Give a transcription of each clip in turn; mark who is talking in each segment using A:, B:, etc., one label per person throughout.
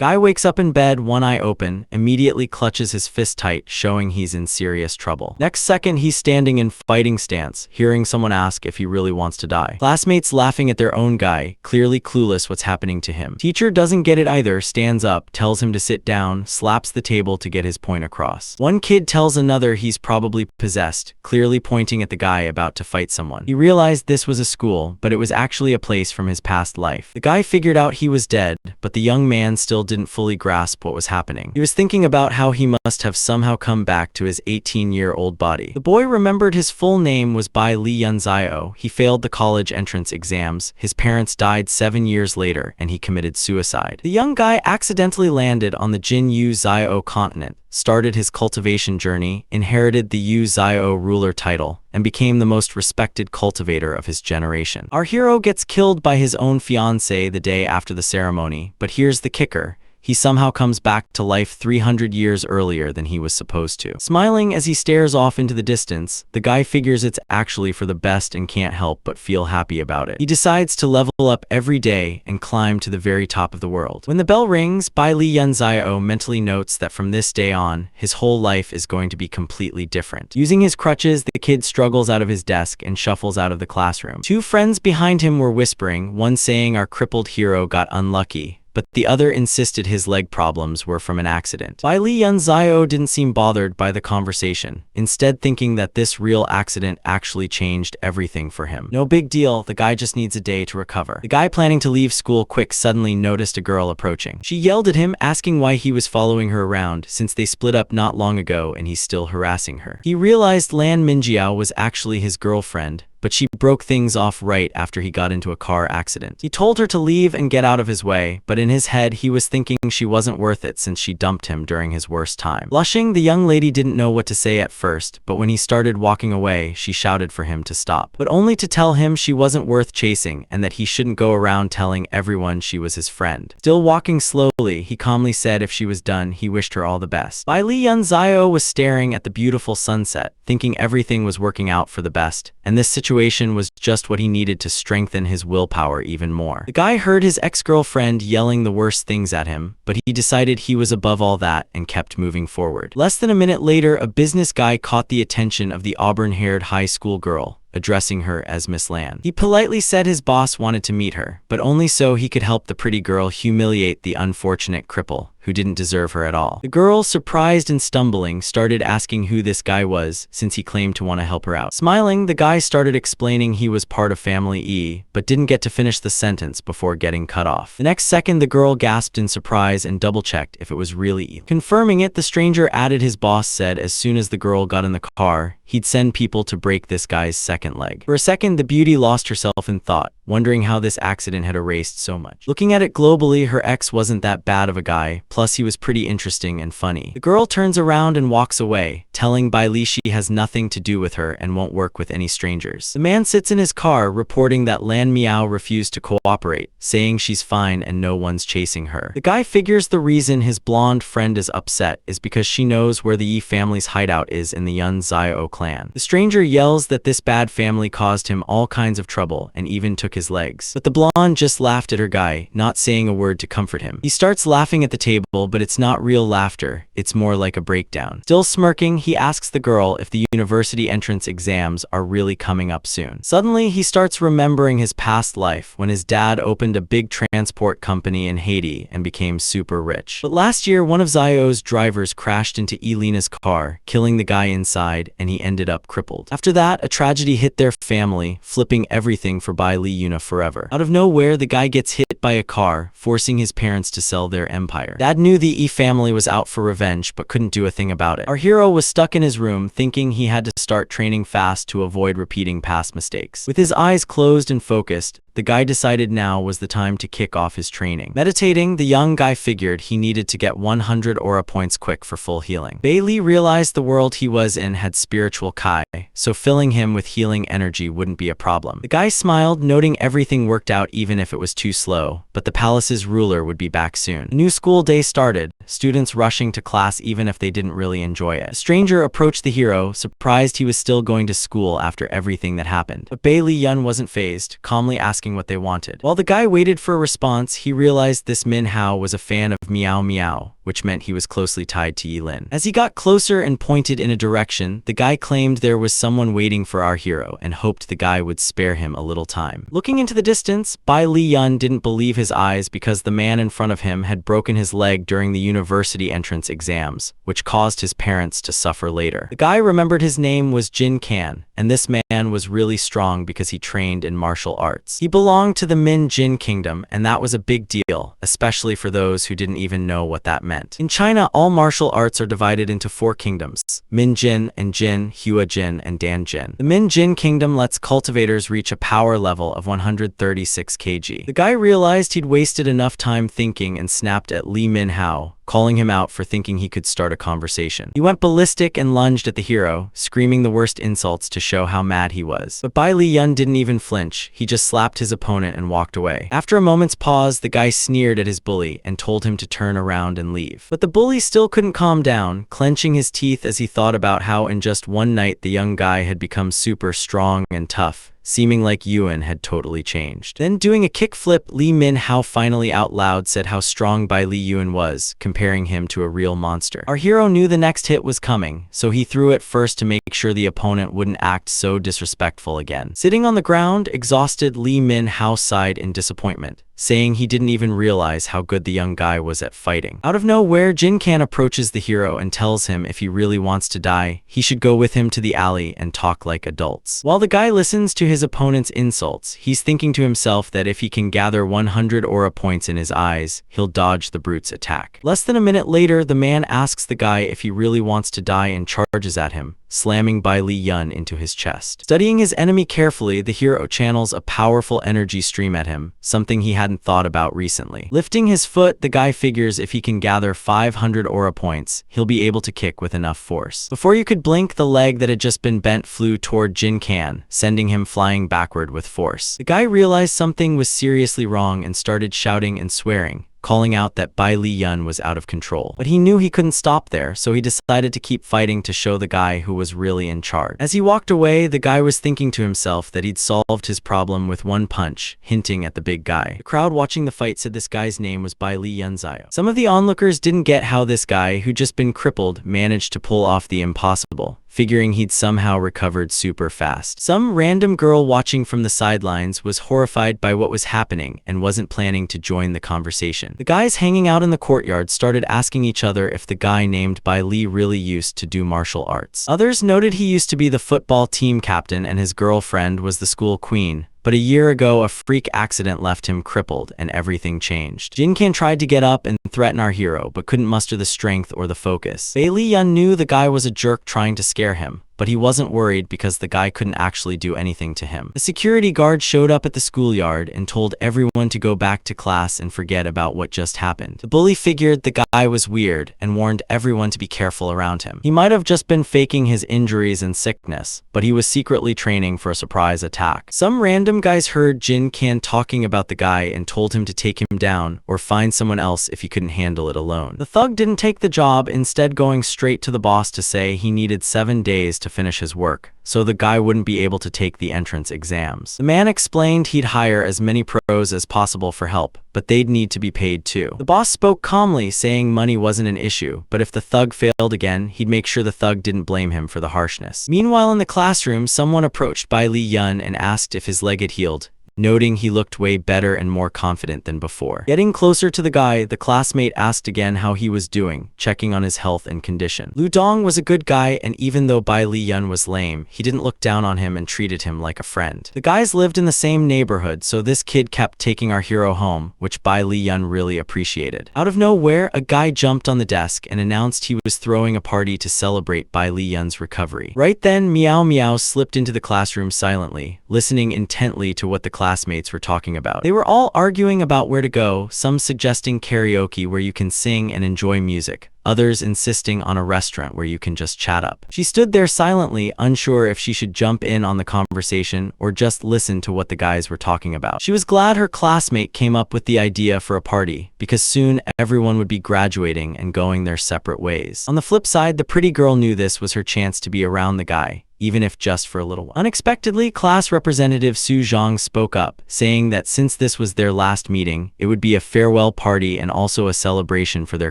A: Guy wakes up in bed, one eye open, immediately clutches his fist tight, showing he's in serious trouble. Next second, he's standing in fighting stance, hearing someone ask if he really wants to die. Classmates laughing at their own Guy, clearly clueless what's happening to him. Teacher doesn't get it either, stands up, tells him to sit down, slaps the table to get his point across. One kid tells another he's probably possessed, clearly pointing at the guy about to fight someone. He realized this was a school, but it was actually a place from his past life. The guy figured out he was dead, but the young man still didn't fully grasp what was happening. He was thinking about how he must have somehow come back to his 18-year-old body. The boy remembered his full name was Bai Li Yunzio. He failed the college entrance exams, his parents died 7 years later, and he committed suicide. The young guy accidentally landed on the Jin Yu Zio continent, started his cultivation journey, inherited the Yu Zio ruler title, and became the most respected cultivator of his generation. Our hero gets killed by his own fiancée the day after the ceremony, but here's the kicker. He somehow comes back to life 300 years earlier than he was supposed to. Smiling as he stares off into the distance, the guy figures it's actually for the best and can't help but feel happy about it. He decides to level up every day and climb to the very top of the world. When the bell rings, Bai Li Yunzio mentally notes that from this day on, his whole life is going to be completely different. Using his crutches, the kid struggles out of his desk and shuffles out of the classroom. Two friends behind him were whispering, one saying our crippled hero got unlucky, but the other insisted his leg problems were from an accident. Bai Li Yunzio didn't seem bothered by the conversation, instead thinking that this real accident actually changed everything for him. No big deal, the guy just needs a day to recover. The guy planning to leave school quick suddenly noticed a girl approaching. She yelled at him, asking why he was following her around, since they split up not long ago and he's still harassing her. He realized Lan Minjiao was actually his girlfriend, but she broke things off right after he got into a car accident. He told her to leave and get out of his way, but in his head he was thinking she wasn't worth it since she dumped him during his worst time. Blushing, the young lady didn't know what to say at first, but when he started walking away, she shouted for him to stop, but only to tell him she wasn't worth chasing and that he shouldn't go around telling everyone she was his friend. Still walking slowly, he calmly said if she was done, he wished her all the best. Bai Li Yunzio was staring at the beautiful sunset, thinking everything was working out for the best, and this situation was just what he needed to strengthen his willpower even more. The guy heard his ex-girlfriend yelling the worst things at him, but he decided he was above all that and kept moving forward. Less than a minute later, a business guy caught the attention of the auburn-haired high school girl, addressing her as Miss Lan. He politely said his boss wanted to meet her, but only so he could help the pretty girl humiliate the unfortunate cripple, who didn't deserve her at all. The girl, surprised and stumbling, started asking who this guy was, since he claimed to want to help her out. Smiling, the guy started explaining he was part of Family E, but didn't get to finish the sentence before getting cut off. The next second, the girl gasped in surprise and double-checked if it was really E. Confirming it, the stranger added his boss said as soon as the girl got in the car, he'd send people to break this guy's second leg. For a second, the beauty lost herself in thought, wondering how this accident had erased so much. Looking at it globally, her ex wasn't that bad of a guy, plus he was pretty interesting and funny. The girl turns around and walks away, telling Bai Li she has nothing to do with her and won't work with any strangers. The man sits in his car, reporting that Lan Miao refused to cooperate, saying she's fine and no one's chasing her. The guy figures the reason his blonde friend is upset is because she knows where the Yi family's hideout is in the Yun Zio clan. The stranger yells that this bad family caused him all kinds of trouble and even took his legs. But the blonde just laughed at her guy, not saying a word to comfort him. He starts laughing at the table, but it's not real laughter, it's more like a breakdown. Still smirking, he asks the girl if the university entrance exams are really coming up soon. Suddenly, he starts remembering his past life when his dad opened a big transport company in Haiti and became super rich. But last year, one of Zio's drivers crashed into Elena's car, killing the guy inside, and he ended up crippled. After that, a tragedy hit their family, flipping everything for Bai Li Yuna forever. Out of nowhere, the guy gets hit by a car, forcing his parents to sell their empire. Dad knew the E family was out for revenge, but couldn't do a thing about it. Our hero was stuck in his room, thinking he had to start training fast to avoid repeating past mistakes. With his eyes closed and focused, the guy decided now was the time to kick off his training. Meditating, the young guy figured he needed to get 100 aura points quick for full healing. Bai Li realized the world he was in had spiritual kai, so filling him with healing energy wouldn't be a problem. The guy smiled, noting everything worked out even if it was too slow, but the palace's ruler would be back soon. A new school day started, students rushing to class even if they didn't really enjoy it. A stranger approached the hero, surprised he was still going to school after everything that happened. But Lee Yun wasn't fazed, calmly asking what they wanted. While the guy waited for a response, he realized this Manhua was a fan of Meow Meow, which meant he was closely tied to Yilin. As he got closer and pointed in a direction, the guy claimed there was someone waiting for our hero and hoped the guy would spare him a little time. Looking into the distance, Lee Yun didn't believe his eyes because the man in front of him had broken his leg during the university entrance exams, which caused his parents to suffer later. The guy remembered his name was Jin Kan, and this man was really strong because he trained in martial arts. He belonged to the Min Jin kingdom, and that was a big deal, especially for those who didn't even know what that meant. In China, all martial arts are divided into 4 kingdoms: Min Jin and Jin, Hua Jin, and Dan Jin. The Min Jin kingdom lets cultivators reach a power level of 136 kg. The guy realized he'd wasted enough time thinking and snapped at Li Minhao, calling him out for thinking he could start a conversation. He went ballistic and lunged at the hero, screaming the worst insults to show how mad he was. But Bai Li Yun didn't even flinch, he just slapped his opponent and walked away. After a moment's pause, the guy sneered at his bully and told him to turn around and leave. But the bully still couldn't calm down, clenching his teeth as he thought about how in just one night the young guy had become super strong and tough, seeming like Yuan had totally changed. Then doing a kickflip, Li Minhao finally out loud said how strong Bai Li Yuan was, comparing him to a real monster. Our hero knew the next hit was coming, so he threw it first to make sure the opponent wouldn't act so disrespectful again. Sitting on the ground, exhausted, Li Minhao sighed in disappointment, saying he didn't even realize how good the young guy was at fighting. Out of nowhere, Jin Kan approaches the hero and tells him if he really wants to die, he should go with him to the alley and talk like adults. While the guy listens to his opponent's insults, he's thinking to himself that if he can gather 100 aura points in his eyes, he'll dodge the brute's attack. Less than a minute later, the man asks the guy if he really wants to die and charges at him, slamming Bai Li Yun into his chest. Studying his enemy carefully, the hero channels a powerful energy stream at him, something he hadn't thought about recently. Lifting his foot, the guy figures if he can gather 500 aura points, he'll be able to kick with enough force. Before you could blink, the leg that had just been bent flew toward Jin Kan, sending him flying backward with force. The guy realized something was seriously wrong and started shouting and swearing, calling out that Bai Li Yun was out of control. But he knew he couldn't stop there, so he decided to keep fighting to show the guy who was really in charge. As he walked away, the guy was thinking to himself that he'd solved his problem with one punch, hinting at the big guy. The crowd watching the fight said this guy's name was Bai Li Yun Zio. Some of the onlookers didn't get how this guy, who'd just been crippled, managed to pull off the impossible, figuring he'd somehow recovered super fast. Some random girl watching from the sidelines was horrified by what was happening and wasn't planning to join the conversation. The guys hanging out in the courtyard started asking each other if the guy named Bai Li really used to do martial arts. Others noted he used to be the football team captain and his girlfriend was the school queen. But a year ago, a freak accident left him crippled, and everything changed. Jin Kan tried to get up and threaten our hero, but couldn't muster the strength or the focus. Bai Li Yun knew the guy was a jerk trying to scare him, but he wasn't worried because the guy couldn't actually do anything to him. The security guard showed up at the schoolyard and told everyone to go back to class and forget about what just happened. The bully figured the guy was weird and warned everyone to be careful around him. He might have just been faking his injuries and sickness, but he was secretly training for a surprise attack. Some random guys heard Jin Kan talking about the guy and told him to take him down or find someone else if he couldn't handle it alone. The thug didn't take the job, instead going straight to the boss to say he needed 7 days to finish his work, so the guy wouldn't be able to take the entrance exams. The man explained he'd hire as many pros as possible for help, but they'd need to be paid too. The boss spoke calmly, saying money wasn't an issue, but if the thug failed again, he'd make sure the thug didn't blame him for the harshness. Meanwhile, in the classroom, someone approached Bai Li Yun and asked if his leg had healed, noting he looked way better and more confident than before. Getting closer to the guy, the classmate asked again how he was doing, checking on his health and condition. Lu Dong was a good guy, and even though Bai Li Yun was lame, he didn't look down on him and treated him like a friend. The guys lived in the same neighborhood, so this kid kept taking our hero home, which Bai Li Yun really appreciated. Out of nowhere, a guy jumped on the desk and announced he was throwing a party to celebrate Bai Li Yun's recovery. Right then, Meow Meow slipped into the classroom silently, listening intently to what the classmate classmates were talking about. They were all arguing about where to go, some suggesting karaoke where you can sing and enjoy music, others insisting on a restaurant where you can just chat up. She stood there silently, unsure if she should jump in on the conversation or just listen to what the guys were talking about. She was glad her classmate came up with the idea for a party, because soon everyone would be graduating and going their separate ways. On the flip side, the pretty girl knew this was her chance to be around the guy, even if just for a little while. Unexpectedly, class representative Su Zhang spoke up, saying that since this was their last meeting, it would be a farewell party and also a celebration for their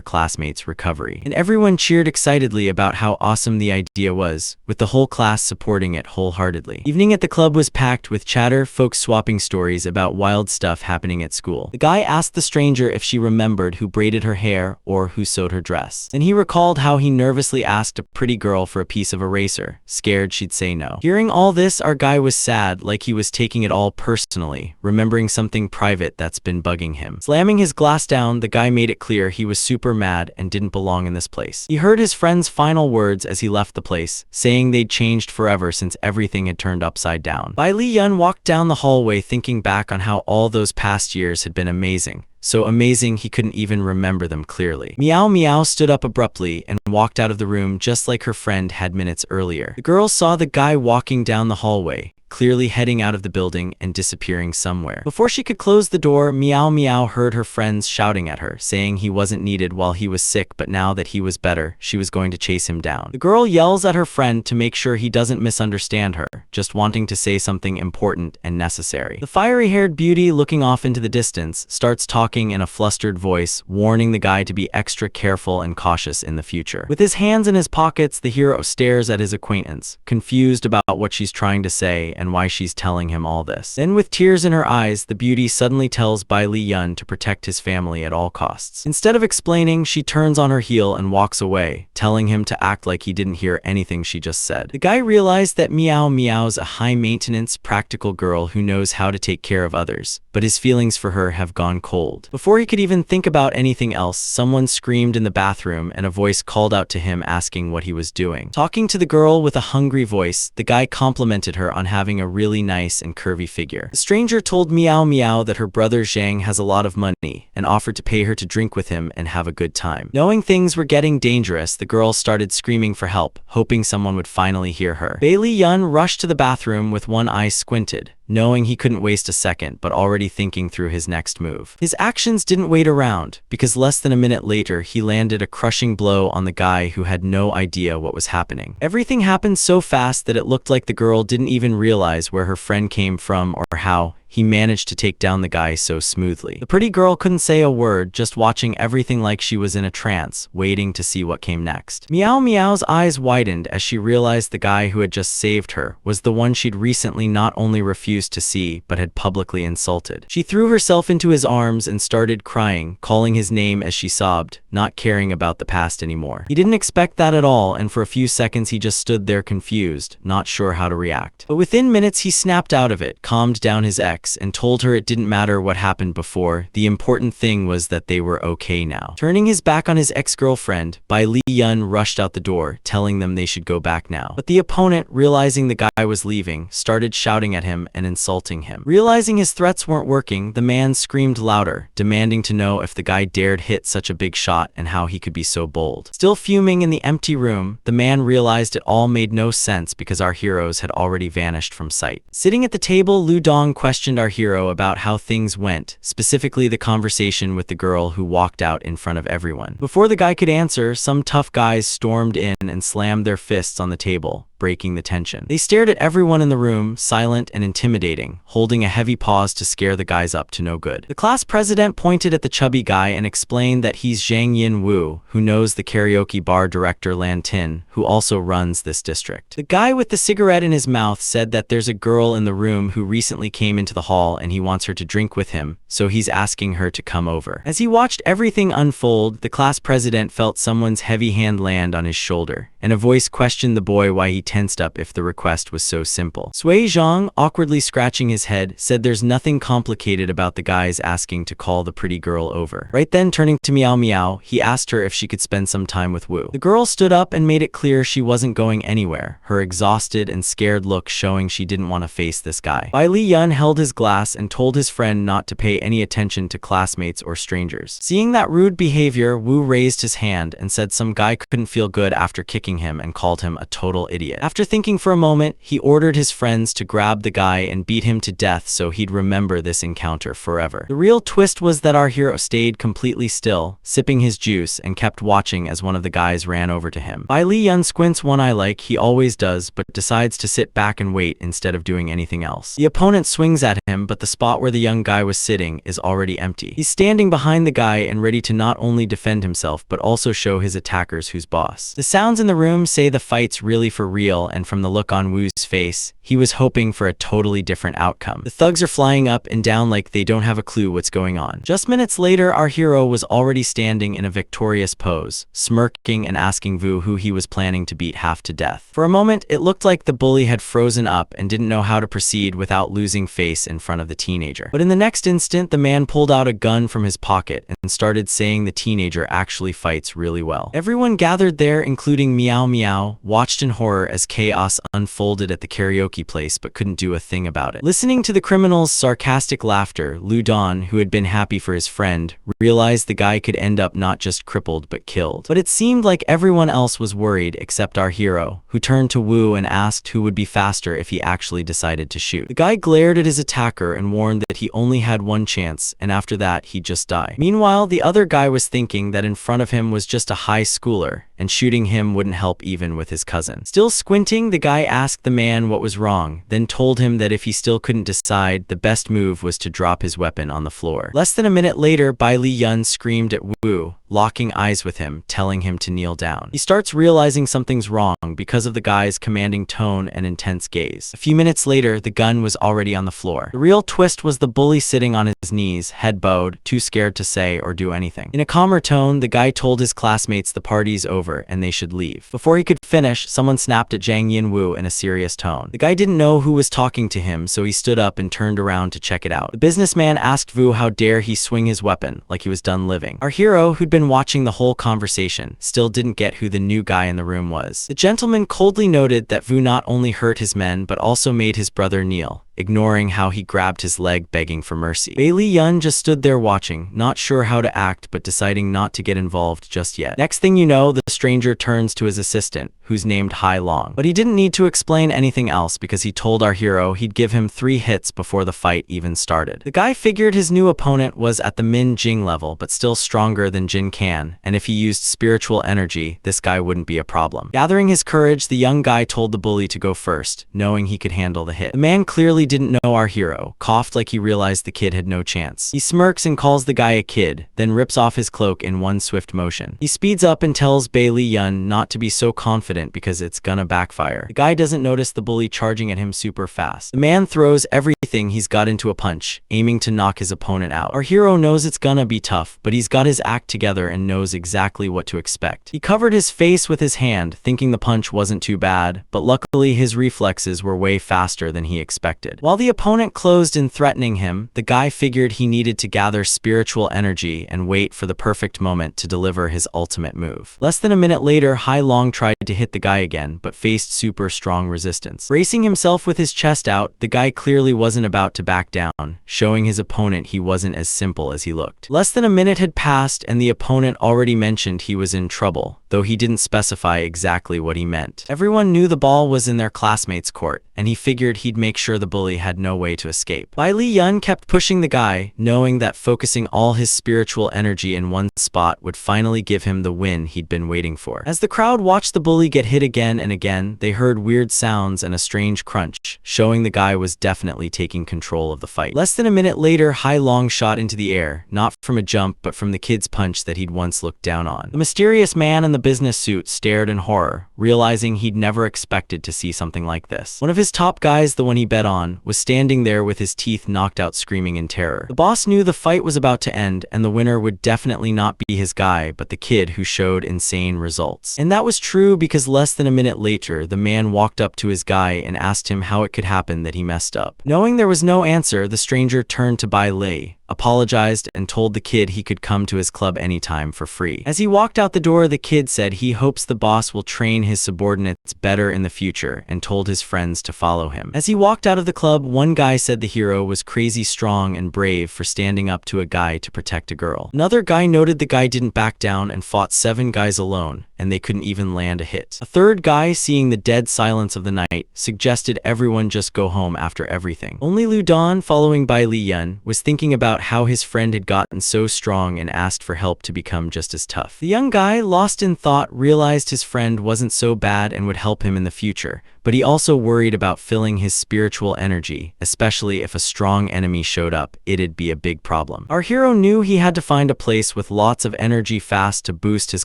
A: classmates' recovery. And everyone cheered excitedly about how awesome the idea was, with the whole class supporting it wholeheartedly. Evening at the club was packed with chatter, folks swapping stories about wild stuff happening at school. The guy asked the stranger if she remembered who braided her hair or who sewed her dress. Then he recalled how he nervously asked a pretty girl for a piece of eraser, scared she'd say no. Hearing all this, our guy was sad, like he was taking it all personally, remembering something private that's been bugging him. Slamming his glass down, the guy made it clear he was super mad and didn't belong in this place. He heard his friend's final words as he left the place, saying they'd changed forever since everything had turned upside down. Bai Li Yun walked down the hallway thinking back on how all those past years had been amazing. So amazing he couldn't even remember them clearly. Meow Meow stood up abruptly and walked out of the room just like her friend had minutes earlier. The girl saw the guy walking down the hallway, clearly heading out of the building and disappearing somewhere. Before she could close the door, Meow Meow heard her friends shouting at her, saying he wasn't needed while he was sick, but now that he was better, she was going to chase him down. The girl yells at her friend to make sure he doesn't misunderstand her, just wanting to say something important and necessary. The fiery-haired beauty, looking off into the distance, starts talking in a flustered voice, warning the guy to be extra careful and cautious in the future. With his hands in his pockets, the hero stares at his acquaintance, confused about what she's trying to say and why she's telling him all this. Then, with tears in her eyes, the beauty suddenly tells Bai Li Yun to protect his family at all costs. Instead of explaining, she turns on her heel and walks away, telling him to act like he didn't hear anything she just said. The guy realized that Meow Meow's a high-maintenance, practical girl who knows how to take care of others, but his feelings for her have gone cold. Before he could even think about anything else, someone screamed in the bathroom and a voice called out to him asking what he was doing. Talking to the girl with a hungry voice, the guy complimented her on having a really nice and curvy figure. The stranger told Meow Meow that her brother Zhang has a lot of money and offered to pay her to drink with him and have a good time. Knowing things were getting dangerous, the girl started screaming for help, hoping someone would finally hear her. Bai Li Yun rushed to the bathroom with one eye squinted, knowing he couldn't waste a second, but already thinking through his next move. His actions didn't wait around, because less than a minute later, he landed a crushing blow on the guy who had no idea what was happening. Everything happened so fast that it looked like the girl didn't even realize where her friend came from or how he managed to take down the guy so smoothly. The pretty girl couldn't say a word, just watching everything like she was in a trance, waiting to see what came next. Meow Meow's eyes widened as she realized the guy who had just saved her was the one she'd recently not only refused to see, but had publicly insulted. She threw herself into his arms and started crying, calling his name as she sobbed, not caring about the past anymore. He didn't expect that at all, and for a few seconds he just stood there confused, not sure how to react. But within minutes he snapped out of it, calmed down his ex, and told her it didn't matter what happened before, the important thing was that they were okay now. Turning his back on his ex-girlfriend, Bai Li Yun rushed out the door, telling them they should go back now. But the opponent, realizing the guy was leaving, started shouting at him and insulting him. Realizing his threats weren't working, the man screamed louder, demanding to know if the guy dared hit such a big shot and how he could be so bold. Still fuming in the empty room, the man realized it all made no sense because our heroes had already vanished from sight. Sitting at the table, Lu Dong questioned our hero about how things went, specifically the conversation with the girl who walked out in front of everyone. Before the guy could answer, some tough guys stormed in and slammed their fists on the table, breaking the tension. They stared at everyone in the room, silent and intimidating, holding a heavy pause to scare the guys up to no good. The class president pointed at the chubby guy and explained that he's Zhang Yin Wu, who knows the karaoke bar director Lan Tin, who also runs this district. The guy with the cigarette in his mouth said that there's a girl in the room who recently came into the hall and he wants her to drink with him, so he's asking her to come over. As he watched everything unfold, the class president felt someone's heavy hand land on his shoulder. and a voice questioned the boy why he tensed up if the request was so simple. Sui Zhang, awkwardly scratching his head, said there's nothing complicated about the guys asking to call the pretty girl over. Right then, turning to Meow Meow, he asked her if she could spend some time with Wu. The girl stood up and made it clear she wasn't going anywhere, her exhausted and scared look showing she didn't want to face this guy. Bai Li Yun held his glass and told his friend not to pay any attention to classmates or strangers. Seeing that rude behavior, Wu raised his hand and said some guy couldn't feel good after kicking him and called him a total idiot. After thinking for a moment, he ordered his friends to grab the guy and beat him to death so he'd remember this encounter forever. The real twist was that our hero stayed completely still, sipping his juice, and kept watching as one of the guys ran over to him. Bai Li Yun squints one eye like he always does, but decides to sit back and wait instead of doing anything else. The opponent swings at him, but the spot where the young guy was sitting is already empty. He's standing behind the guy and ready to not only defend himself, but also show his attackers who's boss. The sounds in the room say the fight's really for real, and from the look on Wu's face, he was hoping for a totally different outcome. The thugs are flying up and down like they don't have a clue what's going on. Just minutes later, our hero was already standing in a victorious pose, smirking and asking Wu who he was planning to beat half to death. For a moment, it looked like the bully had frozen up and didn't know how to proceed without losing face in front of the teenager. But in the next instant, the man pulled out a gun from his pocket and started saying the teenager actually fights really well. Everyone gathered there, including Meow Meow, watched in horror as chaos unfolded at the karaoke place but couldn't do a thing about it. Listening to the criminal's sarcastic laughter, Lu Don, who had been happy for his friend, realized the guy could end up not just crippled but killed. But it seemed like everyone else was worried except our hero, who turned to Wu and asked who would be faster if he actually decided to shoot. The guy glared at his attacker and warned that he only had one chance, and after that he'd just die. Meanwhile, the other guy was thinking that in front of him was just a high schooler, and shooting him wouldn't help even with his cousin. Still squinting, the guy asked the man what was wrong, then told him that if he still couldn't decide, the best move was to drop his weapon on the floor. Less than a minute later, Bai Li Yun screamed at Wu, locking eyes with him, telling him to kneel down. He starts realizing something's wrong because of the guy's commanding tone and intense gaze. A few minutes later, the gun was already on the floor. The real twist was the bully sitting on his knees, head bowed, too scared to say or do anything. In a calmer tone, the guy told his classmates the party's over and they should leave. Before he could finish, someone snapped at Zhang Yinwu in a serious tone. The guy didn't know who was talking to him, so he stood up and turned around to check it out. The businessman asked Wu how dare he swing his weapon, like he was done living. Our hero, who'd been watching the whole conversation, still didn't get who the new guy in the room was. The gentleman coldly noted that Wu not only hurt his men but also made his brother kneel, ignoring how he grabbed his leg begging for mercy. Bai Li Yun just stood there watching, not sure how to act but deciding not to get involved just yet. Next thing you know, the stranger turns to his assistant, who's named Hai Long. But he didn't need to explain anything else because he told our hero he'd give him 3 hits before the fight even started. The guy figured his new opponent was at the Min Jing level but still stronger than Jin Kan, and if he used spiritual energy, this guy wouldn't be a problem. Gathering his courage, the young guy told the bully to go first, knowing he could handle the hit. The man clearly didn't know our hero, coughed like he realized the kid had no chance. He smirks and calls the guy a kid, then rips off his cloak in one swift motion. He speeds up and tells Bai Li Yun not to be so confident because it's gonna backfire. The guy doesn't notice the bully charging at him super fast. The man throws everything he's got into a punch, aiming to knock his opponent out. Our hero knows it's gonna be tough, but he's got his act together and knows exactly what to expect. He covered his face with his hand, thinking the punch wasn't too bad, but luckily his reflexes were way faster than he expected. While the opponent closed in threatening him, the guy figured he needed to gather spiritual energy and wait for the perfect moment to deliver his ultimate move. Less than a minute later, Hai Long tried to hit the guy again, but faced super strong resistance. Bracing himself with his chest out, the guy clearly wasn't about to back down, showing his opponent he wasn't as simple as he looked. Less than a minute had passed and the opponent already mentioned he was in trouble, though he didn't specify exactly what he meant. Everyone knew the ball was in their classmates' court, and he figured he'd make sure the bully had no way to escape. Bai Li Yun kept pushing the guy, knowing that focusing all his spiritual energy in one spot would finally give him the win he'd been waiting for. As the crowd watched the bully get hit again and again, they heard weird sounds and a strange crunch, showing the guy was definitely taking control of the fight. Less than a minute later, Hai Long shot into the air, not from a jump but from the kid's punch that he'd once looked down on. The mysterious man in the business suit stared in horror, realizing he'd never expected to see something like this. One of his top guys, the one he bet on, Yan, was standing there with his teeth knocked out screaming in terror. The boss knew the fight was about to end and the winner would definitely not be his guy but the kid who showed insane results. And that was true because less than a minute later, the man walked up to his guy and asked him how it could happen that he messed up. Knowing there was no answer, the stranger turned to Bai Lei, apologized, and told the kid he could come to his club anytime for free. As he walked out the door, the kid said he hopes the boss will train his subordinates better in the future and told his friends to follow him. As he walked out of the club, one guy said the hero was crazy strong and brave for standing up to a guy to protect a girl. Another guy noted the guy didn't back down and fought 7 guys alone, and they couldn't even land a hit. A third guy, seeing the dead silence of the night, suggested everyone just go home after everything. Only Lu Dan, following Bai Li Yun, was thinking about how his friend had gotten so strong and asked for help to become just as tough. The young guy, lost in thought, realized his friend wasn't so bad and would help him in the future, but he also worried about filling his spiritual energy, especially if a strong enemy showed up, it'd be a big problem. Our hero knew he had to find a place with lots of energy fast to boost his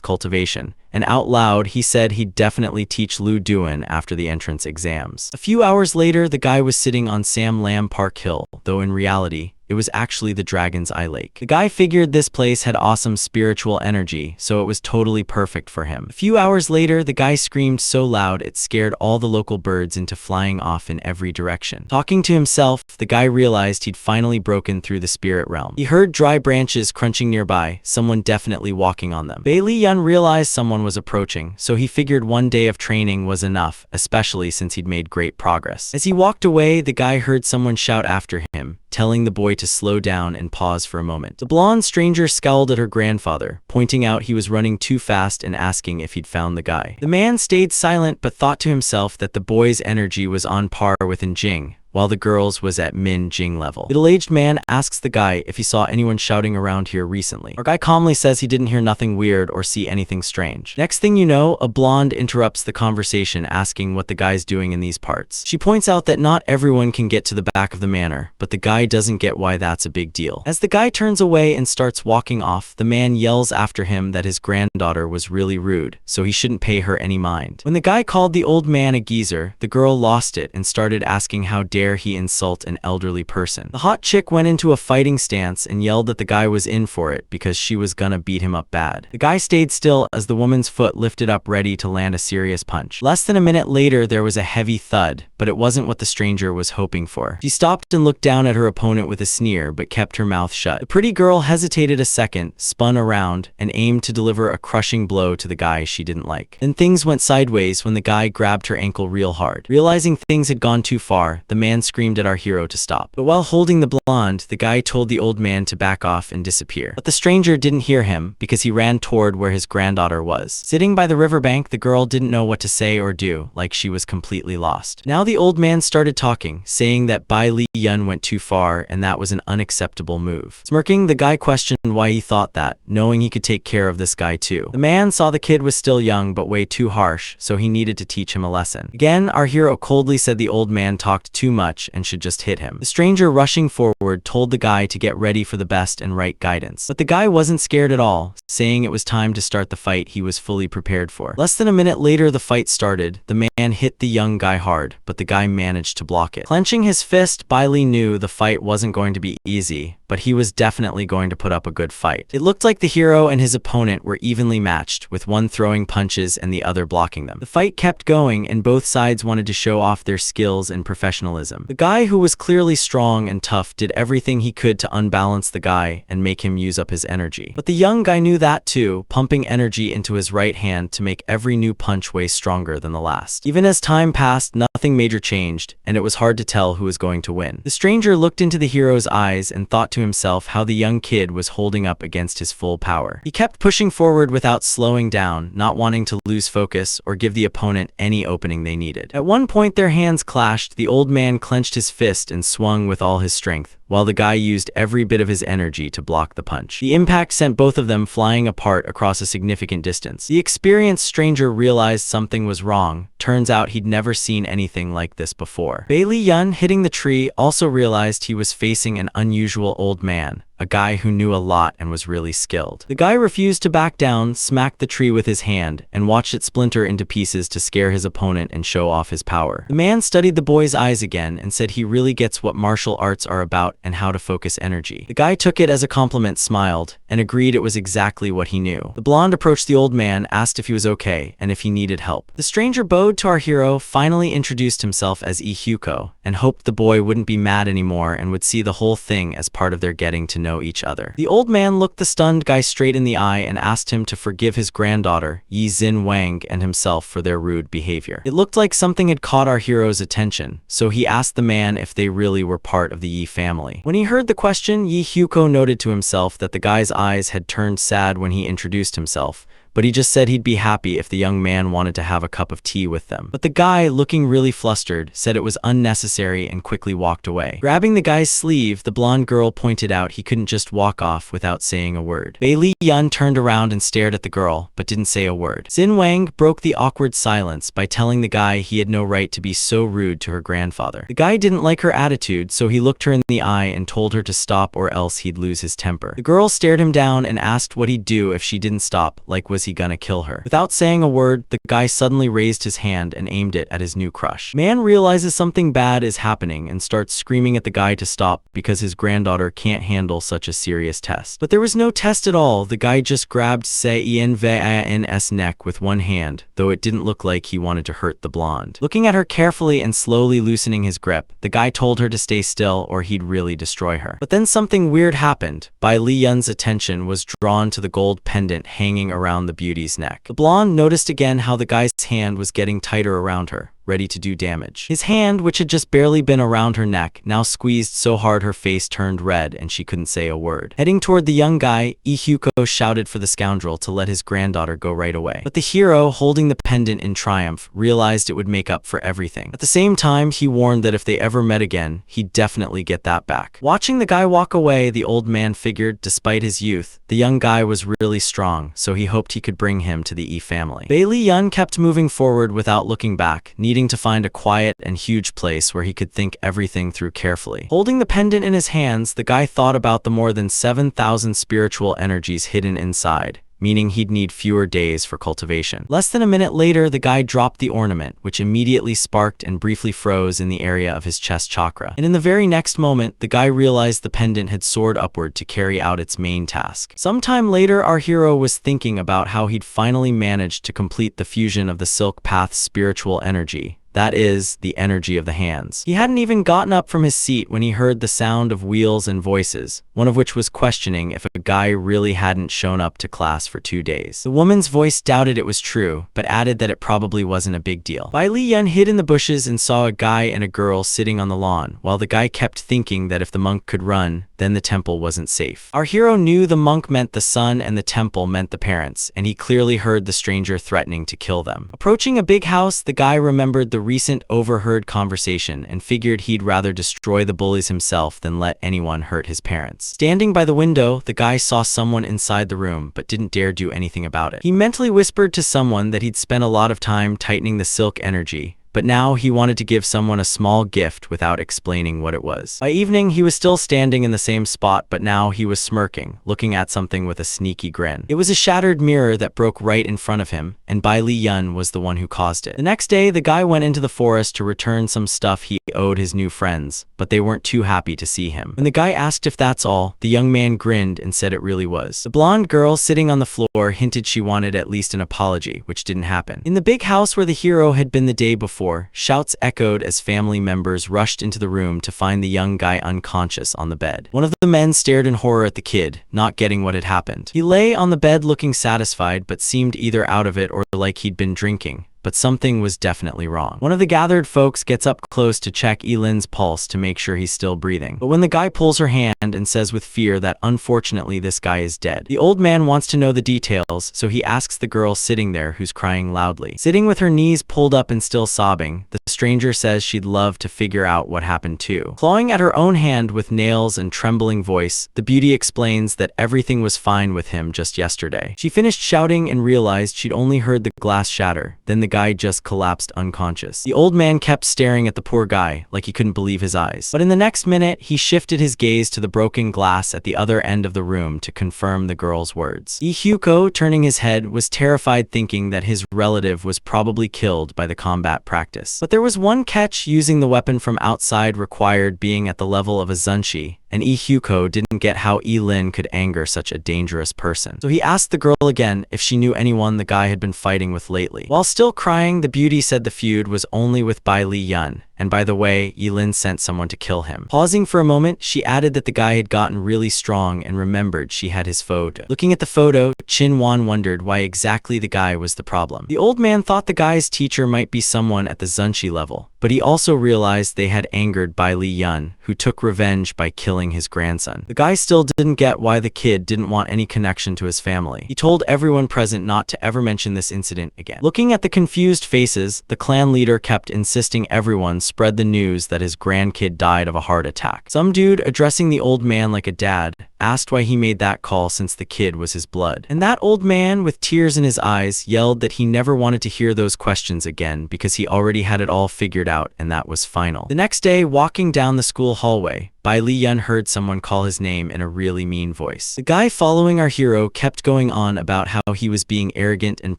A: cultivation, and out loud he said he'd definitely teach Lu Duan after the entrance exams. A few hours later, the guy was sitting on Sam Lam Park Hill, though in reality, it was actually the Dragon's Eye Lake. The guy figured this place had awesome spiritual energy, so it was totally perfect for him. A few hours later, the guy screamed so loud it scared all the local birds into flying off in every direction. Talking to himself, the guy realized he'd finally broken through the spirit realm. He heard dry branches crunching nearby, someone definitely walking on them. Bai Li Yun realized someone was approaching, so he figured one day of training was enough, especially since he'd made great progress. As he walked away, the guy heard someone shout after him, telling the boy to slow down and pause for a moment. The blonde stranger scowled at her grandfather, pointing out he was running too fast and asking if he'd found the guy. The man stayed silent but thought to himself that the boy's energy was on par with Jing, while the girl's was at Min Jing level. Middle-aged man asks the guy if he saw anyone shouting around here recently. Our guy calmly says he didn't hear nothing weird or see anything strange. Next thing you know, a blonde interrupts the conversation asking what the guy's doing in these parts. She points out that not everyone can get to the back of the manor, but the guy doesn't get why that's a big deal. As the guy turns away and starts walking off, the man yells after him that his granddaughter was really rude, so he shouldn't pay her any mind. When the guy called the old man a geezer, the girl lost it and started asking how dare he insult an elderly person. The hot chick went into a fighting stance and yelled that the guy was in for it because she was gonna beat him up bad. The guy stayed still as the woman's foot lifted up ready to land a serious punch. Less than a minute later, there was a heavy thud, but it wasn't what the stranger was hoping for. She stopped and looked down at her opponent with a sneer but kept her mouth shut. The pretty girl hesitated a second, spun around, and aimed to deliver a crushing blow to the guy she didn't like. Then things went sideways when the guy grabbed her ankle real hard. Realizing things had gone too far, the man screamed at our hero to stop. But while holding the blonde, the guy told the old man to back off and disappear. But the stranger didn't hear him because he ran toward where his granddaughter was. Sitting by the riverbank, the girl didn't know what to say or do, like she was completely lost. Now the old man started talking, saying that Bai Li Yun went too far and that was an unacceptable move. Smirking, the guy questioned why he thought that, knowing he could take care of this guy too. The man saw the kid was still young but way too harsh, so he needed to teach him a lesson. Again, our hero coldly said the old man talked too much and should just hit him. The stranger rushing forward told the guy to get ready for the best and right guidance. But the guy wasn't scared at all, saying it was time to start the fight he was fully prepared for. Less than a minute later, the fight started. The man hit the young guy hard, but the guy managed to block it. Clenching his fist, Bai Li knew the fight wasn't going to be easy, but he was definitely going to put up a good fight. It looked like the hero and his opponent were evenly matched, with one throwing punches and the other blocking them. The fight kept going, and both sides wanted to show off their skills and professionalism. The guy, who was clearly strong and tough, did everything he could to unbalance the guy and make him use up his energy. But the young guy knew that too, pumping energy into his right hand to make every new punch way stronger than the last. Even as time passed, nothing major changed, and it was hard to tell who was going to win. The stranger looked into the hero's eyes and thought to himself how the young kid was holding up against his full power. He kept pushing forward without slowing down, not wanting to lose focus or give the opponent any opening they needed. At one point, their hands clashed. The old man clenched his fist and swung with all his strength, while the guy used every bit of his energy to block the punch. The impact sent both of them flying apart across a significant distance. The experienced stranger realized something was wrong. Turns out he'd never seen anything like this before. Bai Li Yun, hitting the tree, also realized he was facing an unusual old man, a guy who knew a lot and was really skilled. The guy refused to back down, smacked the tree with his hand, and watched it splinter into pieces to scare his opponent and show off his power. The man studied the boy's eyes again and said he really gets what martial arts are about and how to focus energy. The guy took it as a compliment, smiled, and agreed it was exactly what he knew. The blonde approached the old man, asked if he was okay, and if he needed help. The stranger bowed to our hero, finally introduced himself as Ihuko, and hoped the boy wouldn't be mad anymore and would see the whole thing as part of their getting to know each other. The old man looked the stunned guy straight in the eye and asked him to forgive his granddaughter, Yi Xin Wang, and himself for their rude behavior. It looked like something had caught our hero's attention, so he asked the man if they really were part of the Yi family. When he heard the question, Yi Huko noted to himself that the guy's eyes had turned sad when he introduced himself, but he just said he'd be happy if the young man wanted to have a cup of tea with them. But the guy, looking really flustered, said it was unnecessary and quickly walked away. Grabbing the guy's sleeve, the blonde girl pointed out he couldn't just walk off without saying a word. Li Yun turned around and stared at the girl, but didn't say a word. Xin Wang broke the awkward silence by telling the guy he had no right to be so rude to her grandfather. The guy didn't like her attitude, so he looked her in the eye and told her to stop or else he'd lose his temper. The girl stared him down and asked what he'd do if she didn't stop, like was he gonna kill her? Without saying a word, the guy suddenly raised his hand and aimed it at his new crush. Man realizes something bad is happening and starts screaming at the guy to stop because his granddaughter can't handle such a serious test. But there was no test at all. The guy just grabbed Sein's neck with one hand, though it didn't look like he wanted to hurt the blonde. Looking at her carefully and slowly loosening his grip, the guy told her to stay still or he'd really destroy her. But then something weird happened. Bai Li Yun's attention was drawn to the gold pendant hanging around the beauty's neck. The blonde noticed again how the guy's hand was getting tighter around her, ready to do damage. His hand, which had just barely been around her neck, now squeezed so hard her face turned red and she couldn't say a word. Heading toward the young guy, Ihuko shouted for the scoundrel to let his granddaughter go right away. But the hero, holding the pendant in triumph, realized it would make up for everything. At the same time, he warned that if they ever met again, he'd definitely get that back. Watching the guy walk away, the old man figured, despite his youth, the young guy was really strong, so he hoped he could bring him to the Yi family. Bai Li Yun kept moving forward without looking back, needing to find a quiet and huge place where he could think everything through carefully. Holding the pendant in his hands, the guy thought about the more than 7,000 spiritual energies hidden inside, meaning he'd need fewer days for cultivation. Less than a minute later, the guy dropped the ornament, which immediately sparked and briefly froze in the area of his chest chakra. And in the very next moment, the guy realized the pendant had soared upward to carry out its main task. Sometime later, our hero was thinking about how he'd finally managed to complete the fusion of the Silk Path's spiritual energy. That is, the energy of the hands. He hadn't even gotten up from his seat when he heard the sound of wheels and voices, one of which was questioning if a guy really hadn't shown up to class for 2 days. The woman's voice doubted it was true, but added that it probably wasn't a big deal. Bai Li Yun hid in the bushes and saw a guy and a girl sitting on the lawn, while the guy kept thinking that if the monk could run, then the temple wasn't safe. Our hero knew the monk meant the son and the temple meant the parents, and he clearly heard the stranger threatening to kill them. Approaching a big house, the guy remembered the recent overheard conversation and figured he'd rather destroy the bullies himself than let anyone hurt his parents. Standing by the window, the guy saw someone inside the room but didn't dare do anything about it. He mentally whispered to someone that he'd spent a lot of time tightening the silk energy, but now he wanted to give someone a small gift without explaining what it was. By evening, he was still standing in the same spot, but now he was smirking, looking at something with a sneaky grin. It was a shattered mirror that broke right in front of him, and Bai Li Yun was the one who caused it. The next day, the guy went into the forest to return some stuff he owed his new friends, but they weren't too happy to see him. When the guy asked if that's all, the young man grinned and said it really was. The blonde girl sitting on the floor hinted she wanted at least an apology, which didn't happen. In the big house where the hero had been the day before, shouts echoed as family members rushed into the room to find the young guy unconscious on the bed. One of the men stared in horror at the kid, not getting what had happened. He lay on the bed looking satisfied but seemed either out of it or like he'd been drinking. But something was definitely wrong. One of the gathered folks gets up close to check Elin's pulse to make sure he's still breathing. But when the guy pulls her hand and says with fear that unfortunately this guy is dead, the old man wants to know the details, so he asks the girl sitting there who's crying loudly. Sitting with her knees pulled up and still sobbing, the stranger says she'd love to figure out what happened too. Clawing at her own hand with nails and trembling voice, the beauty explains that everything was fine with him just yesterday. She finished shouting and realized she'd only heard the glass shatter. Then the guy just collapsed unconscious. The old man kept staring at the poor guy like he couldn't believe his eyes. But in the next minute, he shifted his gaze to the broken glass at the other end of the room to confirm the girl's words. Ihyuko, turning his head, was terrified, thinking that his relative was probably killed by the combat practice. But there was one catch: using the weapon from outside required being at the level of a Zunshi, and Ihyuko didn't get how Lin could anger such a dangerous person. So he asked the girl again if she knew anyone the guy had been fighting with lately. While still crying, the beauty said the feud was only with Bai Li Yun, and by the way, Lin sent someone to kill him. Pausing for a moment, she added that the guy had gotten really strong and remembered she had his photo. Looking at the photo, Chin Wan wondered why exactly the guy was the problem. The old man thought the guy's teacher might be someone at the Zunshi level, but he also realized they had angered Bai Li Yun, who took revenge by killing his grandson. The guy still didn't get why the kid didn't want any connection to his family. He told everyone present not to ever mention this incident again. Looking at the confused faces, the clan leader kept insisting everyone spread the news that his grandkid died of a heart attack. Some dude, addressing the old man like a dad, asked why he made that call since the kid was his blood. And that old man, with tears in his eyes, yelled that he never wanted to hear those questions again because he already had it all figured out and that was final. The next day, walking down the school hallway, Bai Li Yun heard someone call his name in a really mean voice. The guy following our hero kept going on about how he was being arrogant and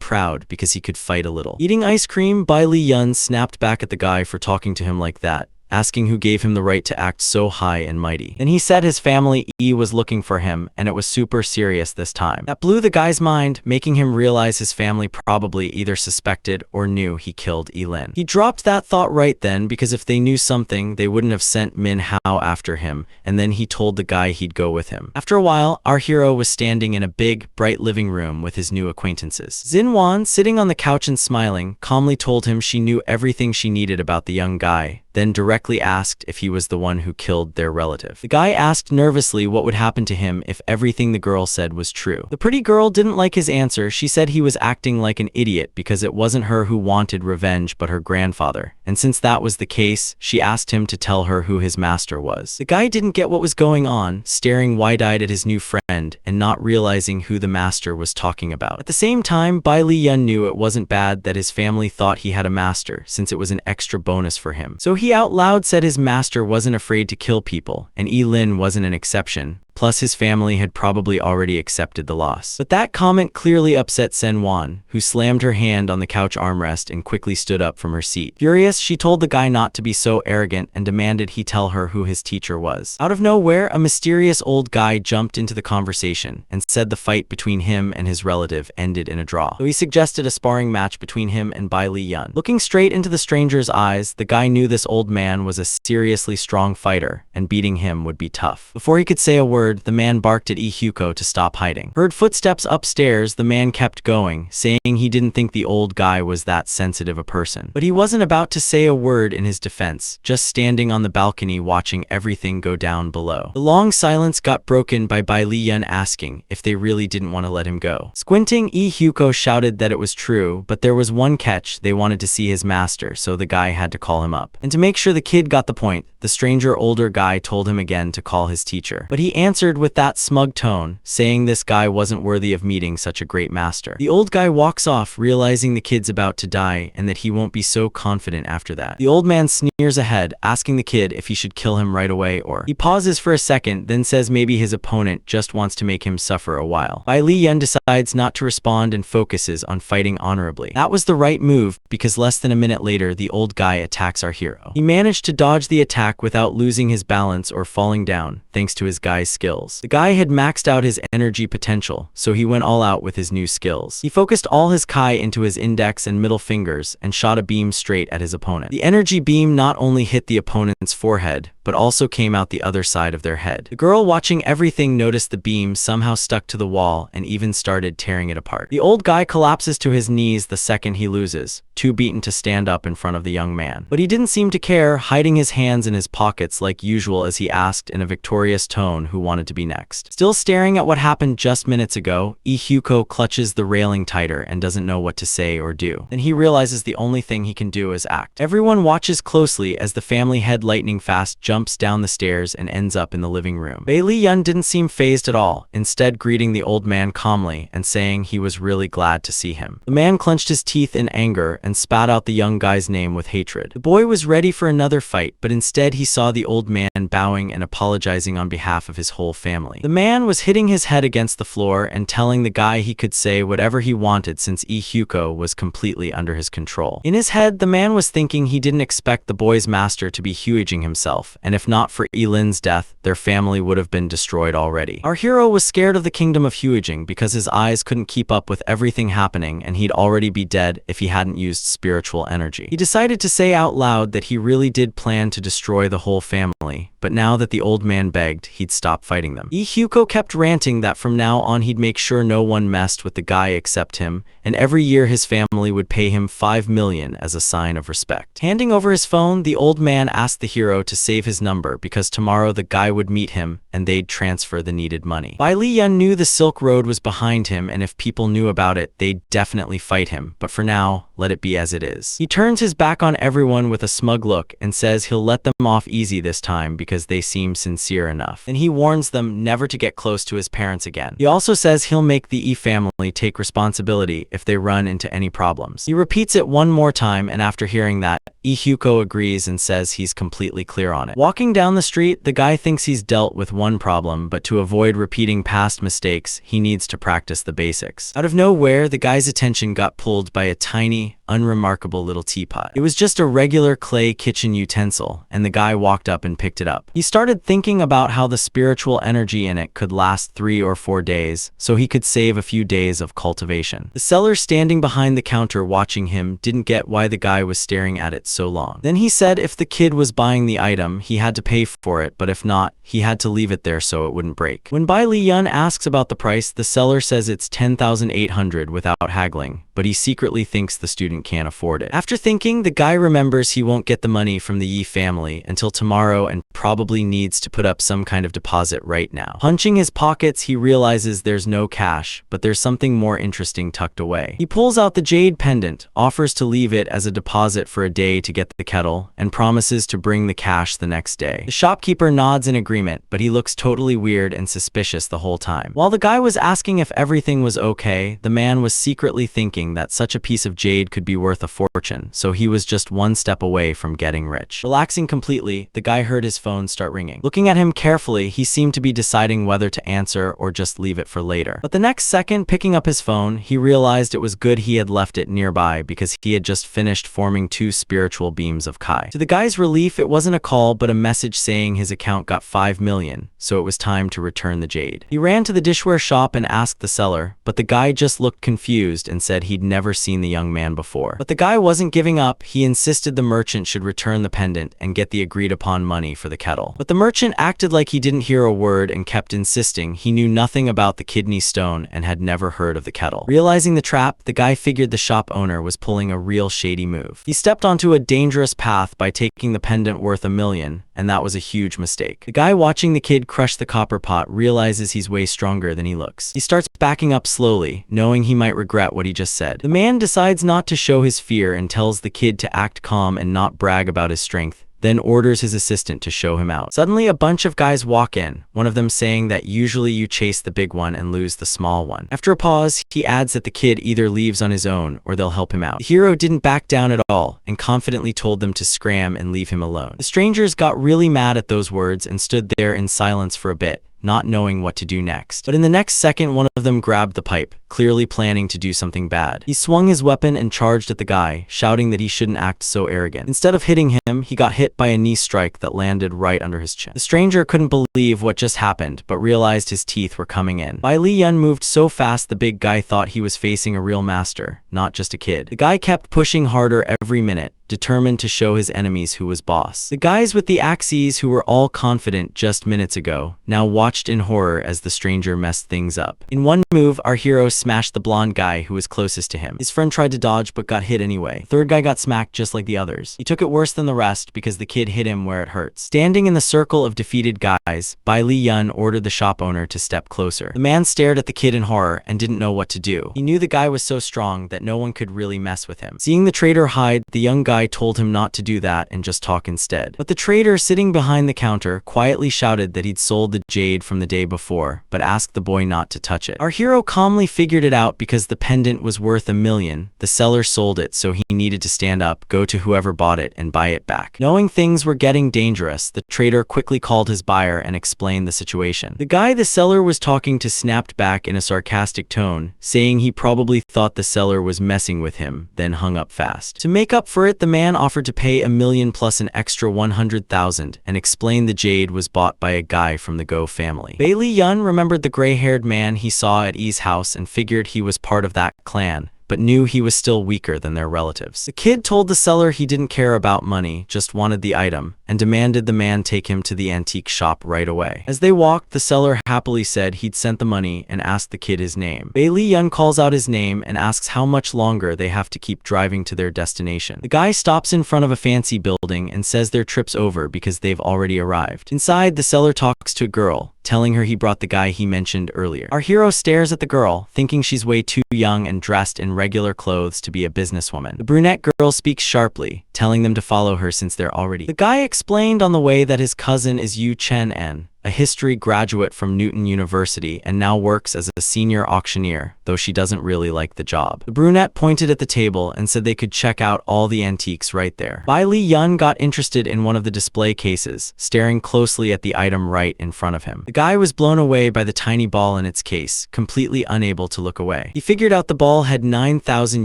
A: proud because he could fight a little. Eating ice cream, Bai Li Yun snapped back at the guy for talking to him like that, asking who gave him the right to act so high and mighty. Then he said his family was looking for him, and it was super serious this time. That blew the guy's mind, making him realize his family probably either suspected or knew he killed Lin. He dropped that thought right then, because if they knew something, they wouldn't have sent Manhua after him, and then he told the guy he'd go with him. After a while, our hero was standing in a big, bright living room with his new acquaintances. Xinwan, sitting on the couch and smiling, calmly told him she knew everything she needed about the young guy, then directly asked if he was the one who killed their relative. The guy asked nervously what would happen to him if everything the girl said was true. The pretty girl didn't like his answer. She said he was acting like an idiot because it wasn't her who wanted revenge but her grandfather. And since that was the case, she asked him to tell her who his master was. The guy didn't get what was going on, staring wide-eyed at his new friend and not realizing who the master was talking about. At the same time, Bai Li Yun knew it wasn't bad that his family thought he had a master, since it was an extra bonus for him. So he out loud said his master wasn't afraid to kill people, and Lin wasn't an exception. Plus, his family had probably already accepted the loss. But that comment clearly upset Xinwan, who slammed her hand on the couch armrest and quickly stood up from her seat. Furious, she told the guy not to be so arrogant and demanded he tell her who his teacher was. Out of nowhere, a mysterious old guy jumped into the conversation and said the fight between him and his relative ended in a draw. So he suggested a sparring match between him and Bai Li Yun. Looking straight into the stranger's eyes, the guy knew this old man was a seriously strong fighter, and beating him would be tough. Before he could say a word, the man barked at Ihyuko to stop hiding. Heard footsteps upstairs, the man kept going, saying he didn't think the old guy was that sensitive a person. But he wasn't about to say a word in his defense, just standing on the balcony watching everything go down below. The long silence got broken by Bai Li Yun asking if they really didn't want to let him go. Squinting, Ihyuko shouted that it was true, but there was one catch: they wanted to see his master, so the guy had to call him up. And to make sure the kid got the point, the stranger older guy told him again to call his teacher. But he answered with that smug tone, saying this guy wasn't worthy of meeting such a great master. The old guy walks off, realizing the kid's about to die and that he won't be so confident after that. The old man sneers ahead, asking the kid if he should kill him right away or... He pauses for a second, then says maybe his opponent just wants to make him suffer a while. Bai Li Yun decides not to respond and focuses on fighting honorably. That was the right move, because less than a minute later, the old guy attacks our hero. He managed to dodge the attack without losing his balance or falling down, thanks to his guy's skills. The guy had maxed out his energy potential, so he went all out with his new skills. He focused all his Kai into his index and middle fingers and shot a beam straight at his opponent. The energy beam not only hit the opponent's forehead, but also came out the other side of their head. The girl watching everything noticed the beam somehow stuck to the wall and even started tearing it apart. The old guy collapses to his knees the second he loses, too beaten to stand up in front of the young man. But he didn't seem to care, hiding his hands in his pockets like usual as he asked in a victorious tone who wanted to be next. Still staring at what happened just minutes ago, Ihyuko clutches the railing tighter and doesn't know what to say or do. Then he realizes the only thing he can do is act. Everyone watches closely as the family head lightning fast jumps down the stairs and ends up in the living room. Bailey Yun didn't seem fazed at all, instead greeting the old man calmly and saying he was really glad to see him. The man clenched his teeth in anger and spat out the young guy's name with hatred. The boy was ready for another fight, but instead he saw the old man bowing and apologizing on behalf of his whole family. The man was hitting his head against the floor and telling the guy he could say whatever he wanted since Ihyuko was completely under his control. In his head, the man was thinking he didn't expect the boy's master to be Huijing himself, and if not for Elin's death, their family would have been destroyed already. Our hero was scared of the kingdom of Huijing because his eyes couldn't keep up with everything happening and he'd already be dead if he hadn't used spiritual energy. He decided to say out loud that he really did plan to destroy the whole family, but now that the old man begged, he'd stop fighting them. Ihyuko kept ranting that from now on he'd make sure no one messed with the guy except him, and every year his family would pay him 5 million as a sign of respect. Handing over his phone, the old man asked the hero to save his number because tomorrow the guy would meet him and they'd transfer the needed money. Bai Liyan knew the Silk Road was behind him, and if people knew about it, they'd definitely fight him, but for now, let it be as it is. He turns his back on everyone with a smug look and says he'll let them off easy this time because they seem sincere enough. And he warns them never to get close to his parents again. He also says he'll make the E family take responsibility if they run into any problems. He repeats it one more time, and after hearing that, Ihyuko agrees and says he's completely clear on it. Walking down the street, the guy thinks he's dealt with one problem, but to avoid repeating past mistakes, he needs to practice the basics. Out of nowhere, the guy's attention got pulled by a tiny, unremarkable little teapot. It was just a regular clay kitchen utensil, and the guy walked up and picked it up. He started thinking about how the spiritual energy in it could last 3 or 4 days, so he could save a few days of cultivation. The seller standing behind the counter watching him didn't get why the guy was staring at it so long. Then he said if the kid was buying the item, he had to pay for it, but if not, he had to leave it there so it wouldn't break. When Bai Liyan asks about the price, the seller says it's 10,800 without haggling, but he secretly thinks the student can't afford it. After thinking, the guy remembers he won't get the money from the Yi family until tomorrow and probably needs to put up some kind of deposit right now. Punching his pockets, he realizes there's no cash, but there's something more interesting tucked away. He pulls out the jade pendant, offers to leave it as a deposit for a day to get the kettle, and promises to bring the cash the next day. The shopkeeper nods in agreement, but he looks totally weird and suspicious the whole time. While the guy was asking if everything was okay, the man was secretly thinking that such a piece of jade could be worth a fortune, so he was just one step away from getting rich. Relaxing completely, the guy heard his phone start ringing. Looking at him carefully, he seemed to be deciding whether to answer or just leave it for later. But the next second, picking up his phone, he realized it was good he had left it nearby because he had just finished forming 2 spiritual beams of Kai. To the guy's relief, it wasn't a call but a message saying his account got 5 million, so it was time to return the jade. He ran to the dishware shop and asked the seller, but the guy just looked confused and said he'd never seen the young man before. But the guy wasn't giving up. He insisted the merchant should return the pendant and get the agreed upon money for the kettle. But the merchant acted like he didn't hear a word and kept insisting he knew nothing about the kidney stone and had never heard of the kettle. Realizing the trap, the guy figured the shop owner was pulling a real shady move. He stepped onto a dangerous path by taking the pendant worth 1 million, and that was a huge mistake. The guy watching the kid crush the copper pot realizes he's way stronger than he looks. He starts backing up slowly, knowing he might regret what he just said. The man decides not to show his fear and tells the kid to act calm and not brag about his strength, then orders his assistant to show him out. Suddenly, a bunch of guys walk in, one of them saying that usually you chase the big one and lose the small one. After a pause, he adds that the kid either leaves on his own or they'll help him out. The hero didn't back down at all and confidently told them to scram and leave him alone. The strangers got really mad at those words and stood there in silence for a bit, not knowing what to do next. But in the next second, one of them grabbed the pipe, clearly planning to do something bad. He swung his weapon and charged at the guy, shouting that he shouldn't act so arrogant. Instead of hitting him, he got hit by a knee strike that landed right under his chin. The stranger couldn't believe what just happened, but realized his teeth were coming in. Bai Liyan moved so fast the big guy thought he was facing a real master, not just a kid. The guy kept pushing harder every minute, determined to show his enemies who was boss. The guys with the axes who were all confident just minutes ago, now watched in horror as the stranger messed things up. In one move, our hero smashed the blonde guy who was closest to him. His friend tried to dodge but got hit anyway. The third guy got smacked just like the others. He took it worse than the rest because the kid hit him where it hurts. Standing in the circle of defeated guys, Bai Li Yun ordered the shop owner to step closer. The man stared at the kid in horror and didn't know what to do. He knew the guy was so strong that no one could really mess with him. Seeing the trader hide, the young guy told him not to do that and just talk instead. But the trader, sitting behind the counter, quietly shouted that he'd sold the jade from the day before, but asked the boy not to touch it. Our hero calmly figured it out because the pendant was worth $1 million. The seller sold it, so he needed to stand up, go to whoever bought it, and buy it back. Knowing things were getting dangerous, the trader quickly called his buyer and explained the situation. The guy the seller was talking to snapped back in a sarcastic tone, saying he probably thought the seller was messing with him, then hung up fast. To make up for it, the man offered to pay $1 million plus an extra 100,000 and explained the jade was bought by a guy from the Go family. Bai Li Yun remembered the gray-haired man he saw at Yi's house and figured he was part of that clan, but knew he was still weaker than their relatives. The kid told the seller he didn't care about money, just wanted the item, and demanded the man take him to the antique shop right away. As they walked, the seller happily said he'd sent the money and asked the kid his name. Bai Li Yun calls out his name and asks how much longer they have to keep driving to their destination. The guy stops in front of a fancy building and says their trip's over because they've already arrived. Inside, the seller talks to a girl, telling her he brought the guy he mentioned earlier. Our hero stares at the girl, thinking she's way too young and dressed in regular clothes to be a businesswoman. The brunette girl speaks sharply, telling them to follow her since they're already. The guy explained on the way that his cousin is Yu Chen En, a history graduate from Newton University and now works as a senior auctioneer, though she doesn't really like the job. The brunette pointed at the table and said they could check out all the antiques right there. Bai Li Yun got interested in one of the display cases, staring closely at the item right in front of him. The guy was blown away by the tiny ball in its case, completely unable to look away. He figured out the ball had 9,000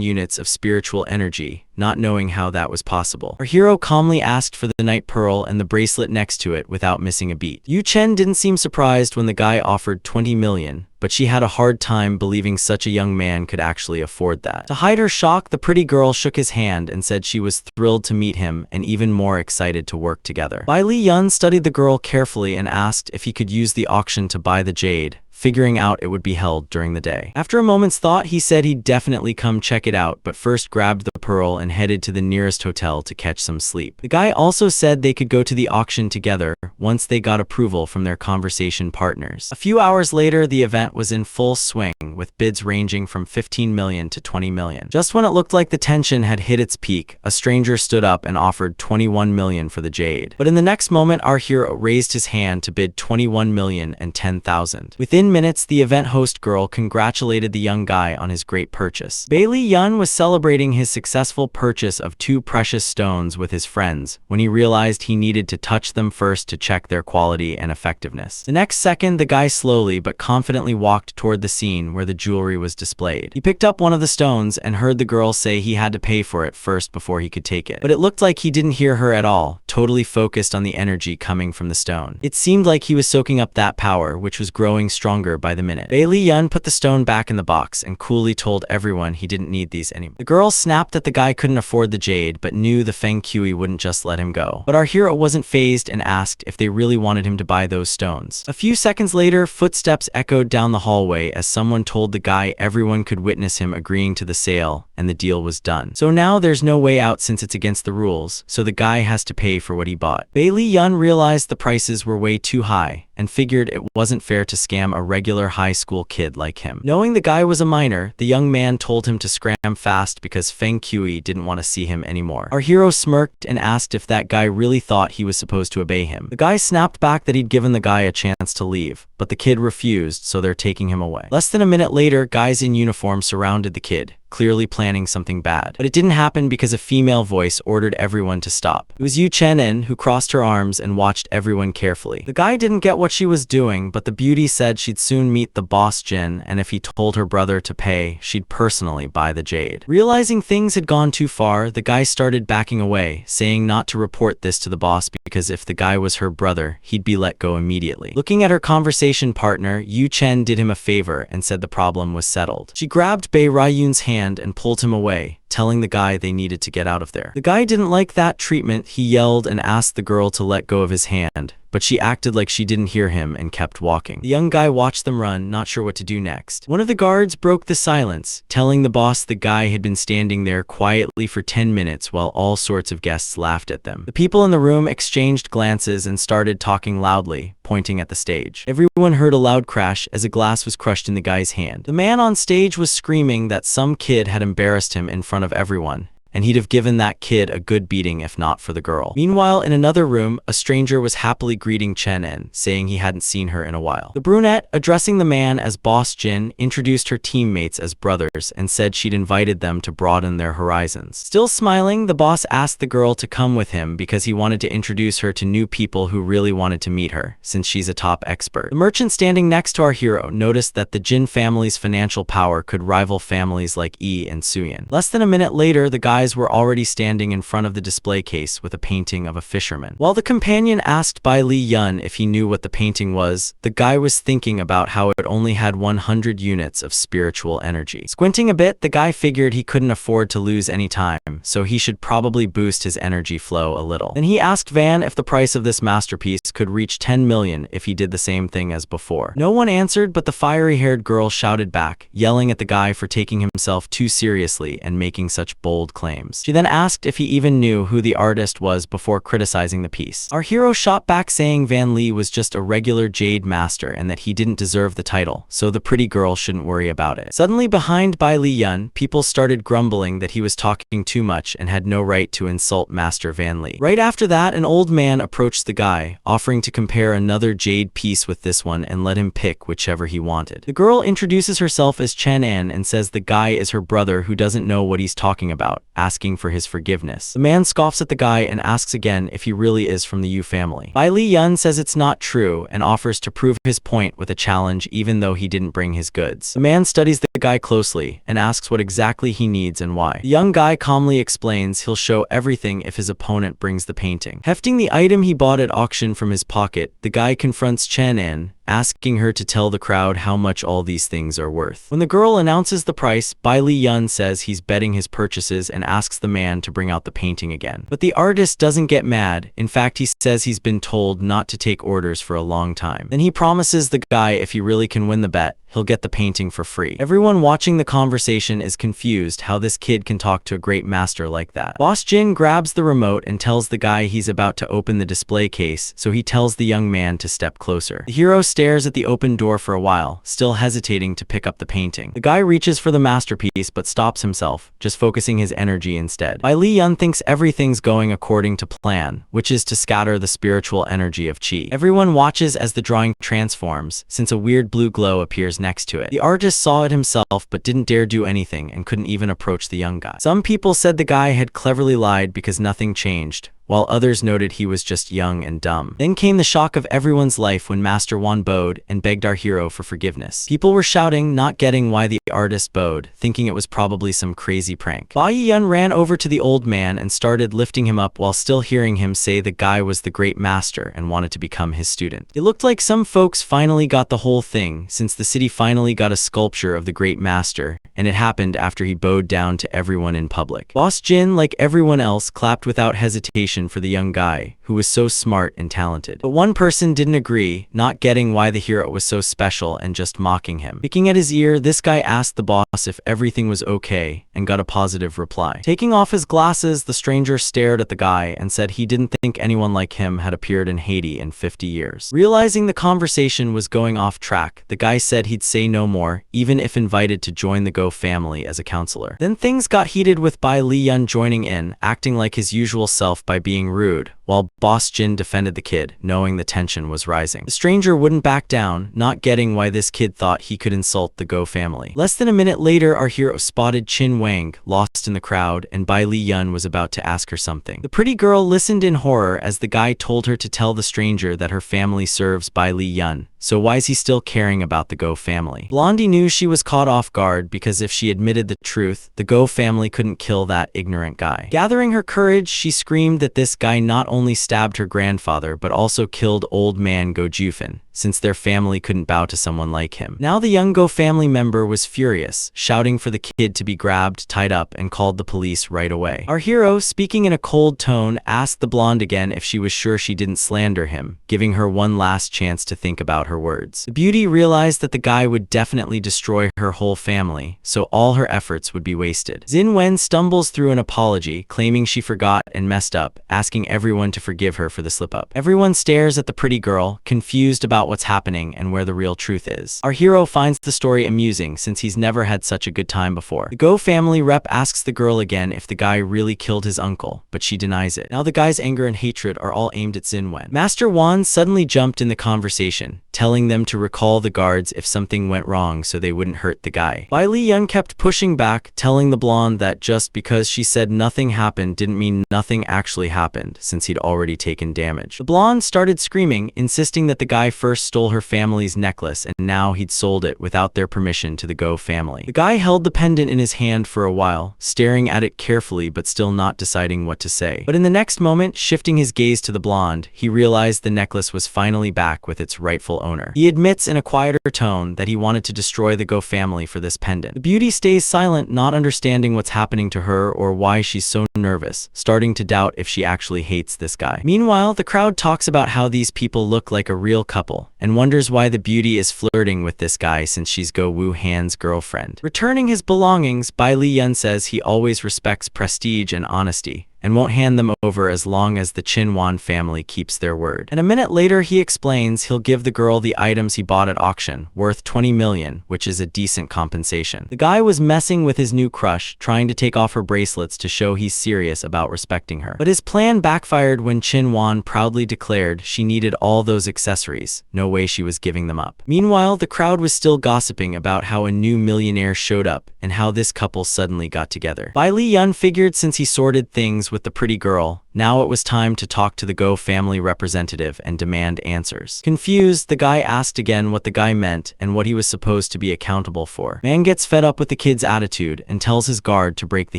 A: units of spiritual energy, not knowing how that was possible. Our hero calmly asked for the night pearl and the bracelet next to it without missing a beat. Yu Chen didn't seem surprised when the guy offered 20 million, but she had a hard time believing such a young man could actually afford that. To hide her shock, the pretty girl shook his hand and said she was thrilled to meet him and even more excited to work together. Bai Li Yun studied the girl carefully and asked if he could use the auction to buy the jade, figuring out it would be held during the day. After a moment's thought, he said he'd definitely come check it out, but first grabbed the pearl and headed to the nearest hotel to catch some sleep. The guy also said they could go to the auction together once they got approval from their conversation partners. A few hours later, the event was in full swing, with bids ranging from 15 million to 20 million. Just when it looked like the tension had hit its peak, a stranger stood up and offered 21 million for the jade. But in the next moment, our hero raised his hand to bid 21 million and 10,000. Within minutes, the event host girl congratulated the young guy on his great purchase. Bai Li Yun was celebrating his successful purchase of 2 precious stones with his friends when he realized he needed to touch them first to check their quality and effectiveness. The next second, the guy slowly but confidently walked toward the scene where the jewelry was displayed. He picked up one of the stones and heard the girl say he had to pay for it first before he could take it. But it looked like he didn't hear her at all, totally focused on the energy coming from the stone. It seemed like he was soaking up that power, which was growing stronger by the minute. Bai Li Yun put the stone back in the box and coolly told everyone he didn't need these anymore. The girl snapped that the guy couldn't afford the jade, but knew the Feng Kui wouldn't just let him go. But our hero wasn't fazed and asked if they really wanted him to buy those stones. A few seconds later, footsteps echoed down the hallway as someone told the guy everyone could witness him agreeing to the sale, and the deal was done. So now there's no way out since it's against the rules, so the guy has to pay for what he bought. Bai Li Yun realized the prices were way too high, and figured it wasn't fair to scam a regular high school kid like him. Knowing the guy was a minor, the young man told him to scram fast because Feng Kui didn't want to see him anymore. Our hero smirked and asked if that guy really thought he was supposed to obey him. The guy snapped back that he'd given the guy a chance to leave, but the kid refused, so they're taking him away. Less than a minute later, guys in uniform surrounded the kid, clearly planning something bad. But it didn't happen because a female voice ordered everyone to stop. It was Yu Chen En who crossed her arms and watched everyone carefully. The guy didn't get what she was doing, but the beauty said she'd soon meet the boss Jin, and if he told her brother to pay, she'd personally buy the jade. Realizing things had gone too far, the guy started backing away, saying not to report this to the boss because if the guy was her brother, he'd be let go immediately. Looking at her conversation partner, Yu Chen did him a favor and said the problem was settled. She grabbed Bai Ryun's hand and pulled him away, telling the guy they needed to get out of there. The guy didn't like that treatment. He yelled and asked the girl to let go of his hand, but she acted like she didn't hear him and kept walking. The young guy watched them run, not sure what to do next. One of the guards broke the silence, telling the boss the guy had been standing there quietly for 10 minutes while all sorts of guests laughed at them. The people in the room exchanged glances and started talking loudly, pointing at the stage. Everyone heard a loud crash as a glass was crushed in the guy's hand. The man on stage was screaming that some kid had embarrassed him in front of everyone, and he'd have given that kid a good beating if not for the girl. Meanwhile, in another room, a stranger was happily greeting Chen En, saying he hadn't seen her in a while. The brunette, addressing the man as Boss Jin, introduced her teammates as brothers and said she'd invited them to broaden their horizons. Still smiling, the boss asked the girl to come with him because he wanted to introduce her to new people who really wanted to meet her, since she's a top expert. The merchant standing next to our hero noticed that the Jin family's financial power could rival families like Yi and Suyin. Less than a minute later, the guys were already standing in front of the display case with a painting of a fisherman. While the companion asked Bai Li Yun if he knew what the painting was, the guy was thinking about how it only had 100 units of spiritual energy. Squinting a bit, the guy figured he couldn't afford to lose any time, so he should probably boost his energy flow a little. Then he asked Van if the price of this masterpiece could reach 10 million if he did the same thing as before. No one answered, but the fiery-haired girl shouted back, yelling at the guy for taking himself too seriously and making such bold claims. She then asked if he even knew who the artist was before criticizing the piece. Our hero shot back saying Van Li was just a regular jade master and that he didn't deserve the title, so the pretty girl shouldn't worry about it. Suddenly behind Bai Li Yun, people started grumbling that he was talking too much and had no right to insult Master Van Li. Right after that, an old man approached the guy, offering to compare another jade piece with this one and let him pick whichever he wanted. The girl introduces herself as Chen En and says the guy is her brother who doesn't know what he's talking about, asking for his forgiveness. The man scoffs at the guy and asks again if he really is from the Yu family. Bai Li Yun says it's not true and offers to prove his point with a challenge even though he didn't bring his goods. The man studies the guy closely and asks what exactly he needs and why. The young guy calmly explains he'll show everything if his opponent brings the painting. Hefting the item he bought at auction from his pocket, the guy confronts Chen En, asking her to tell the crowd how much all these things are worth. When the girl announces the price, Bai Li Yun says he's betting his purchases and asks the man to bring out the painting again. But the artist doesn't get mad. In fact, he says he's been told not to take orders for a long time. Then he promises the guy if he really can win the bet, he'll get the painting for free. Everyone watching the conversation is confused how this kid can talk to a great master like that. Boss Jin grabs the remote and tells the guy he's about to open the display case, so he tells the young man to step closer. The hero stares at the open door for a while, still hesitating to pick up the painting. The guy reaches for the masterpiece but stops himself, just focusing his energy instead. Bai Li Yun thinks everything's going according to plan, which is to scatter the spiritual energy of Qi. Everyone watches as the drawing transforms, since a weird blue glow appears next to it. The artist saw it himself but didn't dare do anything and couldn't even approach the young guy. Some people said the guy had cleverly lied because nothing changed, while others noted he was just young and dumb. Then came the shock of everyone's life when Master Wan bowed and begged our hero for forgiveness. People were shouting, not getting why the artist bowed, thinking it was probably some crazy prank. Bai Yun ran over to the old man and started lifting him up while still hearing him say the guy was the great master and wanted to become his student. It looked like some folks finally got the whole thing, since the city finally got a sculpture of the great master, and it happened after he bowed down to everyone in public. Boss Jin, like everyone else, clapped without hesitation for the young guy, who was so smart and talented. But one person didn't agree, not getting why the hero was so special and just mocking him. Picking at his ear, this guy asked the boss if everything was okay and got a positive reply. Taking off his glasses, the stranger stared at the guy and said he didn't think anyone like him had appeared in Haiti in 50 years. Realizing the conversation was going off track, the guy said he'd say no more, even if invited to join the Go family as a counselor. Then things got heated with Bai Li Yun joining in, acting like his usual self by being rude, while Boss Jin defended the kid, knowing the tension was rising. The stranger wouldn't back down, not getting why this kid thought he could insult the Go family. Less than a minute later, our hero spotted Qin Wang, lost in the crowd, and Bai Li Yun was about to ask her something. The pretty girl listened in horror as the guy told her to tell the stranger that her family serves Bai Li Yun, so why is he still caring about the Go family? Blondie knew she was caught off guard because if she admitted the truth, the Go family couldn't kill that ignorant guy. Gathering her courage, she screamed that this guy not only stabbed her grandfather but also killed old man Go Jufin, since their family couldn't bow to someone like him. Now the young Go family member was furious, shouting for the kid to be grabbed, tied up, and called the police right away. Our hero, speaking in a cold tone, asked the blonde again if she was sure she didn't slander him, giving her one last chance to think about her words. The beauty realized that the guy would definitely destroy her whole family, so all her efforts would be wasted. Xin Wen stumbles through an apology, claiming she forgot and messed up, asking everyone to forgive her for the slip-up. Everyone stares at the pretty girl, confused about what's happening and where the real truth is. Our hero finds the story amusing since he's never had such a good time before. The Go family rep asks the girl again if the guy really killed his uncle, but she denies it. Now the guy's anger and hatred are all aimed at Xin Wen. Master Wan suddenly jumped in the conversation, telling them to recall the guards if something went wrong so they wouldn't hurt the guy. Bai Li Yun kept pushing back, telling the blonde that just because she said nothing happened didn't mean nothing actually happened, since he'd already taken damage. The blonde started screaming, insisting that the guy first stole her family's necklace and now he'd sold it without their permission to the Go family. The guy held the pendant in his hand for a while, staring at it carefully but still not deciding what to say. But in the next moment, shifting his gaze to the blonde, he realized the necklace was finally back with its rightful owner. He admits in a quieter tone that he wanted to destroy the Go family for this pendant. The beauty stays silent, not understanding what's happening to her or why she's so nervous, starting to doubt if she actually hates this guy. Meanwhile, the crowd talks about how these people look like a real couple, and wonders why the beauty is flirting with this guy since she's Go Wu Han's girlfriend. Returning his belongings, Bai Li Yun says he always respects prestige and honesty, and won't hand them over as long as the Qin Wan family keeps their word. And a minute later he explains he'll give the girl the items he bought at auction, worth 20 million, which is a decent compensation. The guy was messing with his new crush, trying to take off her bracelets to show he's serious about respecting her. But his plan backfired when Qin Wan proudly declared she needed all those accessories, no way she was giving them up. Meanwhile, the crowd was still gossiping about how a new millionaire showed up and how this couple suddenly got together. Bai Li Yun figured since he sorted things with the pretty girl, now it was time to talk to the Go family representative and demand answers. Confused, the guy asked again what the guy meant and what he was supposed to be accountable for. Man gets fed up with the kid's attitude and tells his guard to break the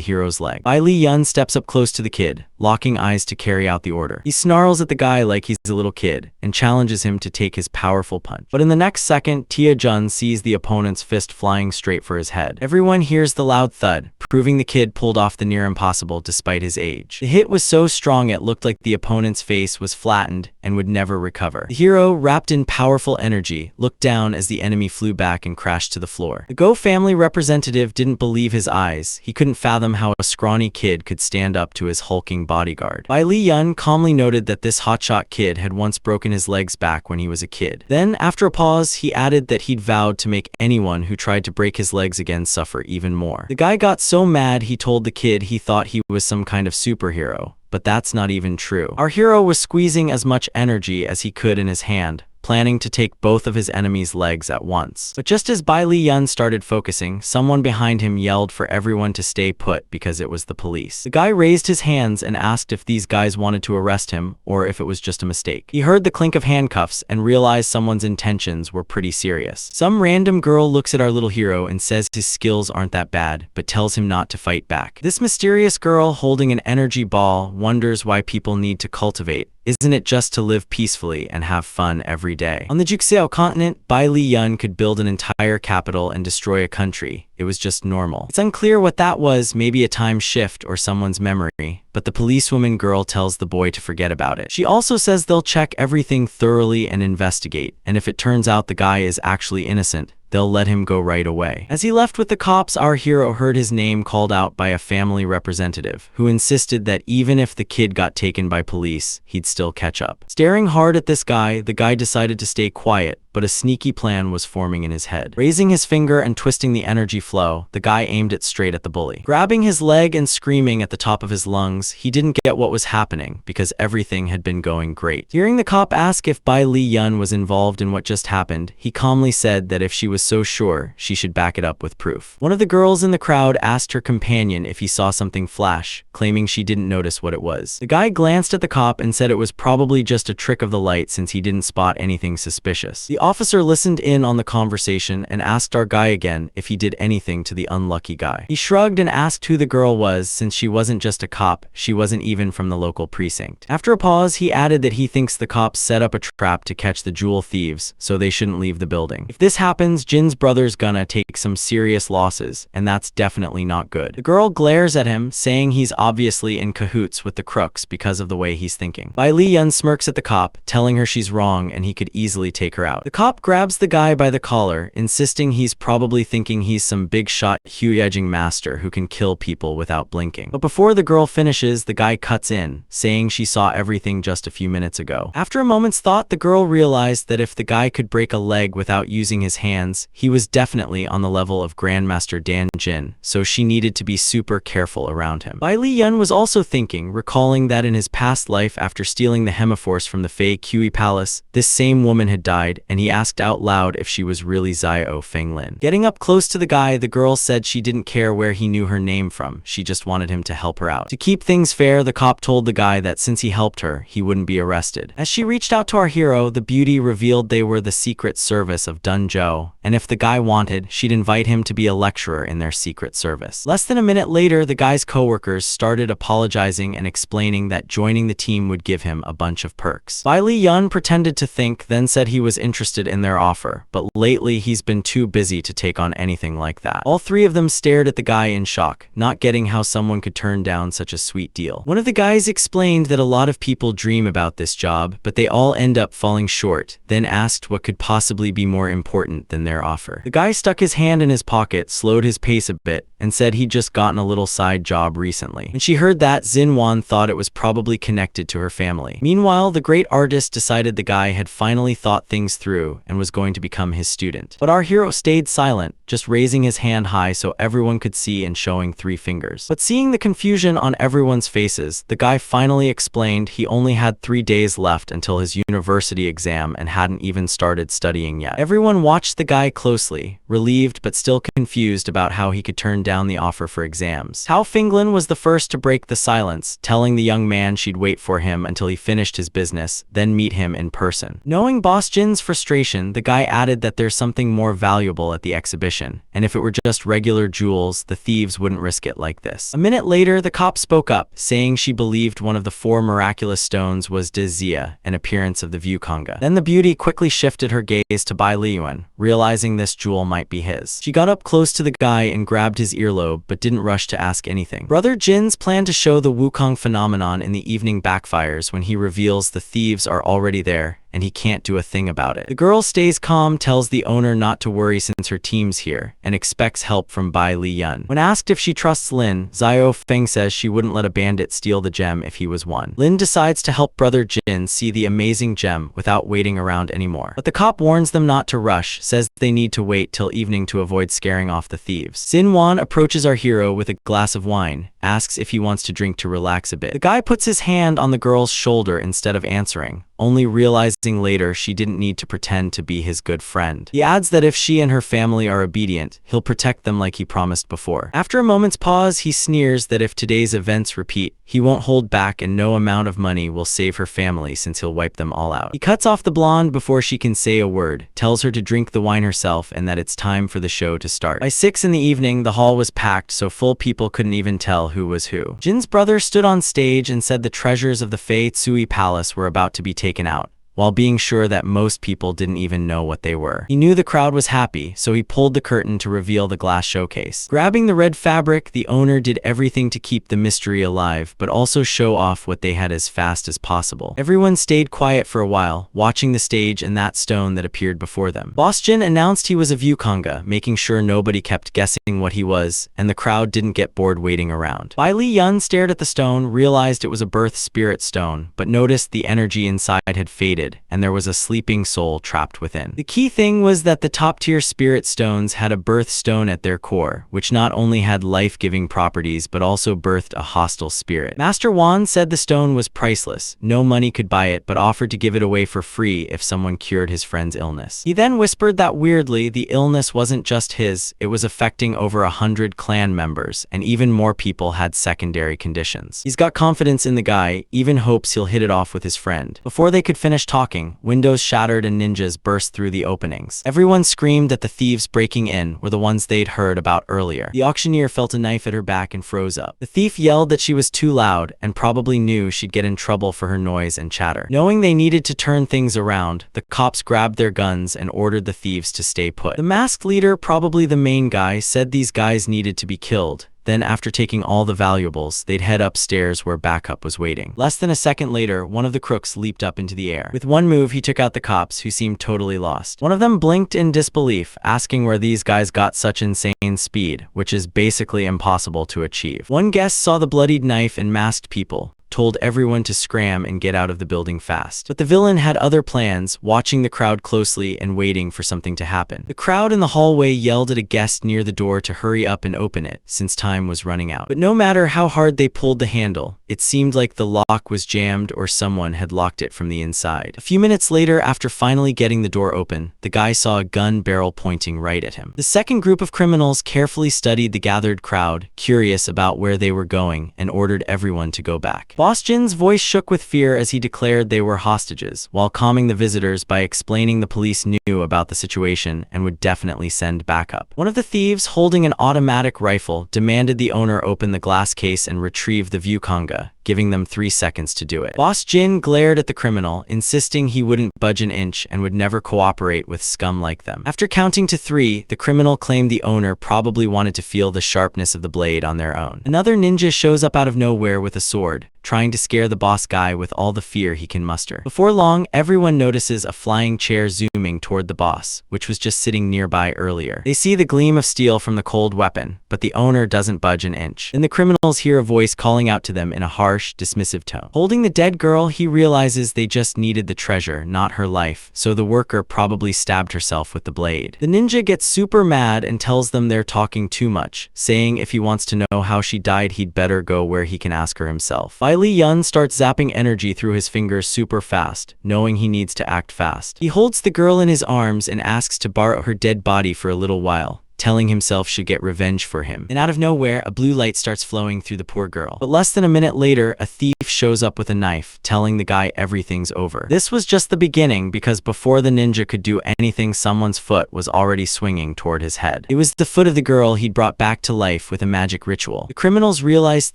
A: hero's leg. Bai Li Yun steps up close to the kid, locking eyes to carry out the order. He snarls at the guy like he's a little kid and challenges him to take his powerful punch. But in the next second, Tia Jun sees the opponent's fist flying straight for his head. Everyone hears the loud thud, proving the kid pulled off the near impossible despite his age. The hit was so strong it looked like the opponent's face was flattened and would never recover. The hero, wrapped in powerful energy, looked down as the enemy flew back and crashed to the floor. The Go family representative didn't believe his eyes. He couldn't fathom how a scrawny kid could stand up to his hulking bodyguard. Bai Li Yun calmly noted that this hotshot kid had once broken his legs back when he was a kid. Then, after a pause, he added that he'd vowed to make anyone who tried to break his legs again suffer even more. The guy got so mad he told the kid he thought he was some kind of superhero, but that's not even true. Our hero was squeezing as much energy as he could in his hand, planning to take both of his enemy's legs at once. But just as Bai Li Yun started focusing, someone behind him yelled for everyone to stay put because it was the police. The guy raised his hands and asked if these guys wanted to arrest him or if it was just a mistake. He heard the clink of handcuffs and realized someone's intentions were pretty serious. Some random girl looks at our little hero and says his skills aren't that bad, but tells him not to fight back. This mysterious girl holding an energy ball wonders why people need to cultivate. Isn't it just to live peacefully and have fun every day? On the Juxiao continent, Bai Li Yun could build an entire capital and destroy a country. It was just normal. It's unclear what that was, maybe a time shift or someone's memory, but the policewoman girl tells the boy to forget about it. She also says they'll check everything thoroughly and investigate, and if it turns out the guy is actually innocent, they'll let him go right away. As he left with the cops, our hero heard his name called out by a family representative, who insisted that even if the kid got taken by police, he'd still catch up. Staring hard at this guy, the guy decided to stay quiet, but a sneaky plan was forming in his head. Raising his finger and twisting the energy flow, the guy aimed it straight at the bully. Grabbing his leg and screaming at the top of his lungs, he didn't get what was happening because everything had been going great. Hearing the cop ask if Bai Li Yun was involved in what just happened, he calmly said that if she was so sure, she should back it up with proof. One of the girls in the crowd asked her companion if he saw something flash, claiming she didn't notice what it was. The guy glanced at the cop and said it was probably just a trick of the light since he didn't spot anything suspicious. The officer listened in on the conversation and asked our guy again if he did anything to the unlucky guy. He shrugged and asked who the girl was, since she wasn't just a cop, she wasn't even from the local precinct. After a pause, he added that he thinks the cops set up a trap to catch the jewel thieves, so they shouldn't leave the building. If this happens, Jin's brother's gonna take some serious losses, and that's definitely not good. The girl glares at him, saying he's obviously in cahoots with the crooks because of the way he's thinking. Bai Li Yun smirks at the cop, telling her she's wrong and he could easily take her out. The cop grabs the guy by the collar, insisting he's probably thinking he's some big shot Hu-edging master who can kill people without blinking. But before the girl finishes, the guy cuts in, saying she saw everything just a few minutes ago. After a moment's thought, the girl realized that if the guy could break a leg without using his hands, he was definitely on the level of Grandmaster Dan Jin, so she needed to be super careful around him. Bai Li Yun was also thinking, recalling that in his past life after stealing the Hemiforce from the Fei Kui Palace, this same woman had died, and he asked out loud if she was really Xiao Fenglin. Getting up close to the guy, the girl said she didn't care where he knew her name from, she just wanted him to help her out. To keep things fair, the cop told the guy that since he helped her, he wouldn't be arrested. As she reached out to our hero, the beauty revealed they were the secret service of Dun Zhou, and if the guy wanted, she'd invite him to be a lecturer in their secret service. Less than a minute later, the guy's coworkers started apologizing and explaining that joining the team would give him a bunch of perks. Bai Li Yun pretended to think, then said he was interested in their offer, but lately he's been too busy to take on anything like that. All three of them stared at the guy in shock, not getting how someone could turn down such a sweet deal. One of the guys explained that a lot of people dream about this job, but they all end up falling short, then asked what could possibly be more important than their offer. The guy stuck his hand in his pocket, slowed his pace a bit, and said he'd just gotten a little side job recently. When she heard that, Xinwan thought it was probably connected to her family. Meanwhile, the great artist decided the guy had finally thought things through and was going to become his student. But our hero stayed silent, just raising his hand high so everyone could see and showing 3 fingers. But seeing the confusion on everyone's faces, the guy finally explained he only had 3 days left until his university exam and hadn't even started studying yet. Everyone watched the guy closely, relieved but still confused about how he could turn down the offer for exams. Hao Finglin was the first to break the silence, telling the young man she'd wait for him until he finished his business, then meet him in person. Knowing Boss Jin's frustration, the guy added that there's something more valuable at the exhibition, and if it were just regular jewels, the thieves wouldn't risk it like this. A minute later, the cop spoke up, saying she believed one of the 4 miraculous stones was De Zia, an appearance of the Wukong. Then the beauty quickly shifted her gaze to Bai Li Yun, realizing this jewel might be his. She got up close to the guy and grabbed his earlobe, but didn't rush to ask anything. Brother Jin's plan to show the Wukong phenomenon in the evening backfires when he reveals the thieves are already there, and he can't do a thing about it. The girl stays calm, tells the owner not to worry since her team's here, and expects help from Bai Li Yun. When asked if she trusts Lin, Xiao Feng says she wouldn't let a bandit steal the gem if he was one. Lin decides to help Brother Jin see the amazing gem without waiting around anymore. But the cop warns them not to rush, says they need to wait till evening to avoid scaring off the thieves. Xinwan approaches our hero with a glass of wine, asks if he wants to drink to relax a bit. The guy puts his hand on the girl's shoulder instead of answering, only realizing later she didn't need to pretend to be his good friend. He adds that if she and her family are obedient, he'll protect them like he promised before. After a moment's pause, he sneers that if today's events repeat, he won't hold back and no amount of money will save her family since he'll wipe them all out. He cuts off the blonde before she can say a word, tells her to drink the wine herself and that it's time for the show to start. By 6 in the evening, the hall was packed so full people couldn't even tell who was who. Jin's brother stood on stage and said the treasures of the Fei Tsui Palace were about to be taken out, while being sure that most people didn't even know what they were. He knew the crowd was happy, so he pulled the curtain to reveal the glass showcase. Grabbing the red fabric, the owner did everything to keep the mystery alive, but also show off what they had as fast as possible. Everyone stayed quiet for a while, watching the stage and that stone that appeared before them. Boss Jin announced he was a Wukong, making sure nobody kept guessing what he was, and the crowd didn't get bored waiting around. Bai Li Yun stared at the stone, realized it was a birth spirit stone, but noticed the energy inside had faded, and there was a sleeping soul trapped within. The key thing was that the top-tier spirit stones had a birth stone at their core, which not only had life-giving properties but also birthed a hostile spirit. Master Wan said the stone was priceless, no money could buy it, but offered to give it away for free if someone cured his friend's illness. He then whispered that weirdly, the illness wasn't just his, it was affecting over 100 clan members, and even more people had secondary conditions. He's got confidence in the guy, even hopes he'll hit it off with his friend. Before they could finish talking, talking, windows shattered and ninjas burst through the openings. Everyone screamed that the thieves breaking in were the ones they'd heard about earlier. The auctioneer felt a knife at her back and froze up. The thief yelled that she was too loud and probably knew she'd get in trouble for her noise and chatter. Knowing they needed to turn things around, the cops grabbed their guns and ordered the thieves to stay put. The masked leader, probably the main guy, said these guys needed to be killed. Then, after taking all the valuables, they'd head upstairs where backup was waiting. Less than a second later, one of the crooks leaped up into the air. With one move, he took out the cops, who seemed totally lost. One of them blinked in disbelief, asking where these guys got such insane speed, which is basically impossible to achieve. One guest saw the bloodied knife and masked people, told everyone to scram and get out of the building fast. But the villain had other plans, watching the crowd closely and waiting for something to happen. The crowd in the hallway yelled at a guest near the door to hurry up and open it, since time was running out. But no matter how hard they pulled the handle, it seemed like the lock was jammed or someone had locked it from the inside. A few minutes later, after finally getting the door open, the guy saw a gun barrel pointing right at him. The second group of criminals carefully studied the gathered crowd, curious about where they were going, and ordered everyone to go back. Boss Jin's voice shook with fear as he declared they were hostages, while calming the visitors by explaining the police knew about the situation and would definitely send backup. One of the thieves, holding an automatic rifle, demanded the owner open the glass case and retrieve the Viewconga, giving them 3 seconds to do it. Boss Jin glared at the criminal, insisting he wouldn't budge an inch and would never cooperate with scum like them. After counting to 3, the criminal claimed the owner probably wanted to feel the sharpness of the blade on their own. Another ninja shows up out of nowhere with a sword, trying to scare the boss guy with all the fear he can muster. Before long, everyone notices a flying chair zooming toward the boss, which was just sitting nearby earlier. They see the gleam of steel from the cold weapon, but the owner doesn't budge an inch. Then the criminals hear a voice calling out to them in a harsh, dismissive tone. Holding the dead girl, he realizes they just needed the treasure, not her life, so the worker probably stabbed herself with the blade. The ninja gets super mad and tells them they're talking too much, saying if he wants to know how she died, he'd better go where he can ask her himself. Li Yun starts zapping energy through his fingers super fast, knowing he needs to act fast. He holds the girl in his arms and asks to borrow her dead body for a little while, telling himself she'd get revenge for him. And out of nowhere, a blue light starts flowing through the poor girl. But less than a minute later, a thief shows up with a knife, telling the guy everything's over. This was just the beginning, because before the ninja could do anything, someone's foot was already swinging toward his head. It was the foot of the girl he'd brought back to life with a magic ritual. The criminals realized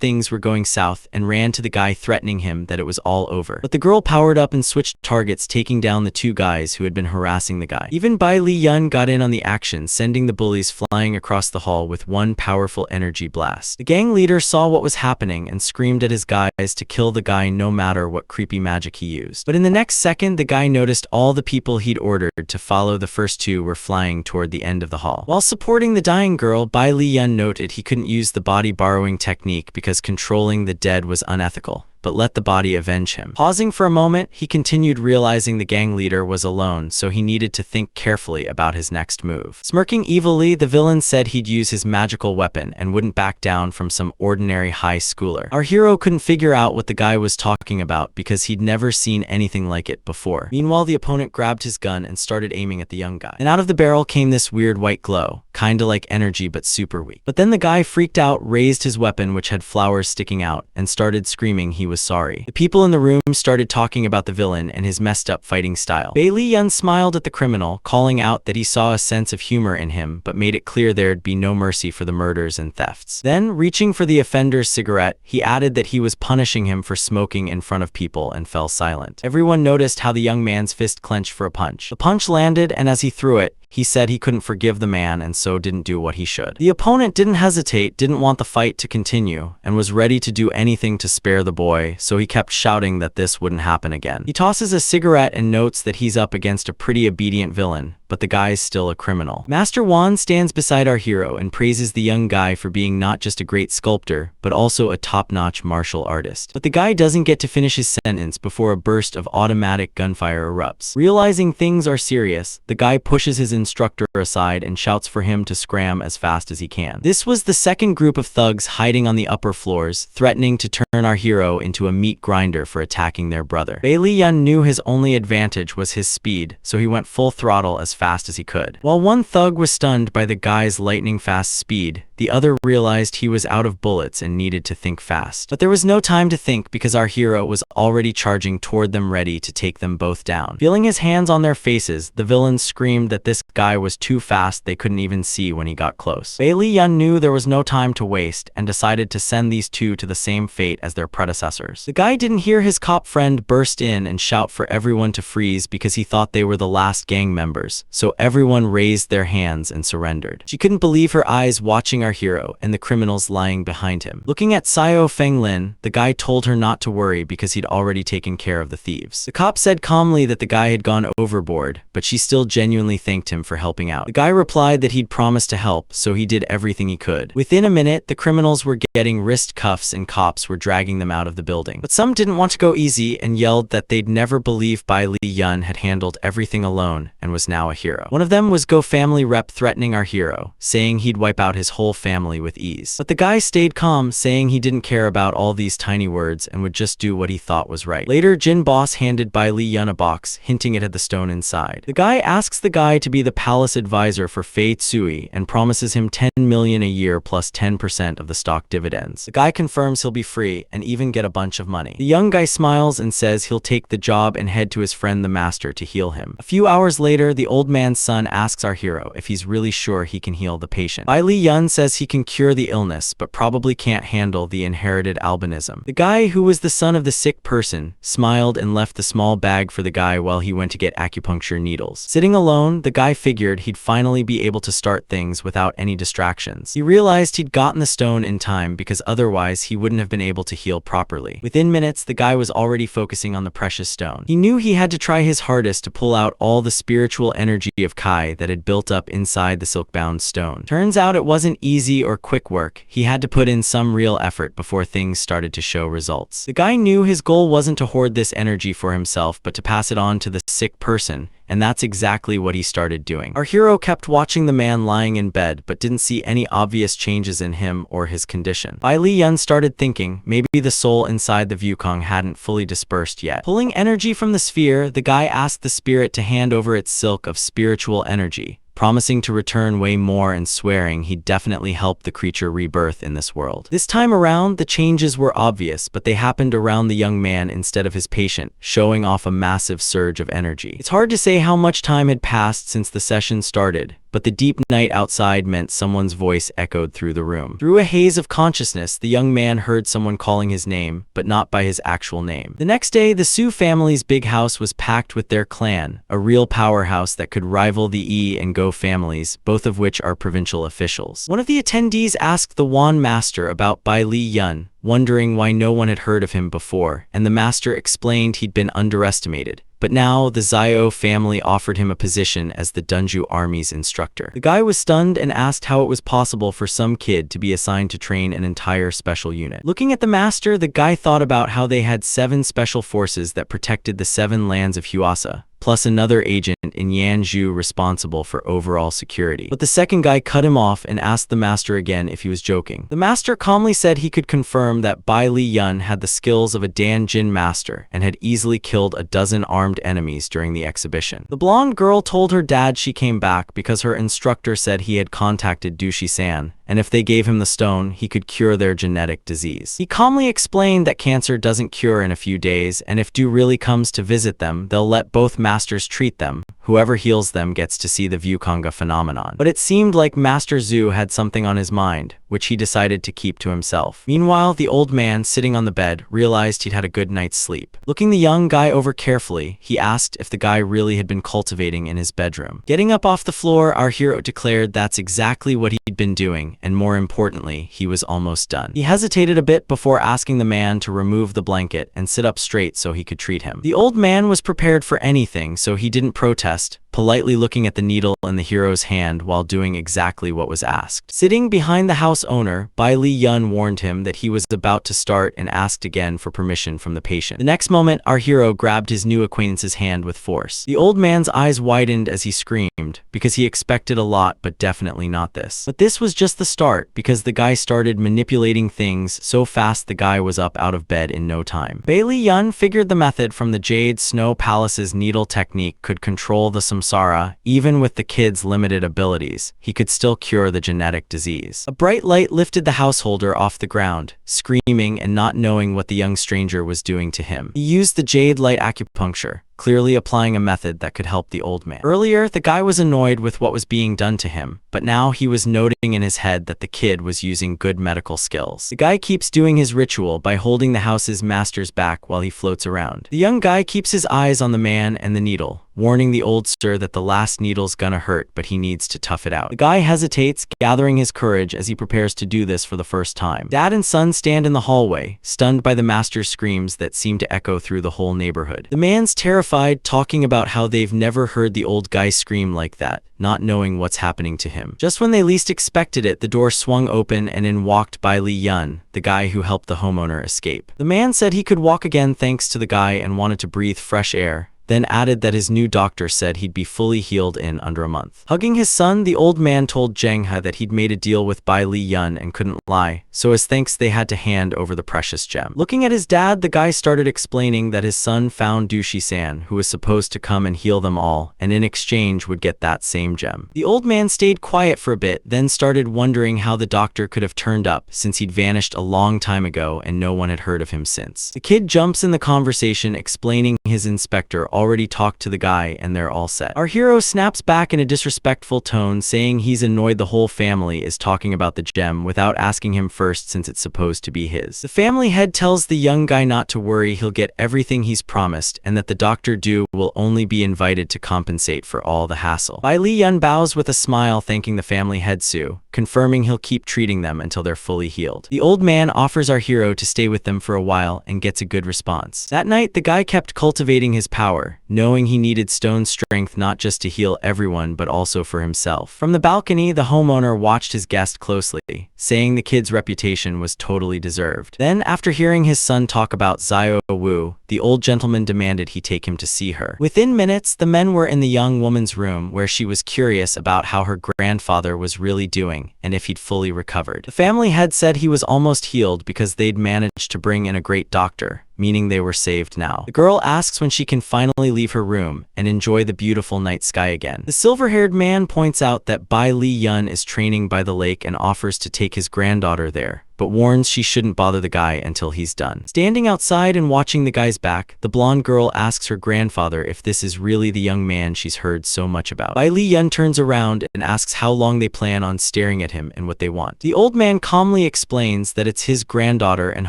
A: things were going south and ran to the guy, threatening him that it was all over. But the girl powered up and switched targets, taking down the 2 guys who had been harassing the guy. Even Bai Li Yun got in on the action, sending the bullies flying across the hall with one powerful energy blast. The gang leader saw what was happening and screamed at his guys to kill the guy no matter what creepy magic he used. But in the next second, the guy noticed all the people he'd ordered to follow the first 2 were flying toward the end of the hall. While supporting the dying girl, Bai Li Yun noted he couldn't use the body borrowing technique because controlling the dead was unethical, but let the body avenge him. Pausing for a moment, he continued, realizing the gang leader was alone, so he needed to think carefully about his next move. Smirking evilly, the villain said he'd use his magical weapon and wouldn't back down from some ordinary high schooler. Our hero couldn't figure out what the guy was talking about because he'd never seen anything like it before. Meanwhile, the opponent grabbed his gun and started aiming at the young guy. And out of the barrel came this weird white glow, kinda like energy but super weak. But then the guy freaked out, raised his weapon, which had flowers sticking out, and started screaming he was sorry. The people in the room started talking about the villain and his messed up fighting style. Bai Li Yun smiled at the criminal, calling out that he saw a sense of humor in him, but made it clear there'd be no mercy for the murders and thefts. Then, reaching for the offender's cigarette, he added that he was punishing him for smoking in front of people, and fell silent. Everyone noticed how the young man's fist clenched for a punch. The punch landed, and as he threw it, he said he couldn't forgive the man and so didn't do what he should. The opponent didn't hesitate, didn't want the fight to continue, and was ready to do anything to spare the boy, so he kept shouting that this wouldn't happen again. He tosses a cigarette and notes that he's up against a pretty obedient villain, but the guy's still a criminal. Master Wan stands beside our hero and praises the young guy for being not just a great sculptor, but also a top-notch martial artist. But the guy doesn't get to finish his sentence before a burst of automatic gunfire erupts. Realizing things are serious, the guy pushes his instructor aside and shouts for him to scram as fast as he can. This was the second group of thugs hiding on the upper floors, threatening to turn our hero into a meat grinder for attacking their brother. Li Yun knew his only advantage was his speed, so he went full throttle as fast as he could. While one thug was stunned by the guy's lightning-fast speed, the other realized he was out of bullets and needed to think fast. But there was no time to think because our hero was already charging toward them, ready to take them both down. Feeling his hands on their faces, the villains screamed that this guy was too fast they couldn't even see when he got close. Li Yun knew there was no time to waste and decided to send these two to the same fate as their predecessors. The guy didn't hear his cop friend burst in and shout for everyone to freeze because he thought they were the last gang members, so everyone raised their hands and surrendered. She couldn't believe her eyes watching our hero and the criminals lying behind him. Looking at Xiao Fenglin, the guy told her not to worry because he'd already taken care of the thieves. The cop said calmly that the guy had gone overboard, but she still genuinely thanked him for helping out. The guy replied that he'd promised to help, so he did everything he could. Within a minute, the criminals were getting wrist cuffs and cops were dragging them out of the building. But some didn't want to go easy and yelled that they'd never believe Li Yun had handled everything alone and was now a hero. One of them was Go Family Rep threatening our hero, saying he'd wipe out his whole family with ease. But the guy stayed calm, saying he didn't care about all these tiny words and would just do what he thought was right. Later, Jin Boss handed Li Yun a box, hinting it had the stone inside. The guy asks the guy to be the palace advisor for Fei Tsui and promises him 10 million a year plus 10% of the stock dividends. The guy confirms he'll be free and even get a bunch of money. The young guy smiles and says he'll take the job and head to his friend the master to heal him. A few hours later, the old man's son asks our hero if he's really sure he can heal the patient. Li Yun says he can cure the illness, but probably can't handle the inherited albinism. The guy, who was the son of the sick person, smiled and left the small bag for the guy while he went to get acupuncture needles. Sitting alone, the guy figured he'd finally be able to start things without any distractions. He realized he'd gotten the stone in time because otherwise he wouldn't have been able to heal properly. Within minutes, the guy was already focusing on the precious stone. He knew he had to try his hardest to pull out all the spiritual energy of Kai that had built up inside the silk-bound stone. Turns out it wasn't easy or quick work. He had to put in some real effort before things started to show results. The guy knew his goal wasn't to hoard this energy for himself, but to pass it on to the sick person, and that's exactly what he started doing. Our hero kept watching the man lying in bed, but didn't see any obvious changes in him or his condition. Li Yun started thinking maybe the soul inside the Wukong hadn't fully dispersed yet. Pulling energy from the sphere, the guy asked the spirit to hand over its silk of spiritual energy, promising to return way more and swearing he'd definitely help the creature rebirth in this world. This time around, the changes were obvious, but they happened around the young man instead of his patient, showing off a massive surge of energy. It's hard to say how much time had passed since the session started, but the deep night outside meant someone's voice echoed through the room. Through a haze of consciousness, the young man heard someone calling his name, but not by his actual name. The next day, the Su family's big house was packed with their clan, a real powerhouse that could rival the Yi and Go families, both of which are provincial officials. One of the attendees asked the Wan Master about Li Yun, wondering why no one had heard of him before, and the master explained he'd been underestimated. But now, the Xiao family offered him a position as the Dunju army's instructor. The guy was stunned and asked how it was possible for some kid to be assigned to train an entire special unit. Looking at the master, the guy thought about how they had 7 special forces that protected the 7 lands of Huasa, plus another agent in Yanzhou responsible for overall security. But the second guy cut him off and asked the master again if he was joking. The master calmly said he could confirm that Li Yun had the skills of a Dan Jin master and had easily killed a dozen armed enemies during the exhibition. The blonde girl told her dad she came back because her instructor said he had contacted Dushi-san, and if they gave him the stone, he could cure their genetic disease. He calmly explained that cancer doesn't cure in a few days, and if Du really comes to visit them, they'll let both masters treat them. Whoever heals them gets to see the Wukong phenomenon. But it seemed like Master Zhu had something on his mind, which he decided to keep to himself. Meanwhile, the old man, sitting on the bed, realized he'd had a good night's sleep. Looking the young guy over carefully, he asked if the guy really had been cultivating in his bedroom. Getting up off the floor, our hero declared that's exactly what he'd been doing, and more importantly, he was almost done. He hesitated a bit before asking the man to remove the blanket and sit up straight so he could treat him. The old man was prepared for anything, so he didn't protest, politely looking at the needle in the hero's hand while doing exactly what was asked. Sitting behind the house owner, Bai Li Yun warned him that he was about to start and asked again for permission from the patient. The next moment, our hero grabbed his new acquaintance's hand with force. The old man's eyes widened as he screamed, because he expected a lot but definitely not this. But this was just the start, because the guy started manipulating things so fast the guy was up out of bed in no time. Bai Li Yun figured the method from the Jade Snow Palace's needle technique could control the samsara. Even with the kid's limited abilities, he could still cure the genetic disease. A bright light lifted the householder off the ground, screaming and not knowing what the young stranger was doing to him. He used the jade light acupuncture, clearly applying a method that could help the old man. Earlier, the guy was annoyed with what was being done to him, but now he was noting in his head that the kid was using good medical skills. The guy keeps doing his ritual by holding the house's master's back while he floats around. The young guy keeps his eyes on the man and the needle, warning the old sir that the last needle's gonna hurt, but he needs to tough it out. The guy hesitates, gathering his courage as he prepares to do this for the first time. Dad and son stand in the hallway, stunned by the master's screams that seem to echo through the whole neighborhood. The man's terrified, talking about how they've never heard the old guy scream like that, not knowing what's happening to him. Just when they least expected it, the door swung open and in walked Bai Li Yun, the guy who helped the homeowner escape. The man said he could walk again thanks to the guy and wanted to breathe fresh air, then added that his new doctor said he'd be fully healed in under a month. Hugging his son, the old man told Zheng He that he'd made a deal with Bai Li Yun and couldn't lie, so as thanks they had to hand over the precious gem. Looking at his dad, the guy started explaining that his son found Dushi-san, who was supposed to come and heal them all, and in exchange would get that same gem. The old man stayed quiet for a bit, then started wondering how the doctor could have turned up since he'd vanished a long time ago and no one had heard of him since. The kid jumps in the conversation, explaining his inspector already talked to the guy and they're all set. Our hero snaps back in a disrespectful tone, saying he's annoyed the whole family is talking about the gem without asking him first since it's supposed to be his. The family head tells the young guy not to worry, he'll get everything he's promised and that the Dr. Du will only be invited to compensate for all the hassle. Bai Li Yun bows with a smile, thanking the family head Su, confirming he'll keep treating them until they're fully healed. The old man offers our hero to stay with them for a while and gets a good response. That night, the guy kept cultivating his power, knowing he needed stone strength not just to heal everyone but also for himself. From the balcony, the homeowner watched his guest closely, saying the kid's reputation was totally deserved. Then, after hearing his son talk about Xiao Wu, the old gentleman demanded he take him to see her. Within minutes, the men were in the young woman's room where she was curious about how her grandfather was really doing and if he'd fully recovered. The family head said he was almost healed because they'd managed to bring in a great doctor, meaning they were saved now. The girl asks when she can finally leave her room and enjoy the beautiful night sky again. The silver-haired man points out that Bai Li Yun is training by the lake and offers to take his granddaughter there, but warns she shouldn't bother the guy until he's done. Standing outside and watching the guy's back, the blonde girl asks her grandfather if this is really the young man she's heard so much about. Bai Li Yun turns around and asks how long they plan on staring at him and what they want. The old man calmly explains that it's his granddaughter and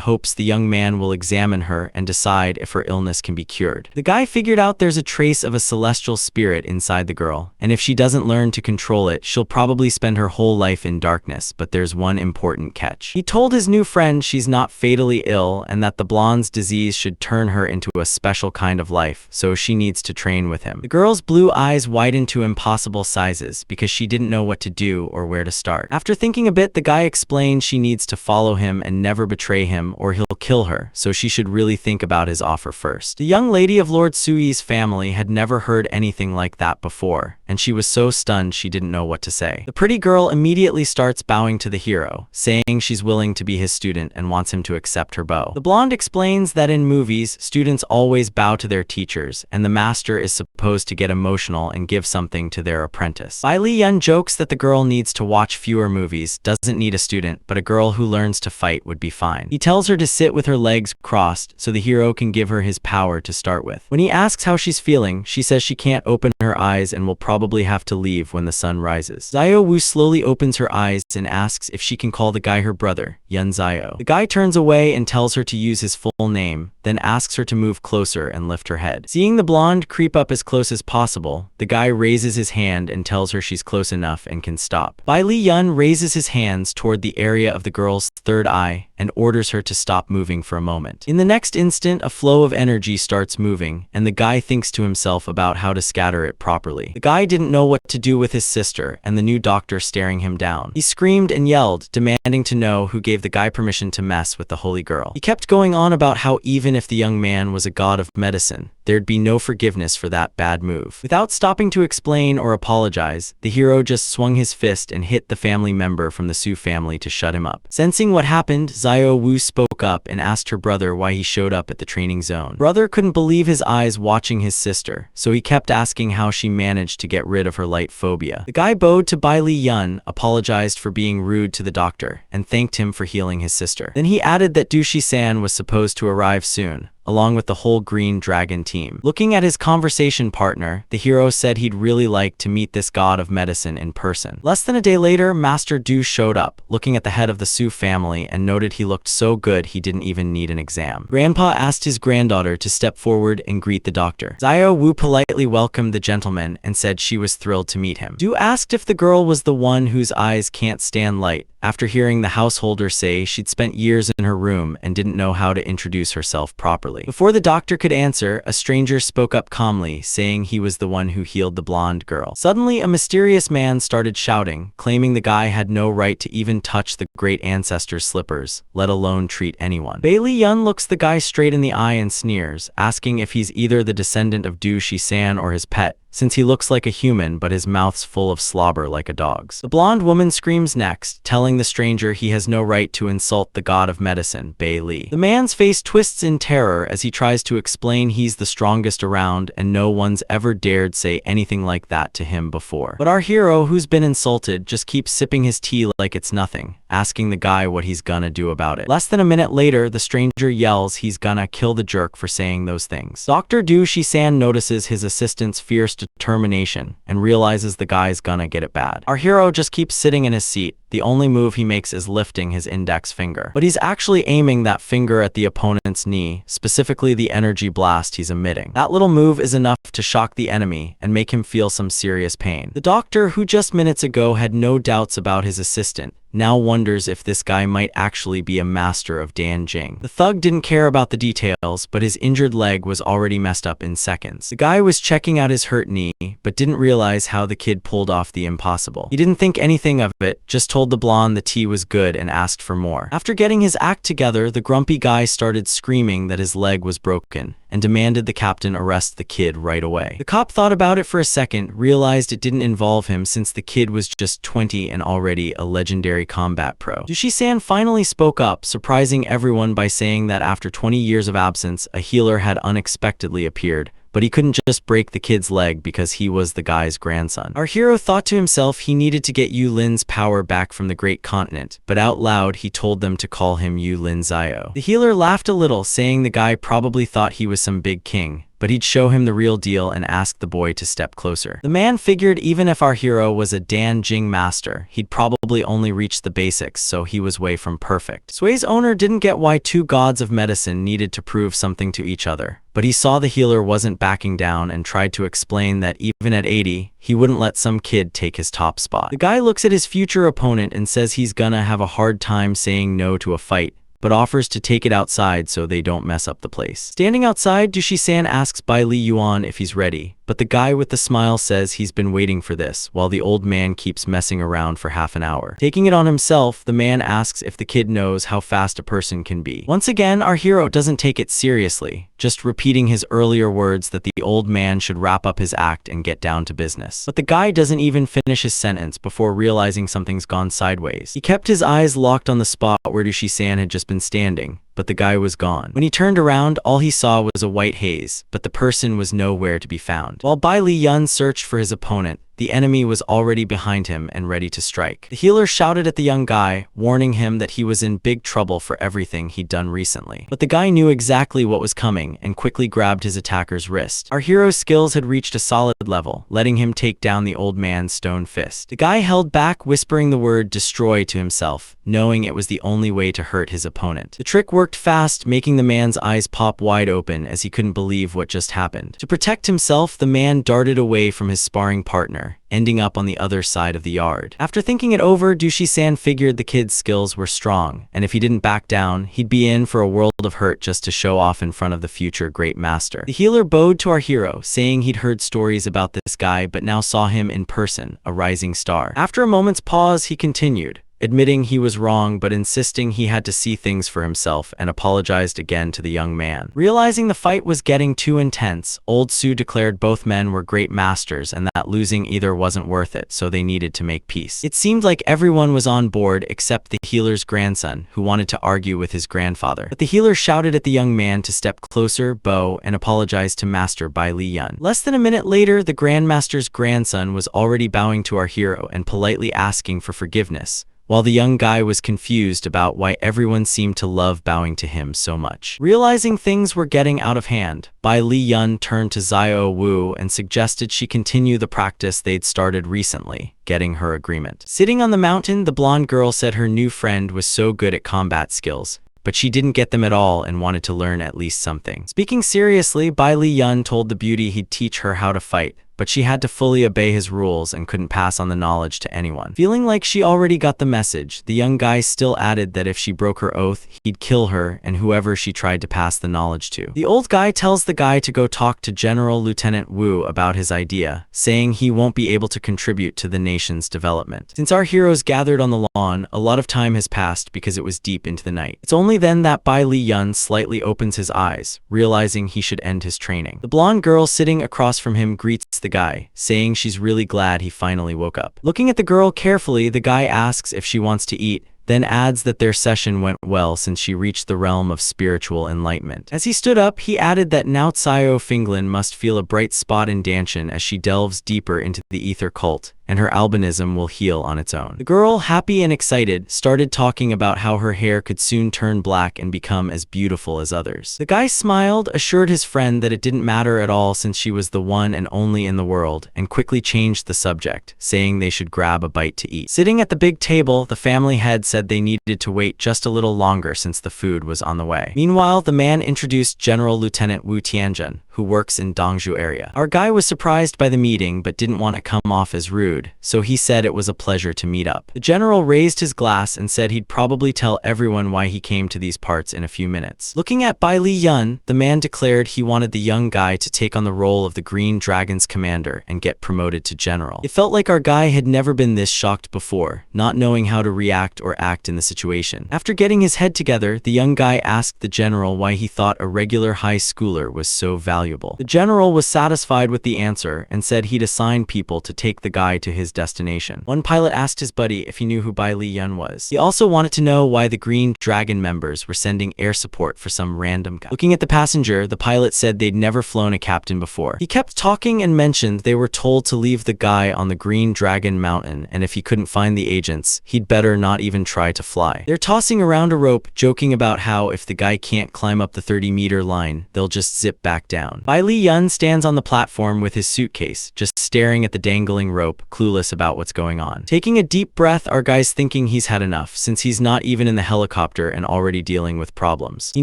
A: hopes the young man will examine her and decide if her illness can be cured. The guy figured out there's a trace of a celestial spirit inside the girl, and if she doesn't learn to control it, she'll probably spend her whole life in darkness, but there's one important catch. He told his new friend she's not fatally ill and that the blonde's disease should turn her into a special kind of life, so she needs to train with him. The girl's blue eyes widened to impossible sizes because she didn't know what to do or where to start. After thinking a bit, the guy explained she needs to follow him and never betray him or he'll kill her, so she should really think about his offer first. The young lady of Lord Sui's family had never heard anything like that before, and she was so stunned she didn't know what to say. The pretty girl immediately starts bowing to the hero, saying she's willing to be his student and wants him to accept her bow. The blonde explains that in movies, students always bow to their teachers, and the master is supposed to get emotional and give something to their apprentice. Bai Li Yun jokes that the girl needs to watch fewer movies, doesn't need a student, but a girl who learns to fight would be fine. He tells her to sit with her legs crossed so the hero can give her his power to start with. When he asks how she's feeling, she says she can't open her eyes and will probably have to leave when the sun rises. Xiao Wu slowly opens her eyes and asks if she can call the guy her brother, Yun Xiao. The guy turns away and tells her to use his full name, then asks her to move closer and lift her head. Seeing the blonde creep up as close as possible, the guy raises his hand and tells her she's close enough and can stop. Bai Li Yun raises his hands toward the area of the girl's third eye, and orders her to stop moving for a moment. In the next instant, a flow of energy starts moving, and the guy thinks to himself about how to scatter it properly. The guy didn't know what to do with his sister and the new doctor staring him down. He screamed and yelled, demanding to know who gave the guy permission to mess with the holy girl. He kept going on about how even if the young man was a god of medicine, there'd be no forgiveness for that bad move. Without stopping to explain or apologize, the hero just swung his fist and hit the family member from the Su family to shut him up. Sensing what happened, Xiao Wu spoke up and asked her brother why he showed up at the training zone. Brother couldn't believe his eyes watching his sister, so he kept asking how she managed to get rid of her light phobia. The guy bowed to Bai Li Yun, apologized for being rude to the doctor, and thanked him for healing his sister. Then he added that Dushi-san was supposed to arrive soon, along with the whole Green Dragon team. Looking at his conversation partner, the hero said he'd really like to meet this god of medicine in person. Less than a day later, Master Du showed up, looking at the head of the Su family, and noted he looked so good he didn't even need an exam. Grandpa asked his granddaughter to step forward and greet the doctor. Xiao Wu politely welcomed the gentleman and said she was thrilled to meet him. Du asked if the girl was the one whose eyes can't stand light, after hearing the householder say she'd spent years in her room and didn't know how to introduce herself properly. Before the doctor could answer, a stranger spoke up calmly, saying he was the one who healed the blonde girl. Suddenly, a mysterious man started shouting, claiming the guy had no right to even touch the great ancestor's slippers, let alone treat anyone. Bai Li Yun looks the guy straight in the eye and sneers, asking if he's either the descendant of Du Shi-san or his pet, since he looks like a human but his mouth's full of slobber like a dog's. The blonde woman screams next, telling the stranger he has no right to insult the god of medicine, Bai Li. The man's face twists in terror as he tries to explain he's the strongest around and no one's ever dared say anything like that to him before. But our hero, who's been insulted, just keeps sipping his tea like it's nothing, asking the guy what he's gonna do about it. Less than a minute later, the stranger yells he's gonna kill the jerk for saying those things. Dr. Du Shi-san notices his assistant's fierce determination and realizes the guy's gonna get it bad. Our hero just keeps sitting in his seat. The only move he makes is lifting his index finger. But he's actually aiming that finger at the opponent's knee, specifically the energy blast he's emitting. That little move is enough to shock the enemy and make him feel some serious pain. The doctor, who just minutes ago had no doubts about his assistant, now wonders if this guy might actually be a master of Danjing. The thug didn't care about the details, but his injured leg was already messed up in seconds. The guy was checking out his hurt knee, but didn't realize how the kid pulled off the impossible. He didn't think anything of it, just told the blonde the tea was good and asked for more. After getting his act together, the grumpy guy started screaming that his leg was broken and demanded the captain arrest the kid right away. The cop thought about it for a second, realized it didn't involve him since the kid was just 20 and already a legendary combat pro. Dushi-san finally spoke up, surprising everyone by saying that after 20 years of absence, a healer had unexpectedly appeared, but he couldn't just break the kid's leg because he was the guy's grandson. Our hero thought to himself he needed to get Yu Lin's power back from the great continent, but out loud he told them to call him Yu Lin Zio. The healer laughed a little, saying the guy probably thought he was some big king, but he'd show him the real deal and ask the boy to step closer. The man figured even if our hero was a Danjing master, he'd probably only reach the basics, so he was way from perfect. Sui's owner didn't get why two gods of medicine needed to prove something to each other, but he saw the healer wasn't backing down and tried to explain that even at 80, he wouldn't let some kid take his top spot. The guy looks at his future opponent and says he's gonna have a hard time saying no to a fight, but offers to take it outside so they don't mess up the place. Standing outside, Dushi-san asks Bai Li Yuan if he's ready, but the guy with the smile says he's been waiting for this, while the old man keeps messing around for half an hour. Taking it on himself, the man asks if the kid knows how fast a person can be. Once again, our hero doesn't take it seriously, just repeating his earlier words that the old man should wrap up his act and get down to business. But the guy doesn't even finish his sentence before realizing something's gone sideways. He kept his eyes locked on the spot where Dushi-san had just been standing, but the guy was gone. When he turned around, all he saw was a white haze, but the person was nowhere to be found. While Bai Li Yun searched for his opponent, the enemy was already behind him and ready to strike. The healer shouted at the young guy, warning him that he was in big trouble for everything he'd done recently. But the guy knew exactly what was coming and quickly grabbed his attacker's wrist. Our hero's skills had reached a solid level, letting him take down the old man's stone fist. The guy held back, whispering the word destroy to himself, knowing it was the only way to hurt his opponent. The trick worked fast, making the man's eyes pop wide open as he couldn't believe what just happened. To protect himself, the man darted away from his sparring partner beginner, ending up on the other side of the yard. After thinking it over, Dushi-san figured the kid's skills were strong, and if he didn't back down, he'd be in for a world of hurt just to show off in front of the future great master. The healer bowed to our hero, saying he'd heard stories about this guy but now saw him in person, a rising star. After a moment's pause, he continued, admitting he was wrong but insisting he had to see things for himself, and apologized again to the young man. Realizing the fight was getting too intense, Old Su declared both men were great masters and that losing either wasn't worth it, so they needed to make peace. It seemed like everyone was on board except the healer's grandson, who wanted to argue with his grandfather. But the healer shouted at the young man to step closer, bow, and apologized to Master Bai Li Yun. Less than a minute later, the grandmaster's grandson was already bowing to our hero and politely asking for forgiveness, while the young guy was confused about why everyone seemed to love bowing to him so much. Realizing things were getting out of hand, Bai Li Yun turned to Xiao Wu and suggested she continue the practice they'd started recently, getting her agreement. Sitting on the mountain, the blonde girl said her new friend was so good at combat skills, but she didn't get them at all and wanted to learn at least something. Speaking seriously, Bai Li Yun told the beauty he'd teach her how to fight, but she had to fully obey his rules and couldn't pass on the knowledge to anyone. Feeling like she already got the message, the young guy still added that if she broke her oath, he'd kill her and whoever she tried to pass the knowledge to. The old guy tells the guy to go talk to General Lieutenant Wu about his idea, saying he won't be able to contribute to the nation's development. Since our heroes gathered on the lawn, a lot of time has passed because it was deep into the night. It's only then that Bai Li Yun slightly opens his eyes, realizing he should end his training. The blonde girl sitting across from him greets the guy, saying she's really glad he finally woke up. Looking at the girl carefully, the guy asks if she wants to eat, then adds that their session went well since she reached the realm of spiritual enlightenment. As he stood up, he added that now Tsao Finglin must feel a bright spot in Danshan as she delves deeper into the ether cult, and her albinism will heal on its own. The girl, happy and excited, started talking about how her hair could soon turn black and become as beautiful as others. The guy smiled, assured his friend that it didn't matter at all since she was the one and only in the world, and quickly changed the subject, saying they should grab a bite to eat. Sitting at the big table, the family head said they needed to wait just a little longer since the food was on the way. Meanwhile, the man introduced General Lieutenant Wu Tianjun, who works in Dongzhou area. Our guy was surprised by the meeting but didn't want to come off as rude, so he said it was a pleasure to meet up. The general raised his glass and said he'd probably tell everyone why he came to these parts in a few minutes. Looking at Bai Li Yun, the man declared he wanted the young guy to take on the role of the Green Dragon's commander and get promoted to general. It felt like our guy had never been this shocked before, not knowing how to react or act in the situation. After getting his head together, the young guy asked the general why he thought a regular high schooler was so valuable. The general was satisfied with the answer and said he'd assign people to take the guy to his destination. One pilot asked his buddy if he knew who Bai Li Yun was. He also wanted to know why the Green Dragon members were sending air support for some random guy. Looking at the passenger, the pilot said they'd never flown a captain before. He kept talking and mentioned they were told to leave the guy on the Green Dragon mountain, and if he couldn't find the agents, he'd better not even try to fly. They're tossing around a rope, joking about how if the guy can't climb up the 30-meter line, they'll just zip back down. Bai Li Yun stands on the platform with his suitcase, just staring at the dangling rope, clueless about what's going on. Taking a deep breath, our guy's thinking he's had enough, since he's not even in the helicopter and already dealing with problems. He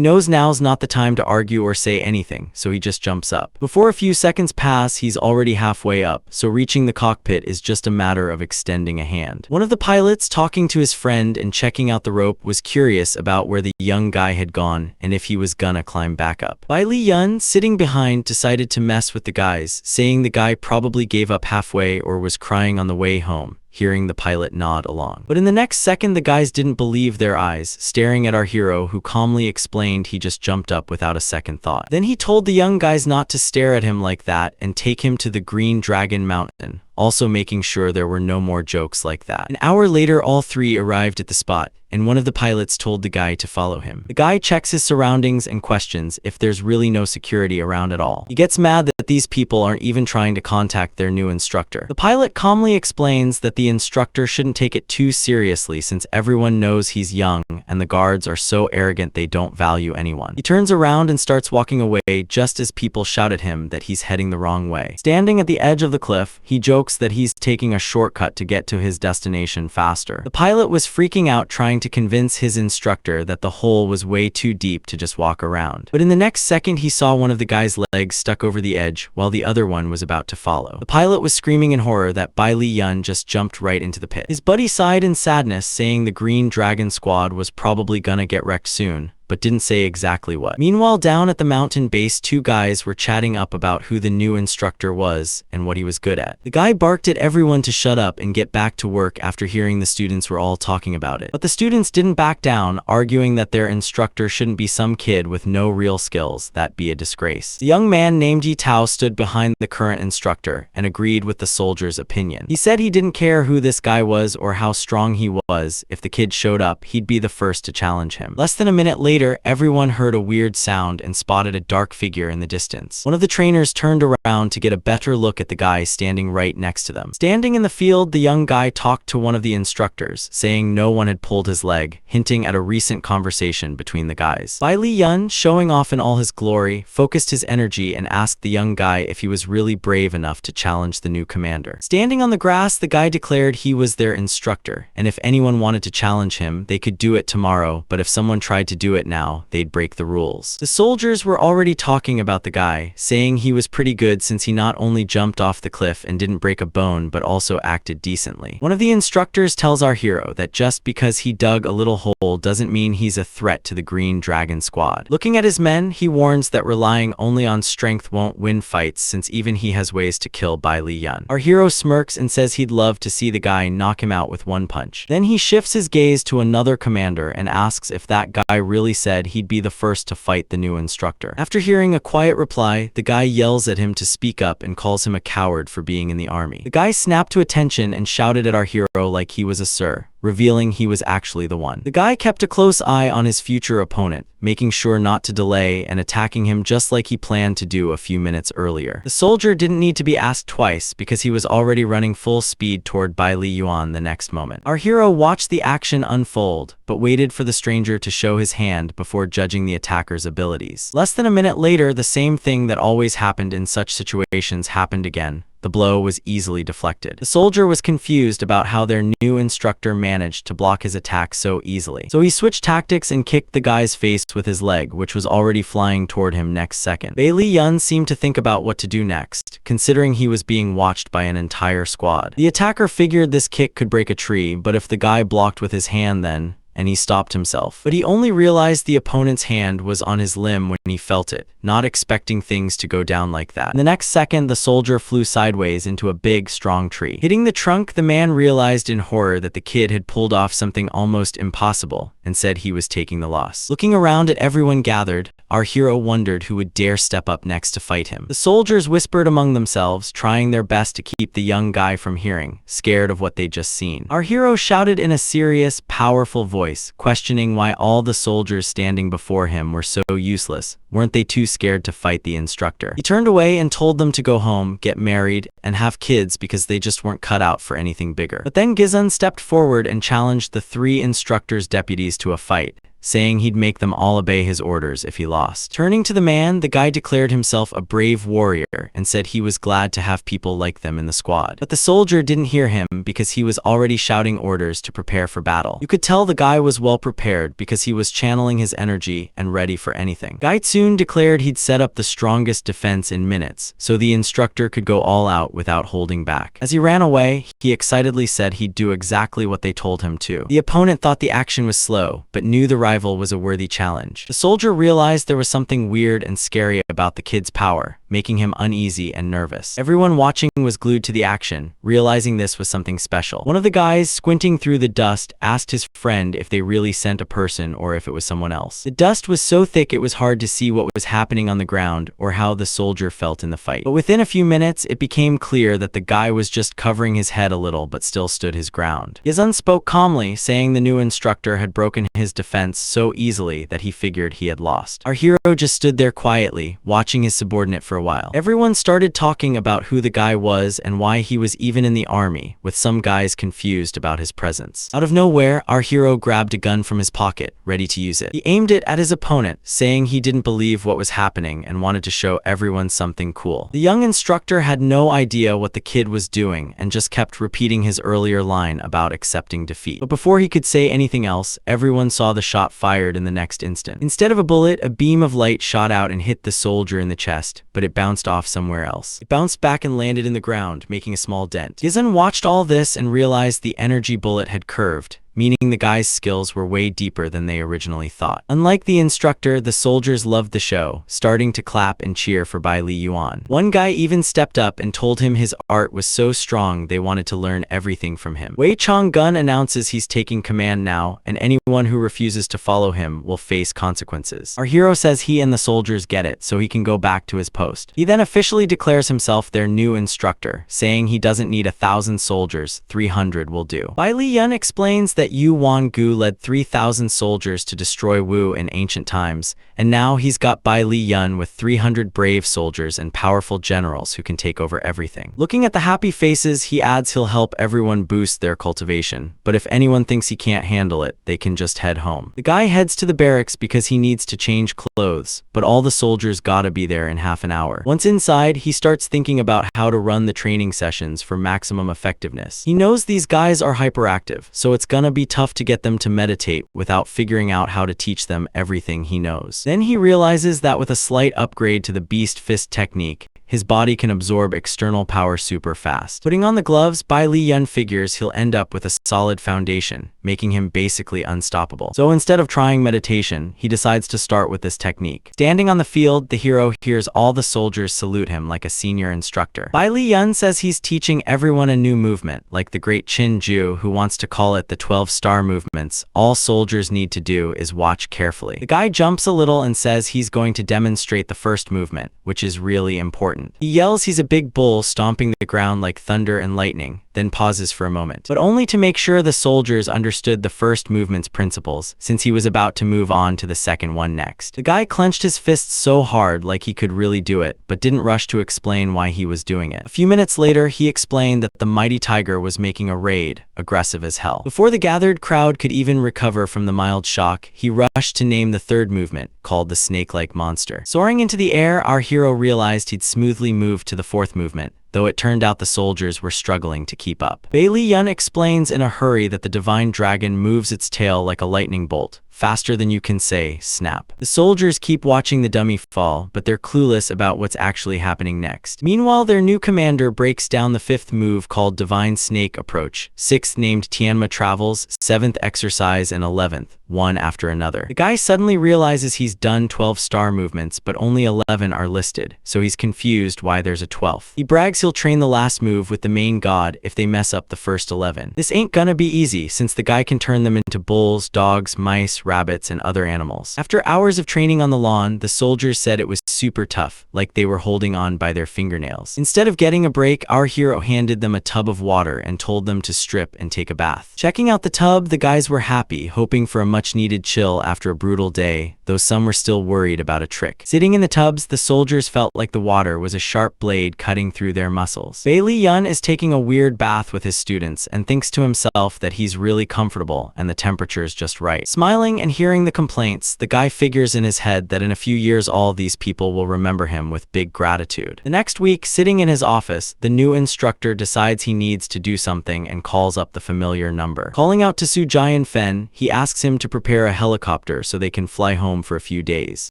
A: knows now's not the time to argue or say anything, so he just jumps up. Before a few seconds pass, he's already halfway up, so reaching the cockpit is just a matter of extending a hand. One of the pilots, talking to his friend and checking out the rope, was curious about where the young guy had gone and if he was gonna climb back up. Bai Li Yun, sitting behind, decided to mess with the guys, saying the guy probably gave up halfway or was crying on the way home, hearing the pilot nod along. But in the next second, the guys didn't believe their eyes, staring at our hero, who calmly explained he just jumped up without a second thought. Then he told the young guys not to stare at him like that and take him to the Green Dragon Mountain, also making sure there were no more jokes like that. An hour later, all three arrived at the spot, and one of the pilots told the guy to follow him. The guy checks his surroundings and questions if there's really no security around at all. He gets mad that these people aren't even trying to contact their new instructor. The pilot calmly explains that the instructor shouldn't take it too seriously since everyone knows he's young and the guards are so arrogant they don't value anyone. He turns around and starts walking away just as people shout at him that he's heading the wrong way. Standing at the edge of the cliff, he jokes that he's taking a shortcut to get to his destination faster. The pilot was freaking out, trying to convince his instructor that the hole was way too deep to just walk around. But in the next second, he saw one of the guy's legs stuck over the edge while the other one was about to follow. The pilot was screaming in horror that Bai Li Yun just jumped right into the pit. His buddy sighed in sadness, saying the Green Dragon Squad was probably gonna get wrecked soon, but didn't say exactly what. Meanwhile, down at the mountain base, two guys were chatting up about who the new instructor was and what he was good at. The guy barked at everyone to shut up and get back to work after hearing the students were all talking about it. But the students didn't back down, arguing that their instructor shouldn't be some kid with no real skills. That'd be a disgrace. The young man named Yi Tao stood behind the current instructor and agreed with the soldier's opinion. He said he didn't care who this guy was or how strong he was. If the kid showed up, he'd be the first to challenge him. Less than a minute later, everyone heard a weird sound and spotted a dark figure in the distance. One of the trainers turned around to get a better look at the guy standing right next to them. Standing in the field, the young guy talked to one of the instructors, saying no one had pulled his leg, hinting at a recent conversation between the guys. Bai Li Yun, showing off in all his glory, focused his energy and asked the young guy if he was really brave enough to challenge the new commander. Standing on the grass, the guy declared he was their instructor, and if anyone wanted to challenge him, they could do it tomorrow, but if someone tried to do it now, they'd break the rules. The soldiers were already talking about the guy, saying he was pretty good since he not only jumped off the cliff and didn't break a bone but also acted decently. One of the instructors tells our hero that just because he dug a little hole doesn't mean he's a threat to the Green Dragon Squad. Looking at his men, he warns that relying only on strength won't win fights since even he has ways to kill Bai Li Yun. Our hero smirks and says he'd love to see the guy knock him out with one punch. Then he shifts his gaze to another commander and asks if that guy really said he'd be the first to fight the new instructor. After hearing a quiet reply, the guy yells at him to speak up and calls him a coward for being in the army. The guy snapped to attention and shouted at our hero like he was a sir, revealing he was actually the one. The guy kept a close eye on his future opponent, making sure not to delay and attacking him just like he planned to do a few minutes earlier. The soldier didn't need to be asked twice because he was already running full speed toward Bai Li Yuan the next moment. Our hero watched the action unfold, but waited for the stranger to show his hand before judging the attacker's abilities. Less than a minute later, the same thing that always happened in such situations happened again. The blow was easily deflected. The soldier was confused about how their new instructor managed to block his attack so easily. So he switched tactics and kicked the guy's face with his leg, which was already flying toward him next second. Bai Li Yun seemed to think about what to do next, considering he was being watched by an entire squad. The attacker figured this kick could break a tree, but if the guy blocked with his hand then, and he stopped himself. But he only realized the opponent's hand was on his limb when he felt it, not expecting things to go down like that. In the next second, the soldier flew sideways into a big, strong tree. Hitting the trunk, the man realized in horror that the kid had pulled off something almost impossible and said he was taking the loss. Looking around at everyone gathered, our hero wondered who would dare step up next to fight him. The soldiers whispered among themselves, trying their best to keep the young guy from hearing, scared of what they'd just seen. Our hero shouted in a serious, powerful voice, questioning why all the soldiers standing before him were so useless. Weren't they too scared to fight the instructor? He turned away and told them to go home, get married, and have kids because they just weren't cut out for anything bigger. But then Gizun stepped forward and challenged the three instructor's deputies to a fight, saying he'd make them all obey his orders if he lost. Turning to the man, the guy declared himself a brave warrior and said he was glad to have people like them in the squad. But the soldier didn't hear him because he was already shouting orders to prepare for battle. You could tell the guy was well prepared because he was channeling his energy and ready for anything. Guy soon declared he'd set up the strongest defense in minutes, so the instructor could go all out without holding back. As he ran away, he excitedly said he'd do exactly what they told him to. The opponent thought the action was slow, but knew the rival was a worthy challenge. The soldier realized there was something weird and scary about the kid's power, making him uneasy and nervous. Everyone watching was glued to the action, realizing this was something special. One of the guys, squinting through the dust, asked his friend if they really sent a person or if it was someone else. The dust was so thick it was hard to see what was happening on the ground or how the soldier felt in the fight. But within a few minutes, it became clear that the guy was just covering his head a little but still stood his ground. Gizun spoke calmly, saying the new instructor had broken his defense so easily that he figured he had lost. Our hero just stood there quietly, watching his subordinate for a a while. Everyone started talking about who the guy was and why he was even in the army, with some guys confused about his presence. Out of nowhere, our hero grabbed a gun from his pocket, ready to use it. He aimed it at his opponent, saying he didn't believe what was happening and wanted to show everyone something cool. The young instructor had no idea what the kid was doing and just kept repeating his earlier line about accepting defeat. But before he could say anything else, everyone saw the shot fired in the next instant. Instead of a bullet, a beam of light shot out and hit the soldier in the chest, but it bounced off somewhere else. It bounced back and landed in the ground, making a small dent. Gizan watched all this and realized the energy bullet had curved, meaning the guy's skills were way deeper than they originally thought. Unlike the instructor, the soldiers loved the show, starting to clap and cheer for Bai Li Yuan. One guy even stepped up and told him his art was so strong they wanted to learn everything from him. Wei Changgun announces he's taking command now, and anyone who refuses to follow him will face consequences. Our hero says he and the soldiers get it, so he can go back to his post. He then officially declares himself their new instructor, saying he doesn't need 1,000 soldiers, 300 will do. Bai Li Yun explains that Yu Wan-gu led 3,000 soldiers to destroy Wu in ancient times, and now he's got Bai Li Yun with 300 brave soldiers and powerful generals who can take over everything. Looking at the happy faces, he adds he'll help everyone boost their cultivation, but if anyone thinks he can't handle it, they can just head home. The guy heads to the barracks because he needs to change clothes, but all the soldiers gotta be there in half an hour. Once inside, he starts thinking about how to run the training sessions for maximum effectiveness. He knows these guys are hyperactive, so it's gonna be tough to get them to meditate without figuring out how to teach them everything he knows. Then he realizes that with a slight upgrade to the Beast Fist technique, his body can absorb external power super fast. Putting on the gloves, Bai Li Yun figures he'll end up with a solid foundation, making him basically unstoppable. So instead of trying meditation, he decides to start with this technique. Standing on the field, the hero hears all the soldiers salute him like a senior instructor. Bai Li Yun says he's teaching everyone a new movement, like the great Qin Ju, who wants to call it the 12-star movements. All soldiers need to do is watch carefully. The guy jumps a little and says he's going to demonstrate the first movement, which is really important. He yells he's a big bull stomping the ground like thunder and lightning, then pauses for a moment, but only to make sure the soldiers understood the first movement's principles, since he was about to move on to the second one next. The guy clenched his fists so hard like he could really do it, but didn't rush to explain why he was doing it. A few minutes later, he explained that the mighty tiger was making a raid, aggressive as hell. Before the gathered crowd could even recover from the mild shock, he rushed to name the third movement, called the snake-like monster. Soaring into the air, our hero realized he'd smoothly moved to the fourth movement, though it turned out the soldiers were struggling to keep up. Bai Li Yun explains in a hurry that the divine dragon moves its tail like a lightning bolt, faster than you can say, snap. The soldiers keep watching the dummy fall, but they're clueless about what's actually happening next. Meanwhile, their new commander breaks down the fifth move called Divine Snake Approach, sixth named Tianma Travels, seventh Exercise, and 11th, one after another. The guy suddenly realizes he's done 12-star movements, but only 11 are listed, so he's confused why there's a 12th. He brags he'll train the last move with the main god if they mess up the first 11. This ain't gonna be easy, since the guy can turn them into bulls, dogs, mice, rabbits, and other animals. After hours of training on the lawn, the soldiers said it was super tough, like they were holding on by their fingernails. Instead of getting a break, our hero handed them a tub of water and told them to strip and take a bath. Checking out the tub, the guys were happy, hoping for a much-needed chill after a brutal day, though some were still worried about a trick. Sitting in the tubs, the soldiers felt like the water was a sharp blade cutting through their muscles. Bai Li Yun is taking a weird bath with his students and thinks to himself that he's really comfortable and the temperature's just right. Smiling and hearing the complaints, the guy figures in his head that in a few years all these people will remember him with big gratitude. The next week, sitting in his office, the new instructor decides he needs to do something and calls up the familiar number. Calling out to Su Jian Fen, he asks him to prepare a helicopter so they can fly home for a few days.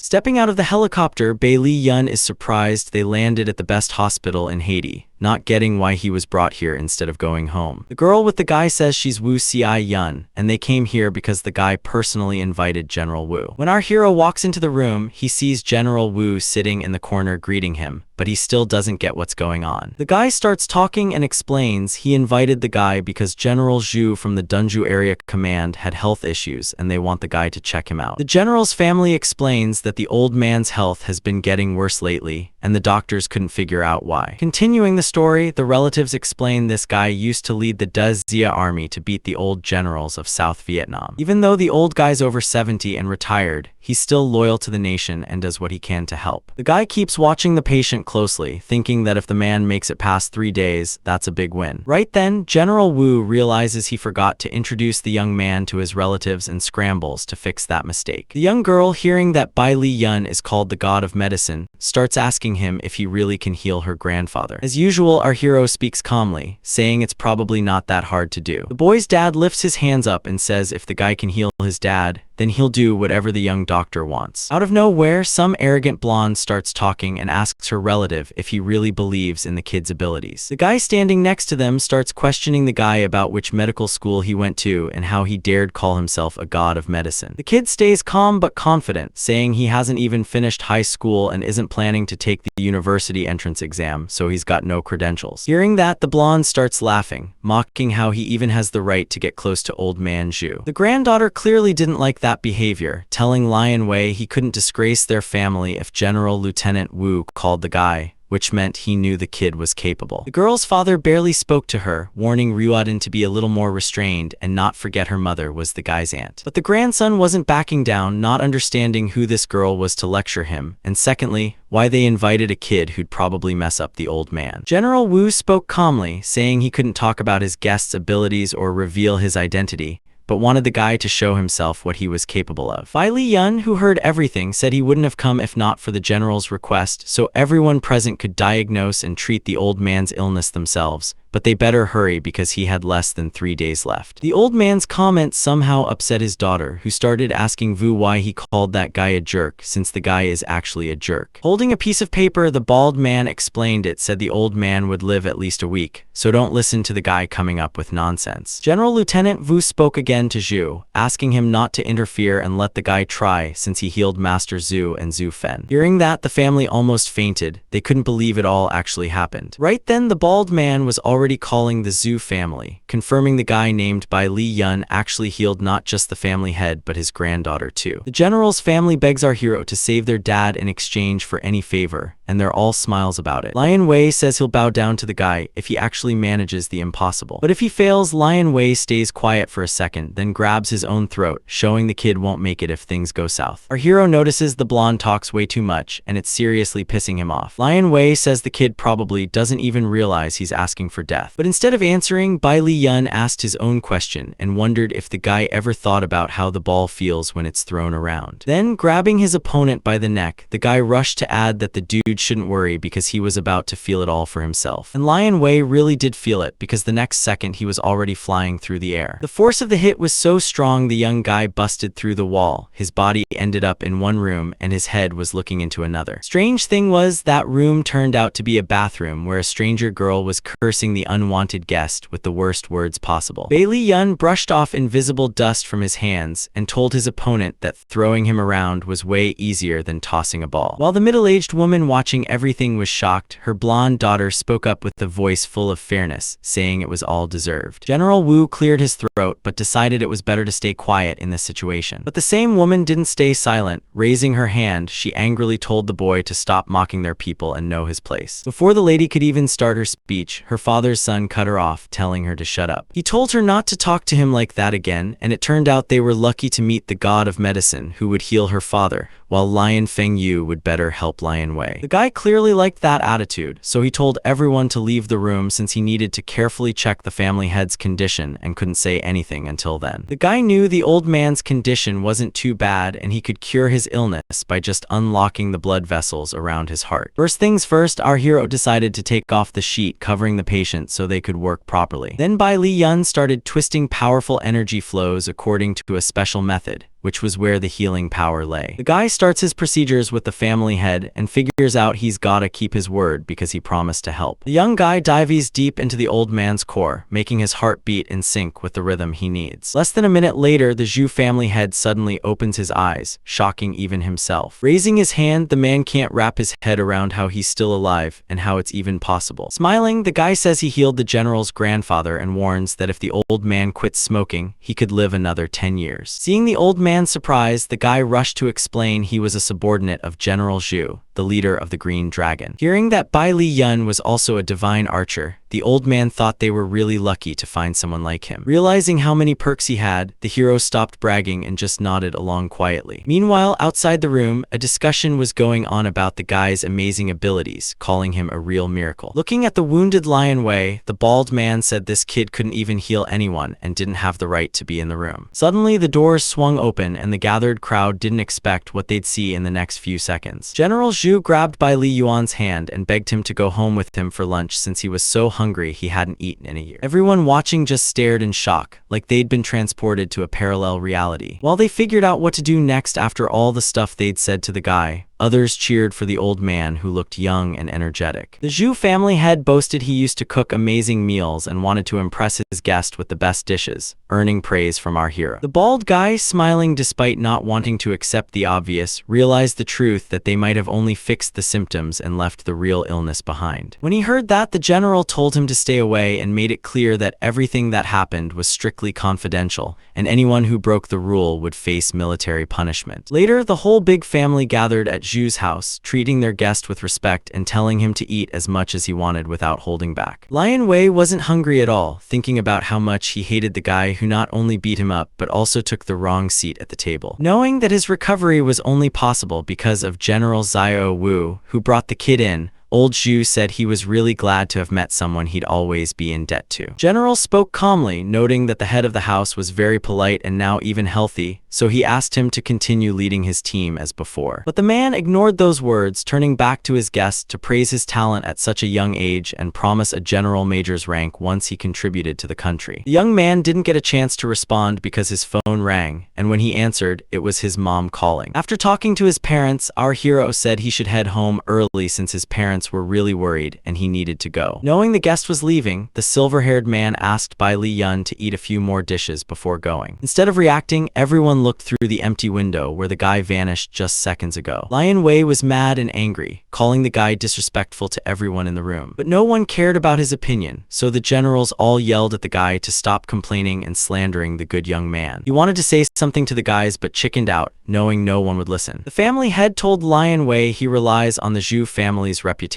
A: Stepping out of the helicopter, Bai Li Yun is surprised they landed at the best hospital in Haiti, not getting why he was brought here instead of going home. The girl with the guy says she's Wu Ci Yun, and they came here because the guy personally invited General Wu. When our hero walks into the room, he sees General Wu sitting in the corner greeting him, but he still doesn't get what's going on. The guy starts talking and explains he invited the guy because General Zhu from the Dunju Area Command had health issues and they want the guy to check him out. The general's family explains that the old man's health has been getting worse lately, and the doctors couldn't figure out why. Continuing the story, the relatives explain this guy used to lead the Da Xia army to beat the old generals of South Vietnam. Even though the old guy's over 70 and retired, he's still loyal to the nation and does what he can to help. The guy keeps watching the patient closely, thinking that if the man makes it past 3 days, that's a big win. Right then, General Wu realizes he forgot to introduce the young man to his relatives and scrambles to fix that mistake. The young girl, hearing that Bai Li Yun is called the god of medicine, starts asking him if he really can heal her grandfather. As usual, our hero speaks calmly, saying it's probably not that hard to do. The boy's dad lifts his hands up and says if the guy can heal his dad, then he'll do whatever the young doctor wants. Out of nowhere, some arrogant blonde starts talking and asks her relative if he really believes in the kid's abilities. The guy standing next to them starts questioning the guy about which medical school he went to and how he dared call himself a god of medicine. The kid stays calm but confident, saying he hasn't even finished high school and isn't planning to take the university entrance exam, so he's got no credentials. Hearing that, the blonde starts laughing, mocking how he even has the right to get close to old man Zhu. The granddaughter clearly didn't like that behavior, telling Lion Wei he couldn't disgrace their family if General Lieutenant Wu called the guy, which meant he knew the kid was capable. The girl's father barely spoke to her, warning Ryuadin to be a little more restrained and not forget her mother was the guy's aunt. But the grandson wasn't backing down, not understanding who this girl was to lecture him, and secondly, why they invited a kid who'd probably mess up the old man. General Wu spoke calmly, saying he couldn't talk about his guest's abilities or reveal his identity, but wanted the guy to show himself what he was capable of. Bai Li Yun, who heard everything, said he wouldn't have come if not for the general's request, so everyone present could diagnose and treat the old man's illness themselves, but they better hurry because he had less than 3 days left. The old man's comment somehow upset his daughter, who started asking Vu why he called that guy a jerk, since the guy is actually a jerk. Holding a piece of paper, the bald man explained it said the old man would live at least a week, so don't listen to the guy coming up with nonsense. General Lieutenant Vu spoke again to Zhu, asking him not to interfere and let the guy try since he healed Master Zhu and Zhu Fen. Hearing that, the family almost fainted. They couldn't believe it all actually happened. Right then, the bald man was already calling the Zhu family, confirming the guy named Bai Li Yun actually healed not just the family head but his granddaughter too. The general's family begs our hero to save their dad in exchange for any favor, and they're all smiles about it. Lion Wei says he'll bow down to the guy if he actually manages the impossible. But if he fails, Lion Wei stays quiet for a second, then grabs his own throat, showing the kid won't make it if things go south. Our hero notices the blonde talks way too much, and it's seriously pissing him off. Lion Wei says the kid probably doesn't even realize he's asking for death. But instead of answering, Bai Li Yun asked his own question and wondered if the guy ever thought about how the ball feels when it's thrown around. Then, grabbing his opponent by the neck, the guy rushed to add that the dude shouldn't worry because he was about to feel it all for himself. And Lion Wei really did feel it because the next second he was already flying through the air. The force of the hit was so strong the young guy busted through the wall. His body ended up in one room and his head was looking into another. Strange thing was, that room turned out to be a bathroom where a stranger girl was cursing the unwanted guest with the worst words possible. Bai Li Yun brushed off invisible dust from his hands and told his opponent that throwing him around was way easier than tossing a ball. While the middle-aged woman watching everything was shocked, her blonde daughter spoke up with a voice full of fairness, saying it was all deserved. General Wu cleared his throat but decided it was better to stay quiet in this situation. But the same woman didn't stay silent. Raising her hand, she angrily told the boy to stop mocking their people and know his place. Before the lady could even start her speech, her father's son cut her off, telling her to shut up. He told her not to talk to him like that again, and it turned out they were lucky to meet the god of medicine who would heal her father, while Lion Feng Yu would better help Lion Wei. The guy clearly liked that attitude, so he told everyone to leave the room since he needed to carefully check the family head's condition and couldn't say anything until then. The guy knew the old man's condition wasn't too bad and he could cure his illness by just unlocking the blood vessels around his heart. First things first, our hero decided to take off the sheet covering the patient so they could work properly. Then Bai Li Yun started twisting powerful energy flows according to a special method, which was where the healing power lay. The guy starts his procedures with the family head and figures out he's gotta keep his word because he promised to help. The young guy dives deep into the old man's core, making his heart beat in sync with the rhythm he needs. Less than a minute later, the Zhu family head suddenly opens his eyes, shocking even himself. Raising his hand, the man can't wrap his head around how he's still alive and how it's even possible. Smiling, the guy says he healed the general's grandfather and warns that if the old man quits smoking, he could live another 10 years. Seeing the old man's surprise, the guy rushed to explain he was a subordinate of General Zhu, the leader of the Green Dragon. Hearing that Bai Li Yun was also a divine archer, the old man thought they were really lucky to find someone like him. Realizing how many perks he had, the hero stopped bragging and just nodded along quietly. Meanwhile, outside the room, a discussion was going on about the guy's amazing abilities, calling him a real miracle. Looking at the wounded Lion Wei, the bald man said this kid couldn't even heal anyone and didn't have the right to be in the room. Suddenly, the doors swung open and the gathered crowd didn't expect what they'd see in the next few seconds. General Zhu grabbed Bai Li Yuan's hand and begged him to go home with him for lunch since he was so hungry he hadn't eaten in a year. Everyone watching just stared in shock, like they'd been transported to a parallel reality. While they figured out what to do next after all the stuff they'd said to the guy, others cheered for the old man who looked young and energetic. The Zhu family head boasted he used to cook amazing meals and wanted to impress his guest with the best dishes, earning praise from our hero. The bald guy, smiling despite not wanting to accept the obvious, realized the truth that they might have only fixed the symptoms and left the real illness behind. When he heard that, the general told him to stay away and made it clear that everything that happened was strictly confidential, and anyone who broke the rule would face military punishment. Later, the whole big family gathered at Zhu's house, treating their guest with respect and telling him to eat as much as he wanted without holding back. Lion Wei wasn't hungry at all, thinking about how much he hated the guy who not only beat him up but also took the wrong seat at the table. Knowing that his recovery was only possible because of General Xiao Wu, who brought the kid in, Old Zhu said he was really glad to have met someone he'd always be in debt to. General spoke calmly, noting that the head of the house was very polite and now even healthy, so he asked him to continue leading his team as before. But the man ignored those words, turning back to his guest to praise his talent at such a young age and promise a general major's rank once he contributed to the country. The young man didn't get a chance to respond because his phone rang, and when he answered, it was his mom calling. After talking to his parents, our hero said he should head home early since his parents were really worried and he needed to go. Knowing the guest was leaving, the silver-haired man asked Bai Li Yun to eat a few more dishes before going. Instead of reacting, everyone looked through the empty window where the guy vanished just seconds ago. Lion Wei was mad and angry, calling the guy disrespectful to everyone in the room. But no one cared about his opinion, so the generals all yelled at the guy to stop complaining and slandering the good young man. He wanted to say something to the guys but chickened out, knowing no one would listen. The family head told Lion Wei he relies on the Zhu family's reputation,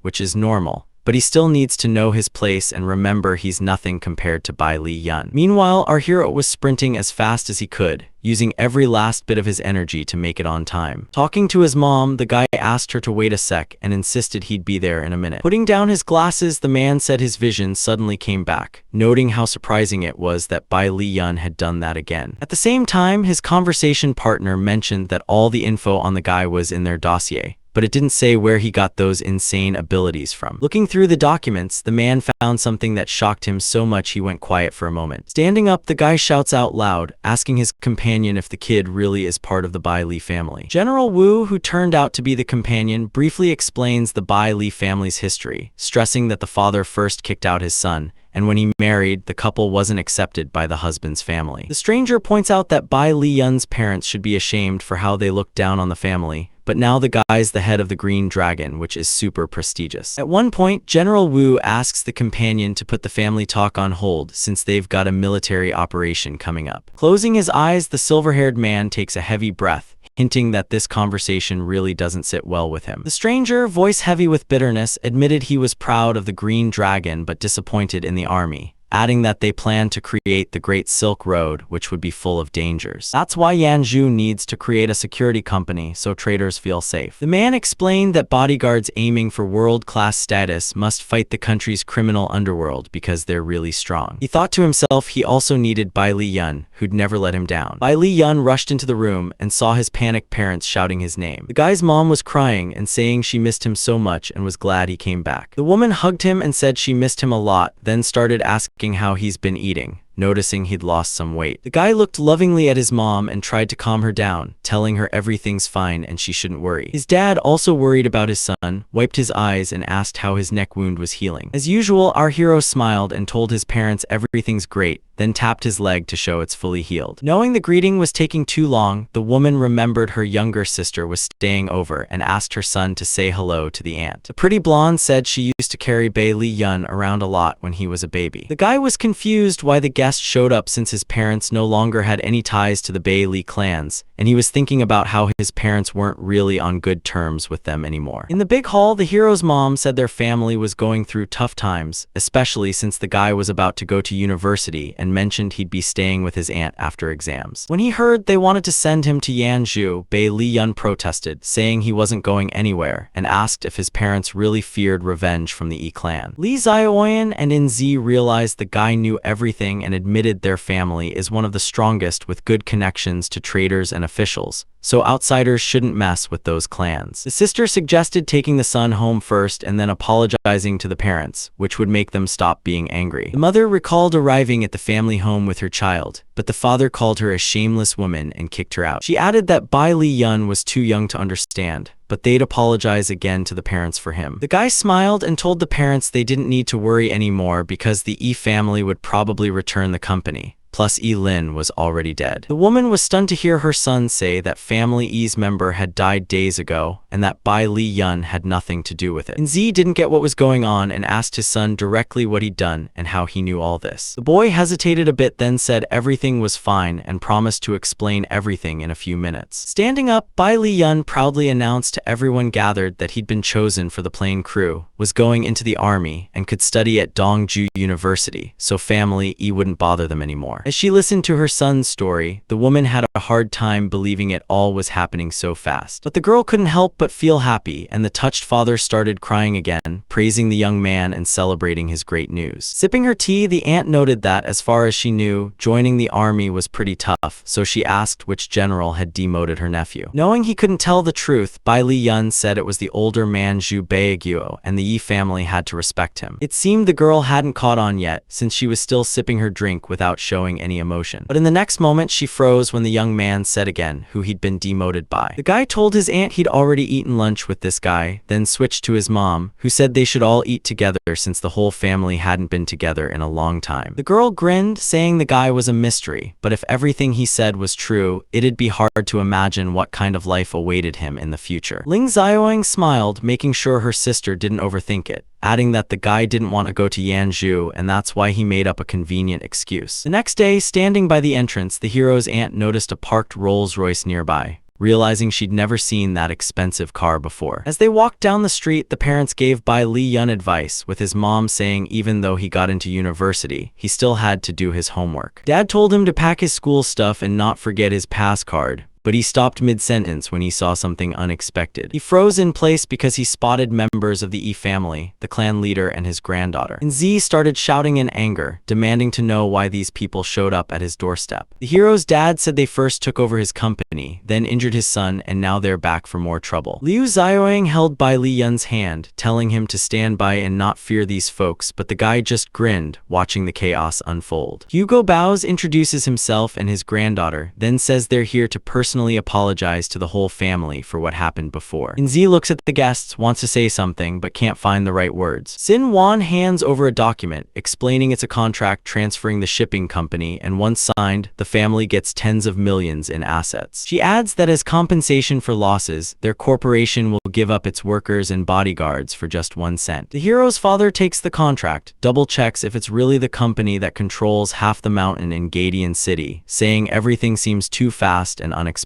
A: which is normal, but he still needs to know his place and remember he's nothing compared to Bai Li Yun. Meanwhile, our hero was sprinting as fast as he could, using every last bit of his energy to make it on time. Talking to his mom, the guy asked her to wait a sec and insisted he'd be there in a minute. Putting down his glasses, the man said his vision suddenly came back, noting how surprising it was that Bai Li Yun had done that again. At the same time, his conversation partner mentioned that all the info on the guy was in their dossier, but it didn't say where he got those insane abilities from. Looking through the documents, the man found something that shocked him so much he went quiet for a moment. Standing up, the guy shouts out loud, asking his companion if the kid really is part of the Bai Li family. General Wu, who turned out to be the companion, briefly explains the Bai Li family's history, stressing that the father first kicked out his son, and when he married, the couple wasn't accepted by the husband's family. The stranger points out that Bai Li Yun's parents should be ashamed for how they looked down on the family, but now the guy's the head of the Green Dragon, which is super prestigious. At one point, General Wu asks the companion to put the family talk on hold since they've got a military operation coming up. Closing his eyes, the silver-haired man takes a heavy breath, hinting that this conversation really doesn't sit well with him. The stranger, voice heavy with bitterness, admitted he was proud of the Green Dragon but disappointed in the army, adding that they planned to create the Great Silk Road, which would be full of dangers. That's why Yanzhu needs to create a security company so traders feel safe. The man explained that bodyguards aiming for world-class status must fight the country's criminal underworld because they're really strong. He thought to himself he also needed Bai Li Yun, who'd never let him down. Bai Li Yun rushed into the room and saw his panicked parents shouting his name. The guy's mom was crying and saying she missed him so much and was glad he came back. The woman hugged him and said she missed him a lot, then started asking how he's been eating, noticing he'd lost some weight. The guy looked lovingly at his mom and tried to calm her down, telling her everything's fine and she shouldn't worry. His dad, also worried about his son, wiped his eyes and asked how his neck wound was healing. As usual, our hero smiled and told his parents everything's great, then tapped his leg to show it's fully healed. Knowing the greeting was taking too long, the woman remembered her younger sister was staying over and asked her son to say hello to the aunt. The pretty blonde said she used to carry Bei Li Yun around a lot when he was a baby. The guy was confused why the guest showed up since his parents no longer had any ties to the Bei Li clans, and he was thinking about how his parents weren't really on good terms with them anymore. In the big hall, the hero's mom said their family was going through tough times, especially since the guy was about to go to university and mentioned he'd be staying with his aunt after exams. When he heard they wanted to send him to Yanzhou, Bei Li Yun protested, saying he wasn't going anywhere, and asked if his parents really feared revenge from the Yi clan. Li Zioyan and In-zi realized the guy knew everything and admitted their family is one of the strongest with good connections to traders and officials, so outsiders shouldn't mess with those clans. The sister suggested taking the son home first and then apologizing to the parents, which would make them stop being angry. The mother recalled arriving at the family home with her child, but the father called her a shameless woman and kicked her out. She added that Bei Li Yun was too young to understand, but they'd apologize again to the parents for him. The guy smiled and told the parents they didn't need to worry anymore because the Yi family would probably return the company. Plus Yi Lin was already dead. The woman was stunned to hear her son say that family Yi's member had died days ago and that Bei Li Yun had nothing to do with it. In-zi didn't get what was going on and asked his son directly what he'd done and how he knew all this. The boy hesitated a bit, then said everything was fine and promised to explain everything in a few minutes. Standing up, Bei Li Yun proudly announced to everyone gathered that he'd been chosen for the plane crew, was going into the army, and could study at Dongju University, so family Yi wouldn't bother them anymore. As she listened to her son's story, the woman had a hard time believing it all was happening so fast. But the girl couldn't help but feel happy, and the touched father started crying again, praising the young man and celebrating his great news. Sipping her tea, the aunt noted that, as far as she knew, joining the army was pretty tough, so she asked which general had demoted her nephew. Knowing he couldn't tell the truth, Bei Li Yun said it was the older man Zhu Baiguo, and the Yi family had to respect him. It seemed the girl hadn't caught on yet, since she was still sipping her drink without showing any emotion. But in the next moment, she froze when the young man said again who he'd been demoted by. The guy told his aunt he'd already eaten lunch with this guy, then switched to his mom, who said they should all eat together since the whole family hadn't been together in a long time. The girl grinned, saying the guy was a mystery, but if everything he said was true, it'd be hard to imagine what kind of life awaited him in the future. Ling Zioang smiled, making sure her sister didn't overthink it, adding that the guy didn't want to go to Yanzhou and that's why he made up a convenient excuse. The next day, standing by the entrance, the hero's aunt noticed a parked Rolls-Royce nearby, realizing she'd never seen that expensive car before. As they walked down the street, the parents gave Bei Li Yun advice, with his mom saying even though he got into university, he still had to do his homework. Dad told him to pack his school stuff and not forget his pass card, but he stopped mid-sentence when he saw something unexpected. He froze in place because he spotted members of the Yi family, the clan leader and his granddaughter. And Z started shouting in anger, demanding to know why these people showed up at his doorstep. The hero's dad said they first took over his company, then injured his son, and now they're back for more trouble. Liu Zioang held Bei Li Yun's hand, telling him to stand by and not fear these folks, but the guy just grinned, watching the chaos unfold. Hugo bows, introduces himself and his granddaughter, then says they're here to personally apologize to the whole family for what happened before. In-zi looks at the guests, wants to say something, but can't find the right words. Sin Wan hands over a document, explaining it's a contract transferring the shipping company, and once signed, the family gets tens of millions in assets. She adds that as compensation for losses, their corporation will give up its workers and bodyguards for just 1 cent. The hero's father takes the contract, double-checks if it's really the company that controls half the mountain in Gadian City, saying everything seems too fast and unexpected.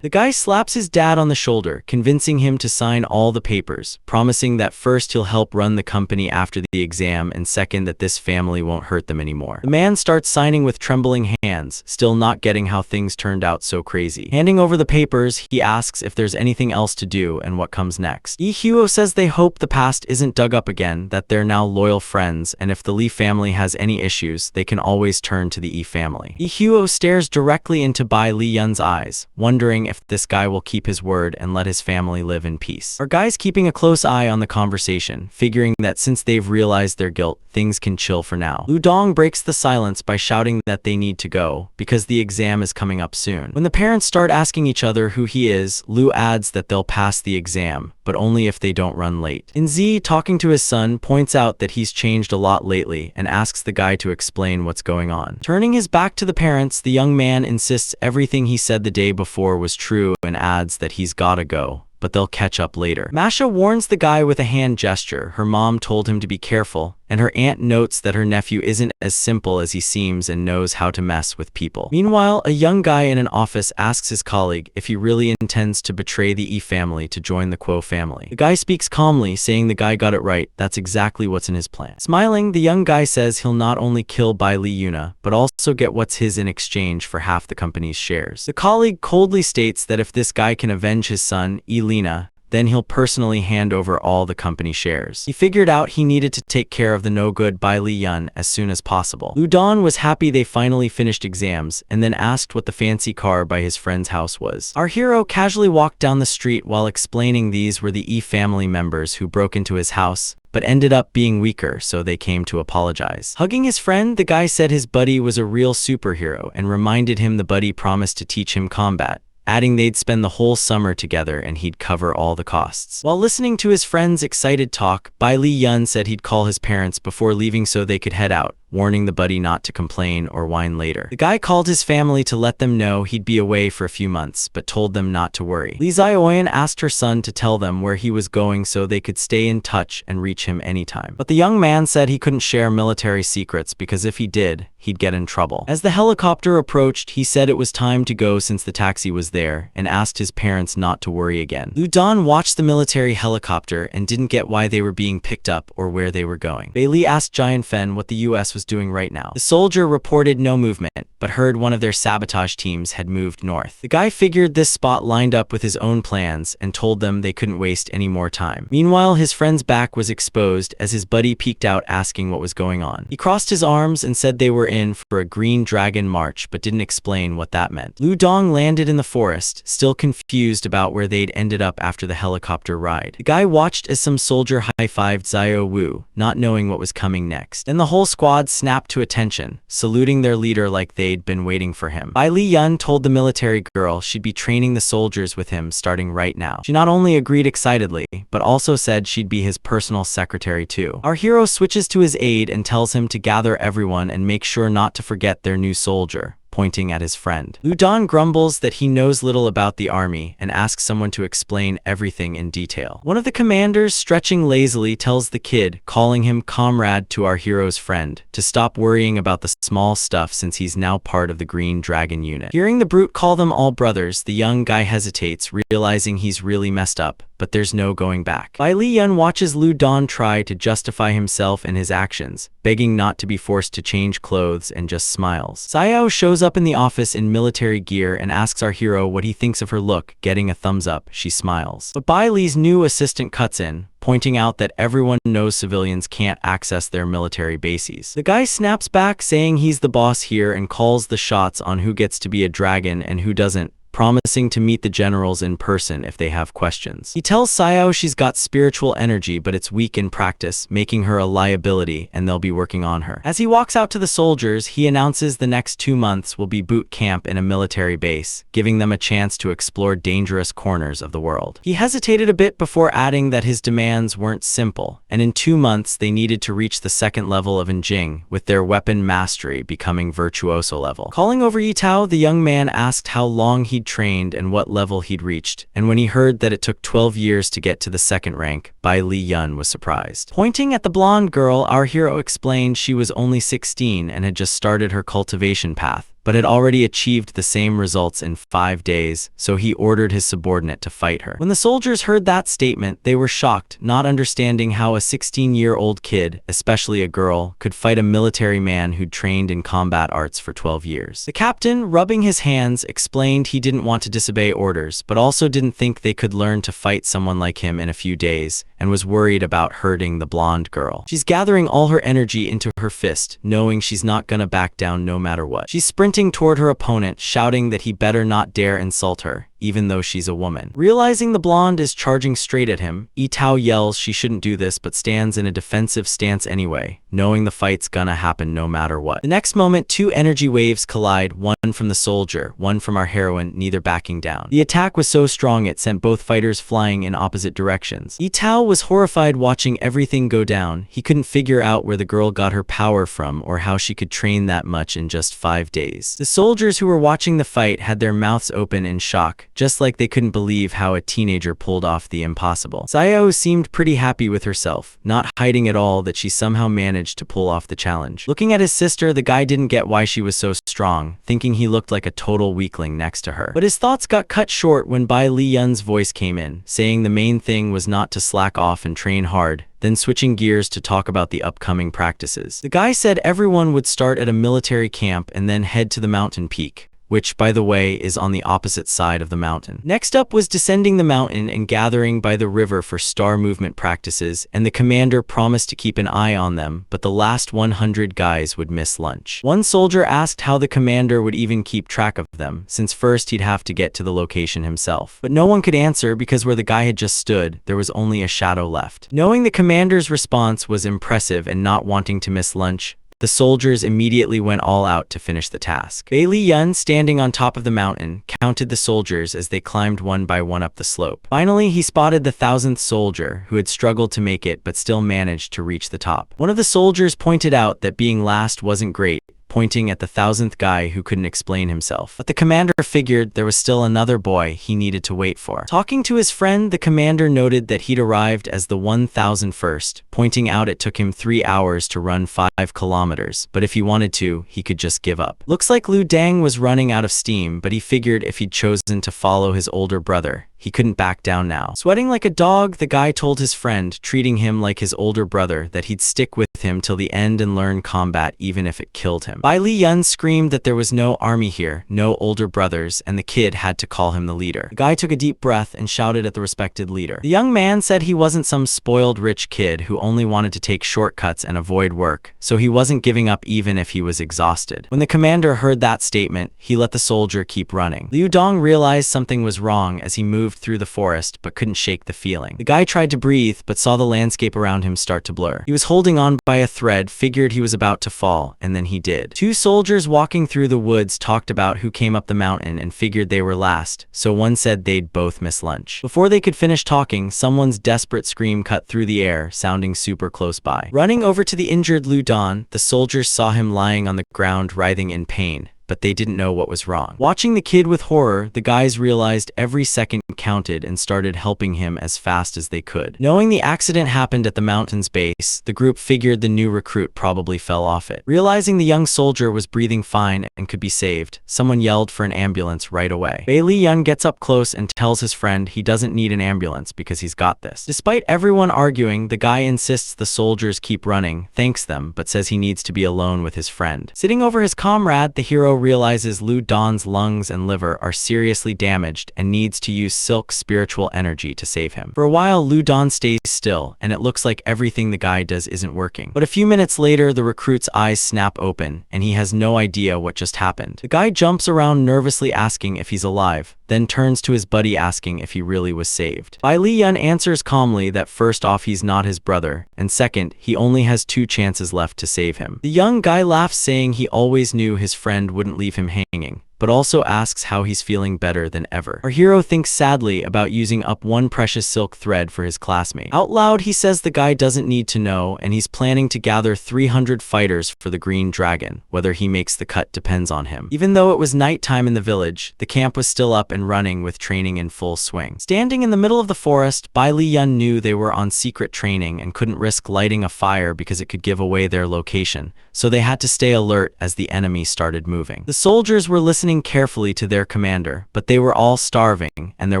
A: The guy slaps his dad on the shoulder, convincing him to sign all the papers, promising that first he'll help run the company after the exam and second that this family won't hurt them anymore. The man starts signing with trembling hands, still not getting how things turned out so crazy. Handing over the papers, he asks if there's anything else to do and what comes next. Yi Huo says they hope the past isn't dug up again, that they're now loyal friends, and if the Li family has any issues, they can always turn to the Yi family. Yi Huo stares directly into Bei Li Yun's eyes, wondering if this guy will keep his word and let his family live in peace. Our guy's keeping a close eye on the conversation, figuring that since they've realized their guilt, things can chill for now. Lu Dong breaks the silence by shouting that they need to go, because the exam is coming up soon. When the parents start asking each other who he is, Lu adds that they'll pass the exam, but but only if they don't run late. In Z, talking to his son, points out that he's changed a lot lately and asks the guy to explain what's going on. Turning his back to the parents, the young man insists everything he said the day before was true and adds that he's gotta go, but they'll catch up later. Masha warns the guy with a hand gesture. Her mom told him to be careful, and her aunt notes that her nephew isn't as simple as he seems and knows how to mess with people. Meanwhile, a young guy in an office asks his colleague if he really intends to betray the E family to join the Quo family. The guy speaks calmly, saying the guy got it right, that's exactly what's in his plan. Smiling, the young guy says he'll not only kill Bai Li Yuna, but also get what's his in exchange for half the company's shares. The colleague coldly states that if this guy can avenge his son, Elena, then he'll personally hand over all the company shares. He figured out he needed to take care of the no-good Bai Li Yun as soon as possible. Lu Dan was happy they finally finished exams, and then asked what the fancy car by his friend's house was. Our hero casually walked down the street while explaining these were the E family members who broke into his house, but ended up being weaker, so they came to apologize. Hugging his friend, the guy said his buddy was a real superhero and reminded him the buddy promised to teach him combat, adding they'd spend the whole summer together and he'd cover all the costs. While listening to his friend's excited talk, Bai Li Yun said he'd call his parents before leaving so they could head out, warning the buddy not to complain or whine later. The guy called his family to let them know he'd be away for a few months, but told them not to worry. Li Zioyan asked her son to tell them where he was going so they could stay in touch and reach him anytime. But the young man said he couldn't share military secrets because if he did, he'd get in trouble. As the helicopter approached, he said it was time to go since the taxi was there, and asked his parents not to worry again. Lu Dan watched the military helicopter and didn't get why they were being picked up or where they were going. Bailey asked Jian Fen what the US was doing right now. The soldier reported no movement, but heard one of their sabotage teams had moved north. The guy figured this spot lined up with his own plans and told them they couldn't waste any more time. Meanwhile, his friend's back was exposed as his buddy peeked out asking what was going on. He crossed his arms and said they were in for a green dragon march, but didn't explain what that meant. Lu Dong landed in the forest, still confused about where they'd ended up after the helicopter ride. The guy watched as some soldier high-fived Zio Wu, not knowing what was coming next. Then the whole squad snapped to attention, saluting their leader like they'd been waiting for him. Bai Li Yun told the military girl she'd be training the soldiers with him starting right now. She not only agreed excitedly, but also said she'd be his personal secretary too. Our hero switches to his aide and tells him to gather everyone and make sure not to forget their new soldier, pointing at his friend. Lu Dan grumbles that he knows little about the army and asks someone to explain everything in detail. One of the commanders, stretching lazily, tells the kid, calling him comrade to our hero's friend, to stop worrying about the small stuff since he's now part of the Green Dragon unit. Hearing the brute call them all brothers, the young guy hesitates, realizing he's really messed up, but there's no going back. Bai Li Yun watches Lu Dan try to justify himself and his actions, begging not to be forced to change clothes, and just smiles. Xiao shows up in the office in military gear and asks our hero what he thinks of her look. Getting a thumbs up, she smiles. But Bai Li's new assistant cuts in, pointing out that everyone knows civilians can't access their military bases. The guy snaps back, saying he's the boss here and calls the shots on who gets to be a dragon and who doesn't, promising to meet the generals in person if they have questions. He tells Xiao she's got spiritual energy, but it's weak in practice, making her a liability, and they'll be working on her. As he walks out to the soldiers, he announces the next 2 months will be boot camp in a military base, giving them a chance to explore dangerous corners of the world. He hesitated a bit before adding that his demands weren't simple, and in 2 months they needed to reach the 2nd level of Njing, with their weapon mastery becoming virtuoso level. Calling over Yitao, the young man asked how long he'd trained and what level he'd reached, and when he heard that it took 12 years to get to the 2nd rank, Bai Li Yun was surprised. Pointing at the blonde girl, our hero explained she was only 16 and had just started her cultivation path, but had already achieved the same results in 5 days, so he ordered his subordinate to fight her. When the soldiers heard that statement, they were shocked, not understanding how a 16-year-old kid, especially a girl, could fight a military man who'd trained in combat arts for 12 years. The captain, rubbing his hands, explained he didn't want to disobey orders, but also didn't think they could learn to fight someone like him in a few days, and was worried about hurting the blonde girl. She's gathering all her energy into her fist, knowing she's not gonna back down no matter what. She's sprinting toward her opponent, shouting that he better not dare insult her, even though she's a woman. Realizing the blonde is charging straight at him, Tao yells she shouldn't do this but stands in a defensive stance anyway, knowing the fight's gonna happen no matter what. The next moment, two energy waves collide, one from the soldier, one from our heroine, neither backing down. The attack was so strong it sent both fighters flying in opposite directions. Tao was horrified watching everything go down. He couldn't figure out where the girl got her power from or how she could train that much in just 5 days. The soldiers who were watching the fight had their mouths open in shock, just like they couldn't believe how a teenager pulled off the impossible. Sayo seemed pretty happy with herself, not hiding at all that she somehow managed to pull off the challenge. Looking at his sister, the guy didn't get why she was so strong, thinking he looked like a total weakling next to her. But his thoughts got cut short when Bai Li Yun's voice came in, saying the main thing was not to slack off and train hard, then switching gears to talk about the upcoming practices. The guy said everyone would start at a military camp and then head to the mountain peak, which, by the way, is on the opposite side of the mountain. Next up was descending the mountain and gathering by the river for star movement practices, and the commander promised to keep an eye on them, but the last 100 guys would miss lunch. One soldier asked how the commander would even keep track of them, since first he'd have to get to the location himself. But no one could answer because where the guy had just stood, there was only a shadow left. Knowing the commander's response was impressive and not wanting to miss lunch, the soldiers immediately went all out to finish the task. Bai Li Yun, standing on top of the mountain, counted the soldiers as they climbed one by one up the slope. Finally, he spotted the 1,000th soldier, who had struggled to make it but still managed to reach the top. One of the soldiers pointed out that being last wasn't great, pointing at the 1,000th guy who couldn't explain himself. But the commander figured there was still another boy he needed to wait for. Talking to his friend, the commander noted that he'd arrived as the 1,001st, pointing out it took him 3 hours to run 5 kilometers, but if he wanted to, he could just give up. Looks like Lu Dang was running out of steam, but he figured if he'd chosen to follow his older brother, he couldn't back down now. Sweating like a dog, the guy told his friend, treating him like his older brother, that he'd stick with him till the end and learn combat even if it killed him. Bai Li Yun screamed that there was no army here, no older brothers, and the kid had to call him the leader. The guy took a deep breath and shouted at the respected leader. The young man said he wasn't some spoiled rich kid who only wanted to take shortcuts and avoid work, so he wasn't giving up even if he was exhausted. When the commander heard that statement, he let the soldier keep running. Liu Dong realized something was wrong as he moved through the forest but couldn't shake the feeling. The guy tried to breathe but saw the landscape around him start to blur. He was holding on by a thread, figured he was about to fall, and then he did. Two soldiers walking through the woods talked about who came up the mountain and figured they were last, so one said they'd both miss lunch. Before they could finish talking, someone's desperate scream cut through the air, sounding super close by. Running over to the injured Lu Don, the soldiers saw him lying on the ground writhing in pain, but they didn't know what was wrong. Watching the kid with horror, the guys realized every second counted and started helping him as fast as they could. Knowing the accident happened at the mountain's base, the group figured the new recruit probably fell off it. Realizing the young soldier was breathing fine and could be saved, someone yelled for an ambulance right away. Bai Li Yun gets up close and tells his friend he doesn't need an ambulance because he's got this. Despite everyone arguing, the guy insists the soldiers keep running, thanks them, but says he needs to be alone with his friend. Sitting over his comrade, the hero realizes Lu Don's lungs and liver are seriously damaged and needs to use Silk's spiritual energy to save him. For a while, Lu Don stays still, and it looks like everything the guy does isn't working. But a few minutes later, the recruit's eyes snap open, and he has no idea what just happened. The guy jumps around nervously asking if he's alive, then turns to his buddy asking if he really was saved. Bai Li Yun answers calmly that first off he's not his brother, and second, he only has 2 chances left to save him. The young guy laughs, saying he always knew his friend wouldn't leave him hanging, but also asks how he's feeling better than ever. Our hero thinks sadly about using up one precious silk thread for his classmate. Out loud, he says the guy doesn't need to know, and he's planning to gather 300 fighters for the Green Dragon. Whether he makes the cut depends on him. Even though it was nighttime in the village, the camp was still up and running with training in full swing. Standing in the middle of the forest, Bai Li Yun knew they were on secret training and couldn't risk lighting a fire because it could give away their location, so they had to stay alert as the enemy started moving. The soldiers were listening carefully to their commander, but they were all starving, and there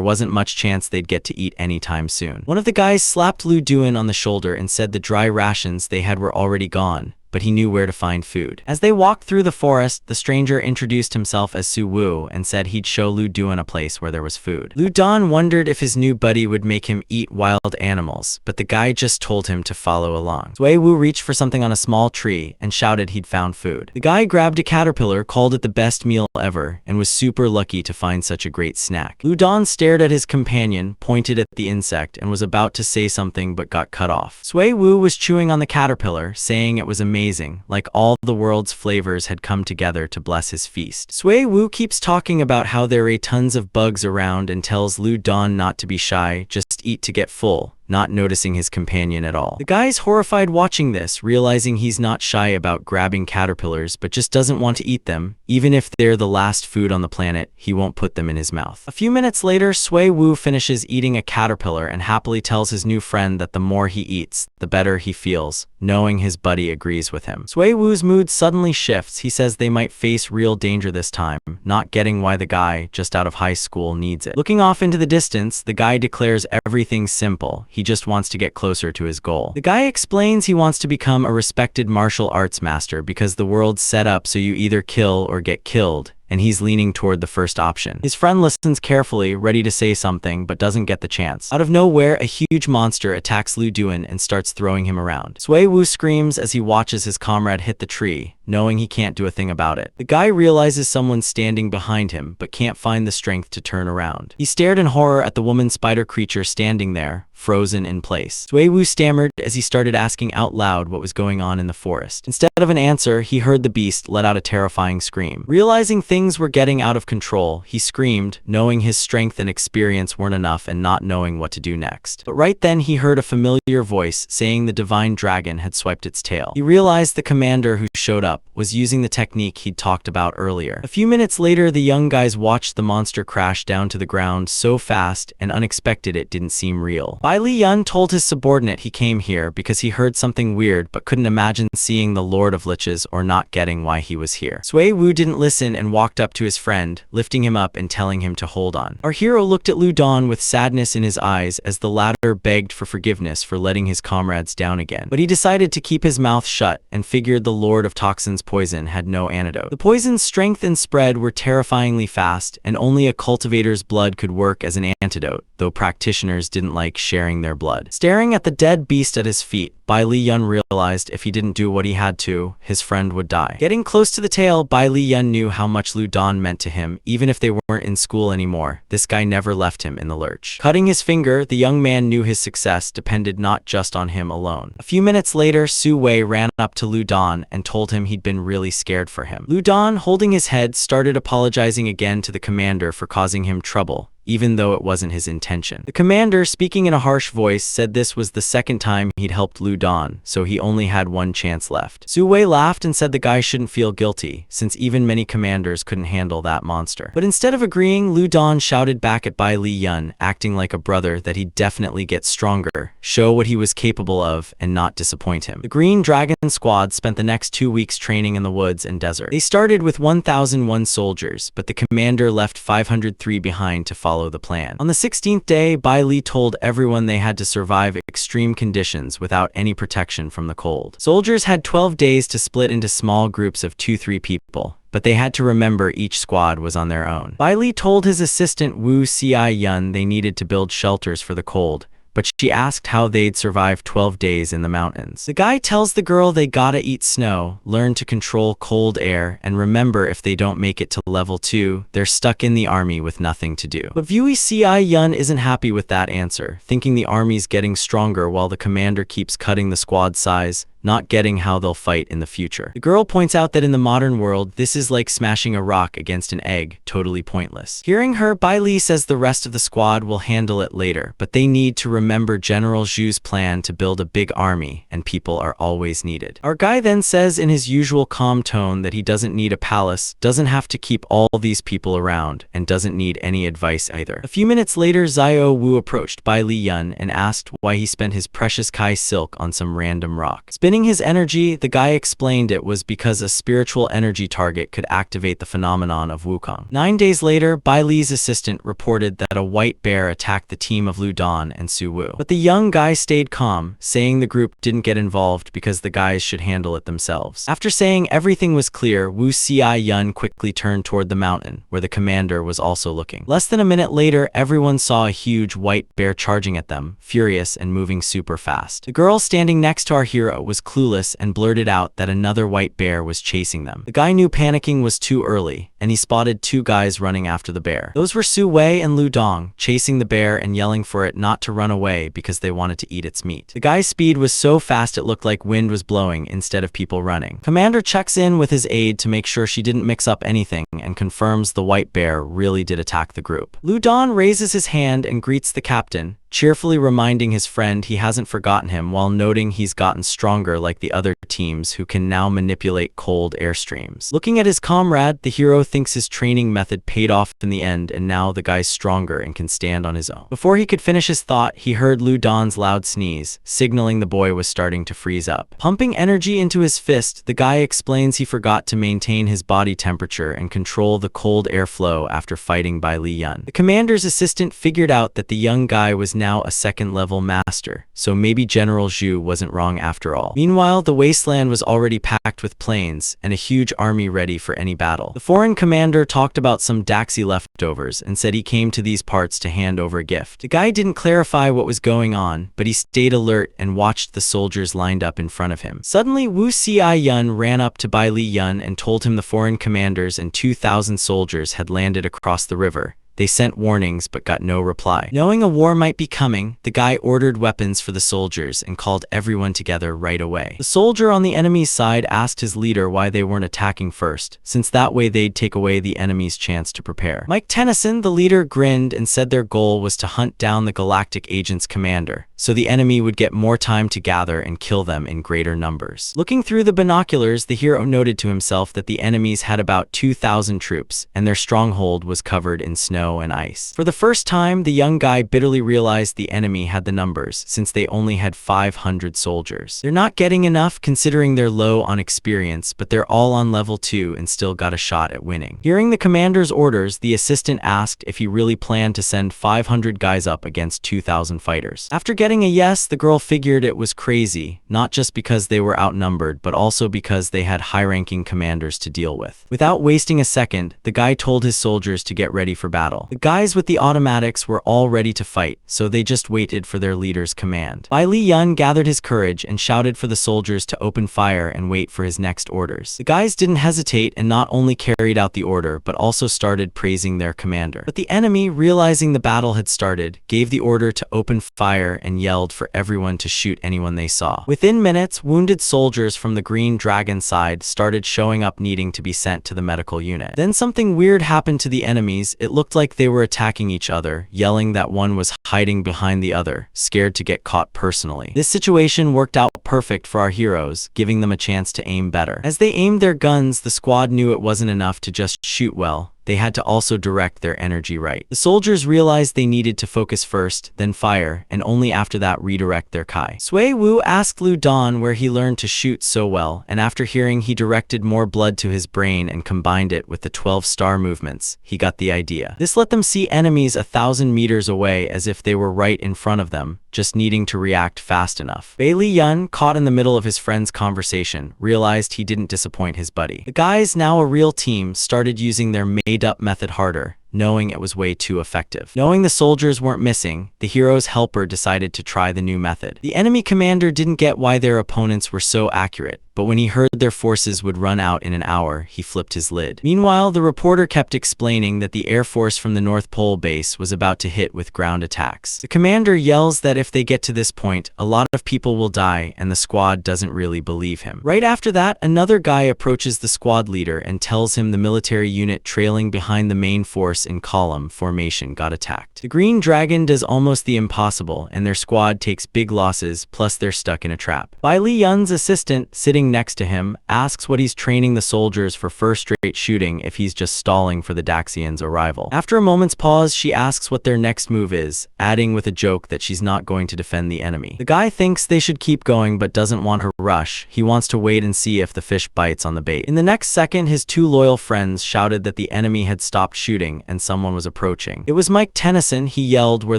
A: wasn't much chance they'd get to eat anytime soon. One of the guys slapped Lu Duan on the shoulder and said the dry rations they had were already gone, but he knew where to find food. As they walked through the forest, the stranger introduced himself as Su Wu and said he'd show Lu Duan a place where there was food. Lu Duan wondered if his new buddy would make him eat wild animals, but the guy just told him to follow along. Sui Wu reached for something on a small tree and shouted he'd found food. The guy grabbed a caterpillar, called it the best meal ever, and was super lucky to find such a great snack. Lu Duan stared at his companion, pointed at the insect, and was about to say something but got cut off. Sui Wu was chewing on the caterpillar, saying it was amazing, like all the world's flavors had come together to bless his feast. Sui Wu keeps talking about how there are tons of bugs around and tells Lu Duan not to be shy, just eat to get full, not noticing his companion at all. The guy's horrified watching this, realizing he's not shy about grabbing caterpillars but just doesn't want to eat them. Even if they're the last food on the planet, he won't put them in his mouth. A few minutes later, Sui Wu finishes eating a caterpillar and happily tells his new friend that the more he eats, the better he feels, knowing his buddy agrees with him. Sui Wu's mood suddenly shifts. He says they might face real danger this time, not getting why the guy, just out of high school, needs it. Looking off into the distance, the guy declares everything's simple. He just wants to get closer to his goal. The guy explains he wants to become a respected martial arts master because the world's set up so you either kill or get killed, and he's leaning toward the first option. His friend listens carefully, ready to say something, but doesn't get the chance. Out of nowhere, a huge monster attacks Lu Duan and starts throwing him around. Sui Wu screams as he watches his comrade hit the tree, knowing he can't do a thing about it. The guy realizes someone's standing behind him, but can't find the strength to turn around. He stared in horror at the woman spider creature standing there, frozen in place. Sui Wu stammered as he started asking out loud what was going on in the forest. Instead of an answer, he heard the beast let out a terrifying scream. Realizing things were getting out of control, he screamed, knowing his strength and experience weren't enough and not knowing what to do next. But right then he heard a familiar voice saying the divine dragon had swiped its tail. He realized the commander who showed up was using the technique he'd talked about earlier. A few minutes later, the young guys watched the monster crash down to the ground so fast and unexpected it didn't seem real. Bai Li Yun told his subordinate he came here because he heard something weird but couldn't imagine seeing the Lord of Liches or not getting why he was here. Sui Wu didn't listen and walked up to his friend, lifting him up and telling him to hold on. Our hero looked at Lu Duan with sadness in his eyes as the latter begged for forgiveness for letting his comrades down again. But he decided to keep his mouth shut and figured the Lord of Toxin's poison had no antidote. The poison's strength and spread were terrifyingly fast, and only a cultivator's blood could work as an antidote, though practitioners didn't like sharing their blood. Staring at the dead beast at his feet, Bai Li Yun realized if he didn't do what he had to, his friend would die. Getting close to the tail, Bai Li Yun knew how much Lu Duan meant to him, even if they weren't in school anymore. This guy never left him in the lurch. Cutting his finger, the young man knew his success depended not just on him alone. A few minutes later, Su Wei ran up to Lu Duan and told him he'd been really scared for him. Lu Duan, holding his head, started apologizing again to the commander for causing him trouble, even though it wasn't his intention. The commander, speaking in a harsh voice, said this was the second time he'd helped Lu Duan, so he only had one chance left. Su Wei laughed and said the guy shouldn't feel guilty, since even many commanders couldn't handle that monster. But instead of agreeing, Lu Duan shouted back at Bai Li Yun, acting like a brother, that he'd definitely get stronger, show what he was capable of, and not disappoint him. The Green Dragon Squad spent the next 2 weeks training in the woods and desert. They started with 1,001 soldiers, but the commander left 503 behind to follow the plan. On the 16th day, Bai Li told everyone they had to survive extreme conditions without any protection from the cold. Soldiers had 12 days to split into small groups of 2-3 people, but they had to remember each squad was on their own. Bai Li told his assistant Wu Ci Yun they needed to build shelters for the cold, but she asked how they'd survive 12 days in the mountains. The guy tells the girl they gotta eat snow, learn to control cold air, and remember if they don't make it to level 2, they're stuck in the army with nothing to do. But Wu Ci Yun isn't happy with that answer, thinking the army's getting stronger while the commander keeps cutting the squad size, not getting how they'll fight in the future. The girl points out that in the modern world, this is like smashing a rock against an egg, totally pointless. Hearing her, Bai Li says the rest of the squad will handle it later, but they need to remember General Zhu's plan to build a big army, and people are always needed. Our guy then says in his usual calm tone that he doesn't need a palace, doesn't have to keep all these people around, and doesn't need any advice either. A few minutes later, Xiao Wu approached Bai Li Yun and asked why he spent his precious Kai silk on some random rock. Spinning his energy, the guy explained it was because a spiritual energy target could activate the phenomenon of Wukong. 9 days later, Bai Li's assistant reported that a white bear attacked the team of Lu Dan and Su Wu. But the young guy stayed calm, saying the group didn't get involved because the guys should handle it themselves. After saying everything was clear, Wu Xi-yun quickly turned toward the mountain, where the commander was also looking. Less than a minute later, everyone saw a huge white bear charging at them, furious and moving super fast. The girl standing next to our hero was clueless and blurted out that another white bear was chasing them. The guy knew panicking was too early, and he spotted 2 guys running after the bear. Those were Su Wei and Lu Dong, chasing the bear and yelling for it not to run away because they wanted to eat its meat. The guy's speed was so fast it looked like wind was blowing instead of people running. Commander checks in with his aide to make sure she didn't mix up anything and confirms the white bear really did attack the group. Lu Dan raises his hand and greets the captain, cheerfully reminding his friend he hasn't forgotten him while noting he's gotten stronger like the other teams who can now manipulate cold air streams. Looking at his comrade, the hero thinks his training method paid off in the end and now the guy's stronger and can stand on his own. Before he could finish his thought, he heard Lu Dan's loud sneeze, signaling the boy was starting to freeze up. Pumping energy into his fist, the guy explains he forgot to maintain his body temperature and control the cold air flow after fighting Bai Li-yun. The commander's assistant figured out that the young guy was now a second-level master, so maybe General Zhu wasn't wrong after all. Meanwhile, the wasteland was already packed with planes and a huge army ready for any battle. The foreign commander talked about some Daxi leftovers and said he came to these parts to hand over a gift. The guy didn't clarify what was going on, but he stayed alert and watched the soldiers lined up in front of him. Suddenly, Wu Xi-yun ran up to Bai Li-yun and told him the foreign commanders and 2,000 soldiers had landed across the river. They sent warnings but got no reply. Knowing a war might be coming, the guy ordered weapons for the soldiers and called everyone together right away. The soldier on the enemy's side asked his leader why they weren't attacking first, since that way they'd take away the enemy's chance to prepare. Mike Tennyson, the leader, grinned and said their goal was to hunt down the galactic agent's commander, so the enemy would get more time to gather and kill them in greater numbers. Looking through the binoculars, the hero noted to himself that the enemies had about 2,000 troops, and their stronghold was covered in snow and ice. For the first time, the young guy bitterly realized the enemy had the numbers, since they only had 500 soldiers. They're not getting enough considering they're low on experience, but they're all on level 2 and still got a shot at winning. Hearing the commander's orders, the assistant asked if he really planned to send 500 guys up against 2,000 fighters. After getting a yes, the girl figured it was crazy, not just because they were outnumbered, but also because they had high-ranking commanders to deal with. Without wasting a second, the guy told his soldiers to get ready for battle. The guys with the automatics were all ready to fight, so they just waited for their leader's command. Bai Li-yun gathered his courage and shouted for the soldiers to open fire and wait for his next orders. The guys didn't hesitate and not only carried out the order, but also started praising their commander. But the enemy, realizing the battle had started, gave the order to open fire and yelled for everyone to shoot anyone they saw. Within minutes, wounded soldiers from the Green Dragon side started showing up needing to be sent to the medical unit. Then something weird happened to the enemies. It looked like they were attacking each other, yelling that one was hiding behind the other, scared to get caught personally. This situation worked out perfect for our heroes, giving them a chance to aim better. As they aimed their guns, the squad knew it wasn't enough to just shoot well. They had to also direct their energy right. The soldiers realized they needed to focus first, then fire, and only after that redirect their kai. Sui Wu asked Lu Dan where he learned to shoot so well, and after hearing he directed more blood to his brain and combined it with the 12-star movements, he got the idea. This let them see enemies 1,000 meters away as if they were right in front of them, just needing to react fast enough. Bai Li-yun, caught in the middle of his friend's conversation, realized he didn't disappoint his buddy. The guys, now a real team, started using their made-up method harder, knowing it was way too effective. Knowing the soldiers weren't missing, the hero's helper decided to try the new method. The enemy commander didn't get why their opponents were so accurate, but when he heard their forces would run out in an hour, he flipped his lid. Meanwhile, the reporter kept explaining that the Air Force from the North Pole base was about to hit with ground attacks. The commander yells that if they get to this point, a lot of people will die, and the squad doesn't really believe him. Right after that, another guy approaches the squad leader and tells him the military unit trailing behind the main force force in column formation got attacked. The green dragon does almost the impossible, and their squad takes big losses, plus they're stuck in a trap. Bai Li Yun's assistant, sitting next to him, asks what he's training the soldiers for first-rate shooting if he's just stalling for the Daxians' arrival. After a moment's pause, she asks what their next move is, adding with a joke that she's not going to defend the enemy. The guy thinks they should keep going but doesn't want her to rush. He wants to wait and see if the fish bites on the bait. In the next second, his two loyal friends shouted that the enemy had stopped shooting and someone was approaching. It was Mike Tennyson. He yelled where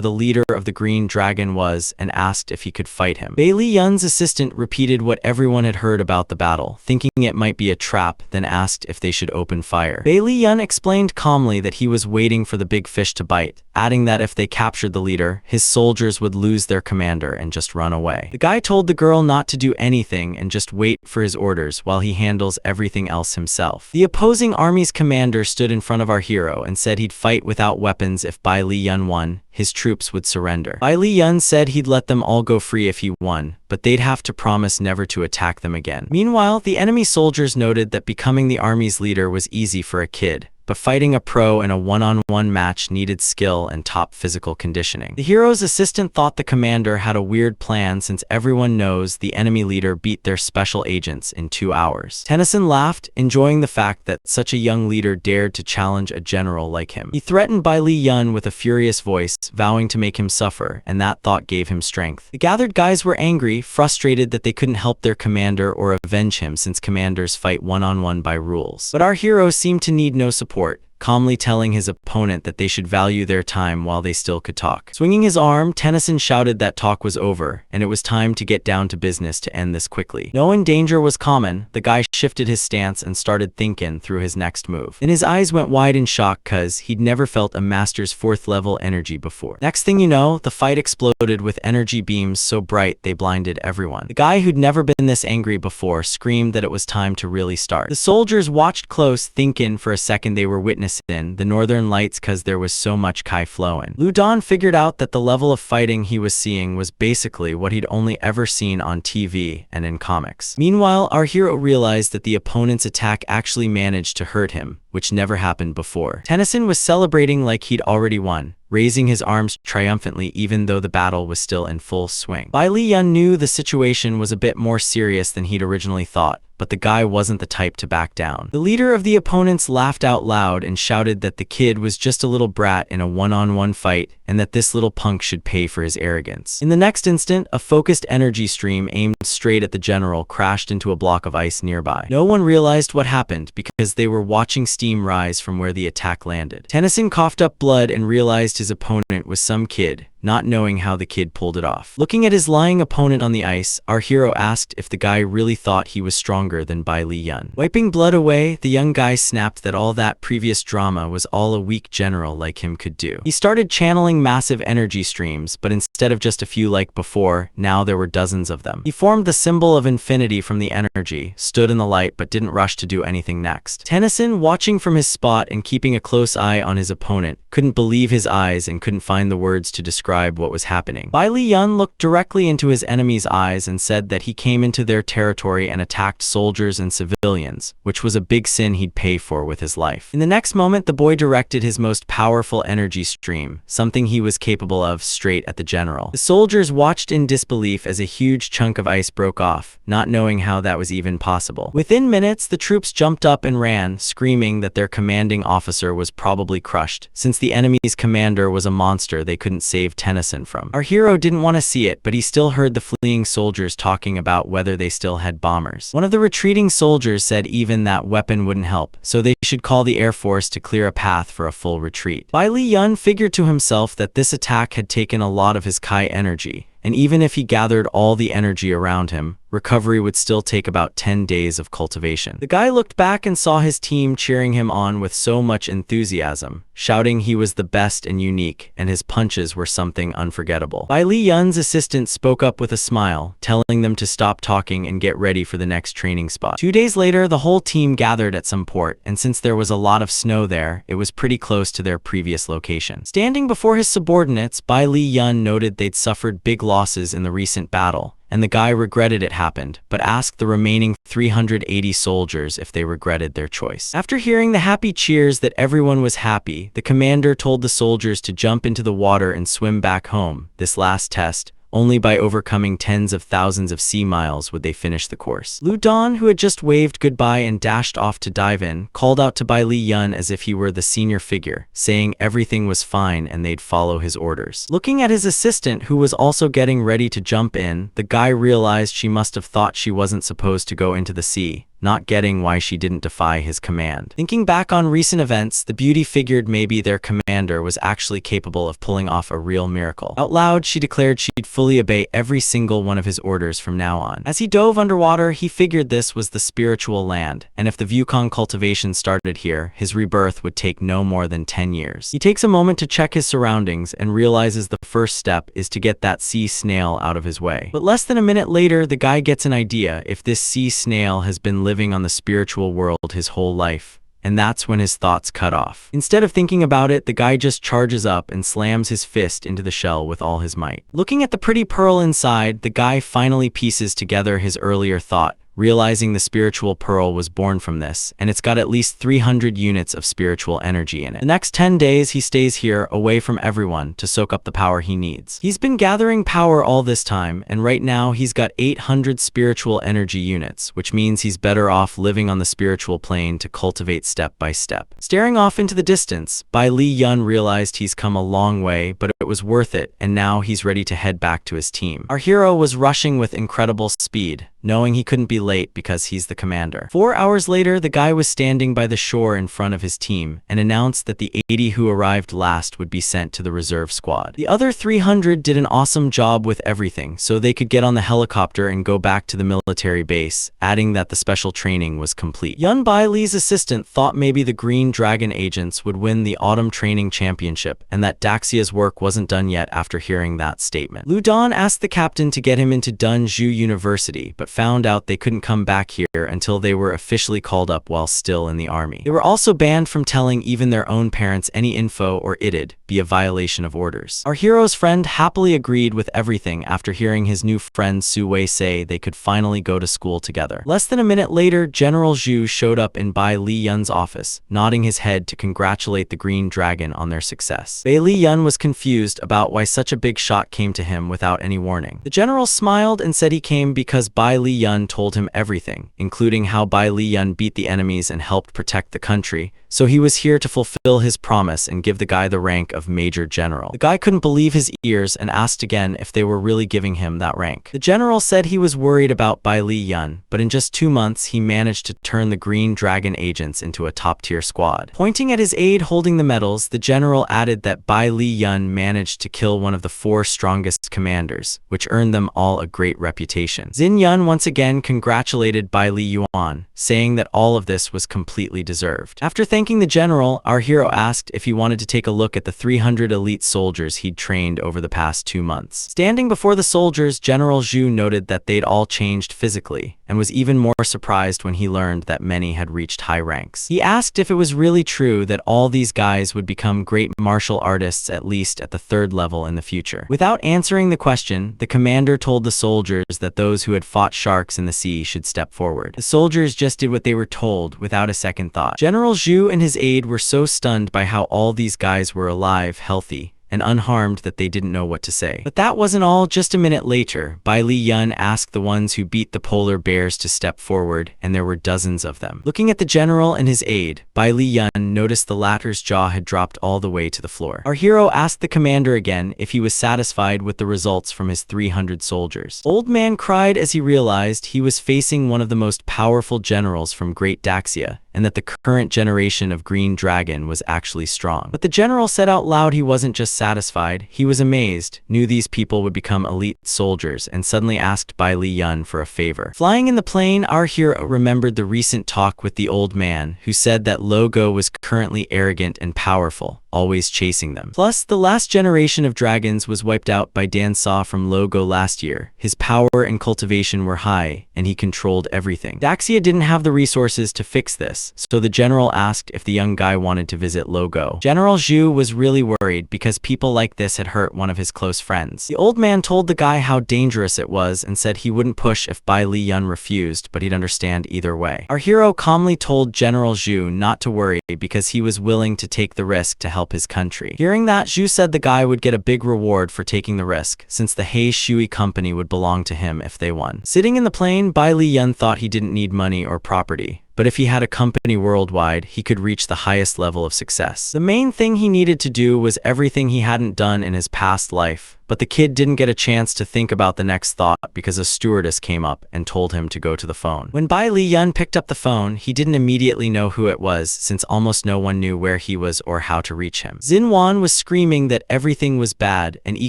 A: the leader of the green dragon was and asked if he could fight him. Bai Li Yun's assistant repeated what everyone had heard about the battle, thinking it might be a trap, then asked if they should open fire. Bai Li Yun explained calmly that he was waiting for the big fish to bite, adding that if they captured the leader, his soldiers would lose their commander and just run away. The guy told the girl not to do anything and just wait for his orders while he handles everything else himself. The opposing army's commander stood in front of our hero and said he'd fight without weapons if Bai Li Yun won. His troops would surrender. Bai Li Yun said he'd let them all go free if he won, but they'd have to promise never to attack them again. Meanwhile, the enemy soldiers noted that becoming the army's leader was easy for a kid, but fighting a pro in a one-on-one match needed skill and top physical conditioning. The hero's assistant thought the commander had a weird plan since everyone knows the enemy leader beat their special agents in 2 hours. Tennyson laughed, enjoying the fact that such a young leader dared to challenge a general like him. He threatened Bai Li Yun with a furious voice, vowing to make him suffer, and that thought gave him strength. The gathered guys were angry, frustrated that they couldn't help their commander or avenge him since commanders fight one-on-one by rules. But our hero seemed to need no support, calmly telling his opponent that they should value their time while they still could talk. Swinging his arm, Tennyson shouted that talk was over, and it was time to get down to business to end this quickly. Knowing danger was common, the guy shifted his stance and started thinking through his next move. Then his eyes went wide in shock cause he'd never felt a master's 4th level energy before. Next thing you know, the fight exploded with energy beams so bright they blinded everyone. The guy who'd never been this angry before screamed that it was time to really start. The soldiers watched close, thinking for a second they were witnessing the northern lights cause there was so much Kai flowing. Lu Dan figured out that the level of fighting he was seeing was basically what he'd only ever seen on TV and in comics. Meanwhile, our hero realized that the opponent's attack actually managed to hurt him, which never happened before. Tennyson was celebrating like he'd already won, raising his arms triumphantly even though the battle was still in full swing. Bai Li Yun knew the situation was a bit more serious than he'd originally thought, but the guy wasn't the type to back down. The leader of the opponents laughed out loud and shouted that the kid was just a little brat in a one-on-one fight and that this little punk should pay for his arrogance. In the next instant, a focused energy stream aimed straight at the general crashed into a block of ice nearby. No one realized what happened because they were watching steam rise from where the attack landed. Tennyson coughed up blood and realized his opponent was some kid, not knowing how the kid pulled it off. Looking at his lying opponent on the ice, our hero asked if the guy really thought he was stronger than Bai Li Yun. Wiping blood away, the young guy snapped that all that previous drama was all a weak general like him could do. He started channeling massive energy streams, but instead of just a few like before, now there were dozens of them. He formed the symbol of infinity from the energy, stood in the light but didn't rush to do anything next. Tennyson, watching from his spot and keeping a close eye on his opponent, couldn't believe his eyes and couldn't find the words to describe what was happening. Bai Li Yun looked directly into his enemy's eyes and said that he came into their territory and attacked soldiers and civilians, which was a big sin he'd pay for with his life. In the next moment, the boy directed his most powerful energy stream, something he was capable of, straight at the general. The soldiers watched in disbelief as a huge chunk of ice broke off, not knowing how that was even possible. Within minutes, the troops jumped up and ran, screaming that their commanding officer was probably crushed, since the enemy's commander was a monster they couldn't save Tennyson from. Our hero didn't want to see it, but he still heard the fleeing soldiers talking about whether they still had bombers. One of the retreating soldiers said even that weapon wouldn't help, so they should call the Air Force to clear a path for a full retreat. Bai Li Yun figured to himself that this attack had taken a lot of his Kai energy, and even if he gathered all the energy around him, recovery would still take about 10 days of cultivation. The guy looked back and saw his team cheering him on with so much enthusiasm, shouting he was the best and unique, and his punches were something unforgettable. Bai Li Yun's assistant spoke up with a smile, telling them to stop talking and get ready for the next training spot. 2 days later, the whole team gathered at some port, and since there was a lot of snow there, it was pretty close to their previous location. Standing before his subordinates, Bai Li Yun noted they'd suffered big losses in the recent battle, and the guy regretted it happened, but asked the remaining 380 soldiers if they regretted their choice. After hearing the happy cheers that everyone was happy, the commander told the soldiers to jump into the water and swim back home. This last test, only by overcoming tens of thousands of sea miles would they finish the course. Lu Dan, who had just waved goodbye and dashed off to dive in, called out to Bai Li Yun as if he were the senior figure, saying everything was fine and they'd follow his orders. Looking at his assistant, who was also getting ready to jump in, the guy realized she must have thought she wasn't supposed to go into the sea, not getting why she didn't defy his command. Thinking back on recent events, the beauty figured maybe their commander was actually capable of pulling off a real miracle. Out loud, she declared she'd fully obey every single one of his orders from now on. As he dove underwater, he figured this was the spiritual land, and if the Wukong cultivation started here, his rebirth would take no more than 10 years. He takes a moment to check his surroundings and realizes the first step is to get that sea snail out of his way. But less than a minute later, the guy gets an idea if this sea snail has been living on the spiritual world his whole life. And that's when his thoughts cut off. Instead of thinking about it, the guy just charges up and slams his fist into the shell with all his might. Looking at the pretty pearl inside, the guy finally pieces together his earlier thought, realizing the spiritual pearl was born from this, and it's got at least 300 units of spiritual energy in it. The next 10 days, he stays here, away from everyone, to soak up the power he needs. He's been gathering power all this time, and right now he's got 800 spiritual energy units, which means he's better off living on the spiritual plane to cultivate step by step. Staring off into the distance, Bai Li Yun realized he's come a long way, but it was worth it, and now he's ready to head back to his team. Our hero was rushing with incredible speed, knowing he couldn't be late because he's the commander. 4 hours later, the guy was standing by the shore in front of his team and announced that the 80 who arrived last would be sent to the reserve squad. The other 300 did an awesome job with everything, so they could get on the helicopter and go back to the military base, adding that the special training was complete. Yun Bai Li's assistant thought maybe the Green Dragon agents would win the Autumn Training Championship, and that Daxia's work wasn't done yet after hearing that statement. Lu Dan asked the captain to get him into Dunju University, but found out they couldn't come back here until they were officially called up while still in the army. They were also banned from telling even their own parents any info, or it'd be a violation of orders. Our hero's friend happily agreed with everything after hearing his new friend Su Wei say they could finally go to school together. Less than a minute later, General Zhu showed up in Bai Li Yun's office, nodding his head to congratulate the Green Dragon on their success. Bai Li Yun was confused about why such a big shot came to him without any warning. The general smiled and said he came because Bai Li Yun told him everything, including how Bai Li Yun beat the enemies and helped protect the country, so he was here to fulfill his promise and give the guy the rank of Major General. The guy couldn't believe his ears and asked again if they were really giving him that rank. The general said he was worried about Bai Li Yun, but in just 2 months he managed to turn the Green Dragon agents into a top-tier squad. Pointing at his aide holding the medals, the general added that Bai Li Yun managed to kill one of the 4 strongest commanders, which earned them all a great reputation. Xin Yun once again congratulated Bai Li Yuan, saying that all of this was completely deserved. After thanking the general, our hero asked if he wanted to take a look at the 300 elite soldiers he'd trained over the past 2 months. Standing before the soldiers, General Zhu noted that they'd all changed physically, and was even more surprised when he learned that many had reached high ranks. He asked if it was really true that all these guys would become great martial artists at least at the 3rd level in the future. Without answering the question, the commander told the soldiers that those who had fought sharks in the sea should step forward. The soldiers just did what they were told without a second thought. General Zhu and his aide were so stunned by how all these guys were alive, healthy, and unharmed that they didn't know what to say. But that wasn't all. Just a minute later, Bai Li Yun asked the ones who beat the polar bears to step forward, and there were dozens of them. Looking at the general and his aide, Bai Li Yun noticed the latter's jaw had dropped all the way to the floor. Our hero asked the commander again if he was satisfied with the results from his 300 soldiers. Old man cried as he realized he was facing one of the most powerful generals from Great Daxia, and that the current generation of Green Dragon was actually strong. But the general said out loud he wasn't just satisfied, he was amazed, knew these people would become elite soldiers, and suddenly asked Bai Li Yun for a favor. Flying in the plane, our hero remembered the recent talk with the old man, who said that Logo was currently arrogant and powerful, always chasing them. Plus, the last generation of dragons was wiped out by Dan Saw from Logo last year. His power and cultivation were high, and he controlled everything. Daxia didn't have the resources to fix this, so the general asked if the young guy wanted to visit Logo. General Zhu was really worried because people like this had hurt one of his close friends. The old man told the guy how dangerous it was and said he wouldn't push if Bai Li Yun refused, but he'd understand either way. Our hero calmly told General Zhu not to worry because he was willing to take the risk to help his country. Hearing that, Zhu said the guy would get a big reward for taking the risk, since the Hei Shui company would belong to him if they won. Sitting in the plane, Bai Li Yun thought he didn't need money or property, but if he had a company worldwide, he could reach the highest level of success. The main thing he needed to do was everything he hadn't done in his past life, but the kid didn't get a chance to think about the next thought because a stewardess came up and told him to go to the phone. When Bai Li Yun picked up the phone, he didn't immediately know who it was, since almost no one knew where he was or how to reach him. Xin Wan was screaming that everything was bad, and Yi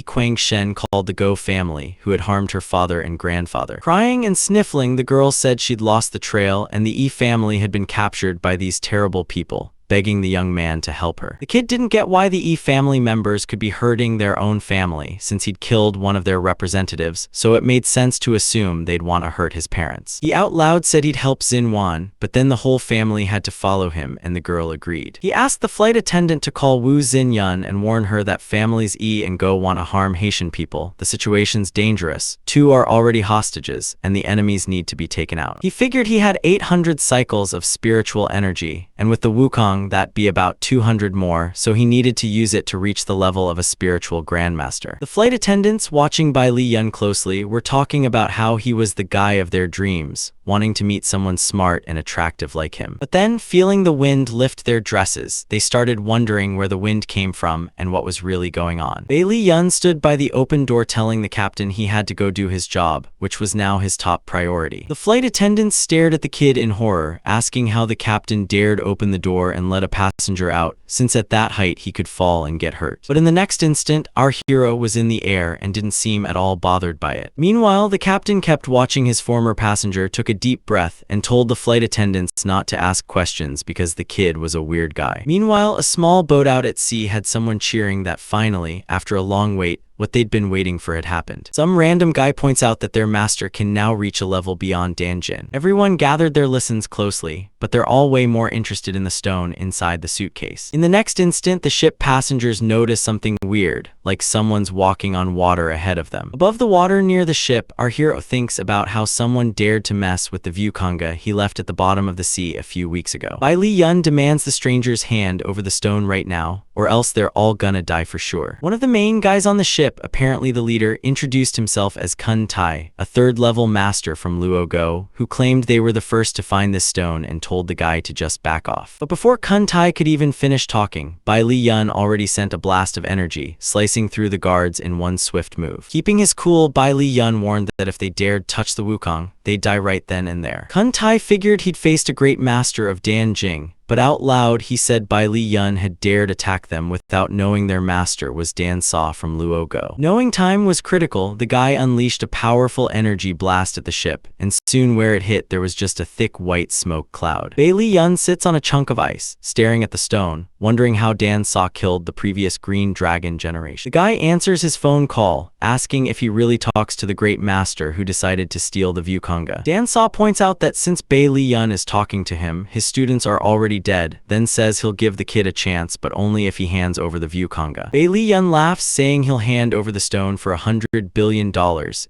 A: Quang Shen called the Go family, who had harmed her father and grandfather. Crying and sniffling, the girl said she'd lost the trail and the Yi family had been captured by these terrible people, begging the young man to help her. The kid didn't get why the Yi family members could be hurting their own family, since he'd killed one of their representatives, so it made sense to assume they'd want to hurt his parents. He out loud said he'd help Xin Wan, but then the whole family had to follow him, and the girl agreed. He asked the flight attendant to call Wu Xinyan and warn her that families Yi and Go want to harm Haitian people. The situation's dangerous. 2 are already hostages, and the enemies need to be taken out. He figured he had 800 cycles of spiritual energy, and with the Wukong, that'd be about 200 more, so he needed to use it to reach the level of a spiritual grandmaster. The flight attendants, watching Bai Li Yun closely, were talking about how he was the guy of their dreams, wanting to meet someone smart and attractive like him. But then, feeling the wind lift their dresses, they started wondering where the wind came from and what was really going on. Bai Li Yun stood by the open door telling the captain he had to go do his job, which was now his top priority. The flight attendants stared at the kid in horror, asking how the captain dared open the door and let a passenger out, since at that height he could fall and get hurt. But in the next instant, our hero was in the air and didn't seem at all bothered by it. Meanwhile, the captain kept watching his former passenger, took a deep breath, and told the flight attendants not to ask questions because the kid was a weird guy. Meanwhile, a small boat out at sea had someone cheering that finally, after a long wait, what they'd been waiting for had happened. Some random guy points out that their master can now reach a level beyond Danjin. Everyone gathered their listens closely, but they're all way more interested in the stone inside the suitcase. In the next instant, the ship passengers notice something weird, like someone's walking on water ahead of them. Above the water near the ship, our hero thinks about how someone dared to mess with the Viewkonga he left at the bottom of the sea a few weeks ago. Bai Li Yun demands the stranger's hand over the stone right now, or else they're all gonna die for sure. One of the main guys on the ship, apparently the leader, introduced himself as Kun Tai, a third-level master from Luo Go, who claimed they were the first to find this stone and told the guy to just back off. But before Kun Tai could even finish talking, Bai Li Yun already sent a blast of energy, slicing through the guards in one swift move. Keeping his cool, Bai Li Yun warned that if they dared touch the Wukong, they'd die right then and there. Kun Tai figured he'd faced a great master of Dan Jing, but out loud he said Bai Li Yun had dared attack them without knowing their master was Dan Saw from Luo Go. Knowing time was critical, the guy unleashed a powerful energy blast at the ship, and soon where it hit there was just a thick white smoke cloud. Bai Li Yun sits on a chunk of ice, staring at the stone, wondering how Dan Saw killed the previous green dragon generation. The guy answers his phone call, asking if he really talks to the great master who decided to steal the Viewkonga. Dan Saw points out that since Bai Li Yun is talking to him, his students are already dead, then says he'll give the kid a chance, but only if he hands over the Viewkonga. Bai Li Yun laughs, saying he'll hand over the stone for $100 billion,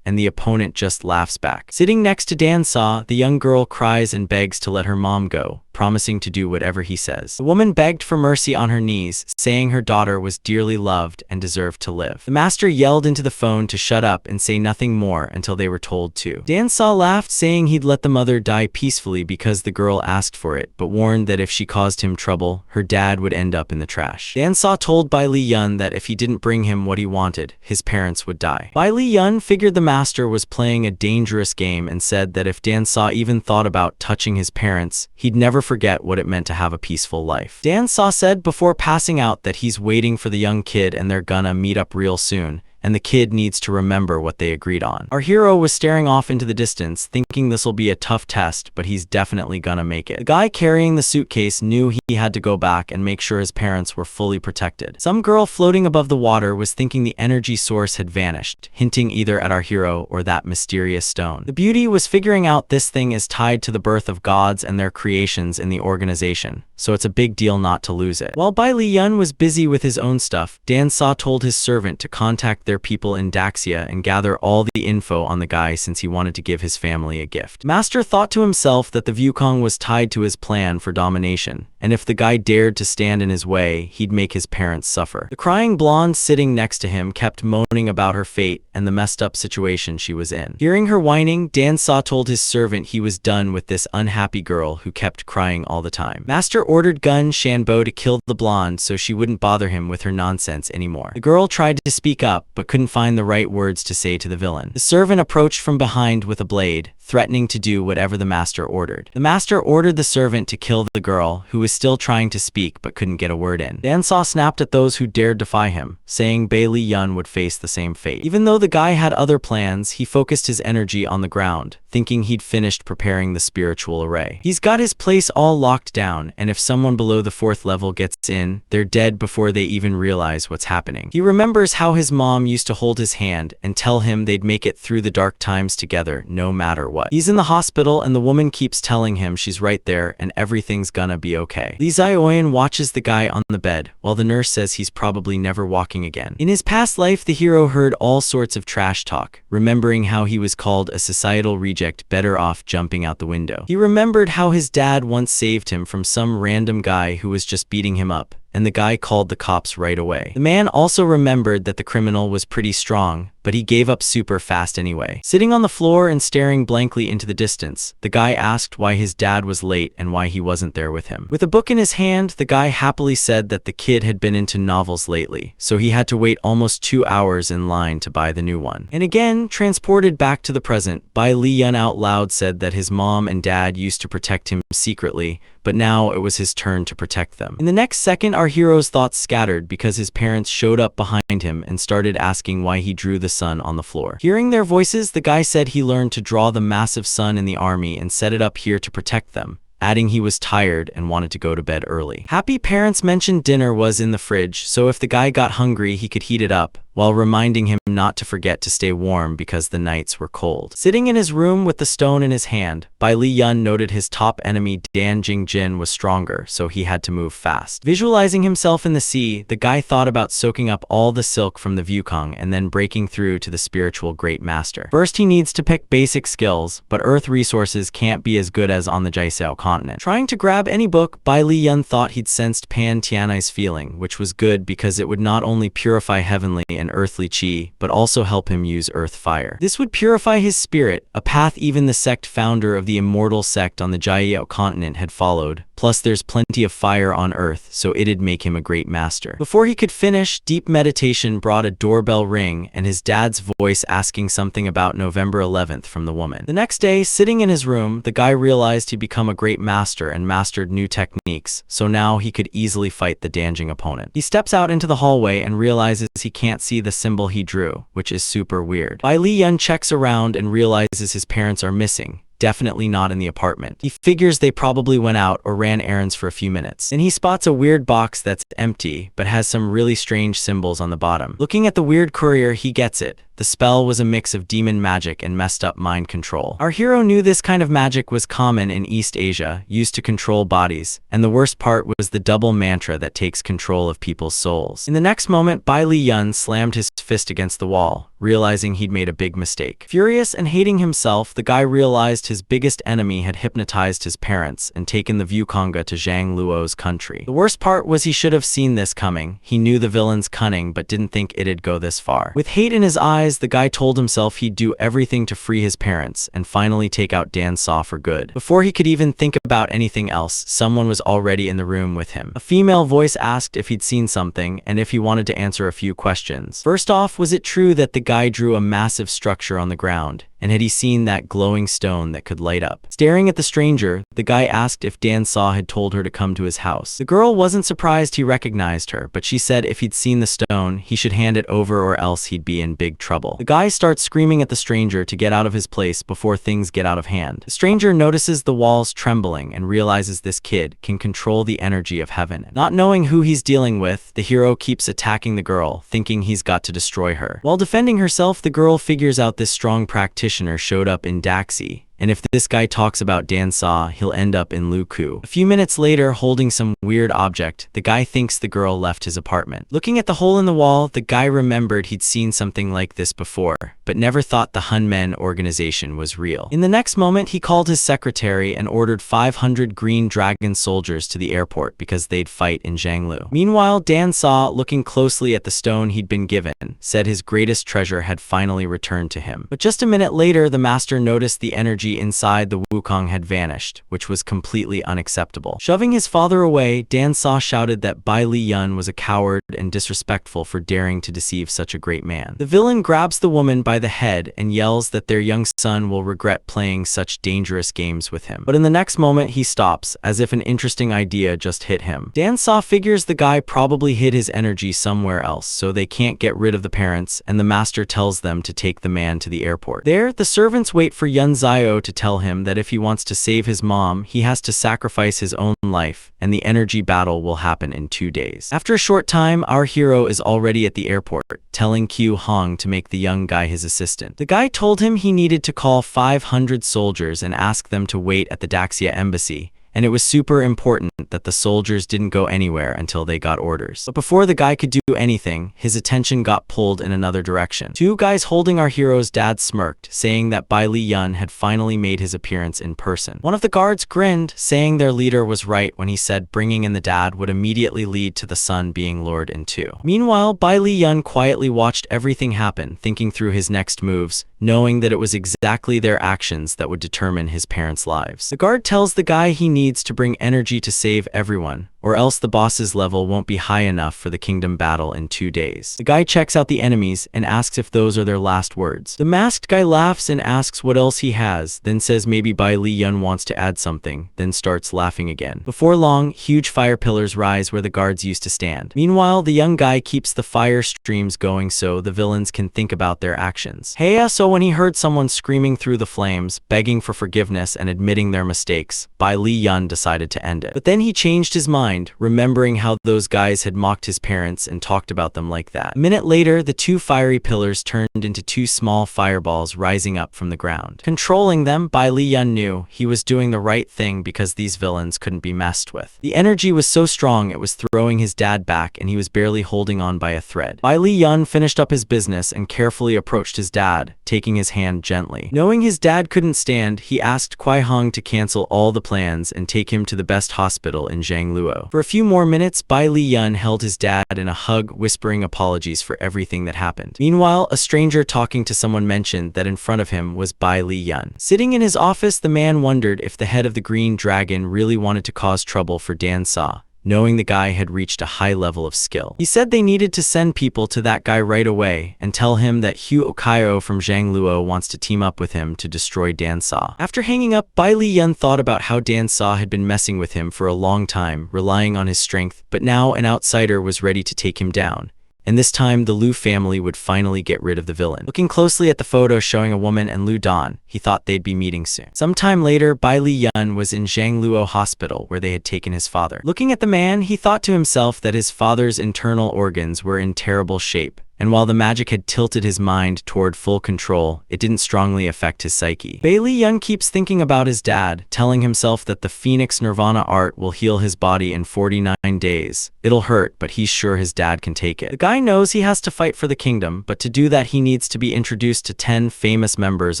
A: and the opponent just laughs back. Sitting next to Dan Saw, the young girl cries and begs to let her mom go, promising to do whatever he says. The woman begged for mercy on her knees, saying her daughter was dearly loved and deserved to live. The master yelled into the phone to shut up and say nothing more until they were told to. Dan Saw laughed, saying he'd let the mother die peacefully because the girl asked for it, but warned that if she caused him trouble, her dad would end up in the trash. Dan Saw told Bai Li Yun that if he didn't bring him what he wanted, his parents would die. Bai Li Yun figured the master was playing a dangerous game and said that if Dan Saw even thought about touching his parents, he'd never forget what it meant to have a peaceful life. Dan Saw said before passing out that he's waiting for the young kid and they're gonna meet up real soon, and the kid needs to remember what they agreed on. Our hero was staring off into the distance, thinking this'll be a tough test, but he's definitely gonna make it. The guy carrying the suitcase knew he had to go back and make sure his parents were fully protected. Some girl floating above the water was thinking the energy source had vanished, hinting either at our hero or that mysterious stone. The beauty was figuring out this thing is tied to the birth of gods and their creations in the organization, so it's a big deal not to lose it. While Bai Li Yun was busy with his own stuff, Dan Sa told his servant to contact their people in Daxia and gather all the info on the guy since he wanted to give his family a gift. Master thought to himself that the Wukong was tied to his plan for domination, and if the guy dared to stand in his way, he'd make his parents suffer. The crying blonde sitting next to him kept moaning about her fate and the messed up situation she was in. Hearing her whining, Dan Sa told his servant he was done with this unhappy girl who kept crying all the time. Master ordered Gun Shanbo to kill the blonde so she wouldn't bother him with her nonsense anymore. The girl tried to speak up, but couldn't find the right words to say to the villain. The servant approached from behind with a blade, threatening to do whatever the master ordered. The master ordered the servant to kill the girl, who was still trying to speak but couldn't get a word in. Dan Sa snapped at those who dared defy him, saying Bai Li Yun would face the same fate. Even though the guy had other plans, he focused his energy on the ground, thinking he'd finished preparing the spiritual array. He's got his place all locked down, and if someone below the 4th level gets in, they're dead before they even realize what's happening. He remembers how his mom used to hold his hand and tell him they'd make it through the dark times together no matter what. He's in the hospital and the woman keeps telling him she's right there and everything's gonna be okay. Lee Zioyan watches the guy on the bed, while the nurse says he's probably never walking again. In his past life, the hero heard all sorts of trash talk, remembering how he was called a societal reject better off jumping out the window. He remembered how his dad once saved him from some random guy who was just beating him up, and the guy called the cops right away. The man also remembered that the criminal was pretty strong, but he gave up super fast anyway. Sitting on the floor and staring blankly into the distance, the guy asked why his dad was late and why he wasn't there with him. With a book in his hand, the guy happily said that the kid had been into novels lately, so he had to wait almost 2 hours in line to buy the new one. And again, transported back to the present, Bai Li Yun out loud said that his mom and dad used to protect him secretly, but now it was his turn to protect them. In the next second, our hero's thoughts scattered because his parents showed up behind him and started asking why he drew the sun on the floor. Hearing their voices, the guy said he learned to draw the massive sun in the army and set it up here to protect them, adding he was tired and wanted to go to bed early. Happy parents mentioned dinner was in the fridge, so if the guy got hungry, he could heat it up, while reminding him not to forget to stay warm because the nights were cold. Sitting in his room with the stone in his hand, Bai Li Yun noted his top enemy Dan Jingjin was stronger, so he had to move fast. Visualizing himself in the sea, the guy thought about soaking up all the silk from the Wukong and then breaking through to the spiritual great master. First, he needs to pick basic skills, but earth resources can't be as good as on the Jiseao continent. Trying to grab any book, Bai Li Yun thought he'd sensed Pan Tianai's feeling, which was good because it would not only purify heavenly and earthly chi, but also help him use earth fire. This would purify his spirit, a path even the sect founder of the immortal sect on the Jiao continent had followed. Plus there's plenty of fire on earth, so it'd make him a great master. Before he could finish, deep meditation brought a doorbell ring and his dad's voice asking something about November 11th from the woman. The next day, sitting in his room, the guy realized he'd become a great master and mastered new techniques, so now he could easily fight the Danjing opponent. He steps out into the hallway and realizes he can't see the symbol he drew, which is super weird. Bai Li Yun checks around and realizes his parents are missing. Definitely not in the apartment. He figures they probably went out or ran errands for a few minutes. Then he spots a weird box that's empty, but has some really strange symbols on the bottom. Looking at the weird courier, he gets it. The spell was a mix of demon magic and messed up mind control. Our hero knew this kind of magic was common in East Asia, used to control bodies, and the worst part was the double mantra that takes control of people's souls. In the next moment, Bai Li Yun slammed his fist against the wall, realizing he'd made a big mistake. Furious and hating himself, the guy realized his biggest enemy had hypnotized his parents and taken the Wukonga to Zhang Luo's country. The worst part was he should have seen this coming. He knew the villain's cunning but didn't think it'd go this far. With hate in his eyes, the guy told himself he'd do everything to free his parents and finally take out Dan Sa for good. Before he could even think about anything else, someone was already in the room with him. A female voice asked if he'd seen something and if he wanted to answer a few questions. First off, was it true that the guy drew a massive structure on the ground? and had he seen that glowing stone that could light up. Staring at the stranger, the guy asked if Dan Saw had told her to come to his house. The girl wasn't surprised he recognized her, but she said if he'd seen the stone, he should hand it over or else he'd be in big trouble. The guy starts screaming at the stranger to get out of his place before things get out of hand. The stranger notices the walls trembling and realizes this kid can control the energy of heaven. Not knowing who he's dealing with, the hero keeps attacking the girl, thinking he's got to destroy her. While defending herself, the girl figures out this strong practitioner showed up in Daxi, and if this guy talks about Dan Saw, he'll end up in Luku. A few minutes later, holding some weird object, the guy thinks the girl left his apartment. Looking at the hole in the wall, the guy remembered he'd seen something like this before, but never thought the Hunmen organization was real. In the next moment, he called his secretary and ordered 500 green dragon soldiers to the airport because they'd fight in Zhanglu. Meanwhile, Dan Saw, looking closely at the stone he'd been given, said his greatest treasure had finally returned to him. But just a minute later, the master noticed the energy inside the Wukong had vanished, which was completely unacceptable. Shoving his father away, Dan Saw shouted that Bai Li Yun was a coward and disrespectful for daring to deceive such a great man. The villain grabs the woman by the head and yells that their young son will regret playing such dangerous games with him. But in the next moment, he stops, as if an interesting idea just hit him. Dan Saw figures the guy probably hid his energy somewhere else, so they can't get rid of the parents, and the master tells them to take the man to the airport. There, the servants wait for Yun Zio to tell him that if he wants to save his mom, he has to sacrifice his own life, and the energy battle will happen in 2 days. After a short time, our hero is already at the airport, telling Q Hong to make the young guy his assistant. The guy told him he needed to call 500 soldiers and ask them to wait at the Daxia embassy, and it was super important that the soldiers didn't go anywhere until they got orders. But before the guy could do anything, his attention got pulled in another direction. Two guys holding our hero's dad smirked, saying that Bai Li Yun had finally made his appearance in person. One of the guards grinned, saying their leader was right when he said bringing in the dad would immediately lead to the son being lured in two. Meanwhile, Bai Li Yun quietly watched everything happen, thinking through his next moves, knowing that it was exactly their actions that would determine his parents' lives. The guard tells the guy he needs to bring energy to save everyone, or else the boss's level won't be high enough for the kingdom battle in 2 days. The guy checks out the enemies and asks if those are their last words. The masked guy laughs and asks what else he has, then says maybe Bai Li Yun wants to add something, then starts laughing again. Before long, huge fire pillars rise where the guards used to stand. Meanwhile, the young guy keeps the fire streams going so the villains can think about their actions. So when he heard someone screaming through the flames, begging for forgiveness and admitting their mistakes, Bai Li Yun decided to end it. But then he changed his mind, remembering how those guys had mocked his parents and talked about them like that. A minute later, the two fiery pillars turned into two small fireballs rising up from the ground. Controlling them, Bai Li Yun knew he was doing the right thing because these villains couldn't be messed with. The energy was so strong it was throwing his dad back and he was barely holding on by a thread. Bai Li Yun finished up his business and carefully approached his dad, taking his hand gently. Knowing his dad couldn't stand, he asked Kwai Hong to cancel all the plans and take him to the best hospital in Zhangluo. For a few more minutes, Bai Li Yun held his dad in a hug, whispering apologies for everything that happened. Meanwhile, a stranger talking to someone mentioned that in front of him was Bai Li Yun. Sitting in his office, the man wondered if the head of the Green Dragon really wanted to cause trouble for Dan Saw, knowing the guy had reached a high level of skill. He said they needed to send people to that guy right away and tell him that Hu Okayo from Zhangluo wants to team up with him to destroy Dan Saw. After hanging up, Bai Li Yun thought about how Dan Saw had been messing with him for a long time, relying on his strength, but now an outsider was ready to take him down. And this time, the Liu family would finally get rid of the villain. Looking closely at the photo showing a woman and Liu Dan, he thought they'd be meeting soon. Sometime later, Bai Li Yun was in Zhangluo Hospital where they had taken his father. Looking at the man, he thought to himself that his father's internal organs were in terrible shape, and while the magic had tilted his mind toward full control, it didn't strongly affect his psyche. Bai Li Yun keeps thinking about his dad, telling himself that the Phoenix Nirvana art will heal his body in 49 days. It'll hurt, but he's sure his dad can take it. The guy knows he has to fight for the kingdom, but to do that he needs to be introduced to 10 famous members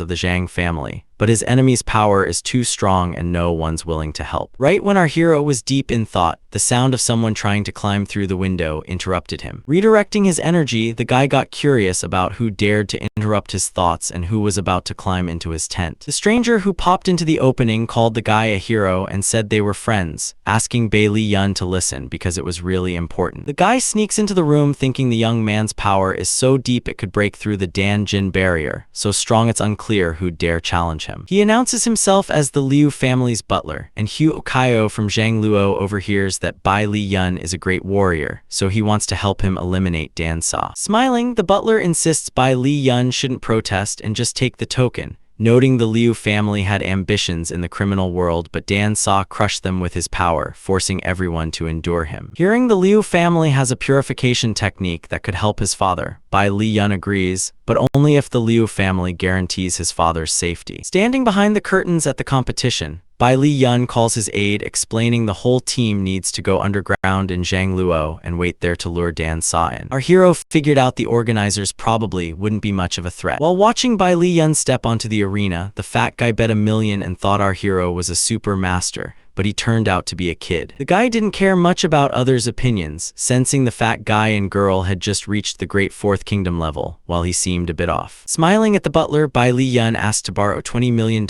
A: of the Zhang family, but his enemy's power is too strong and no one's willing to help. Right when our hero was deep in thought, the sound of someone trying to climb through the window interrupted him. Redirecting his energy, the guy got curious about who dared to interrupt his thoughts and who was about to climb into his tent. The stranger who popped into the opening called the guy a hero and said they were friends, asking Bailey Yun to listen because it was really important. The guy sneaks into the room thinking the young man's power is so deep it could break through the Dan Jin barrier, so strong it's unclear who dare challenge him. He announces himself as the Liu family's butler, and Hu Kaio from Zhangluo overhears that Bai Li Yun is a great warrior, so he wants to help him eliminate Dan Sa. Smiling, the butler insists Bai Li Yun shouldn't protest and just take the token, noting the Liu family had ambitions in the criminal world, but Dan Sa crushed them with his power, forcing everyone to endure him. Hearing the Liu family has a purification technique that could help his father, Bai Li Yun agrees, but only if the Liu family guarantees his father's safety. Standing behind the curtains at the competition, Bai Li Yun calls his aide, explaining the whole team needs to go underground in Zhangluo and wait there to lure Dan Sa in. Our hero figured out the organizers probably wouldn't be much of a threat. While watching Bai Li Yun step onto the arena, the fat guy bet $1 million and thought our hero was a super master, but he turned out to be a kid. The guy didn't care much about others' opinions, sensing the fat guy and girl had just reached the great fourth kingdom level, while he seemed a bit off. Smiling at the butler, Bai Li Yun asked to borrow $20 million,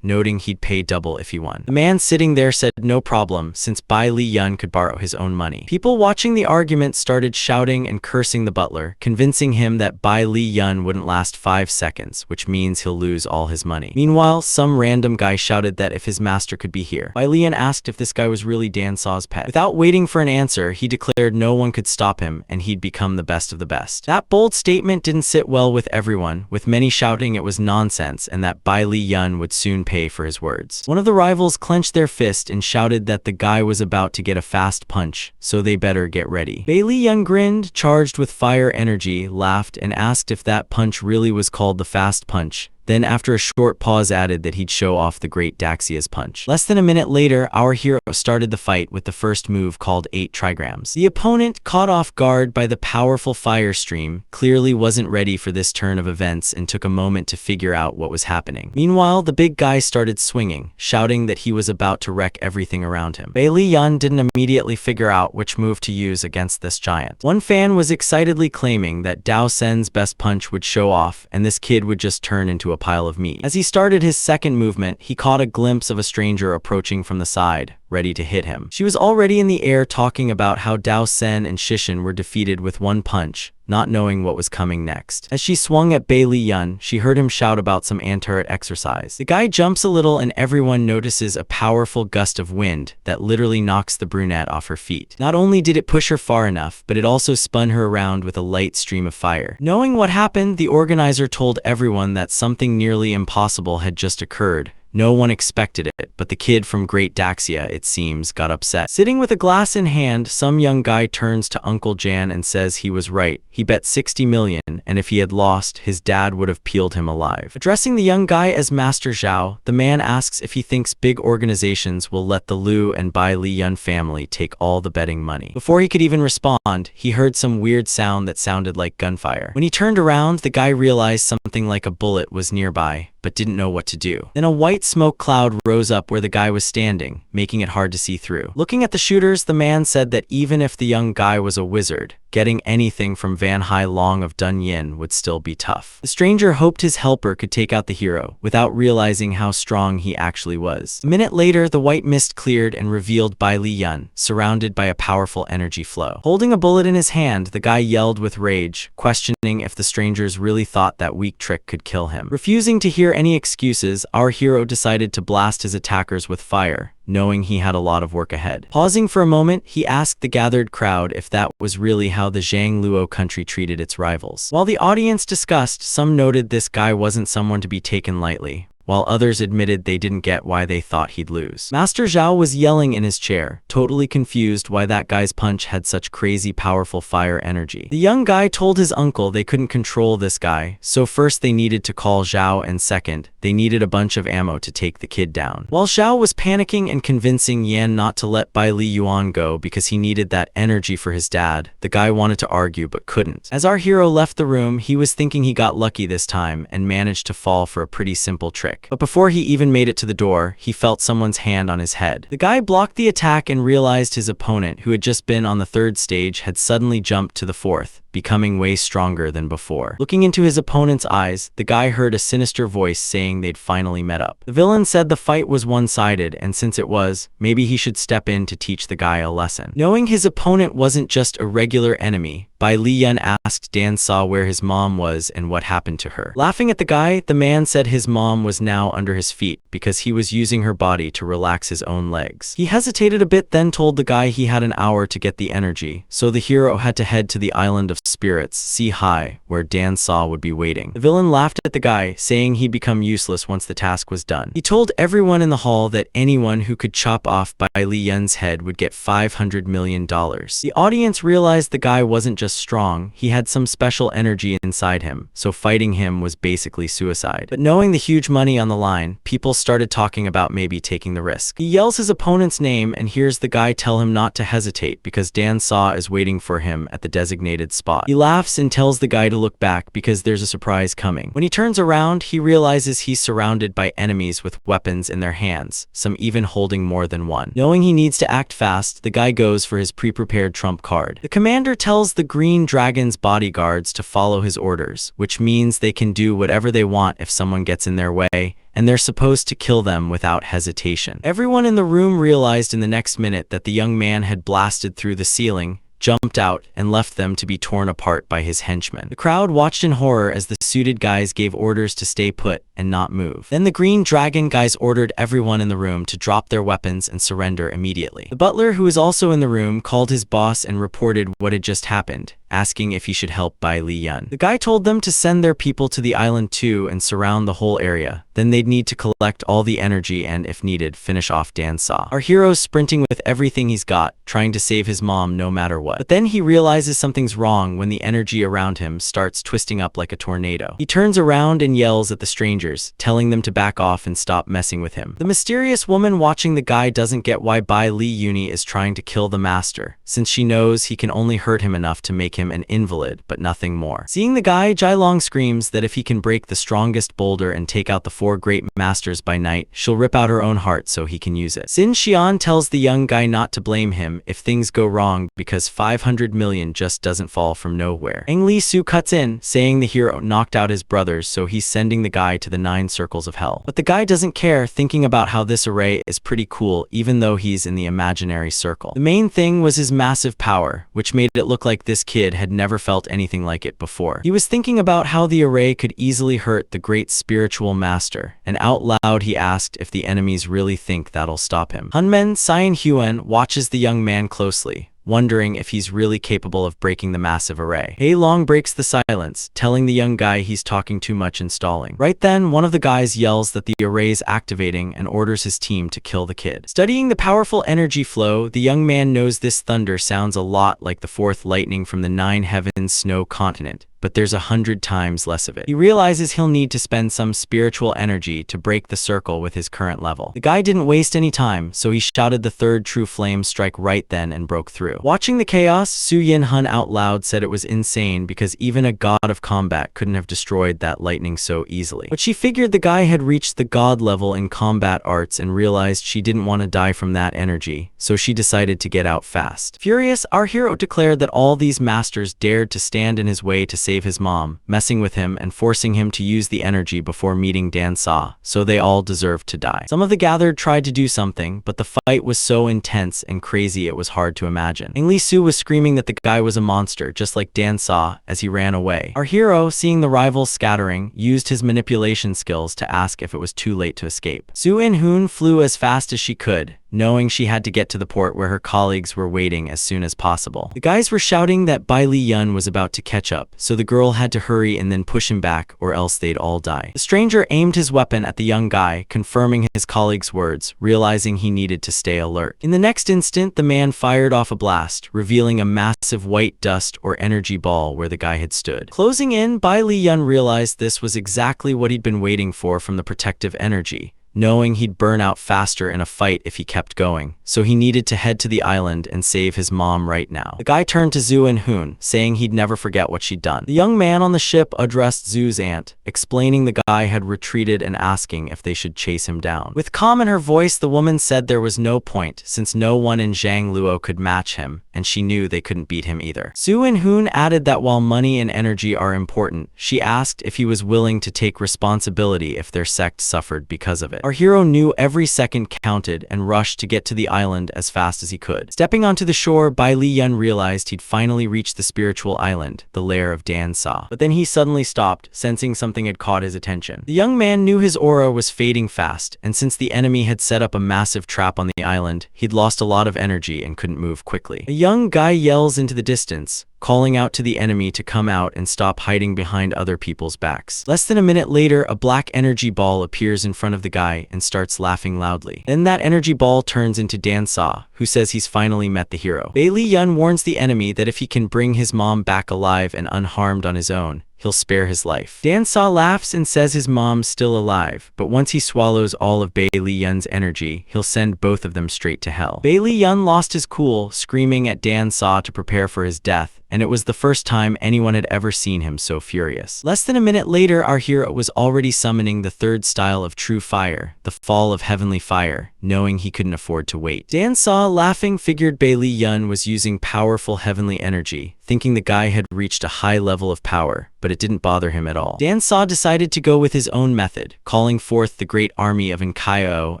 A: noting he'd pay double if he won. The man sitting there said no problem, since Bai Li Yun could borrow his own money. People watching the argument started shouting and cursing the butler, convincing him that Bai Li Yun wouldn't last 5 seconds, which means he'll lose all his money. Meanwhile, some random guy shouted that if his master could be here. Bai Li Yun asked if this guy was really Dan Sa's pet. Without waiting for an answer, he declared no one could stop him and he'd become the best of the best. That bold statement didn't sit well with everyone, with many shouting it was nonsense and that Bai Li Yun would soon pay for his words. One of the rivals clenched their fist and shouted that the guy was about to get a fast punch, so they better get ready. Bai Li Yun grinned, charged with fire energy, laughed, and asked if that punch really was called the fast punch. Then after a short pause added that he'd show off the great Daxia's punch. Less than a minute later, our hero started the fight with the first move called 8 trigrams. The opponent, caught off guard by the powerful fire stream, clearly wasn't ready for this turn of events and took a moment to figure out what was happening. Meanwhile, the big guy started swinging, shouting that he was about to wreck everything around him. Bai Li Yun didn't immediately figure out which move to use against this giant. One fan was excitedly claiming that Dao Sen's best punch would show off and this kid would just turn into a pile of meat. As he started his second movement, he caught a glimpse of a stranger approaching from the side, ready to hit him. She was already in the air talking about how Dao Sen and Shishin were defeated with one punch, not knowing what was coming next. As she swung at Bai Li Yun, she heard him shout about some anti-turret exercise. The guy jumps a little and everyone notices a powerful gust of wind that literally knocks the brunette off her feet. Not only did it push her far enough, but it also spun her around with a light stream of fire. Knowing what happened, the organizer told everyone that something nearly impossible had just occurred. No one expected it, but the kid from Great Daxia, it seems, got upset. Sitting with a glass in hand, some young guy turns to Uncle Jan and says he was right. He bet 60 million, and if he had lost, his dad would have peeled him alive. Addressing the young guy as Master Zhao, the man asks if he thinks big organizations will let the Liu and Bai Li Yun family take all the betting money. Before he could even respond, he heard some weird sound that sounded like gunfire. When he turned around, the guy realized something like a bullet was nearby, but didn't know what to do. Then a white smoke cloud rose up where the guy was standing, making it hard to see through. Looking at the shooters, the man said that even if the young guy was a wizard, getting anything from Van Hai Long of Dun Yin would still be tough. The stranger hoped his helper could take out the hero, without realizing how strong he actually was. A minute later, the white mist cleared and revealed Bai Li Yun, surrounded by a powerful energy flow. Holding a bullet in his hand, the guy yelled with rage, questioning if the strangers really thought that weak trick could kill him. Refusing to hear any excuses, our hero decided to blast his attackers with fire, knowing he had a lot of work ahead. Pausing for a moment, he asked the gathered crowd if that was really how the Zhangluo country treated its rivals. While the audience discussed, some noted this guy wasn't someone to be taken lightly, while others admitted they didn't get why they thought he'd lose. Master Zhao was yelling in his chair, totally confused why that guy's punch had such crazy powerful fire energy. The young guy told his uncle they couldn't control this guy, so first they needed to call Zhao and second, they needed a bunch of ammo to take the kid down. While Zhao was panicking and convincing Yan not to let Bai Li Yuan go because he needed that energy for his dad, the guy wanted to argue but couldn't. As our hero left the room, he was thinking he got lucky this time and managed to fall for a pretty simple trick. trick. But before he even made it to the door, he felt someone's hand on his head. The guy blocked the attack and realized his opponent, who had just been on the third stage, had suddenly jumped to the fourth, becoming way stronger than before. Looking into his opponent's eyes, the guy heard a sinister voice saying they'd finally met up. The villain said the fight was one-sided, and since it was, maybe he should step in to teach the guy a lesson. Knowing his opponent wasn't just a regular enemy, Bai Liyan asked Dan Sa where his mom was and what happened to her. Laughing at the guy, the man said his mom was now under his feet because he was using her body to relax his own legs. He hesitated a bit, then told the guy he had an hour to get the energy, so the hero had to head to the island of spirits, Sea High, where Dan Sa would be waiting. The villain laughed at the guy, saying he'd become useless once the task was done. He told everyone in the hall that anyone who could chop off Bai Liyan's head would get $500 million. The audience realized the guy wasn't just strong, he had some special energy inside him, so fighting him was basically suicide. But knowing the huge money on the line, people started talking about maybe taking the risk. He yells his opponent's name and hears the guy tell him not to hesitate because Dan Sa is waiting for him at the designated spot. He laughs and tells the guy to look back because there's a surprise coming. When he turns around, he realizes he's surrounded by enemies with weapons in their hands, some even holding more than one. Knowing he needs to act fast, the guy goes for his pre-prepared trump card. The commander tells the Green Dragon's bodyguards to follow his orders, which means they can do whatever they want if someone gets in their way, and they're supposed to kill them without hesitation. Everyone in the room realized in the next minute that the young man had blasted through the ceiling, jumped out, and left them to be torn apart by his henchmen. The crowd watched in horror as the suited guys gave orders to stay put and not move. Then the Green Dragon guys ordered everyone in the room to drop their weapons and surrender immediately. The butler, who was also in the room, called his boss and reported what had just happened, asking if he should help Bai Liyan. The guy told them to send their people to the island too and surround the whole area. Then they'd need to collect all the energy and, if needed, finish off Dan Sa. Our hero's sprinting with everything he's got, trying to save his mom no matter what. But then he realizes something's wrong when the energy around him starts twisting up like a tornado. He turns around and yells at the strangers, telling them to back off and stop messing with him. The mysterious woman watching the guy doesn't get why Bai Li Yuni is trying to kill the master, since she knows he can only hurt him enough to make him an invalid, but nothing more. Seeing the guy, Jailong screams that if he can break the strongest boulder and take out the 4 great masters by night, she'll rip out her own heart so he can use it. Sin Xian tells the young guy not to blame him if things go wrong because 500 million just doesn't fall from nowhere. Ang Li Su cuts in, saying the hero knocked out his brothers, so he's sending the guy to the 9 circles of hell. But the guy doesn't care, thinking about how this array is pretty cool even though he's in the imaginary circle. The main thing was his massive power, which made it look like this kid had never felt anything like it before. He was thinking about how the array could easily hurt the great spiritual master, and out loud he asked if the enemies really think that'll stop him. Hunmen Cyan Huan watches the young man closely, wondering if he's really capable of breaking the massive array. Hei Long breaks the silence, telling the young guy he's talking too much and stalling. Right then, one of the guys yells that the array's activating and orders his team to kill the kid. Studying the powerful energy flow, the young man knows this thunder sounds a lot like the 4th lightning from the 9 heavens snow continent, but there's 100 times less of it. He realizes he'll need to spend some spiritual energy to break the circle with his current level. The guy didn't waste any time, so he shouted the 3rd true flame strike right then and broke through. Watching the chaos, Su Yin Hun out loud said it was insane because even a god of combat couldn't have destroyed that lightning so easily. But she figured the guy had reached the god level in combat arts and realized she didn't want to die from that energy, so she decided to get out fast. Furious, our hero declared that all these masters dared to stand in his way to save his mom, messing with him and forcing him to use the energy before meeting Dan Sa, so they all deserved to die. Some of the gathered tried to do something, but the fight was so intense and crazy it was hard to imagine. Ang Li Su was screaming that the guy was a monster, just like Dan Sa, as he ran away. Our hero, seeing the rivals scattering, used his manipulation skills to ask if it was too late to escape. Su In Hoon flew as fast as she could, knowing she had to get to the port where her colleagues were waiting as soon as possible. The guys were shouting that Bai Li Yun was about to catch up, so the girl had to hurry and then push him back or else they'd all die. The stranger aimed his weapon at the young guy, confirming his colleague's words, realizing he needed to stay alert. In the next instant, the man fired off a blast, revealing a massive white dust or energy ball where the guy had stood. Closing in, Bai Li Yun realized this was exactly what he'd been waiting for from the protective energy. knowing he'd burn out faster in a fight if he kept going, so he needed to head to the island and save his mom right now. The guy turned to Zhu and Hoon, saying he'd never forget what she'd done. The young man on the ship addressed Zhu's aunt, explaining the guy had retreated and asking if they should chase him down. With calm in her voice, the woman said there was no point, since no one in Zhang Luo could match him, and she knew they couldn't beat him either. Zhu and Hoon added that while money and energy are important, she asked if he was willing to take responsibility if their sect suffered because of it. Our hero knew every second counted and rushed to get to the island as fast as he could. Stepping onto the shore, Bai Li Yun realized he'd finally reached the spiritual island, the lair of Dan Sa. But then he suddenly stopped, sensing something had caught his attention. The young man knew his aura was fading fast, and since the enemy had set up a massive trap on the island, he'd lost a lot of energy and couldn't move quickly. A young guy yells into the distance, calling out to the enemy to come out and stop hiding behind other people's backs. Less than a minute later, a black energy ball appears in front of the guy and starts laughing loudly. Then that energy ball turns into Dan Sa, who says he's finally met the hero. Bai Li Yun warns the enemy that if he can bring his mom back alive and unharmed on his own, he'll spare his life. Dan Sa laughs and says his mom's still alive, but once he swallows all of Bai Li Yun's energy, he'll send both of them straight to hell. Bai Li Yun lost his cool, screaming at Dan Sa to prepare for his death, and it was the first time anyone had ever seen him so furious. Less than a minute later, our hero was already summoning the third style of true fire, the fall of heavenly fire, knowing he couldn't afford to wait. Dan Sa, laughing, figured Bai Li Yun was using powerful heavenly energy, thinking the guy had reached a high level of power, but it didn't bother him at all. Dan Sa decided to go with his own method, calling forth the great army of Nkyo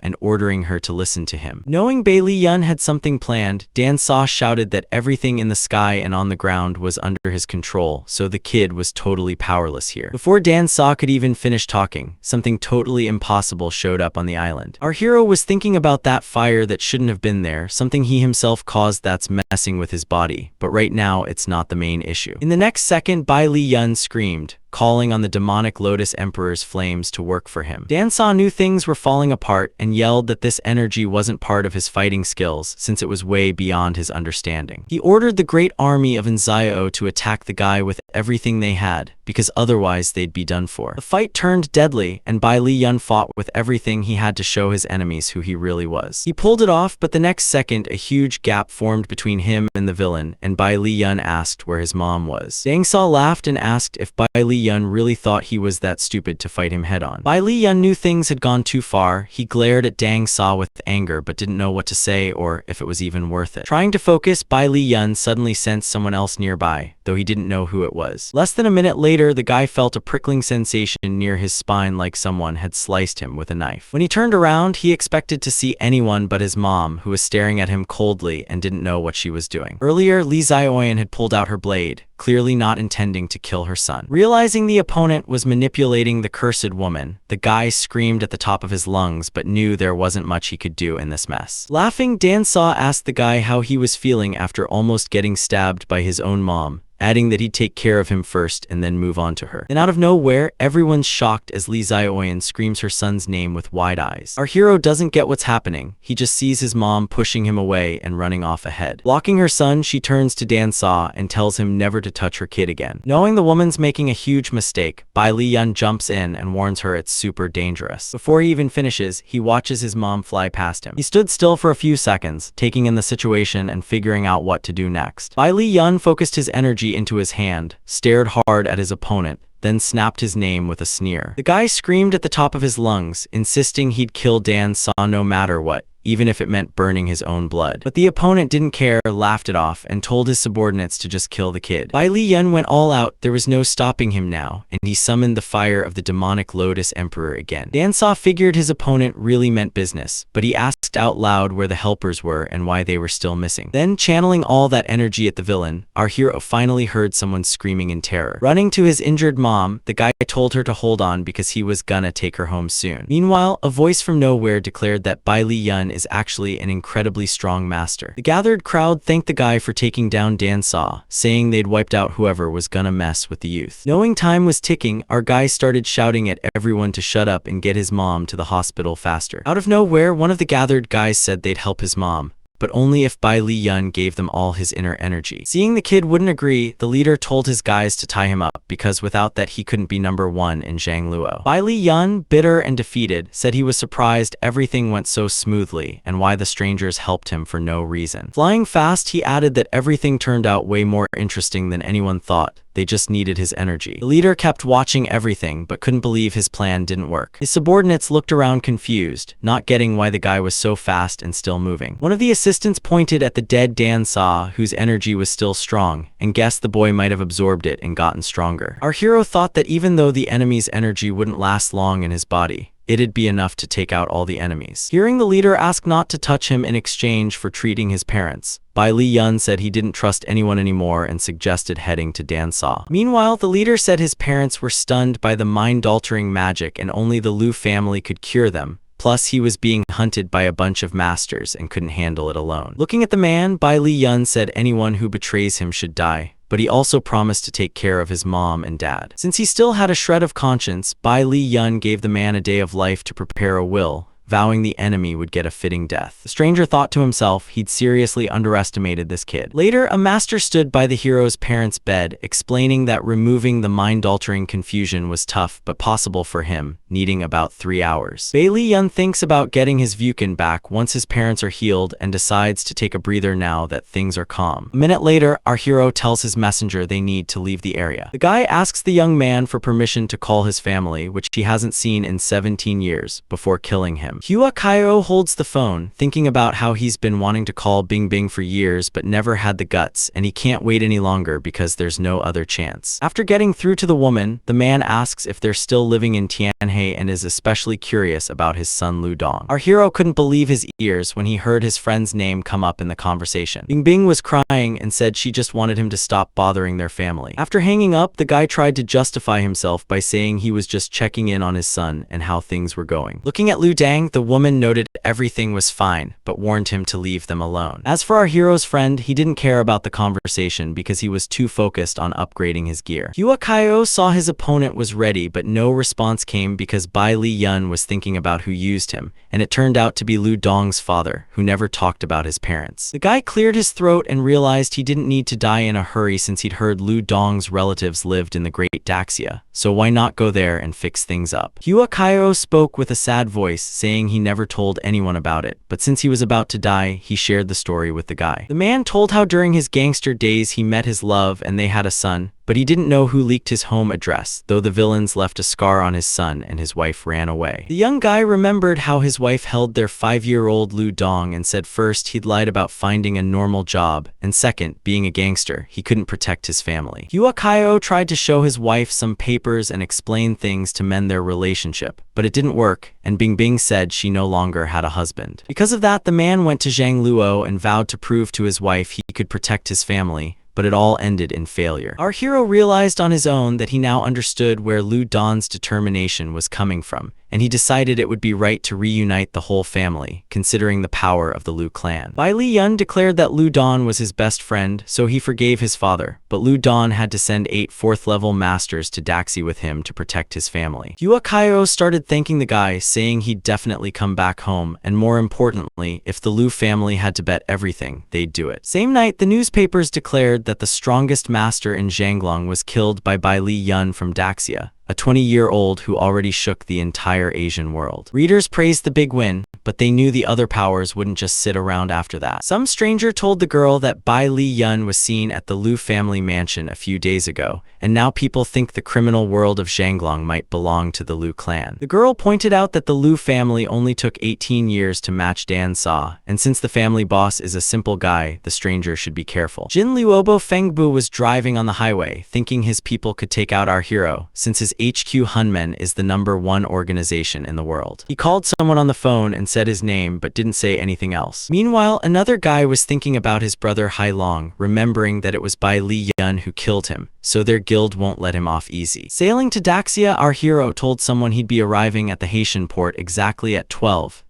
A: and ordering her to listen to him. Knowing Bai Li Yun had something planned, Dan Sa shouted that everything in the sky and on the ground was under his control, so the kid was totally powerless here. Before Dan Sa could even finish talking, something totally impossible showed up on the island. Our hero was thinking about that fire that shouldn't have been there, something he himself caused that's messing with his body, but right now it's not the main issue. In the next second, Bai Li Yun screamed, calling on the demonic Lotus Emperor's flames to work for him. Dan Sa knew things were falling apart and yelled that this energy wasn't part of his fighting skills since it was way beyond his understanding. He ordered the great army of Nzio to attack the guy with everything they had, because otherwise they'd be done for. The fight turned deadly, and Bai Li Yun fought with everything he had to show his enemies who he really was. He pulled it off, but the next second a huge gap formed between him and the villain, and Bai Li Yun asked where his mom was. Dan Sa laughed and asked if Bai Li Yun really thought he was that stupid to fight him head-on. Bai Li Yun knew things had gone too far. He glared at Dan Sa with anger but didn't know what to say or if it was even worth it. Trying to focus, Bai Li Yun suddenly sensed someone else nearby, though he didn't know who it was. Less than a minute later, the guy felt a prickling sensation near his spine like someone had sliced him with a knife. When he turned around, he expected to see anyone but his mom, who was staring at him coldly and didn't know what she was doing. Earlier, Li Zioyan had pulled out her blade, clearly not intending to kill her son. Realizing the opponent was manipulating the cursed woman, the guy screamed at the top of his lungs but knew there wasn't much he could do in this mess. Laughing, Dan Sa asked the guy how he was feeling after almost getting stabbed by his own mom, adding that he'd take care of him first and then move on to her. Then out of nowhere, everyone's shocked as Li Zioyan screams her son's name with wide eyes. Our hero doesn't get what's happening. He just sees his mom pushing him away and running off ahead. Blocking her son, she turns to Dan Sa and tells him never to touch her kid again. Knowing the woman's making a huge mistake, Bai Li Yun jumps in and warns her it's super dangerous. Before he even finishes, he watches his mom fly past him. He stood still for a few seconds, taking in the situation and figuring out what to do next. Bai Li Yun focused his energy into his hand, stared hard at his opponent, then snapped his name with a sneer. The guy screamed at the top of his lungs, insisting he'd kill Dan Sa no matter what, even if it meant burning his own blood. But the opponent didn't care, laughed it off, and told his subordinates to just kill the kid. Bai Li Yun went all out. There was no stopping him now, and he summoned the fire of the demonic Lotus Emperor again. Dan Sa figured his opponent really meant business, but he asked out loud where the helpers were and why they were still missing. Then, channeling all that energy at the villain, our hero finally heard someone screaming in terror. Running to his injured mom, the guy told her to hold on because he was gonna take her home soon. Meanwhile, a voice from nowhere declared that Bai Li Yun is actually an incredibly strong master. The gathered crowd thanked the guy for taking down Dan Sa, saying they'd wiped out whoever was gonna mess with the youth. Knowing time was ticking, our guy started shouting at everyone to shut up and get his mom to the hospital faster. Out of nowhere, one of the gathered guys said they'd help his mom, but only if Bai Li Yun gave them all his inner energy. Seeing the kid wouldn't agree, the leader told his guys to tie him up, because without that he couldn't be number one in Zhangluo. Bai Li Yun, bitter and defeated, said he was surprised everything went so smoothly and why the strangers helped him for no reason. Flying fast, he added that everything turned out way more interesting than anyone thought. They just needed his energy. The leader kept watching everything, but couldn't believe his plan didn't work. His subordinates looked around confused, not getting why the guy was so fast and still moving. One of the assistants pointed at the dead Dan Sa, whose energy was still strong, and guessed the boy might have absorbed it and gotten stronger. Our hero thought that even though the enemy's energy wouldn't last long in his body, it'd be enough to take out all the enemies. Hearing the leader ask not to touch him in exchange for treating his parents, Bai Li Yun said he didn't trust anyone anymore and suggested heading to Dan Sa. Meanwhile, the leader said his parents were stunned by the mind-altering magic and only the Lu family could cure them. Plus, he was being hunted by a bunch of masters and couldn't handle it alone. Looking at the man, Bai Li Yun said anyone who betrays him should die, but he also promised to take care of his mom and dad. Since he still had a shred of conscience, Bai Li Yun gave the man a day of life to prepare a will, vowing the enemy would get a fitting death. The stranger thought to himself he'd seriously underestimated this kid. Later, a master stood by the hero's parents' bed, explaining that removing the mind-altering confusion was tough but possible for him, needing about 3 hours. Bai Li Yun thinks about getting his Vukan back once his parents are healed and decides to take a breather now that things are calm. A minute later, our hero tells his messenger they need to leave the area. The guy asks the young man for permission to call his family, which he hasn't seen in 17 years, before killing him. Hua Kaio holds the phone, thinking about how he's been wanting to call Bing Bing for years but never had the guts, and he can't wait any longer because there's no other chance. After getting through to the woman, the man asks if they're still living in Tianhe and is especially curious about his son Lu Dong. Our hero couldn't believe his ears when he heard his friend's name come up in the conversation. Bing Bing was crying and said she just wanted him to stop bothering their family. After hanging up, the guy tried to justify himself by saying he was just checking in on his son and how things were going. Looking at Lu Dang, the woman noted everything was fine, but warned him to leave them alone. As for our hero's friend, he didn't care about the conversation because he was too focused on upgrading his gear. Hua Kaio saw his opponent was ready, but no response came because Bai Li Yun was thinking about who used him, and it turned out to be Lu Dong's father, who never talked about his parents. The guy cleared his throat and realized he didn't need to die in a hurry since he'd heard Lu Dong's relatives lived in the Great Daxia, so why not go there and fix things up? Hua Kaio spoke with a sad voice, saying he never told anyone about it, but since he was about to die, he shared the story with the guy. The man told how during his gangster days he met his love and they had a son, but he didn't know who leaked his home address, though the villains left a scar on his son and his wife ran away. The young guy remembered how his wife held their 5-year-old Lu Dong and said first he'd lied about finding a normal job, and second, being a gangster, he couldn't protect his family. Hua Kaio tried to show his wife some papers and explain things to mend their relationship, but it didn't work, and Bing Bing said she no longer had a husband. Because of that, the man went to Zhangluo and vowed to prove to his wife he could protect his family, but it all ended in failure. Our hero realized on his own that he now understood where Lu Don's determination was coming from, and he decided it would be right to reunite the whole family, considering the power of the Lu clan. Bai Li Yun declared that Lu Don was his best friend, so he forgave his father, but Lu Don had to send 8 4th-level masters to Daxi with him to protect his family. Hua Kaio started thanking the guy, saying he'd definitely come back home, and more importantly, if the Lu family had to bet everything, they'd do it. Same night, the newspapers declared that the strongest master in Zhanglong was killed by Bai Li Yun from Daxia, a 20-year-old who already shook the entire Asian world. Readers praised the big win, but they knew the other powers wouldn't just sit around after that. Some stranger told the girl that Bai Li Yun was seen at the Lu family mansion a few days ago, and now people think the criminal world of Zhanglong might belong to the Lu clan. The girl pointed out that the Lu family only took 18 years to match Dan Sa, and since the family boss is a simple guy, the stranger should be careful. Jin Luobo Fengbu was driving on the highway, thinking his people could take out our hero, since his HQ Hunmen is the #1 organization in the world. He called someone on the phone and said his name but didn't say anything else. Meanwhile, another guy was thinking about his brother Hai Long, remembering that it was Bai Li Yun who killed him, so their guild won't let him off easy. Sailing to Daxia, our hero told someone he'd be arriving at the Haitian port exactly at 12:00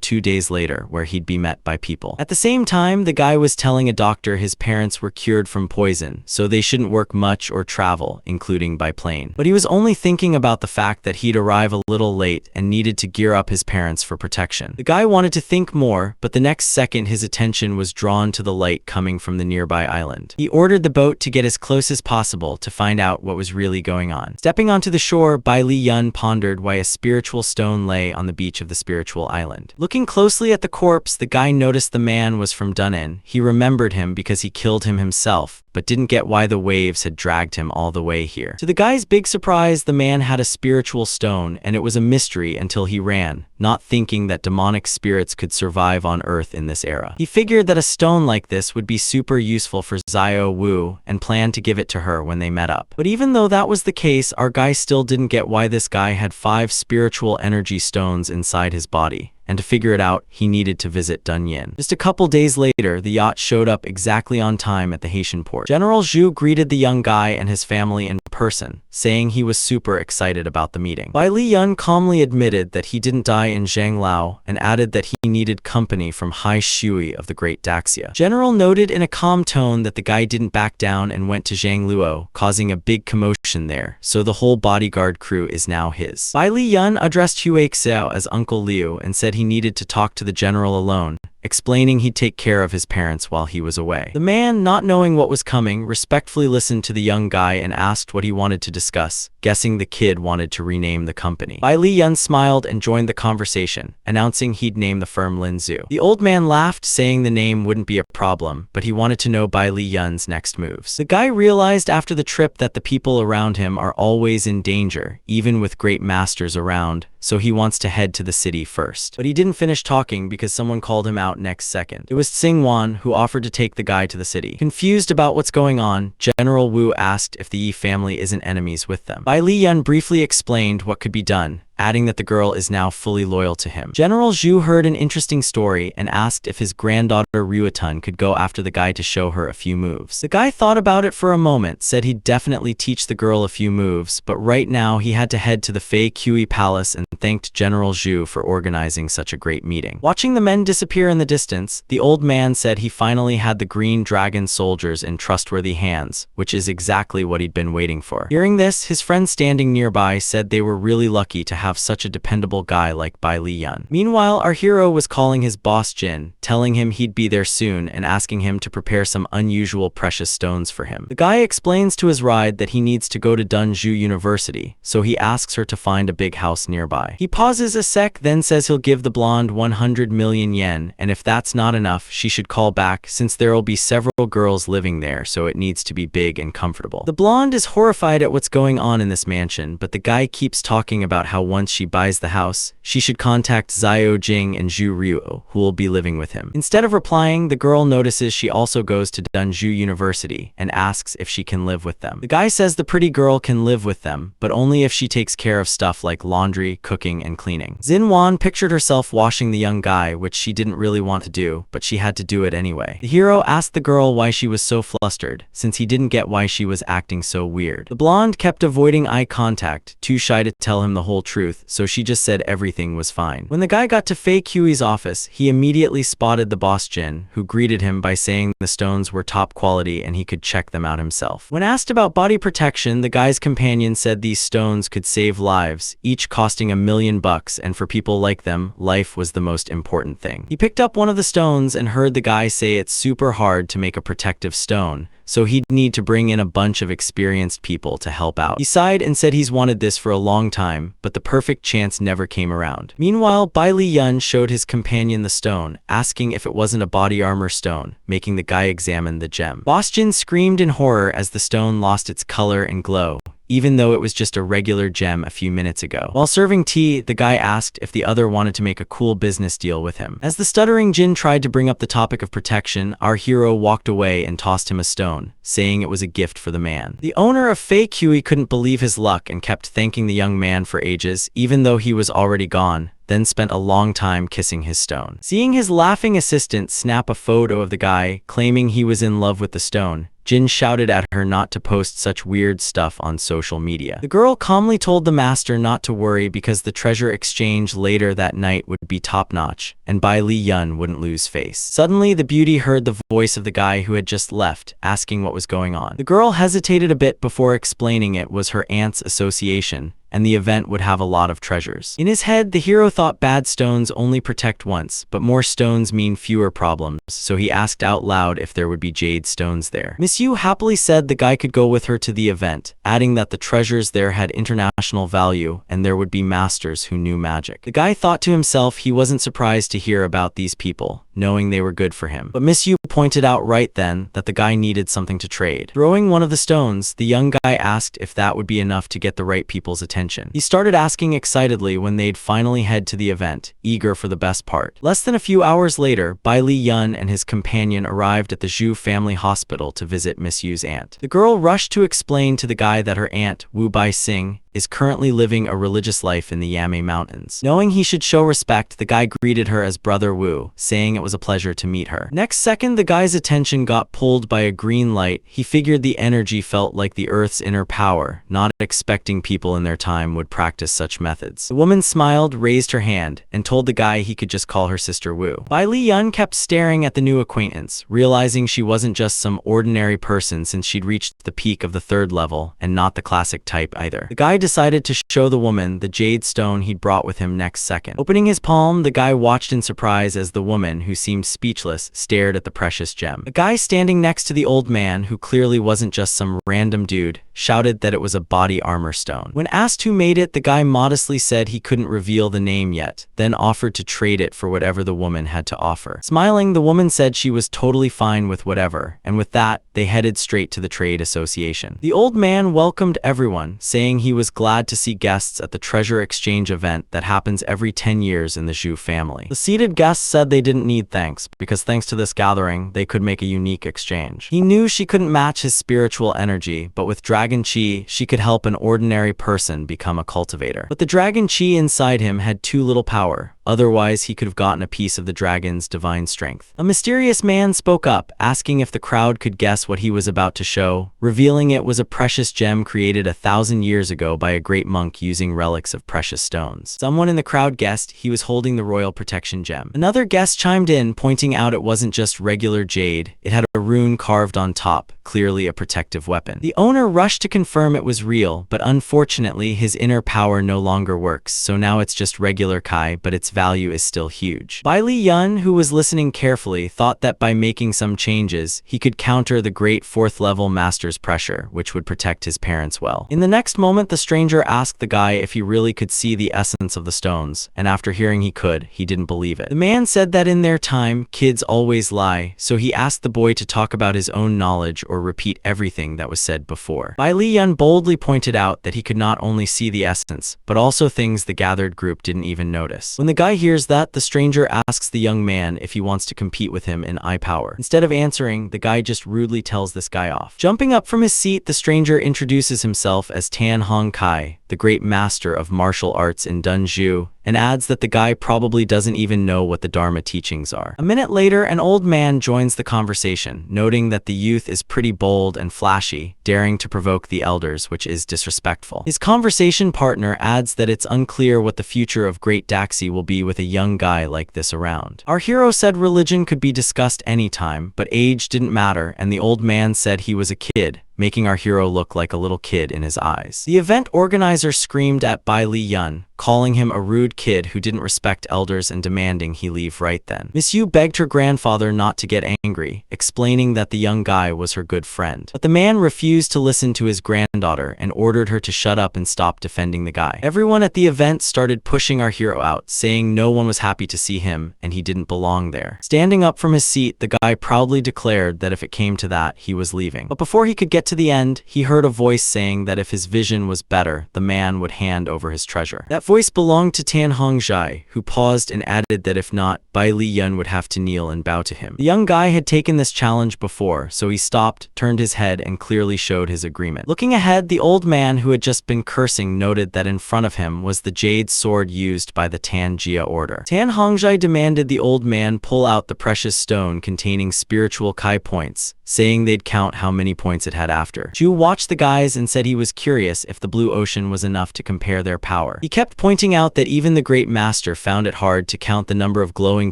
A: 2 days later, where he'd be met by people. At the same time, the guy was telling a doctor his parents were cured from poison, so they shouldn't work much or travel, including by plane. But he was only thinking about the fact that he'd arrive a little late and needed to gear up his parents for protection. The guy wanted to think more, but the next second his attention was drawn to the light coming from the nearby island. He ordered the boat to get as close as possible to find out what was really going on. Stepping onto the shore, Bai Li Yun pondered why a spiritual stone lay on the beach of the spiritual island. Looking closely at the corpse, the guy noticed the man was from Dun'an. He remembered him because he killed him himself, but didn't get why the waves had dragged him all the way here. To the guy's big surprise, the man had a spiritual stone, and it was a mystery until he ran, not thinking that demonic spirits could survive on Earth in this era. He figured that a stone like this would be super useful for Xiao Wu and planned to give it to her when they met up. But even though that was the case, our guy still didn't get why this guy had 5 spiritual energy stones inside his body. And to figure it out, he needed to visit Dunyin. Just a couple days later, the yacht showed up exactly on time at the Haitian port. General Zhu greeted the young guy and his family in person, saying he was super excited about the meeting. Bai Li Yun calmly admitted that he didn't die in Zhanglao and added that he needed company from Hai Shui of the Great Daxia. General noted in a calm tone that the guy didn't back down and went to Zhangluo, causing a big commotion there, so the whole bodyguard crew is now his. Bai Li Yun addressed Hue Xiao as Uncle Liu and said he needed to talk to the general alone, explaining he'd take care of his parents while he was away. The man, not knowing what was coming, respectfully listened to the young guy and asked what he wanted to discuss, guessing the kid wanted to rename the company. Bai Li Yun smiled and joined the conversation, announcing he'd name the firm Lin Zhu. The old man laughed, saying the name wouldn't be a problem, but he wanted to know Bai Li Yun's next moves. The guy realized after the trip that the people around him are always in danger, even with great masters around, so he wants to head to the city first. But he didn't finish talking because someone called him out next second. It was Tsing Wan, who offered to take the guy to the city. Confused about what's going on, General Wu asked if the Yi family isn't enemies with them. Bai Li Yun briefly explained what could be done, adding that the girl is now fully loyal to him. General Zhu heard an interesting story and asked if his granddaughter Ruotun could go after the guy to show her a few moves. The guy thought about it for a moment, said he'd definitely teach the girl a few moves, but right now he had to head to the Fei Kui Palace and thanked General Zhu for organizing such a great meeting. Watching the men disappear in the distance, the old man said he finally had the Green Dragon soldiers in trustworthy hands, which is exactly what he'd been waiting for. Hearing this, his friend standing nearby said they were really lucky to have such a dependable guy like Bai Li Yun. Meanwhile, our hero was calling his boss Jin, telling him he'd be there soon and asking him to prepare some unusual precious stones for him. The guy explains to his ride that he needs to go to Dunju University, so he asks her to find a big house nearby. He pauses a sec, then says he'll give the blonde 100 million yen, and if that's not enough, she should call back since there'll be several girls living there, so it needs to be big and comfortable. The blonde is horrified at what's going on in this mansion, but the guy keeps talking about how once she buys the house, she should contact Xiao Jing and Zhu Ryu, who will be living with him. Instead of replying, the girl notices she also goes to Dunju University and asks if she can live with them. The guy says the pretty girl can live with them, but only if she takes care of stuff like laundry, cooking, and cleaning. Xin Wan pictured herself washing the young guy, which she didn't really want to do, but she had to do it anyway. The hero asked the girl why she was so flustered, since he didn't get why she was acting so weird. The blonde kept avoiding eye contact, too shy to tell him the whole truth, so she just said everything was fine. When the guy got to Fei Kui's office, he immediately spotted the boss Jin, who greeted him by saying the stones were top quality and he could check them out himself. When asked about body protection, the guy's companion said these stones could save lives, each costing $1 million, and for people like them, life was the most important thing. He picked up one of the stones and heard the guy say it's super hard to make a protective stone, so he'd need to bring in a bunch of experienced people to help out. He sighed and said he's wanted this for a long time, but the perfect chance never came around. Meanwhile, Bai Li Yun showed his companion the stone, asking if it wasn't a body armor stone, making the guy examine the gem. Boss Jin screamed in horror as the stone lost its color and glow, even though it was just a regular gem a few minutes ago. While serving tea, the guy asked if the other wanted to make a cool business deal with him. As the stuttering Jin tried to bring up the topic of protection, our hero walked away and tossed him a stone, saying it was a gift for the man. The owner of Fei Kui couldn't believe his luck and kept thanking the young man for ages, even though he was already gone, then spent a long time kissing his stone. Seeing his laughing assistant snap a photo of the guy, claiming he was in love with the stone, Jin shouted at her not to post such weird stuff on social media. The girl calmly told the master not to worry because the treasure exchange later that night would be top-notch, and Bai Li Yun wouldn't lose face. Suddenly, the beauty heard the voice of the guy who had just left, asking what was going on. The girl hesitated a bit before explaining it was her aunt's association, and the event would have a lot of treasures. In his head, the hero thought bad stones only protect once, but more stones mean fewer problems, so he asked out loud if there would be jade stones there. Miss Yu happily said the guy could go with her to the event, adding that the treasures there had international value and there would be masters who knew magic. The guy thought to himself he wasn't surprised to hear about these people, knowing they were good for him. But Miss Yu pointed out right then that the guy needed something to trade. Throwing one of the stones, the young guy asked if that would be enough to get the right people's attention. He started asking excitedly when they'd finally head to the event, eager for the best part. Less than a few hours later, Bai Li Yun and his companion arrived at the Zhu family hospital to visit Miss Yu's aunt. The girl rushed to explain to the guy that her aunt, Wu Bai Xing, is currently living a religious life in the Yamei Mountains. Knowing he should show respect, the guy greeted her as Brother Wu, saying it was a pleasure to meet her. Next second, the guy's attention got pulled by a green light. He figured the energy felt like the Earth's inner power, not expecting people in their time would practice such methods. The woman smiled, raised her hand, and told the guy he could just call her Sister Wu. Bai Li Yun kept staring at the new acquaintance, realizing she wasn't just some ordinary person since she'd reached the peak of the 3rd level, and not the classic type either. The guy decided to show the woman the jade stone he'd brought with him next second. Opening his palm, the guy watched in surprise as the woman, who seemed speechless, stared at the precious gem. The guy standing next to the old man, who clearly wasn't just some random dude, shouted that it was a body armor stone. When asked who made it, the guy modestly said he couldn't reveal the name yet, then offered to trade it for whatever the woman had to offer. Smiling, the woman said she was totally fine with whatever, and with that, they headed straight to the trade association. The old man welcomed everyone, saying he was glad to see guests at the treasure exchange event that happens every 10 years in the Zhu family. The seated guests said they didn't need thanks, because thanks to this gathering, they could make a unique exchange. He knew she couldn't match his spiritual energy, but with Dragon Chi, she could help an ordinary person become a cultivator. But the Dragon Chi inside him had too little power. Otherwise, he could have gotten a piece of the dragon's divine strength. A mysterious man spoke up, asking if the crowd could guess what he was about to show, revealing it was a precious gem created 1,000 years ago by a great monk using relics of precious stones. Someone in the crowd guessed he was holding the royal protection gem. Another guest chimed in, pointing out it wasn't just regular jade, it had a rune carved on top, clearly a protective weapon. The owner rushed to confirm it was real, but unfortunately his inner power no longer works, so now it's just regular Kai, but its value is still huge. Bai Li Yun, who was listening carefully, thought that by making some changes, he could counter the great 4th level master's pressure, which would protect his parents well. In the next moment, the stranger asked the guy if he really could see the essence of the stones, and after hearing he could, he didn't believe it. The man said that in their time, kids always lie, so he asked the boy to talk about his own knowledge or repeat everything that was said before. Bai Li Yun boldly pointed out that he could not only see the essence, but also things the gathered group didn't even notice. When the guy hears that, the stranger asks the young man if he wants to compete with him in eye power. Instead of answering, the guy just rudely tells this guy off. Jumping up from his seat, the stranger introduces himself as Tan Hong Kai, the great master of martial arts in Dunju, and adds that the guy probably doesn't even know what the Dharma teachings are. A minute later, an old man joins the conversation, noting that the youth is pretty bold and flashy, daring to provoke the elders, which is disrespectful. His conversation partner adds that it's unclear what the future of Great Daxi will be with a young guy like this around. Our hero said religion could be discussed anytime, but age didn't matter, and the old man said he was a kid, making our hero look like a little kid in his eyes. The event organizer screamed at Bai Li Yun, calling him a rude kid who didn't respect elders and demanding he leave right then. Miss Yu begged her grandfather not to get angry, explaining that the young guy was her good friend. But the man refused to listen to his granddaughter and ordered her to shut up and stop defending the guy. Everyone at the event started pushing our hero out, saying no one was happy to see him and he didn't belong there. Standing up from his seat, the guy proudly declared that if it came to that, he was leaving. But before he could get to the end, he heard a voice saying that if his vision was better, the man would hand over his treasure. That voice belonged to Tan Hongzhai, who paused and added that if not, Bai Li Yun would have to kneel and bow to him. The young guy had taken this challenge before, so he stopped, turned his head, and clearly showed his agreement. Looking ahead, the old man who had just been cursing noted that in front of him was the jade sword used by the Tan Jia order. Tan Hongzhai demanded the old man pull out the precious stone containing spiritual Kai points, saying they'd count how many points it had after. Zhu watched the guys and said he was curious if the blue ocean was enough to compare their power. He kept pointing out that even the great master found it hard to count the number of glowing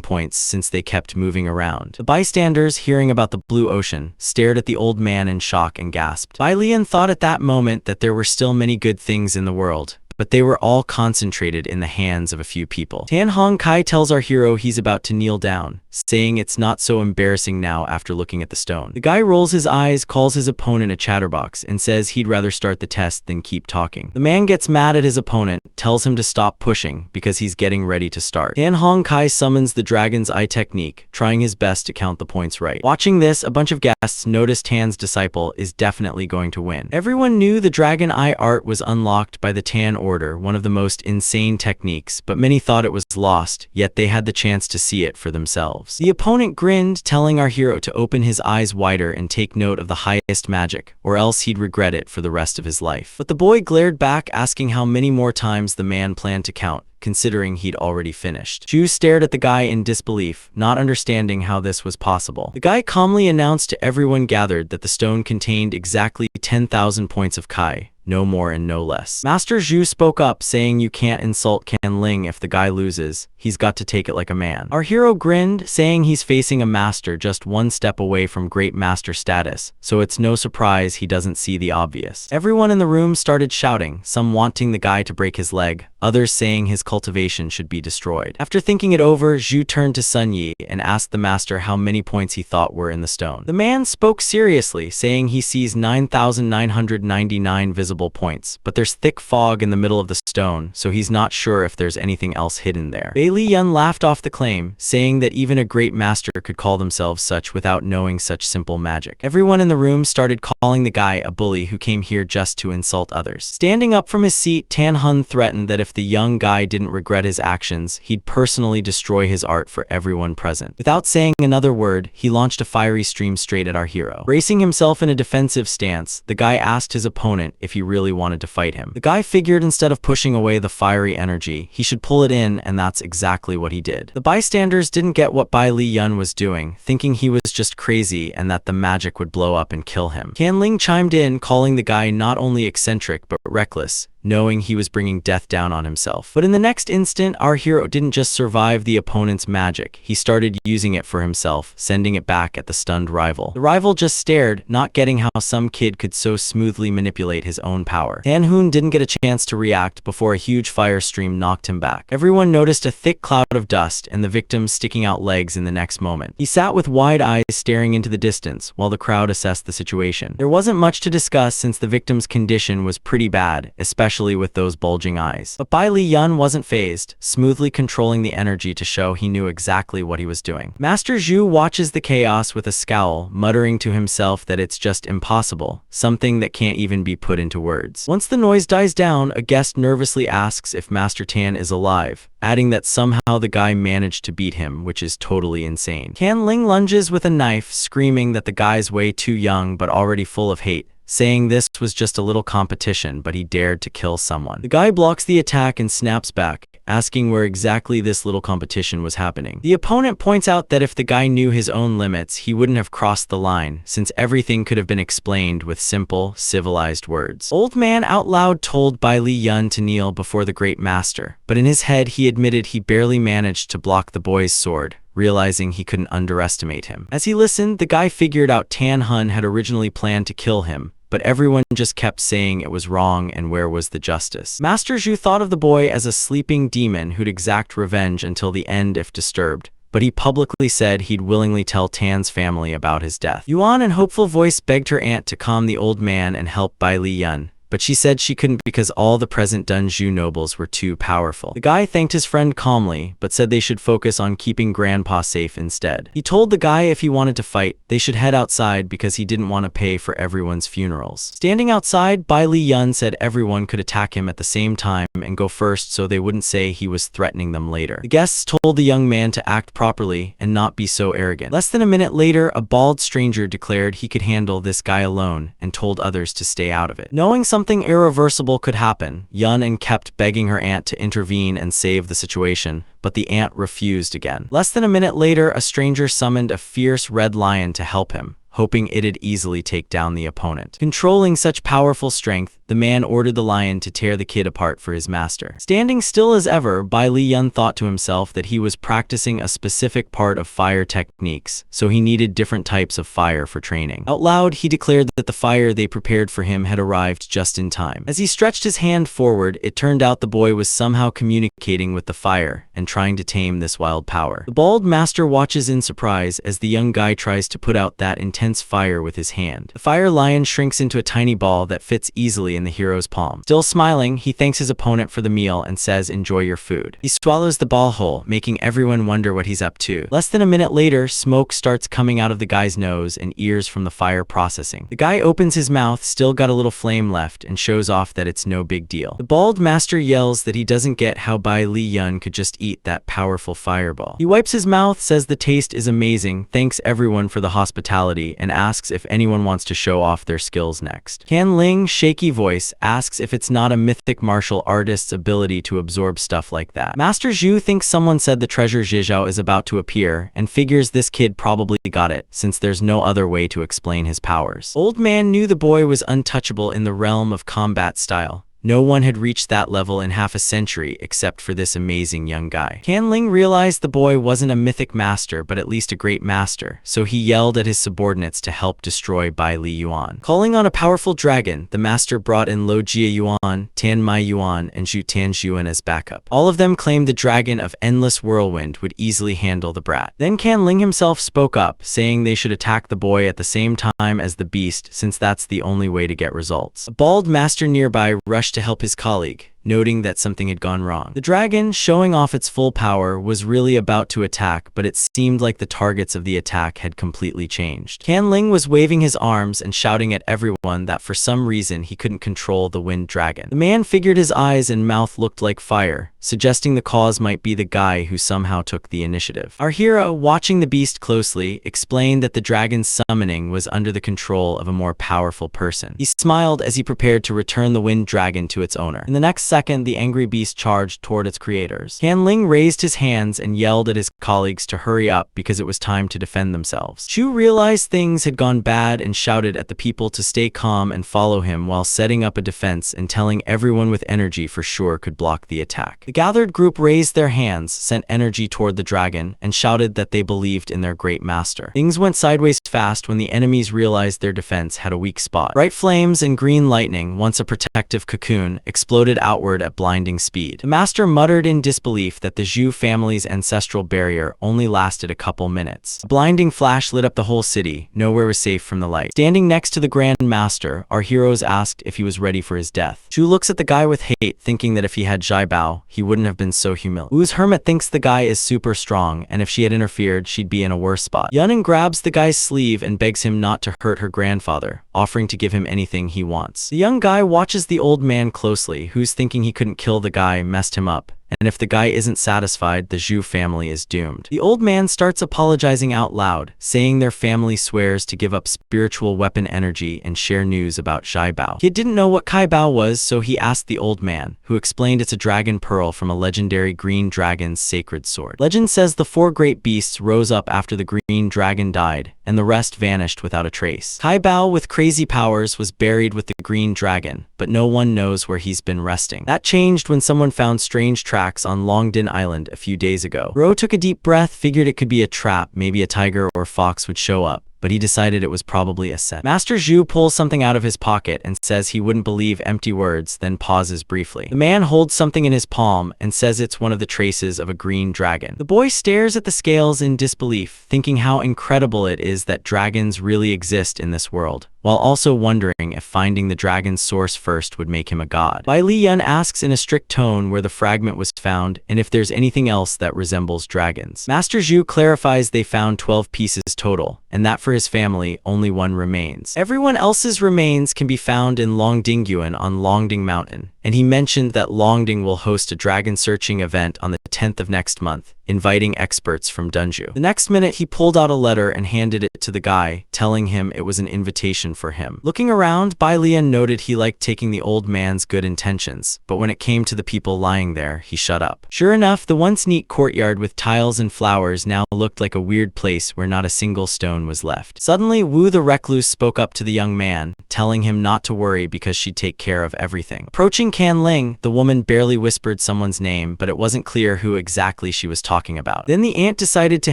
A: points since they kept moving around. The bystanders, hearing about the blue ocean, stared at the old man in shock and gasped. Bai Lian thought at that moment that there were still many good things in the world, but they were all concentrated in the hands of a few people. Tan Hong Kai tells our hero he's about to kneel down, saying it's not so embarrassing now after looking at the stone. The guy rolls his eyes, calls his opponent a chatterbox, and says he'd rather start the test than keep talking. The man gets mad at his opponent, tells him to stop pushing because he's getting ready to start. Tan Hong Kai summons the Dragon's Eye technique, trying his best to count the points right. Watching this, a bunch of guests noticed Tan's disciple is definitely going to win. Everyone knew the Dragon Eye art was unlocked by the Tan order, one of the most insane techniques, but many thought it was lost, yet they had the chance to see it for themselves. The opponent grinned, telling our hero to open his eyes wider and take note of the highest magic, or else he'd regret it for the rest of his life. But the boy glared back, asking how many more times the man planned to count, considering he'd already finished. Zhu stared at the guy in disbelief, not understanding how this was possible. The guy calmly announced to everyone gathered that the stone contained exactly 10,000 points of Kai, no more and no less. Master Zhu spoke up, saying you can't insult Kan Ling if the guy loses, he's got to take it like a man. Our hero grinned, saying he's facing a master just one step away from great master status, so it's no surprise he doesn't see the obvious. Everyone in the room started shouting, some wanting the guy to break his leg, others saying his cultivation should be destroyed. After thinking it over, Zhu turned to Sun Yi and asked the master how many points he thought were in the stone. The man spoke seriously, saying he sees 9,999 visible points, but there's thick fog in the middle of the stone, so he's not sure if there's anything else hidden there. Bai Li Yun laughed off the claim, saying that even a great master could call themselves such without knowing such simple magic. Everyone in the room started calling the guy a bully who came here just to insult others. Standing up from his seat, Tan Hun threatened that if the young guy didn't regret his actions, he'd personally destroy his art for everyone present. Without saying another word, he launched a fiery stream straight at our hero. Bracing himself in a defensive stance, the guy asked his opponent if he really wanted to fight him. The guy figured instead of pushing away the fiery energy, he should pull it in, and that's exactly what he did. The bystanders didn't get what Bai Li Yun was doing, thinking he was just crazy and that the magic would blow up and kill him. Kan Ling chimed in, calling the guy not only eccentric but reckless, knowing he was bringing death down on himself. But in the next instant, our hero didn't just survive the opponent's magic, he started using it for himself, sending it back at the stunned rival. The rival just stared, not getting how some kid could so smoothly manipulate his own power. Tan Hun didn't get a chance to react before a huge fire stream knocked him back. Everyone noticed a thick cloud of dust and the victim sticking out legs in the next moment. He sat with wide eyes staring into the distance while the crowd assessed the situation. There wasn't much to discuss since the victim's condition was pretty bad, especially with those bulging eyes. But Bai Li Yun wasn't fazed, smoothly controlling the energy to show he knew exactly what he was doing. Master Zhu watches the chaos with a scowl, muttering to himself that it's just impossible, something that can't even be put into words. Once the noise dies down, a guest nervously asks if Master Tan is alive, adding that somehow the guy managed to beat him, which is totally insane. Kan Ling lunges with a knife, screaming that the guy's way too young but already full of hate, saying this was just a little competition, but he dared to kill someone. The guy blocks the attack and snaps back, asking where exactly this little competition was happening. The opponent points out that if the guy knew his own limits, he wouldn't have crossed the line, since everything could have been explained with simple, civilized words. Old man out loud told Bai Li Yun to kneel before the great master, but in his head he admitted he barely managed to block the boy's sword, realizing he couldn't underestimate him. As he listened, the guy figured out Tan Hun had originally planned to kill him, but everyone just kept saying it was wrong and where was the justice. Master Zhu thought of the boy as a sleeping demon who'd exact revenge until the end if disturbed, but he publicly said he'd willingly tell Tan's family about his death. Yuan, in hopeful voice, begged her aunt to calm the old man and help Bai Li Yun, but she said she couldn't because all the present Dunju nobles were too powerful. The guy thanked his friend calmly, but said they should focus on keeping Grandpa safe instead. He told the guy if he wanted to fight, they should head outside because he didn't want to pay for everyone's funerals. Standing outside, Bai Li Yun said everyone could attack him at the same time and go first so they wouldn't say he was threatening them later. The guests told the young man to act properly and not be so arrogant. Less than a minute later, a bald stranger declared he could handle this guy alone and told others to stay out of it. Knowing something irreversible could happen, Yun kept begging her aunt to intervene and save the situation, but the aunt refused again. Less than a minute later, a stranger summoned a fierce red lion to help him, hoping it'd easily take down the opponent. Controlling such powerful strength, the man ordered the lion to tear the kid apart for his master. Standing still as ever, Bai Li Yun thought to himself that he was practicing a specific part of fire techniques, so he needed different types of fire for training. Out loud, he declared that the fire they prepared for him had arrived just in time. As he stretched his hand forward, it turned out the boy was somehow communicating with the fire and trying to tame this wild power. The bald master watches in surprise as the young guy tries to put out that intense fire with his hand. The fire lion shrinks into a tiny ball that fits easily in the hero's palm. Still smiling, he thanks his opponent for the meal and says, "Enjoy your food." He swallows the ball whole, making everyone wonder what he's up to. Less than a minute later, smoke starts coming out of the guy's nose and ears from the fire processing. The guy opens his mouth, still got a little flame left, and shows off that it's no big deal. The bald master yells that he doesn't get how Bai Li Yun could just eat that powerful fireball. He wipes his mouth, says the taste is amazing, thanks everyone for the hospitality, and asks if anyone wants to show off their skills next. Kan Ling's shaky voice asks if it's not a mythic martial artist's ability to absorb stuff like that. Master Zhu thinks someone said the treasure Zhizhao is about to appear, and figures this kid probably got it, since there's no other way to explain his powers. Old man knew the boy was untouchable in the realm of combat style. No one had reached that level in half a century except for this amazing young guy. Kan Ling realized the boy wasn't a mythic master but at least a great master, so he yelled at his subordinates to help destroy Bai Li Yuan. Calling on a powerful dragon, the master brought in Lo Jia Yuan, Tan Mai Yuan, and Zhu Tanjuan as backup. All of them claimed the dragon of endless whirlwind would easily handle the brat. Then Kan Ling himself spoke up, saying they should attack the boy at the same time as the beast since that's the only way to get results. A bald master nearby rushed to help his colleague, noting that something had gone wrong. The dragon, showing off its full power, was really about to attack, but it seemed like the targets of the attack had completely changed. Kan Ling was waving his arms and shouting at everyone that for some reason he couldn't control the wind dragon. The man figured his eyes and mouth looked like fire, suggesting the cause might be the guy who somehow took the initiative. Our hero, watching the beast closely, explained that the dragon's summoning was under the control of a more powerful person. He smiled as he prepared to return the wind dragon to its owner. In the next second, the angry beast charged toward its creators. Kan Ling raised his hands and yelled at his colleagues to hurry up because it was time to defend themselves. Chu realized things had gone bad and shouted at the people to stay calm and follow him while setting up a defense and telling everyone with energy for sure could block the attack. The gathered group raised their hands, sent energy toward the dragon, and shouted that they believed in their great master. Things went sideways fast when the enemies realized their defense had a weak spot. Bright flames and green lightning, once a protective cocoon, exploded outward at blinding speed. The master muttered in disbelief that the Zhu family's ancestral barrier only lasted a couple minutes. A blinding flash lit up the whole city. Nowhere was safe from the light. Standing next to the Grand Master, our heroes asked if he was ready for his death. Zhu looks at the guy with hate, thinking that if he had Zhai Bao, he wouldn't have been so humiliated. Wu's hermit thinks the guy is super strong, and if she had interfered, she'd be in a worse spot. Yunin grabs the guy's sleeve and begs him not to hurt her grandfather, offering to give him anything he wants. The young guy watches the old man closely, who's thinking he couldn't kill the guy, messed him up, and if the guy isn't satisfied, the Zhu family is doomed. The old man starts apologizing out loud, saying their family swears to give up spiritual weapon energy and share news about Zhai Bao. Kid didn't know what Kai Bao was, so he asked the old man, who explained it's a dragon pearl from a legendary green dragon's sacred sword. Legend says the 4 great beasts rose up after the green dragon died, and the rest vanished without a trace. Kai Bao, with crazy powers, was buried with the green dragon, but no one knows where he's been resting. That changed when someone found strange tracks on Longdin Island a few days ago. Ro took a deep breath, figured it could be a trap, maybe a tiger or fox would show up, but he decided it was probably a set. Master Zhu pulls something out of his pocket and says he wouldn't believe empty words, then pauses briefly. The man holds something in his palm and says it's one of the traces of a green dragon. The boy stares at the scales in disbelief, thinking how incredible it is that dragons really exist in this world. while also wondering if finding the dragon's source first would make him a god. Bai Liyan asks in a strict tone where the fragment was found and if there's anything else that resembles dragons. Master Zhu clarifies they found 12 pieces total, and that for his family, only one remains. Everyone else's remains can be found in Longdingyuan on Longding Mountain, and he mentioned that Longding will host a dragon searching event on the 10th of next month, inviting experts from Dunju. The next minute, he pulled out a letter and handed it to the guy, telling him it was an invitation for him. Looking around, Bai Liyan noted he liked taking the old man's good intentions, but when it came to the people lying there, he shut up. Sure enough, the once neat courtyard with tiles and flowers now looked like a weird place where not a single stone was left. Suddenly, Wu the recluse spoke up to the young man, telling him not to worry because she'd take care of everything. Approaching Can Ling, the woman barely whispered someone's name, but it wasn't clear who exactly she was talking about. Then the aunt decided to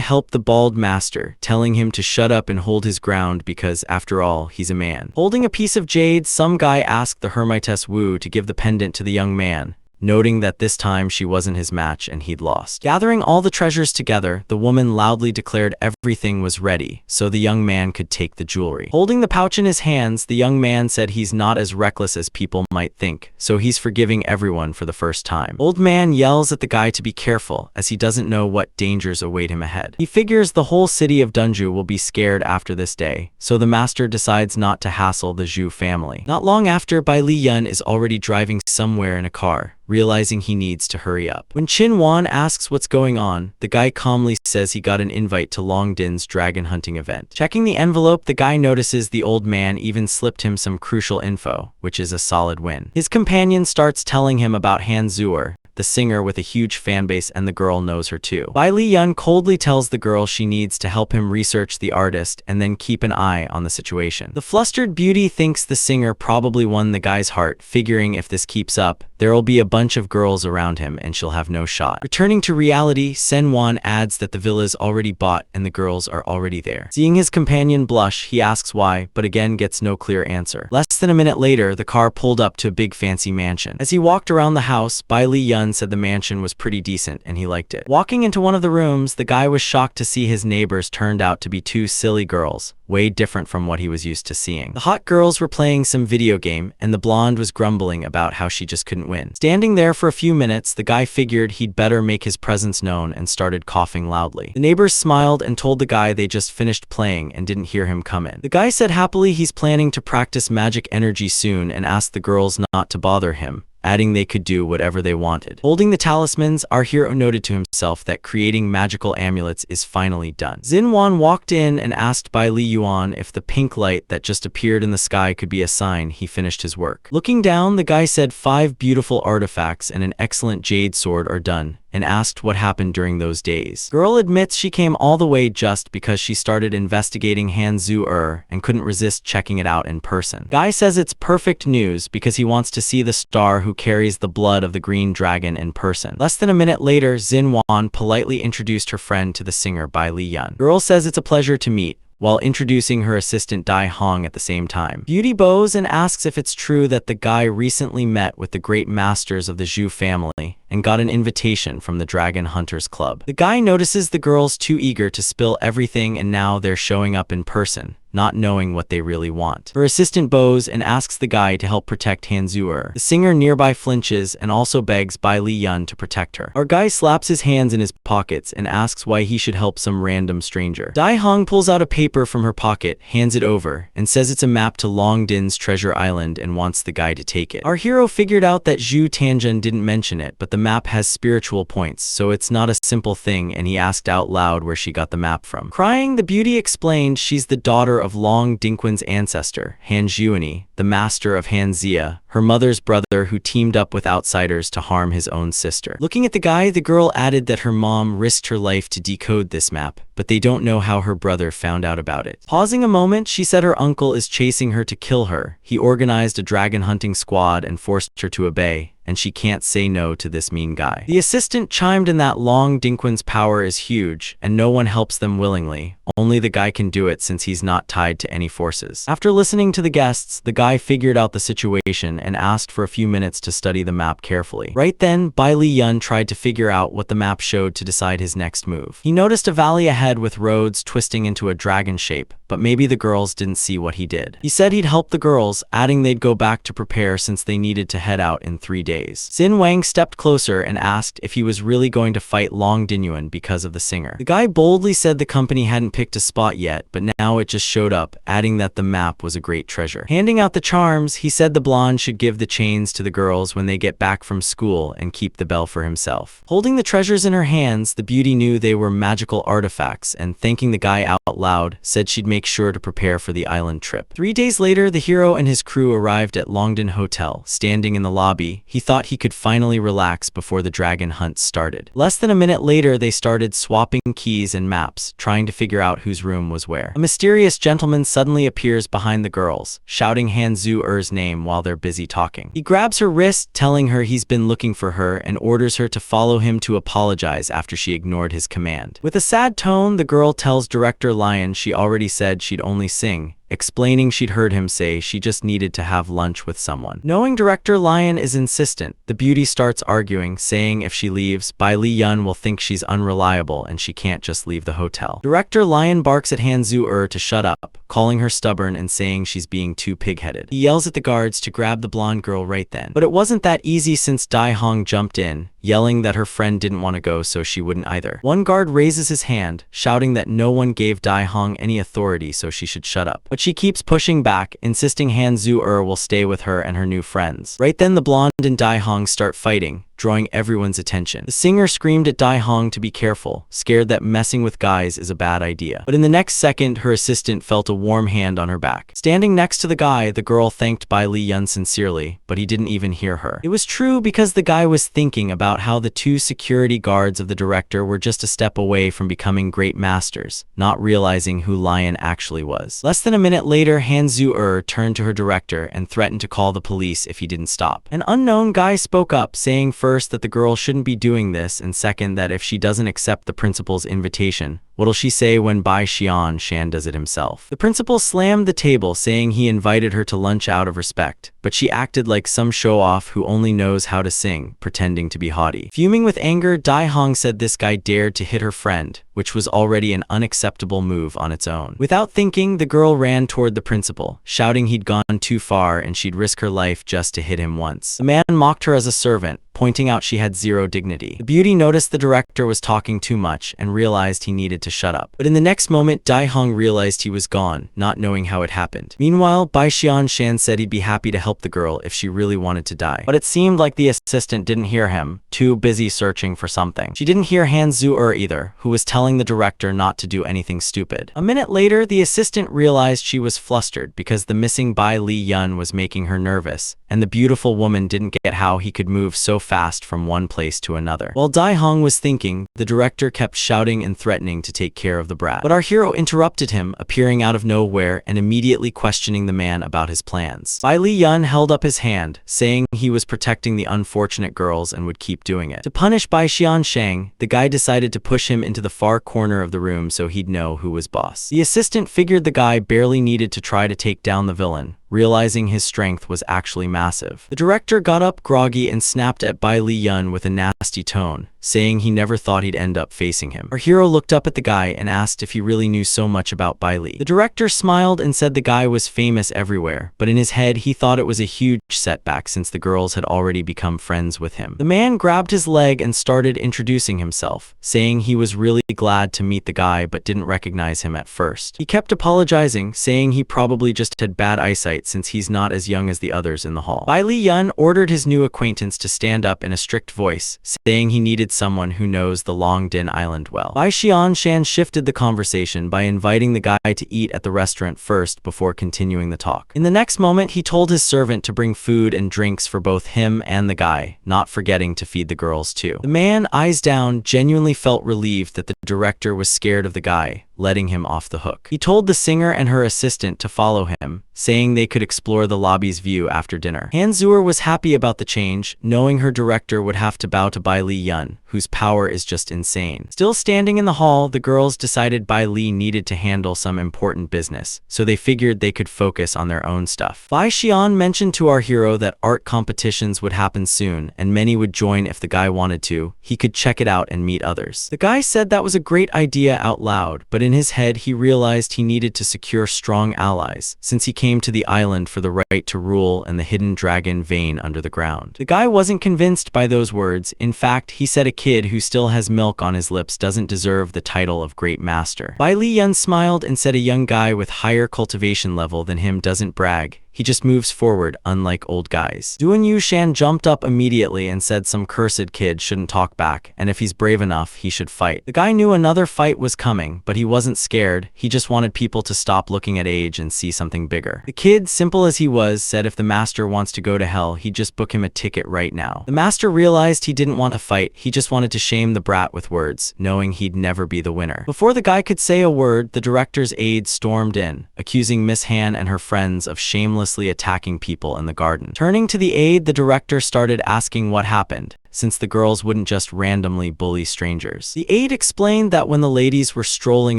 A: help the bald master, telling him to shut up and hold his ground because, after all, he's a man. Holding a piece of jade, some guy asked the hermitess Wu to give the pendant to the young man, noting that this time she wasn't his match and he'd lost. Gathering all the treasures together, the woman loudly declared everything was ready, so the young man could take the jewelry. Holding the pouch in his hands, the young man said he's not as reckless as people might think, so he's forgiving everyone for the first time. Old man yells at the guy to be careful, as he doesn't know what dangers await him ahead. He figures the whole city of Dunju will be scared after this day, so the master decides not to hassle the Zhu family. Not long after, Bai Liyan is already driving somewhere in a car, realizing he needs to hurry up. When Qin Wan asks what's going on, the guy calmly says he got an invite to Long Din's dragon hunting event. Checking the envelope, the guy notices the old man even slipped him some crucial info, which is a solid win. His companion starts telling him about Han Zuer, the singer with a huge fanbase, and the girl knows her too. Bai Liyan coldly tells the girl she needs to help him research the artist and then keep an eye on the situation. The flustered beauty thinks the singer probably won the guy's heart, figuring if this keeps up, there'll be a bunch of girls around him and she'll have no shot. Returning to reality, Sen Wan adds that the villa's already bought and the girls are already there. Seeing his companion blush, he asks why, but again gets no clear answer. Less than a minute later, the car pulled up to a big fancy mansion. As he walked around the house, Bai Liyan said the mansion was pretty decent and he liked it. Walking into one of the rooms, the guy was shocked to see his neighbors turned out to be two silly girls, way different from what he was used to seeing. The hot girls were playing some video game, and the blonde was grumbling about how she just couldn't win. Standing there for a few minutes, the guy figured he'd better make his presence known and started coughing loudly. The neighbors smiled and told the guy they just finished playing and didn't hear him come in. The guy said happily he's planning to practice magic energy soon and asked the girls not to bother him, adding they could do whatever they wanted. Holding the talismans, our hero noted to himself that creating magical amulets is finally done. Xin Wan walked in and asked Bai Li Yuan if the pink light that just appeared in the sky could be a sign he finished his work. Looking down, the guy said 5 beautiful artifacts and an excellent jade sword are done, and asked what happened during those days. Girl admits she came all the way just because she started investigating Han Zuer and couldn't resist checking it out in person. Guy says it's perfect news because he wants to see the star who carries the blood of the green dragon in person. Less than a minute later, Xin Wan politely introduced her friend to the singer Bai Liyan. Girl says it's a pleasure to meet, while introducing her assistant Dai Hong at the same time. Beauty bows and asks if it's true that the guy recently met with the great masters of the Zhu family and got an invitation from the Dragon Hunters Club. The guy notices the girls too eager to spill everything and now they're showing up in person, not knowing what they really want. Her assistant bows and asks the guy to help protect Han Zuer. The singer nearby flinches and also begs Bai Li Yun to protect her. Our guy slaps his hands in his pockets and asks why he should help some random stranger. Dai Hong pulls out a paper from her pocket, hands it over, and says it's a map to Long Din's treasure island and wants the guy to take it. Our hero figured out that Zhu Tianjun didn't mention it, but the map has spiritual points, so it's not a simple thing, and he asked out loud where she got the map from. Crying, the beauty explained she's the daughter of Long Dinquan's ancestor, Han Zhuani, the master of Han Xia, her mother's brother who teamed up with outsiders to harm his own sister. Looking at the guy, the girl added that her mom risked her life to decode this map, but they don't know how her brother found out about it. Pausing a moment, she said her uncle is chasing her to kill her. He organized a dragon hunting squad and forced her to obey, and she can't say no to this mean guy. The assistant chimed in that Long Dinquan's power is huge, and no one helps them willingly. Only the guy can do it since he's not tied to any forces. After listening to the guests, the guy figured out the situation turn and asked for a few minutes to study the map carefully. Right then, Bai Li Yun tried to figure out what the map showed to decide his next move. He noticed a valley ahead with roads twisting into a dragon shape, but maybe the girls didn't see what he did. He said he'd help the girls, adding they'd go back to prepare since they needed to head out in 3 days. Xin Wang stepped closer and asked if he was really going to fight Long Dinyuan because of the singer. The guy boldly said the company hadn't picked a spot yet, but now it just showed up, adding that the map was a great treasure. Handing out the charms, he said the blonde should give the chains to the girls when they get back from school and keep the bell for himself. Holding the treasures in her hands, the beauty knew they were magical artifacts, and thanking the guy out loud, said she'd make sure to prepare for the island trip. 3 days later, the hero and his crew arrived at Longdon Hotel. Standing in the lobby, he thought he could finally relax before the dragon hunt started. Less than a minute later, they started swapping keys and maps, trying to figure out whose room was where. A mysterious gentleman suddenly appears behind the girls, shouting Han Zu-er's name while they're busy talking. He grabs her wrist, telling her he's been looking for her, and orders her to follow him to apologize after she ignored his command. With a sad tone, the girl tells Director Lion she already said she'd only sing, explaining she'd heard him say she just needed to have lunch with someone. Knowing Director Lion is insistent, the beauty starts arguing, saying if she leaves, Bai Li Yun will think she's unreliable and she can't just leave the hotel. Director Lion barks at Han Zu-er to shut up, calling her stubborn and saying she's being too pig-headed. He yells at the guards to grab the blonde girl right then. But it wasn't that easy since Dai Hong jumped in, yelling that her friend didn't want to go so she wouldn't either. One guard raises his hand, shouting that no one gave Dai Hong any authority so she should shut up. But she keeps pushing back, insisting Han Zu-er will stay with her and her new friends. Right then the blonde and Dai Hong start fighting, drawing everyone's attention. The singer screamed at Dai Hong to be careful, scared that messing with guys is a bad idea. But in the next second, her assistant felt a warm hand on her back. Standing next to the guy, the girl thanked Bai Li Yun sincerely, but he didn't even hear her. It was true because the guy was thinking about how the 2 security guards of the director were just a step away from becoming great masters, not realizing who Lion actually was. Less than a minute later, Han Zu-er turned to her director and threatened to call the police if he didn't stop. An unknown guy spoke up, saying first that the girl shouldn't be doing this, and second that if she doesn't accept the principal's invitation, what'll she say when Bai Xian Shan does it himself? The principal slammed the table, saying he invited her to lunch out of respect, but she acted like some show-off who only knows how to sing, pretending to be haughty. Fuming with anger, Dai Hong said this guy dared to hit her friend, which was already an unacceptable move on its own. Without thinking, the girl ran toward the principal, shouting he'd gone too far and she'd risk her life just to hit him once. The man mocked her as a servant, pointing out she had zero dignity. The beauty noticed the director was talking too much and realized he needed to shut up. But in the next moment, Dai Hong realized he was gone, not knowing how it happened. Meanwhile, Bai Xian Shan said he'd be happy to help the girl if she really wanted to die. But it seemed like the assistant didn't hear him, too busy searching for something. She didn't hear Han Zu-er either, who was telling the director not to do anything stupid. A minute later, the assistant realized she was flustered because the missing Bai Li Yun was making her nervous, and the beautiful woman didn't get how he could move so fast from one place to another. While Dai Hong was thinking, the director kept shouting and threatening to take care of the brat. But our hero interrupted him, appearing out of nowhere and immediately questioning the man about his plans. Bai Li Yun held up his hand, saying he was protecting the unfortunate girls and would keep doing it. To punish Bai Xian Shang, the guy decided to push him into the far corner of the room so he'd know who was boss. The assistant figured the guy barely needed to try to take down the villain, realizing his strength was actually massive. The director got up groggy and snapped at Bai Li Yun with a nasty tone, saying he never thought he'd end up facing him. Our hero looked up at the guy and asked if he really knew so much about Bai Li. The director smiled and said the guy was famous everywhere, but in his head he thought it was a huge setback since the girls had already become friends with him. The man grabbed his leg and started introducing himself, saying he was really glad to meet the guy but didn't recognize him at first. He kept apologizing, saying he probably just had bad eyesight since he's not as young as the others in the hall. Bai Li Yun ordered his new acquaintance to stand up in a strict voice, saying he needed someone who knows the Longdin Island well. Bai Xian Shan shifted the conversation by inviting the guy to eat at the restaurant first before continuing the talk. In the next moment, he told his servant to bring food and drinks for both him and the guy, not forgetting to feed the girls too. The man, eyes down, genuinely felt relieved that the director was scared of the guy, letting him off the hook. He told the singer and her assistant to follow him, saying they could explore the lobby's view after dinner. Han Zuer was happy about the change, knowing her director would have to bow to Bai Li Yun, whose power is just insane. Still standing in the hall, the girls decided Bai Li needed to handle some important business, so they figured they could focus on their own stuff. Bai Xian mentioned to our hero that art competitions would happen soon, and many would join if the guy wanted to. He could check it out and meet others. The guy said that was a great idea out loud, but in his head he realized he needed to secure strong allies, since he came to the island for the right to rule and the hidden dragon vein under the ground. The guy wasn't convinced by those words. In fact, he said a kid who still has milk on his lips doesn't deserve the title of Great Master. Bai Li Yun smiled and said a young guy with higher cultivation level than him doesn't brag. He just moves forward, unlike old guys. Duan Yushan jumped up immediately and said some cursed kid shouldn't talk back, and if he's brave enough, he should fight. The guy knew another fight was coming, but he wasn't scared. He just wanted people to stop looking at age and see something bigger. The kid, simple as he was, said if the master wants to go to hell, he'd just book him a ticket right now. The master realized he didn't want to fight. He just wanted to shame the brat with words, knowing he'd never be the winner. Before the guy could say a word, the director's aide stormed in, accusing Miss Han and her friends of shamelessly attacking people in the garden. Turning to the aide, the director started asking what happened, since the girls wouldn't just randomly bully strangers. The aide explained that when the ladies were strolling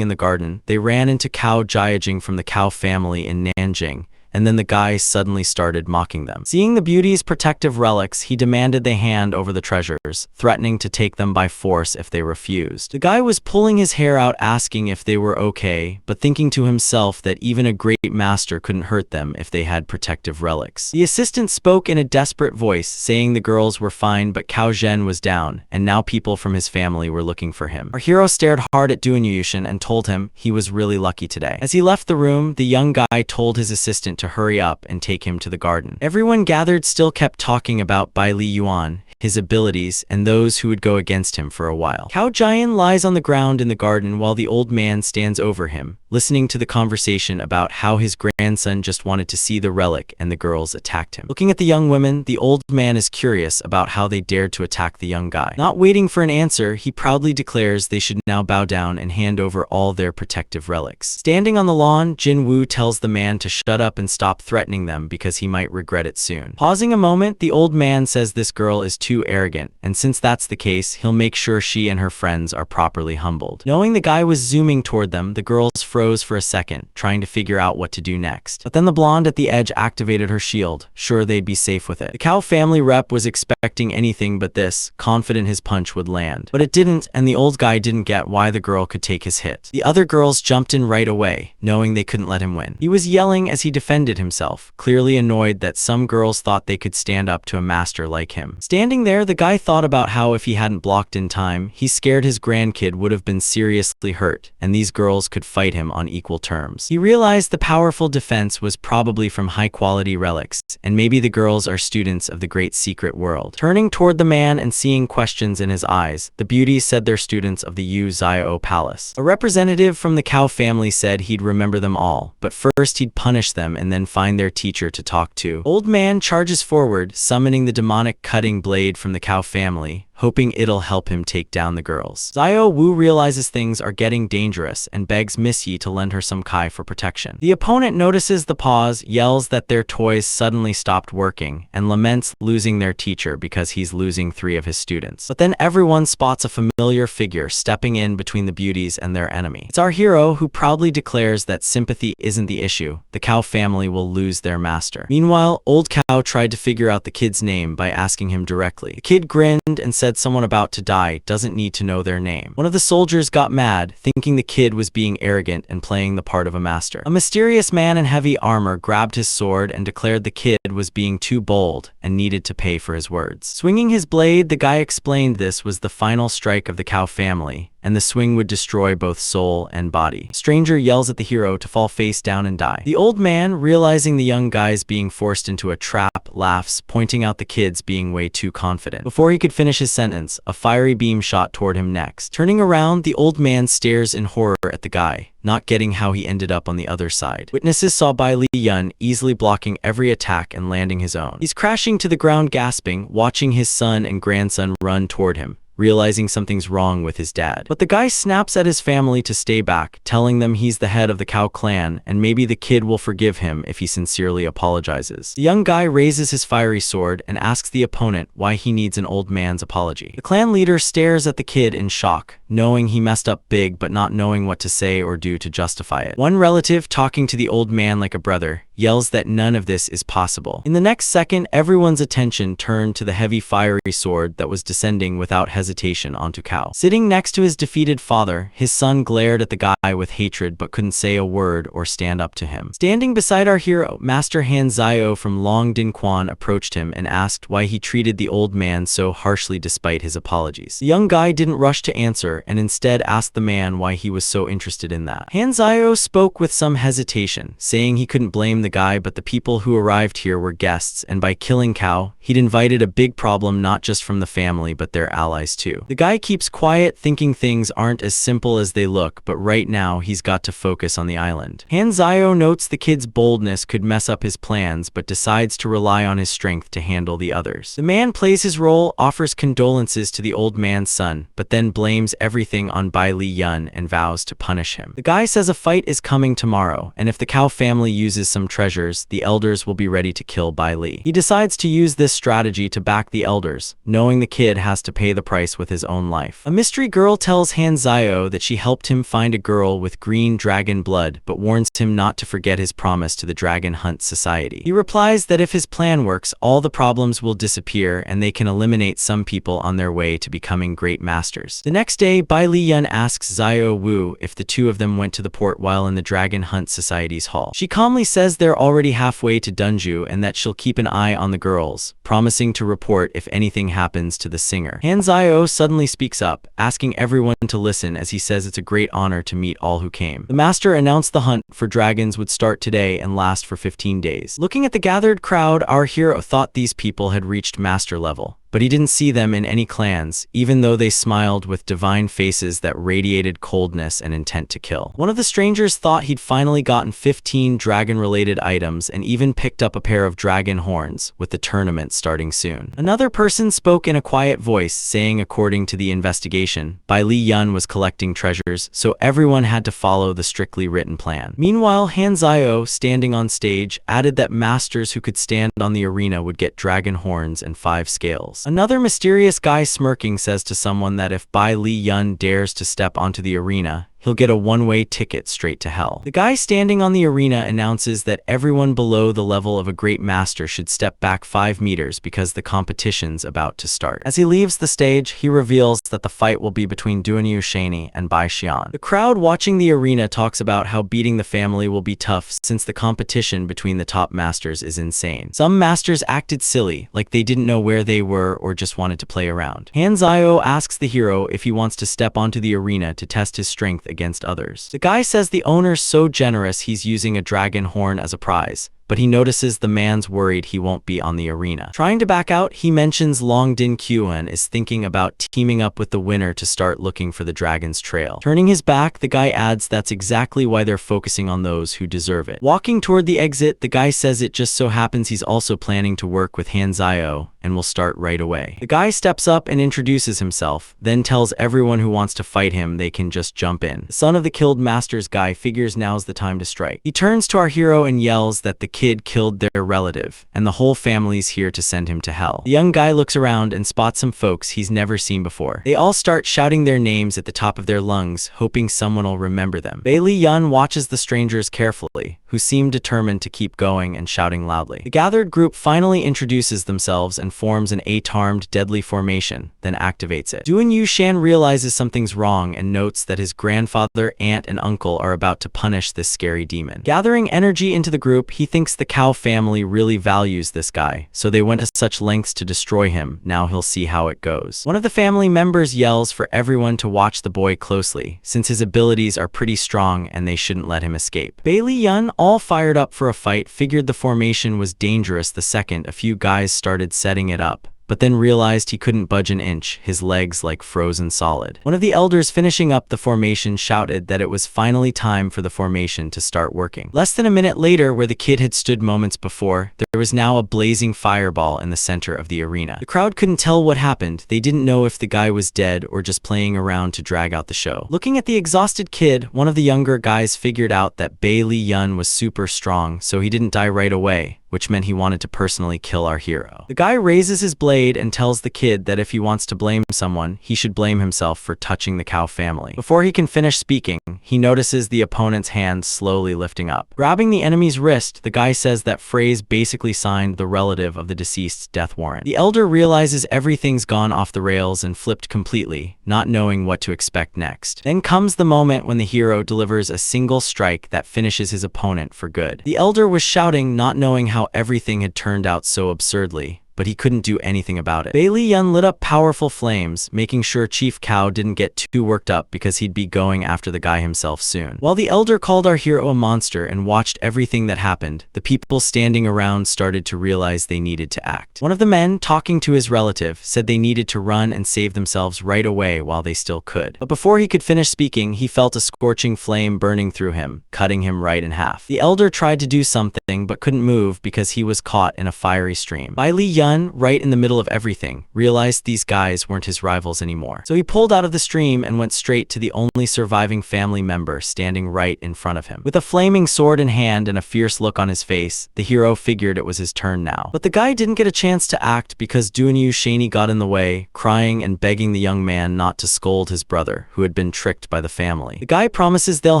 A: in the garden, they ran into Cao Jiajing from the Cao family in Nanjing, and then the guy suddenly started mocking them. Seeing the beauty's protective relics, he demanded they hand over the treasures, threatening to take them by force if they refused. The guy was pulling his hair out asking if they were okay, but thinking to himself that even a great master couldn't hurt them if they had protective relics. The assistant spoke in a desperate voice, saying the girls were fine but Cao Zhen was down, and now people from his family were looking for him. Our hero stared hard at Duan Yushan and told him he was really lucky today. As he left the room, the young guy told his assistant to hurry up and take him to the garden. Everyone gathered still kept talking about Bai Li Yuan, his abilities, and those who would go against him for a while. Cao Jian lies on the ground in the garden while the old man stands over him, listening to the conversation about how his grandson just wanted to see the relic and the girls attacked him. Looking at the young women, the old man is curious about how they dared to attack the young guy. Not waiting for an answer, he proudly declares they should now bow down and hand over all their protective relics. Standing on the lawn, Jin Wu tells the man to shut up and stop threatening them because he might regret it soon. Pausing a moment, the old man says this girl is too arrogant, and since that's the case, he'll make sure she and her friends are properly humbled. Knowing the guy was zooming toward them, the girls froze for a second, trying to figure out what to do next. But then the blonde at the edge activated her shield, sure they'd be safe with it. The Cao family rep was expecting anything but this, confident his punch would land. But it didn't, and the old guy didn't get why the girl could take his hit. The other girls jumped in right away, knowing they couldn't let him win. He was yelling as he defended himself, clearly annoyed that some girls thought they could stand up to a master like him. Standing there, the guy thought about how if he hadn't blocked in time, he's scared his grandkid would have been seriously hurt, and these girls could fight him on equal terms. He realized the powerful defense was probably from high-quality relics, and maybe the girls are students of the great secret world. Turning toward the man and seeing questions in his eyes, the beauties said they're students of the Yu Zio Palace. A representative from the Cao family said he'd remember them all, but first he'd punish them and then find their teacher to talk to. Old man charges forward, summoning the demonic cutting blade from the Cao family, hoping it'll help him take down the girls. Zio Wu realizes things are getting dangerous and begs Miss Yi to lend her some kai for protection. The opponent notices the pause, yells that their toys suddenly stopped working, and laments losing their teacher because he's losing 3 of his students. But then everyone spots a familiar figure stepping in between the beauties and their enemy. It's our hero who proudly declares that sympathy isn't the issue. The Cao family will lose their master. Meanwhile, old Cao tried to figure out the kid's name by asking him directly. The kid grinned and said someone about to die doesn't need to know their name. One of the soldiers got mad, thinking the kid was being arrogant and playing the part of a master. A mysterious man in heavy armor grabbed his sword and declared the kid was being too bold and needed to pay for his words. Swinging his blade, the guy explained this was the final strike of the Cao family, and the swing would destroy both soul and body. Stranger yells at the hero to fall face down and die. The old man, realizing the young guy's being forced into a trap, laughs, pointing out the kid's being way too confident. Before he could finish his sentence, a fiery beam shot toward him next. Turning around, the old man stares in horror at the guy, not getting how he ended up on the other side. Witnesses saw Bai Li Yun easily blocking every attack and landing his own. He's crashing to the ground gasping, watching his son and grandson run toward him, realizing something's wrong with his dad. But the guy snaps at his family to stay back, telling them he's the head of the Cow clan and maybe the kid will forgive him if he sincerely apologizes. The young guy raises his fiery sword and asks the opponent why he needs an old man's apology. The clan leader stares at the kid in shock, knowing he messed up big but not knowing what to say or do to justify it. One relative, talking to the old man like a brother, yells that none of this is possible. In the next second, everyone's attention turned to the heavy fiery sword that was descending without hesitation onto Cow. Sitting next to his defeated father, his son glared at the guy with hatred but couldn't say a word or stand up to him. Standing beside our hero, Master Han Zio from Long Din Quan approached him and asked why he treated the old man so harshly despite his apologies. The young guy didn't rush to answer and instead asked the man why he was so interested in that. Han Zio spoke with some hesitation, saying he couldn't blame the guy but the people who arrived here were guests, and by killing Cow, he'd invited a big problem not just from the family but their allies too. The guy keeps quiet, thinking things aren't as simple as they look, but right now he's got to focus on the island. Han Zio notes the kid's boldness could mess up his plans but decides to rely on his strength to handle the others. The man plays his role, offers condolences to the old man's son, but then blames everything on Bai Li Yun and vows to punish him. The guy says a fight is coming tomorrow, and if the Cow family uses some treasures, the elders will be ready to kill Bai Li. He decides to use this strategy to back the elders, knowing the kid has to pay the price with his own life. A mystery girl tells Han Zio that she helped him find a girl with green dragon blood, but warns him not to forget his promise to the Dragon Hunt Society. He replies that if his plan works, all the problems will disappear and they can eliminate some people on their way to becoming great masters. The next day, Bai Li Yun asks Zio Wu if the two of them went to the port while in the Dragon Hunt Society's hall. She calmly says they're already halfway to Dunju and that she'll keep an eye on the girls, promising to report if anything happens to the singer. Han Zio suddenly speaks up, asking everyone to listen as he says it's a great honor to meet all who came. The master announced the hunt for dragons would start today and last for 15 days. Looking at the gathered crowd, our hero thought these people had reached master level. But he didn't see them in any clans, even though they smiled with divine faces that radiated coldness and intent to kill. One of the strangers thought he'd finally gotten 15 dragon-related items and even picked up a pair of dragon horns, with the tournament starting soon. Another person spoke in a quiet voice, saying according to the investigation, Bai Li Yun was collecting treasures, so everyone had to follow the strictly written plan. Meanwhile, Han Zio, standing on stage, added that masters who could stand on the arena would get dragon horns and 5 scales. Another mysterious guy smirking says to someone that if Bai Li Yun dares to step onto the arena, he'll get a one-way ticket straight to hell. The guy standing on the arena announces that everyone below the level of a great master should step back 5 meters because the competition's about to start. As he leaves the stage, he reveals that the fight will be between Duanyu Shani and Bai Xian. The crowd watching the arena talks about how beating the family will be tough since the competition between the top masters is insane. Some masters acted silly, like they didn't know where they were or just wanted to play around. Han Zio asks the hero if he wants to step onto the arena to test his strength against others. The guy says the owner's so generous he's using a dragon horn as a prize, but he notices the man's worried he won't be on the arena. Trying to back out, he mentions Long Din Quan is thinking about teaming up with the winner to start looking for the dragon's trail. Turning his back, the guy adds that's exactly why they're focusing on those who deserve it. Walking toward the exit, the guy says it just so happens he's also planning to work with Han Zio and will start right away. The guy steps up and introduces himself, then tells everyone who wants to fight him they can just jump in. The son of the killed master's guy figures now's the time to strike. He turns to our hero and yells that the kid killed their relative, and the whole family's here to send him to hell. The young guy looks around and spots some folks he's never seen before. They all start shouting their names at the top of their lungs, hoping someone will remember them. Bai Li Yun watches the strangers carefully, who seem determined to keep going and shouting loudly. The gathered group finally introduces themselves and forms an 8-armed deadly formation, then activates it. Duan Yushan realizes something's wrong and notes that his grandfather, aunt, and uncle are about to punish this scary demon. Gathering energy into the group, he thinks the Cow family really values this guy, so they went to such lengths to destroy him. Now he'll see how it goes. One of the family members yells for everyone to watch the boy closely, since his abilities are pretty strong and they shouldn't let him escape. Bai Li Yun, all fired up for a fight, figured the formation was dangerous the second a few guys started setting it up, but then realized he couldn't budge an inch, his legs like frozen solid. One of the elders finishing up the formation shouted that it was finally time for the formation to start working. Less than a minute later, where the kid had stood moments before, there was now a blazing fireball in the center of the arena. The crowd couldn't tell what happened. They didn't know if the guy was dead or just playing around to drag out the show. Looking at the exhausted kid, one of the younger guys figured out that Bae Lee Yun was super strong, so he didn't die right away, which meant he wanted to personally kill our hero. The guy raises his blade and tells the kid that if he wants to blame someone, he should blame himself for touching the cow family. Before he can finish speaking, he notices the opponent's hand slowly lifting up. Grabbing the enemy's wrist, the guy says that phrase basically signed the relative of the deceased's death warrant. The elder realizes everything's gone off the rails and flipped completely, not knowing what to expect next. Then comes the moment when the hero delivers a single strike that finishes his opponent for good. The elder was shouting, not knowing how everything had turned out so absurdly, but he couldn't do anything about it. Bae Lee Yun lit up powerful flames, making sure Chief Cow didn't get too worked up because he'd be going after the guy himself soon. While the elder called our hero a monster and watched everything that happened, the people standing around started to realize they needed to act. One of the men, talking to his relative, said they needed to run and save themselves right away while they still could. But before he could finish speaking, he felt a scorching flame burning through him, cutting him right in half. The elder tried to do something but couldn't move because he was caught in a fiery stream. Bae Lee Yun, right in the middle of everything, realized these guys weren't his rivals anymore. So he pulled out of the stream and went straight to the only surviving family member standing right in front of him. With a flaming sword in hand and a fierce look on his face, the hero figured it was his turn now. But the guy didn't get a chance to act because Doonyu Shani got in the way, crying and begging the young man not to scold his brother, who had been tricked by the family. The guy promises they'll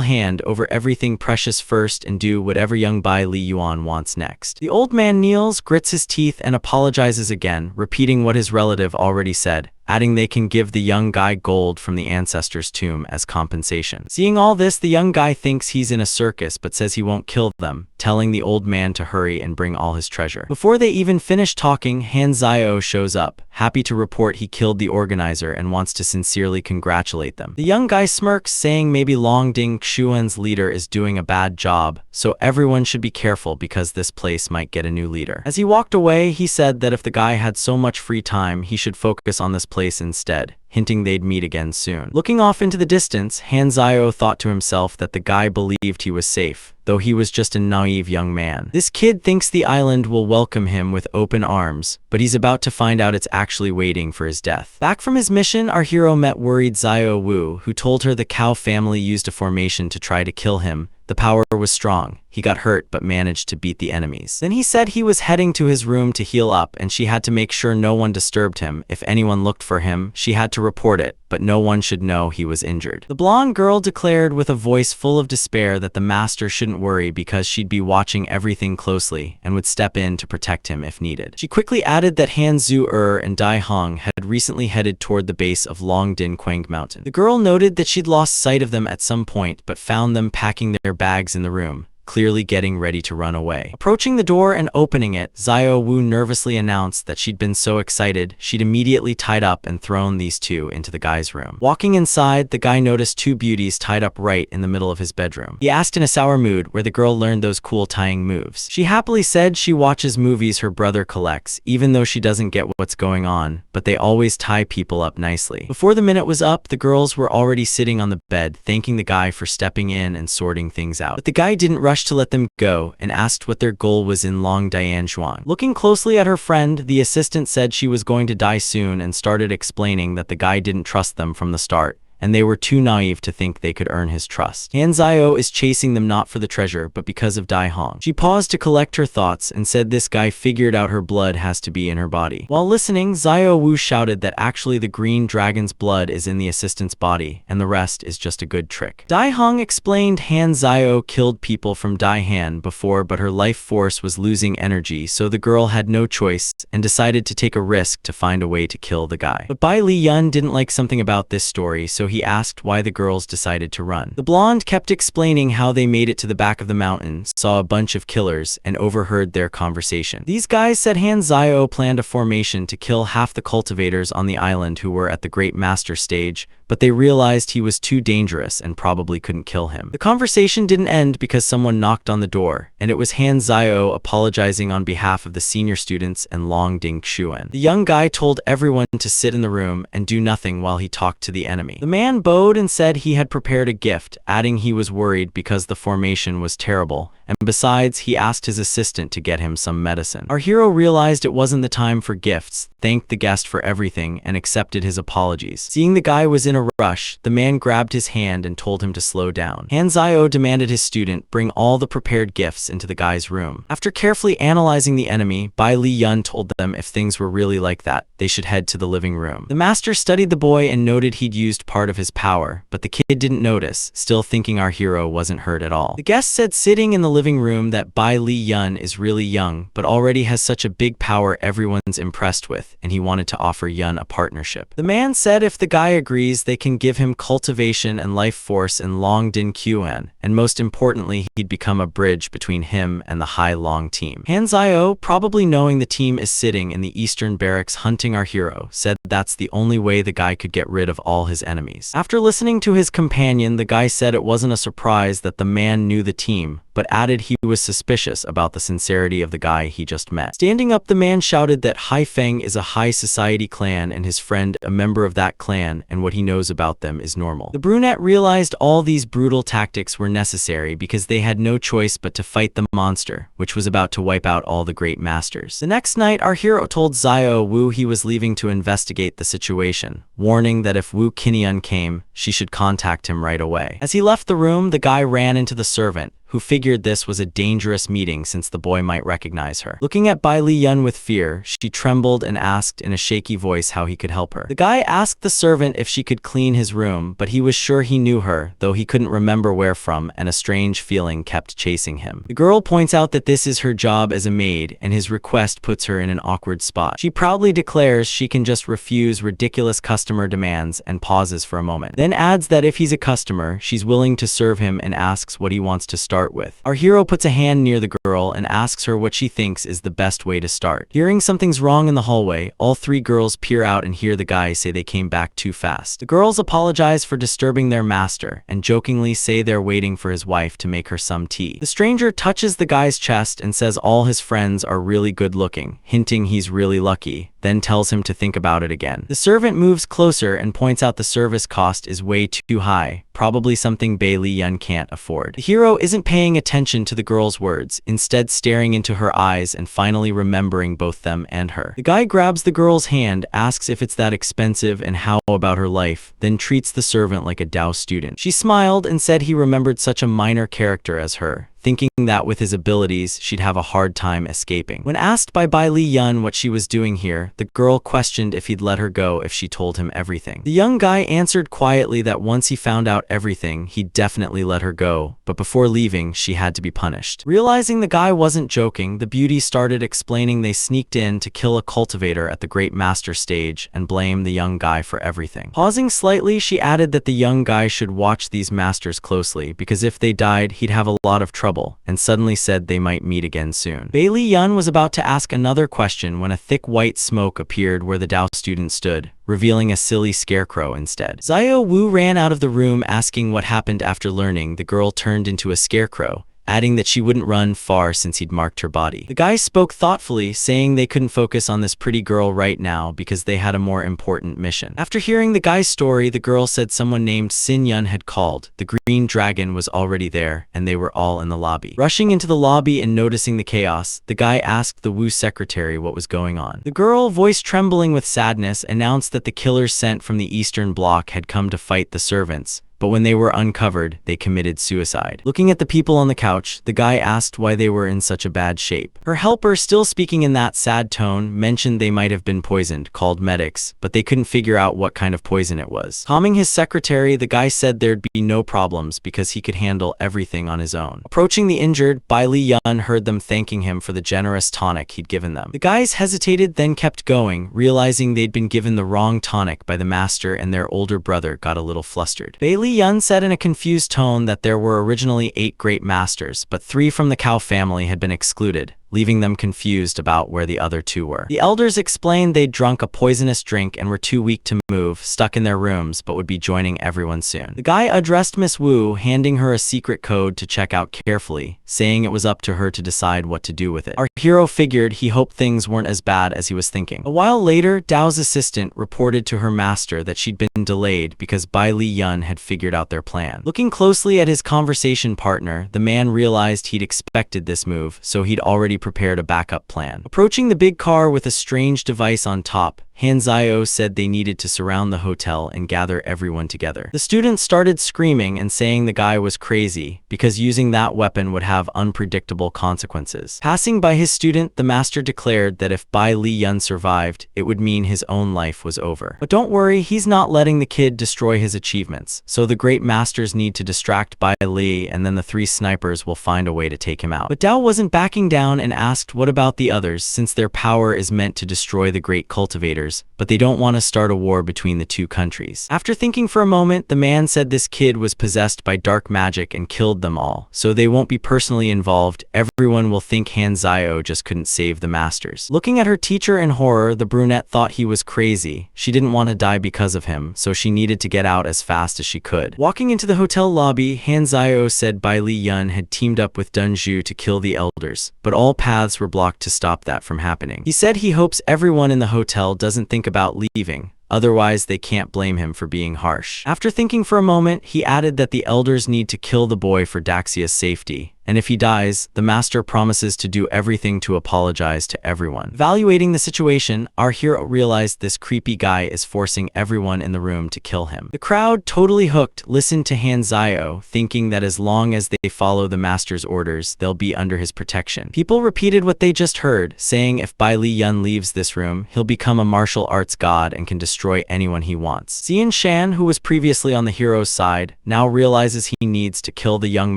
A: hand over everything precious first and do whatever young Bae Lee Yuan wants next. The old man kneels, grits his teeth, and apologizes again, repeating what his relative already said, adding they can give the young guy gold from the ancestor's tomb as compensation. Seeing all this, the young guy thinks he's in a circus but says he won't kill them, telling the old man to hurry and bring all his treasure. Before they even finish talking, Han Zio shows up, happy to report he killed the organizer and wants to sincerely congratulate them. The young guy smirks, saying maybe Longding Xuan's leader is doing a bad job, so everyone should be careful because this place might get a new leader. As he walked away, he said that if the guy had so much free time, he should focus on this place instead, hinting they'd meet again soon. Looking off into the distance, Han Zio thought to himself that the guy believed he was safe, though he was just a naive young man. This kid thinks the island will welcome him with open arms, but he's about to find out it's actually waiting for his death. Back from his mission, our hero met worried Zio Wu, who told her the cow family used a formation to try to kill him. The power was strong. He got hurt but managed to beat the enemies. Then he said he was heading to his room to heal up and she had to make sure no one disturbed him. If anyone looked for him, she had to report it, but no one should know he was injured. The blonde girl declared with a voice full of despair that the master shouldn't worry because she'd be watching everything closely and would step in to protect him if needed. She quickly added that Han Zu and Dai Hong had recently headed toward the base of Longdin Quang Mountain. The girl noted that she'd lost sight of them at some point but found them packing their bags in the room, clearly getting ready to run away. Approaching the door and opening it, Zio Wu nervously announced that she'd been so excited, she'd immediately tied up and thrown these two into the guy's room. Walking inside, the guy noticed two beauties tied up right in the middle of his bedroom. He asked in a sour mood where the girl learned those cool tying moves. She happily said she watches movies her brother collects, even though she doesn't get what's going on, but they always tie people up nicely. Before the minute was up, the girls were already sitting on the bed, thanking the guy for stepping in and sorting things out. But the guy didn't rush to let them go and asked what their goal was in Long Dianxuan. Looking closely at her friend, the assistant said she was going to die soon and started explaining that the guy didn't trust them from the start, and they were too naive to think they could earn his trust. Han Zio is chasing them not for the treasure, but because of Dai Hong. She paused to collect her thoughts and said this guy figured out her blood has to be in her body. While listening, Zio Wu shouted that actually the green dragon's blood is in the assistant's body, and the rest is just a good trick. Dai Hong explained Han Zio killed people from Dai Han before, but her life force was losing energy, so the girl had no choice and decided to take a risk to find a way to kill the guy. But Bae Lee Yun didn't like something about this story, so he asked why the girls decided to run. The blonde kept explaining how they made it to the back of the mountain, saw a bunch of killers, and overheard their conversation. These guys said Han Zio planned a formation to kill half the cultivators on the island who were at the Great Master stage, but they realized he was too dangerous and probably couldn't kill him. The conversation didn't end because someone knocked on the door, and it was Han Zio apologizing on behalf of the senior students and Long Ding Xuan. The young guy told everyone to sit in the room and do nothing while he talked to the enemy. The man bowed and said he had prepared a gift, adding he was worried because the formation was terrible, and besides, he asked his assistant to get him some medicine. Our hero realized it wasn't the time for gifts, thanked the guest for everything, and accepted his apologies. Seeing the guy was in a rush, the man grabbed his hand and told him to slow down. Han Zio demanded his student bring all the prepared gifts into the guy's room. After carefully analyzing the enemy, Bai Li Yun told them if things were really like that, they should head to the living room. The master studied the boy and noted he'd used part of his power, but the kid didn't notice, still thinking our hero wasn't hurt at all. The guest said sitting in the living room that Bai Li Yun is really young, but already has such a big power everyone's impressed with, and he wanted to offer Yun a partnership. The man said if the guy agrees, they can give him cultivation and life force in Long Din Quan, and most importantly, he'd become a bridge between him and the Hai Long team. Han Zio, probably knowing the team is sitting in the eastern barracks hunting our hero, said that's the only way the guy could get rid of all his enemies. After listening to his companion, the guy said it wasn't a surprise that the man knew the team, but added he was suspicious about the sincerity of the guy he just met. Standing up, the man shouted that Hai Feng is a high society clan and his friend a member of that clan, and what he knows about them is normal. The brunette realized all these brutal tactics were necessary because they had no choice but to fight the monster, which was about to wipe out all the great masters. The next night, our hero told Zio Wu he was leaving to investigate the situation, warning that if Wu Qinian came, she should contact him right away. As he left the room, the guy ran into the servant, who figured this was a dangerous meeting since the boy might recognize her. Looking at Bai Li Yun with fear, she trembled and asked in a shaky voice how he could help her. The guy asked the servant if she could clean his room, but he was sure he knew her, though he couldn't remember where from, and a strange feeling kept chasing him. The girl points out that this is her job as a maid, and his request puts her in an awkward spot. She proudly declares she can just refuse ridiculous customer demands and pauses for a moment, then adds that if he's a customer, she's willing to serve him and asks what he wants to start with. Our hero puts a hand near the girl and asks her what she thinks is the best way to start. Hearing something's wrong in the hallway, all three girls peer out and hear the guy say they came back too fast. The girls apologize for disturbing their master and jokingly say they're waiting for his wife to make her some tea. The stranger touches the guy's chest and says all his friends are really good looking, hinting he's really lucky, then tells him to think about it again. The servant moves closer and points out the service cost is way too high, probably something Bai Li Yun can't afford. The hero isn't paying attention to the girl's words, instead staring into her eyes and finally remembering both them and her. The guy grabs the girl's hand, asks if it's that expensive and how about her life, then treats the servant like a Dao student. She smiled and said he remembered such a minor character as her, thinking that with his abilities, she'd have a hard time escaping. When asked by Bai Li Yun what she was doing here, the girl questioned if he'd let her go if she told him everything. The young guy answered quietly that once he found out everything, he'd definitely let her go, but before leaving, she had to be punished. Realizing the guy wasn't joking, the beauty started explaining they sneaked in to kill a cultivator at the Great Master stage and blame the young guy for everything. Pausing slightly, she added that the young guy should watch these masters closely because if they died, he'd have a lot of trouble, and suddenly said they might meet again soon. Bai Li Yun was about to ask another question when a thick white smoke appeared where the Dao student stood, revealing a silly scarecrow instead. Zio Wu ran out of the room asking what happened after learning the girl turned into a scarecrow, adding that she wouldn't run far since he'd marked her body. The guy spoke thoughtfully, saying they couldn't focus on this pretty girl right now because they had a more important mission. After hearing the guy's story, the girl said someone named Xin Yun had called, the green dragon was already there, and they were all in the lobby. Rushing into the lobby and noticing the chaos, the guy asked the Wu secretary what was going on. The girl, voice trembling with sadness, announced that the killers sent from the Eastern Bloc had come to fight the servants, but when they were uncovered, they committed suicide. Looking at the people on the couch, the guy asked why they were in such a bad shape. Her helper, still speaking in that sad tone, mentioned they might have been poisoned, called medics, but they couldn't figure out what kind of poison it was. Calming his secretary, the guy said there'd be no problems because he could handle everything on his own. Approaching the injured, Bai Li Yun heard them thanking him for the generous tonic he'd given them. The guys hesitated, then kept going, realizing they'd been given the wrong tonic by the master and their older brother got a little flustered. Bai Li Yun said in a confused tone that there were originally 8 great masters, but 3 from the Cao family had been excluded, leaving them confused about where the other two were. The elders explained they'd drunk a poisonous drink and were too weak to move, stuck in their rooms, but would be joining everyone soon. The guy addressed Miss Wu, handing her a secret code to check out carefully, saying it was up to her to decide what to do with it. Our hero figured he hoped things weren't as bad as he was thinking. A while later, Dao's assistant reported to her master that she'd been delayed because Bai Li Yun had figured out their plan. Looking closely at his conversation partner, the man realized he'd expected this move, so he'd already prepared a backup plan. Approaching the big car with a strange device on top, Han Zio said they needed to surround the hotel and gather everyone together. The students started screaming and saying the guy was crazy because using that weapon would have unpredictable consequences. Passing by his student, the master declared that if Bai Li Yun survived, it would mean his own life was over. But don't worry, he's not letting the kid destroy his achievements, so the great masters need to distract Bai Li and then the three snipers will find a way to take him out. But Dao wasn't backing down and asked what about the others, since their power is meant to destroy the great cultivators, but they don't want to start a war between the two countries. After thinking for a moment, the man said this kid was possessed by dark magic and killed them all, so they won't be personally involved. Everyone will think Han Zio just couldn't save the masters. Looking at her teacher in horror, the brunette thought he was crazy. She didn't want to die because of him, so she needed to get out as fast as she could. Walking into the hotel lobby, Han Zio said Bai Li Yun had teamed up with Dun Zhu to kill the elders, but all paths were blocked to stop that from happening. He said he hopes everyone in the hotel doesn't think about leaving, otherwise they can't blame him for being harsh. After thinking for a moment, he added that the elders need to kill the boy for Daxia's safety, and if he dies, the master promises to do everything to apologize to everyone. Evaluating the situation, our hero realized this creepy guy is forcing everyone in the room to kill him. The crowd, totally hooked, listened to Han Zio, thinking that as long as they follow the master's orders, they'll be under his protection. People repeated what they just heard, saying if Bai Li Yun leaves this room, he'll become a martial arts god and can destroy anyone he wants. Xian Shan, who was previously on the hero's side, now realizes he needs to kill the young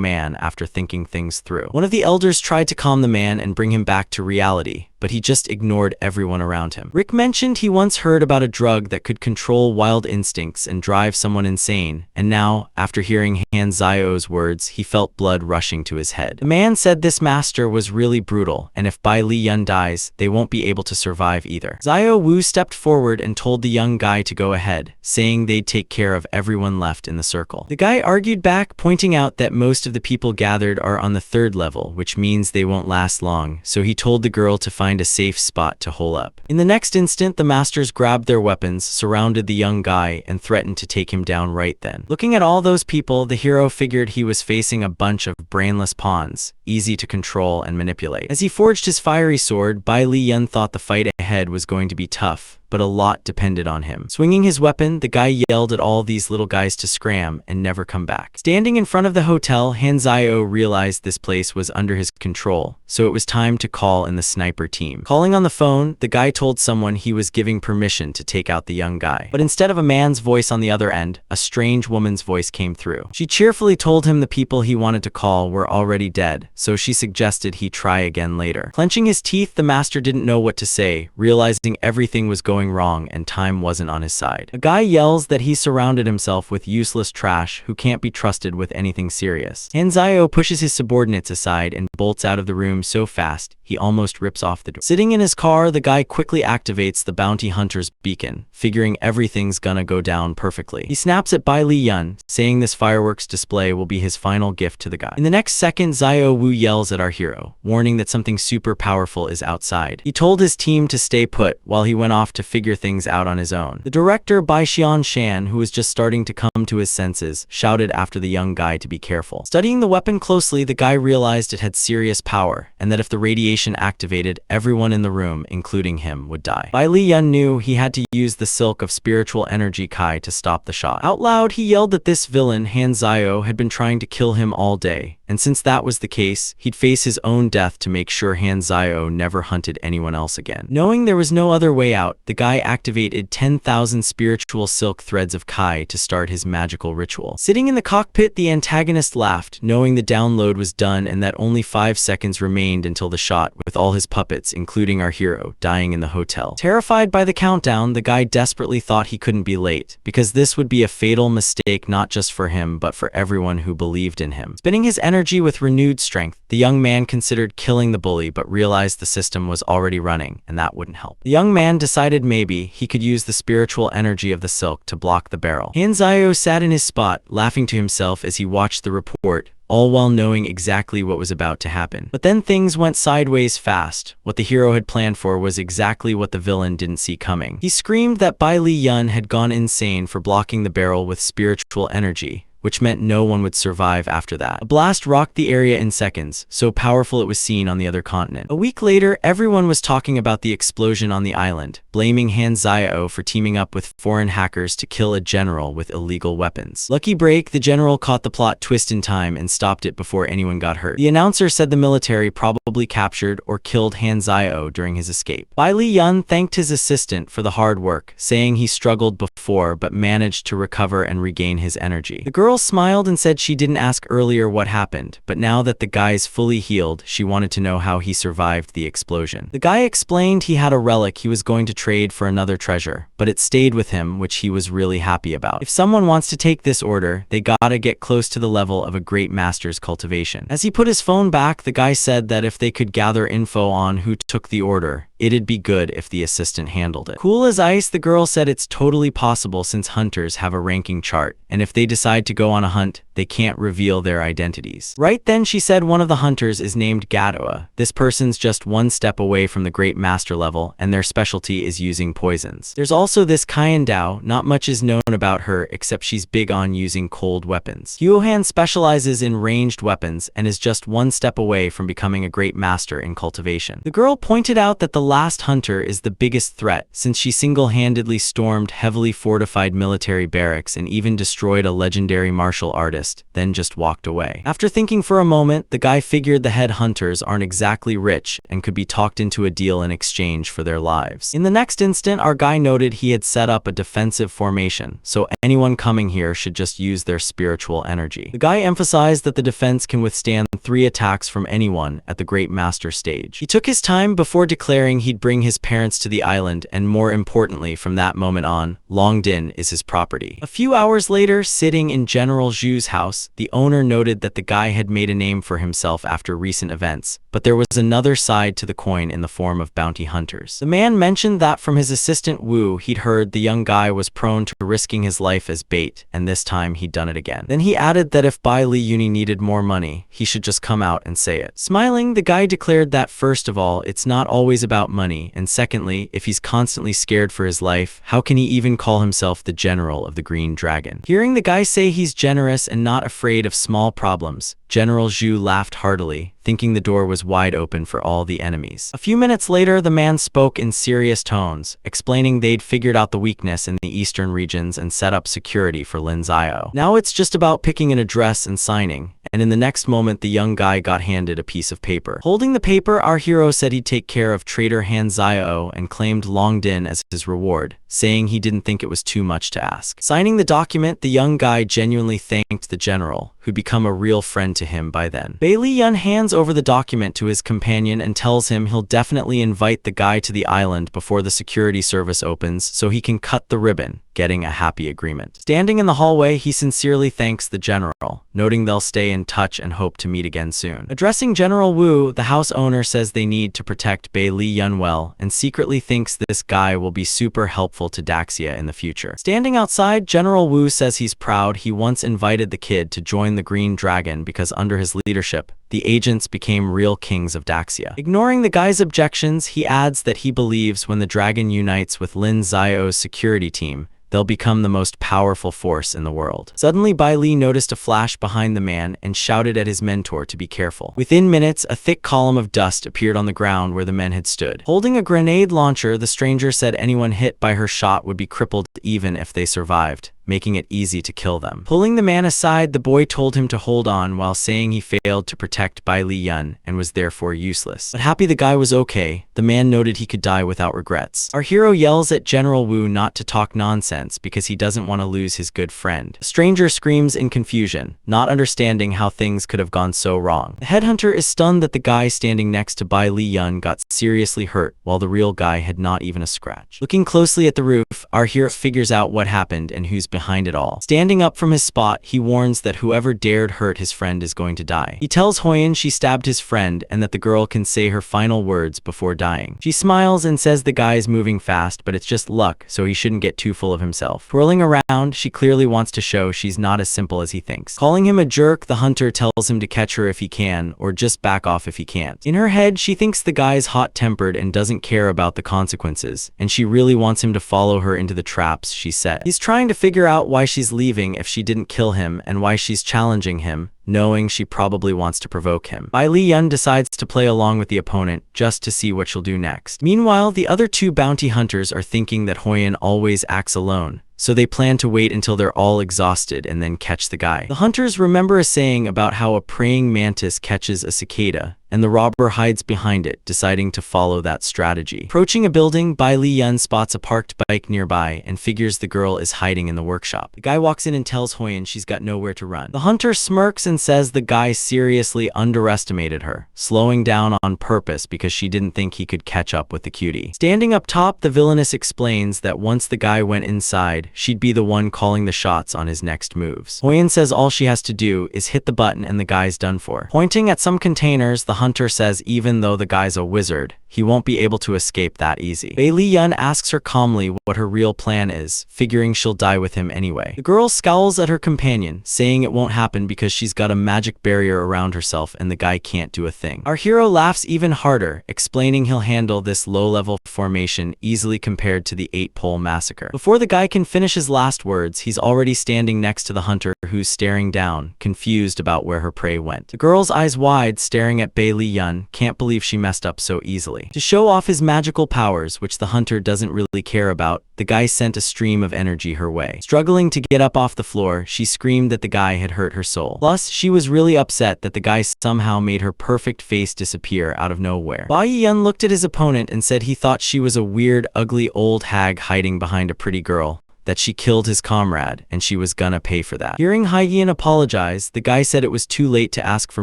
A: man after thinking things through. One of the elders tried to calm the man and bring him back to reality, but he just ignored everyone around him. Rick mentioned he once heard about a drug that could control wild instincts and drive someone insane, and now, after hearing Han Zio's words, he felt blood rushing to his head. The man said this master was really brutal, and if Bai Li Yun dies, they won't be able to survive either. Zio Wu stepped forward and told the young guy to go ahead, saying they'd take care of everyone left in the circle. The guy argued back, pointing out that most of the people gathered are on the third level, which means they won't last long, so he told the girl to find a safe spot to hole up. In the next instant, the masters grabbed their weapons, surrounded the young guy, and threatened to take him down right then. Looking at all those people, the hero figured he was facing a bunch of brainless pawns, easy to control and manipulate. As he forged his fiery sword, Bai Li Yun thought the fight ahead was going to be tough, but a lot depended on him. Swinging his weapon, the guy yelled at all these little guys to scram and never come back. Standing in front of the hotel, Han Zio realized this place was under his control, so it was time to call in the sniper team. Calling on the phone, the guy told someone he was giving permission to take out the young guy. But instead of a man's voice on the other end, a strange woman's voice came through. She cheerfully told him the people he wanted to call were already dead, so she suggested he try again later. Clenching his teeth, the master didn't know what to say, realizing everything was going wrong and time wasn't on his side. A guy yells that he surrounded himself with useless trash who can't be trusted with anything serious. Han Zio pushes his subordinates aside and bolts out of the room so fast, he almost rips off the door. Sitting in his car, the guy quickly activates the bounty hunter's beacon, figuring everything's gonna go down perfectly. He snaps at Bai Li Yun, saying this fireworks display will be his final gift to the guy. In the next second, Zio Wu yells at our hero, warning that something super powerful is outside. He told his team to stay put while he went off to figure things out on his own. The director, Bai Xian Shan, who was just starting to come to his senses, shouted after the young guy to be careful. Studying the weapon closely, the guy realized it had serious power, and that if the radiation activated, everyone in the room, including him, would die. Bai Li Yun knew he had to use the silk of spiritual energy Kai to stop the shot. Out loud, he yelled that this villain, Han Zio, had been trying to kill him all day, and since that was the case, he'd face his own death to make sure Han Zio never hunted anyone else again. Knowing there was no other way out, the guy activated 10,000 spiritual silk threads of Kai to start his magical ritual. Sitting in the cockpit, the antagonist laughed, knowing the download was done and that only 5 seconds remained remained until the shot, with all his puppets, including our hero, dying in the hotel. Terrified by the countdown, the guy desperately thought he couldn't be late, because this would be a fatal mistake not just for him but for everyone who believed in him. Spinning his energy with renewed strength, the young man considered killing the bully but realized the system was already running and that wouldn't help. The young man decided maybe he could use the spiritual energy of the silk to block the barrel. Hanzayo sat in his spot, laughing to himself as he watched the report, all while knowing exactly what was about to happen. But then things went sideways fast. What the hero had planned for was exactly what the villain didn't see coming. He screamed that Bai Li Yun had gone insane for blocking the barrel with spiritual energy, which meant no one would survive after that. A blast rocked the area in seconds, so powerful it was seen on the other continent. A week later, everyone was talking about the explosion on the island, blaming Han Xiao for teaming up with foreign hackers to kill a general with illegal weapons. Lucky break, the general caught the plot twist in time and stopped it before anyone got hurt. The announcer said the military probably captured or killed Han Xiao during his escape. Bai Li Yun thanked his assistant for the hard work, saying he struggled before but managed to recover and regain his energy. The girl smiled and said she didn't ask earlier what happened, but now that the guy's fully healed, she wanted to know how he survived the explosion. The guy explained he had a relic he was going to trade for another treasure, but it stayed with him, which he was really happy about. If someone wants to take this order, they gotta get close to the level of a great master's cultivation. As he put his phone back, the guy said that if they could gather info on who took the order, it'd be good if the assistant handled it. Cool as ice, the girl said it's totally possible since hunters have a ranking chart, and if they decide to go on a hunt, they can't reveal their identities. Right then she said one of the hunters is named Gadoa. This person's just one step away from the great master level, and their specialty is using poisons. There's also this Kyan Dao, not much is known about her except she's big on using cold weapons. Huohan specializes in ranged weapons and is just one step away from becoming a great master in cultivation. The girl pointed out that the last hunter is the biggest threat since she single-handedly stormed heavily fortified military barracks and even destroyed a legendary martial artist, then just walked away. After thinking for a moment, the guy figured the head hunters aren't exactly rich and could be talked into a deal in exchange for their lives. In the next instant, our guy noted he had set up a defensive formation, so anyone coming here should just use their spiritual energy. The guy emphasized that the defense can withstand 3 attacks from anyone at the Great Master stage. He took his time before declaring he'd bring his parents to the island, and more importantly, from that moment on, Longdin is his property. A few hours later, sitting in General Zhu's house, the owner noted that the guy had made a name for himself after recent events, but there was another side to the coin in the form of bounty hunters. The man mentioned that from his assistant Wu, he'd heard the young guy was prone to risking his life as bait, and this time he'd done it again. Then he added that if Bai Li Uni needed more money, he should just come out and say it. Smiling, the guy declared that first of all, it's not always about money, and secondly, if he's constantly scared for his life, how can he even call himself the general of the Green Dragon? Hearing the guy say he's generous and not afraid of small problems, General Zhu laughed heartily, thinking the door was wide open for all the enemies. A few minutes later, the man spoke in serious tones, explaining they'd figured out the weakness in the eastern regions and set up security for Lin Xiao. Now it's just about picking an address and signing, and in the next moment the young guy got handed a piece of paper. Holding the paper, our hero said he'd take care of traitor Han Xiao and claimed Longdin as his reward, saying he didn't think it was too much to ask. Signing the document, the young guy genuinely thanked the general, who'd become a real friend to him by then. Bai Li Yun hands over the document to his companion and tells him he'll definitely invite the guy to the island before the security service opens so he can cut the ribbon, getting a happy agreement. Standing in the hallway, he sincerely thanks the general, noting they'll stay in touch and hope to meet again soon. Addressing General Wu, the house owner says they need to protect Bai Li Yun well and secretly thinks this guy will be super helpful to Daxia in the future. Standing outside, General Wu says he's proud he once invited the kid to join the Green Dragon because under his leadership, the agents became real kings of Daxia. Ignoring the guy's objections, he adds that he believes when the dragon unites with Lin Xiao's security team, they'll become the most powerful force in the world. Suddenly, Bai Li noticed a flash behind the man and shouted at his mentor to be careful. Within minutes, a thick column of dust appeared on the ground where the men had stood. Holding a grenade launcher, the stranger said anyone hit by her shot would be crippled even if they survived. making it easy to kill them. Pulling the man aside, the boy told him to hold on while saying he failed to protect Bai Li Yun and was therefore useless. But happy the guy was okay, the man noted he could die without regrets. Our hero yells at General Wu not to talk nonsense because he doesn't want to lose his good friend. The stranger screams in confusion, not understanding how things could have gone so wrong. The headhunter is stunned that the guy standing next to Bai Li Yun got seriously hurt while the real guy had not even a scratch. Looking closely at the roof, our hero figures out what happened and who's behind it all. Standing up from his spot, he warns that whoever dared hurt his friend is going to die. He tells Hoyan she stabbed his friend and that the girl can say her final words before dying. She smiles and says the guy's moving fast, but it's just luck, so he shouldn't get too full of himself. Twirling around, she clearly wants to show she's not as simple as he thinks. Calling him a jerk, the hunter tells him to catch her if he can, or just back off if he can't. In her head, she thinks the guy's hot-tempered and doesn't care about the consequences, and she really wants him to follow her into the traps she set. He's trying to figure out why she's leaving if she didn't kill him and why she's challenging him, knowing she probably wants to provoke him. Bai Li Yun decides to play along with the opponent just to see what she'll do next. Meanwhile, the other two bounty hunters are thinking that Hoyan always acts alone, so they plan to wait until they're all exhausted and then catch the guy. The hunters remember a saying about how a praying mantis catches a cicada, and the robber hides behind it, deciding to follow that strategy. Approaching a building, Bai Li Yun spots a parked bike nearby and figures the girl is hiding in the workshop. The guy walks in and tells Hoyan she's got nowhere to run. The hunter smirks and says the guy seriously underestimated her, slowing down on purpose because she didn't think he could catch up with the cutie. Standing up top, the villainess explains that once the guy went inside, she'd be the one calling the shots on his next moves. Hoyan says all she has to do is hit the button and the guy's done for. Pointing at some containers, the hunter says even though the guy's a wizard, he won't be able to escape that easy. Bai Li Yun asks her calmly what her real plan is, figuring she'll die with him anyway. The girl scowls at her companion, saying it won't happen because she's got a magic barrier around herself and the guy can't do a thing. Our hero laughs even harder, explaining he'll handle this low-level formation easily compared to the 8-pole massacre. Before the guy can finish his last words, he's already standing next to the hunter who's staring down, confused about where her prey went. The girl's eyes wide, staring at Bai Li Yun, can't believe she messed up so easily. To show off his magical powers, which the hunter doesn't really care about, the guy sent a stream of energy her way. Struggling to get up off the floor, she screamed that the guy had hurt her soul. Plus, she was really upset that the guy somehow made her perfect face disappear out of nowhere. Bai Yun looked at his opponent and said he thought she was a weird, ugly old hag hiding behind a pretty girl, that she killed his comrade, and she was gonna pay for that. Hearing Hyeon apologize, the guy said it was too late to ask for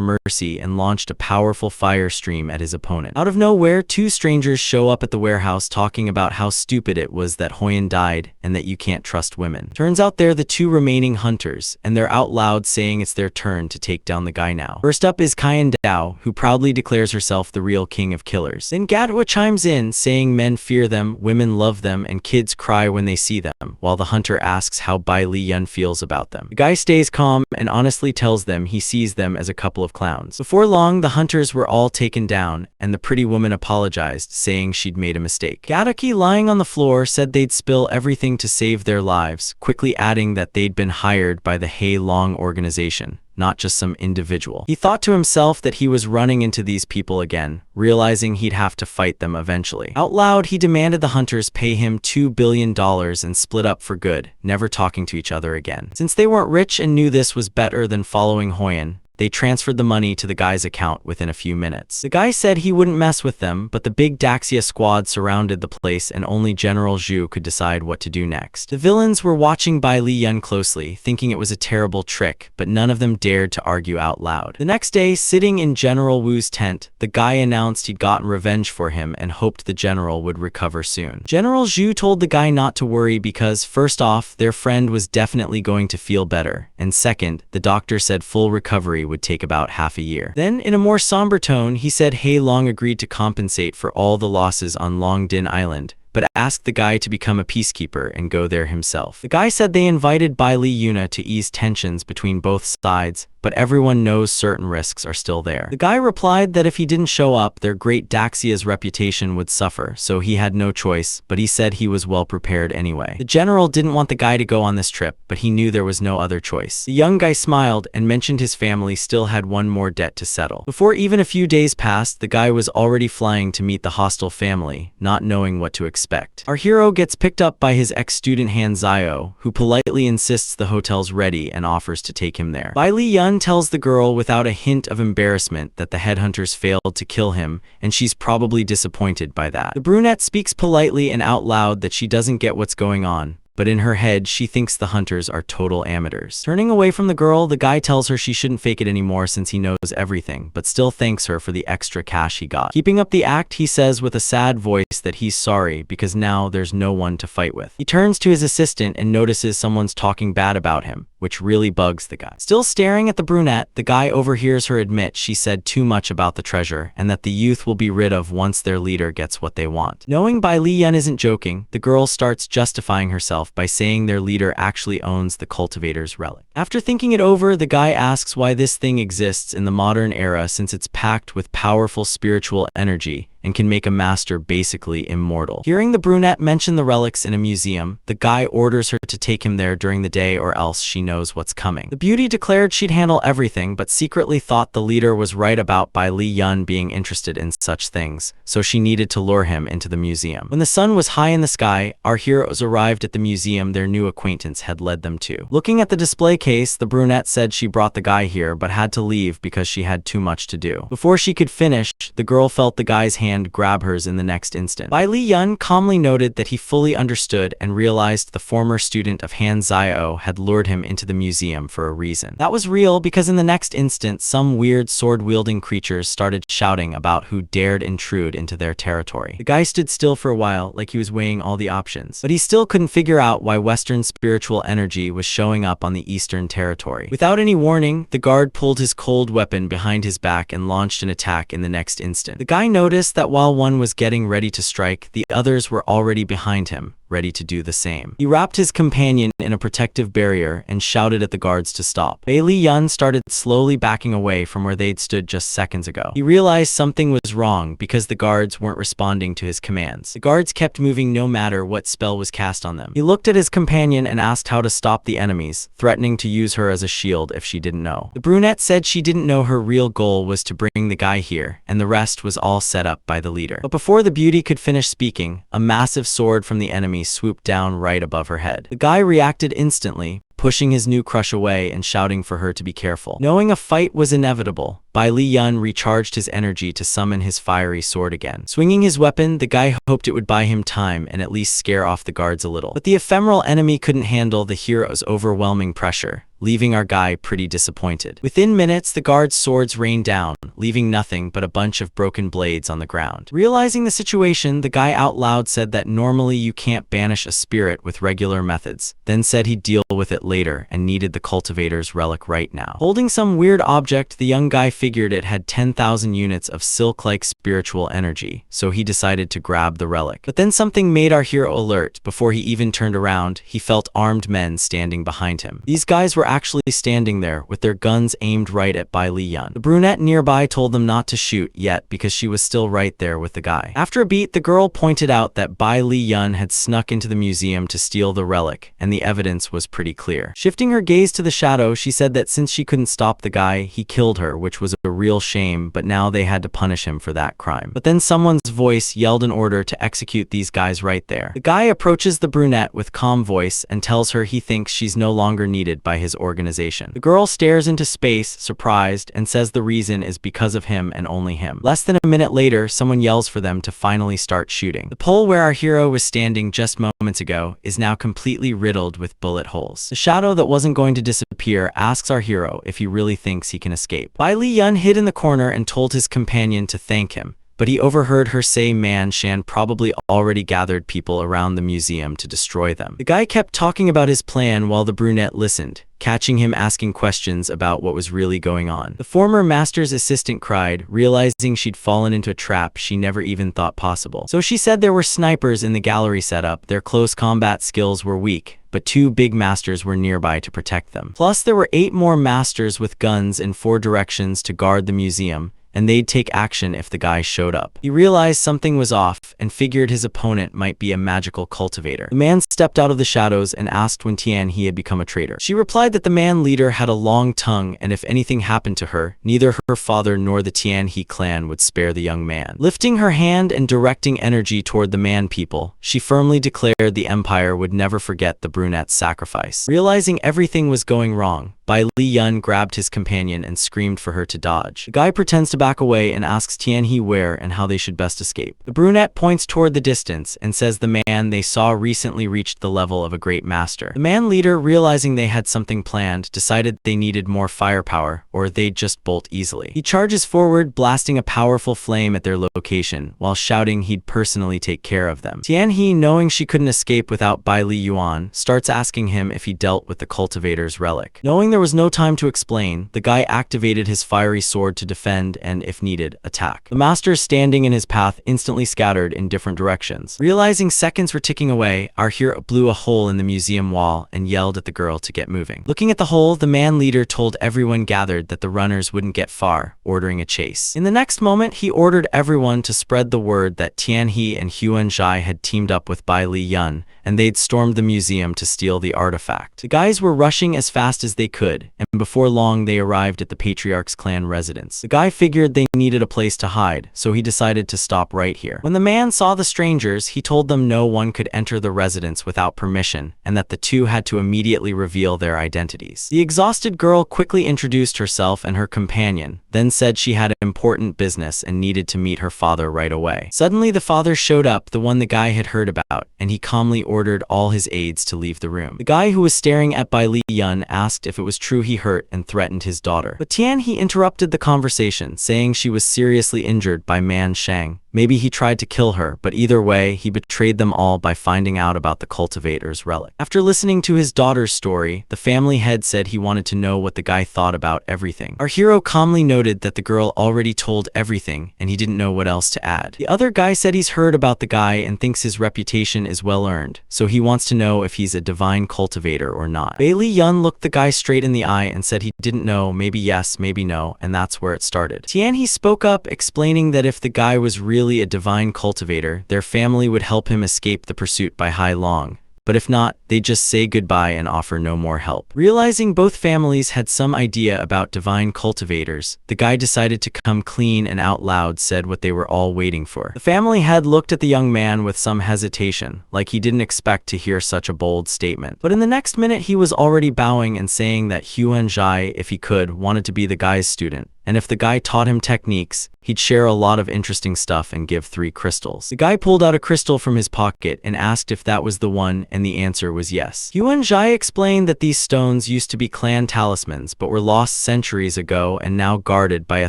A: mercy and launched a powerful fire stream at his opponent. Out of nowhere, two strangers show up at the warehouse talking about how stupid it was that Hoyan died and that you can't trust women. Turns out they're the two remaining hunters, and they're out loud saying it's their turn to take down the guy now. First up is Kyan Dao, who proudly declares herself the real king of killers. Then Gatwa chimes in, saying men fear them, women love them, and kids cry when they see them, while the hunter asks how Bai Li Yun feels about them. The guy stays calm and honestly tells them he sees them as a couple of clowns. Before long, the hunters were all taken down, and the pretty woman apologized, saying she'd made a mistake. Gadaki, lying on the floor, said they'd spill everything to save their lives, quickly adding that they'd been hired by the Hei Long organization, not just some individual. He thought to himself that he was running into these people again, realizing he'd have to fight them eventually. Out loud, he demanded the hunters pay him $2 billion and split up for good, never talking to each other again. Since they weren't rich and knew this was better than following Hoyan, they transferred the money to the guy's account within a few minutes. The guy said he wouldn't mess with them, but the big Daxia squad surrounded the place and only General Zhu could decide what to do next. The villains were watching Bai Li Yun closely, thinking it was a terrible trick, but none of them dared to argue out loud. The next day, sitting in General Wu's tent, the guy announced he'd gotten revenge for him and hoped the general would recover soon. General Zhu told the guy not to worry because, first off, their friend was definitely going to feel better, and second, the doctor said full recovery would take about half a year. Then, in a more somber tone, he said Hei Long agreed to compensate for all the losses on Long Din Island, but asked the guy to become a peacekeeper and go there himself. The guy said they invited Bai Li Yuna to ease tensions between both sides, but everyone knows certain risks are still there. The guy replied that if he didn't show up, their great Daxia's reputation would suffer, so he had no choice, but he said he was well prepared anyway. The general didn't want the guy to go on this trip, but he knew there was no other choice. The young guy smiled and mentioned his family still had one more debt to settle. Before even a few days passed, the guy was already flying to meet the hostile family, not knowing what to expect. Our hero gets picked up by his ex-student Han Zio, who politely insists the hotel's ready and offers to take him there. Bai Li Yun tells the girl without a hint of embarrassment that the headhunters failed to kill him, and she's probably disappointed by that. The brunette speaks politely and out loud that she doesn't get what's going on, but in her head, she thinks the hunters are total amateurs. Turning away from the girl, the guy tells her she shouldn't fake it anymore since he knows everything, but still thanks her for the extra cash he got. Keeping up the act, he says with a sad voice that he's sorry because now there's no one to fight with. He turns to his assistant and notices someone's talking bad about him, which really bugs the guy. Still staring at the brunette, the guy overhears her admit she said too much about the treasure and that the youth will be rid of once their leader gets what they want. Knowing Bai Li Yun isn't joking, the girl starts justifying herself by saying their leader actually owns the cultivator's relic. After thinking it over, the guy asks why this thing exists in the modern era since it's packed with powerful spiritual energy and can make a master basically immortal. Hearing the brunette mention the relics in a museum, the guy orders her to take him there during the day or else she knows what's coming. The beauty declared she'd handle everything, but secretly thought the leader was right about Bai Li Yun being interested in such things, so she needed to lure him into the museum. When the sun was high in the sky, our heroes arrived at the museum their new acquaintance had led them to. Looking at the display case, the brunette said she brought the guy here but had to leave because she had too much to do. Before she could finish, the girl felt the guy's hand grab hers in the next instant. Bai Li Yun calmly noted that he fully understood and realized the former student of Han Zio had lured him into the museum for a reason. That was real because in the next instant, some weird sword-wielding creatures started shouting about who dared intrude into their territory. The guy stood still for a while, like he was weighing all the options, but he still couldn't figure out why Western spiritual energy was showing up on the Eastern territory. Without any warning, the guard pulled his cold weapon behind his back and launched an attack in the next instant. The guy noticed that while one was getting ready to strike, the others were already behind him, ready to do the same. He wrapped his companion in a protective barrier and shouted at the guards to stop. Bai Li Yun started slowly backing away from where they'd stood just seconds ago. He realized something was wrong because the guards weren't responding to his commands. The guards kept moving no matter what spell was cast on them. He looked at his companion and asked how to stop the enemies, threatening to use her as a shield if she didn't know. The brunette said she didn't know her real goal was to bring the guy here, and the rest was all set up by the leader. But before the beauty could finish speaking, a massive sword from the enemy swooped down right above her head. The guy reacted instantly, pushing his new crush away and shouting for her to be careful. Knowing a fight was inevitable, Bai Li Yun recharged his energy to summon his fiery sword again. Swinging his weapon, the guy hoped it would buy him time and at least scare off the guards a little. But the ephemeral enemy couldn't handle the hero's overwhelming pressure, leaving our guy pretty disappointed. Within minutes, the guards' swords rained down, leaving nothing but a bunch of broken blades on the ground. Realizing the situation, the guy out loud said that normally you can't banish a spirit with regular methods, then said he'd deal with it later and needed the cultivator's relic right now. Holding some weird object, the young guy figured it had 10,000 units of silk-like spiritual energy, so he decided to grab the relic. But then something made our hero alert. Before he even turned around, he felt armed men standing behind him. These guys were actually standing there with their guns aimed right at Bai Li Yun. The brunette nearby told them not to shoot yet because she was still right there with the guy. After a beat, the girl pointed out that Bai Li Yun had snuck into the museum to steal the relic, and the evidence was pretty clear. Shifting her gaze to the shadow, she said that since she couldn't stop the guy, he killed her, which was a real shame, but now they had to punish him for that crime. But then someone's voice yelled an order to execute these guys right there. The guy approaches the brunette with calm voice and tells her he thinks she's no longer needed by his organization. The girl stares into space, surprised, and says the reason is because of him and only him. Less than a minute later, someone yells for them to finally start shooting. The pole where our hero was standing just moments ago is now completely riddled with bullet holes. The shadow that wasn't going to disappear asks our hero if he really thinks he can escape. Bai Li Yun hid in the corner and told his companion to thank him, but he overheard her say Man Shan probably already gathered people around the museum to destroy them. The guy kept talking about his plan while the brunette listened, catching him asking questions about what was really going on. The former master's assistant cried, realizing she'd fallen into a trap she never even thought possible. So she said there were snipers in the gallery setup, their close combat skills were weak, but 2 big masters were nearby to protect them. Plus, there were 8 more masters with guns in 4 directions to guard the museum, and they'd take action if the guy showed up. He realized something was off and figured his opponent might be a magical cultivator. The man stepped out of the shadows and asked when Tianhe had become a traitor. She replied that the man leader had a long tongue, and if anything happened to her, neither her father nor the Tianhe clan would spare the young man. Lifting her hand and directing energy toward the man people, she firmly declared the empire would never forget the brunette's sacrifice. Realizing everything was going wrong, Bai Li Yun grabbed his companion and screamed for her to dodge. The guy pretends to back away and asks Tianhe where and how they should best escape. The brunette points toward the distance and says the man they saw recently reached the level of a great master. The man leader, realizing they had something planned, decided they needed more firepower or they'd just bolt easily. He charges forward, blasting a powerful flame at their location while shouting he'd personally take care of them. Tianhe, knowing she couldn't escape without Bai Li Yuan, starts asking him if he dealt with the cultivator's relic. Knowing there was no time to explain, the guy activated his fiery sword to defend and, if needed, attack. The masters standing in his path instantly scattered in different directions. Realizing seconds were ticking away, our hero blew a hole in the museum wall and yelled at the girl to get moving. Looking at the hole, the man leader told everyone gathered that the runners wouldn't get far, ordering a chase. In the next moment, he ordered everyone to spread the word that Tianhe and Huan Zhai had teamed up with Bai Li Yun, and they'd stormed the museum to steal the artifact. The guys were rushing as fast as they could, and before long they arrived at the patriarch's clan residence. The guy figured they needed a place to hide, so he decided to stop right here. When the man saw the strangers, he told them no one could enter the residence without permission, and that the 2 had to immediately reveal their identities. The exhausted girl quickly introduced herself and her companion, then said she had important business and needed to meet her father right away. Suddenly the father showed up, the one the guy had heard about, and he calmly ordered all his aides to leave the room. The guy who was staring at Bai Li Yun asked if it was true he hurt and threatened his daughter. But Tianhe interrupted the conversation, saying she was seriously injured by Man Shang. Maybe he tried to kill her, but either way, he betrayed them all by finding out about the cultivator's relic. After listening to his daughter's story, the family head said he wanted to know what the guy thought about everything. Our hero calmly noted that the girl already told everything, and he didn't know what else to add. The other guy said he's heard about the guy and thinks his reputation is well earned, so he wants to know if he's a divine cultivator or not. Bai Li Yun looked the guy straight in the eye and said he didn't know, maybe yes, maybe no, and that's where it started. Tianhe spoke up, explaining that if the guy was really a divine cultivator, their family would help him escape the pursuit by Hai Long. But if not, they'd just say goodbye and offer no more help. Realizing both families had some idea about divine cultivators, the guy decided to come clean and out loud said what they were all waiting for. The family head looked at the young man with some hesitation, like he didn't expect to hear such a bold statement. But in the next minute he was already bowing and saying that Huan Zhai, if he could, wanted to be the guy's student. And if the guy taught him techniques, he'd share a lot of interesting stuff and give 3 crystals. The guy pulled out a crystal from his pocket and asked if that was the one, and the answer was yes. Huan Zhai explained that these stones used to be clan talismans but were lost centuries ago and now guarded by a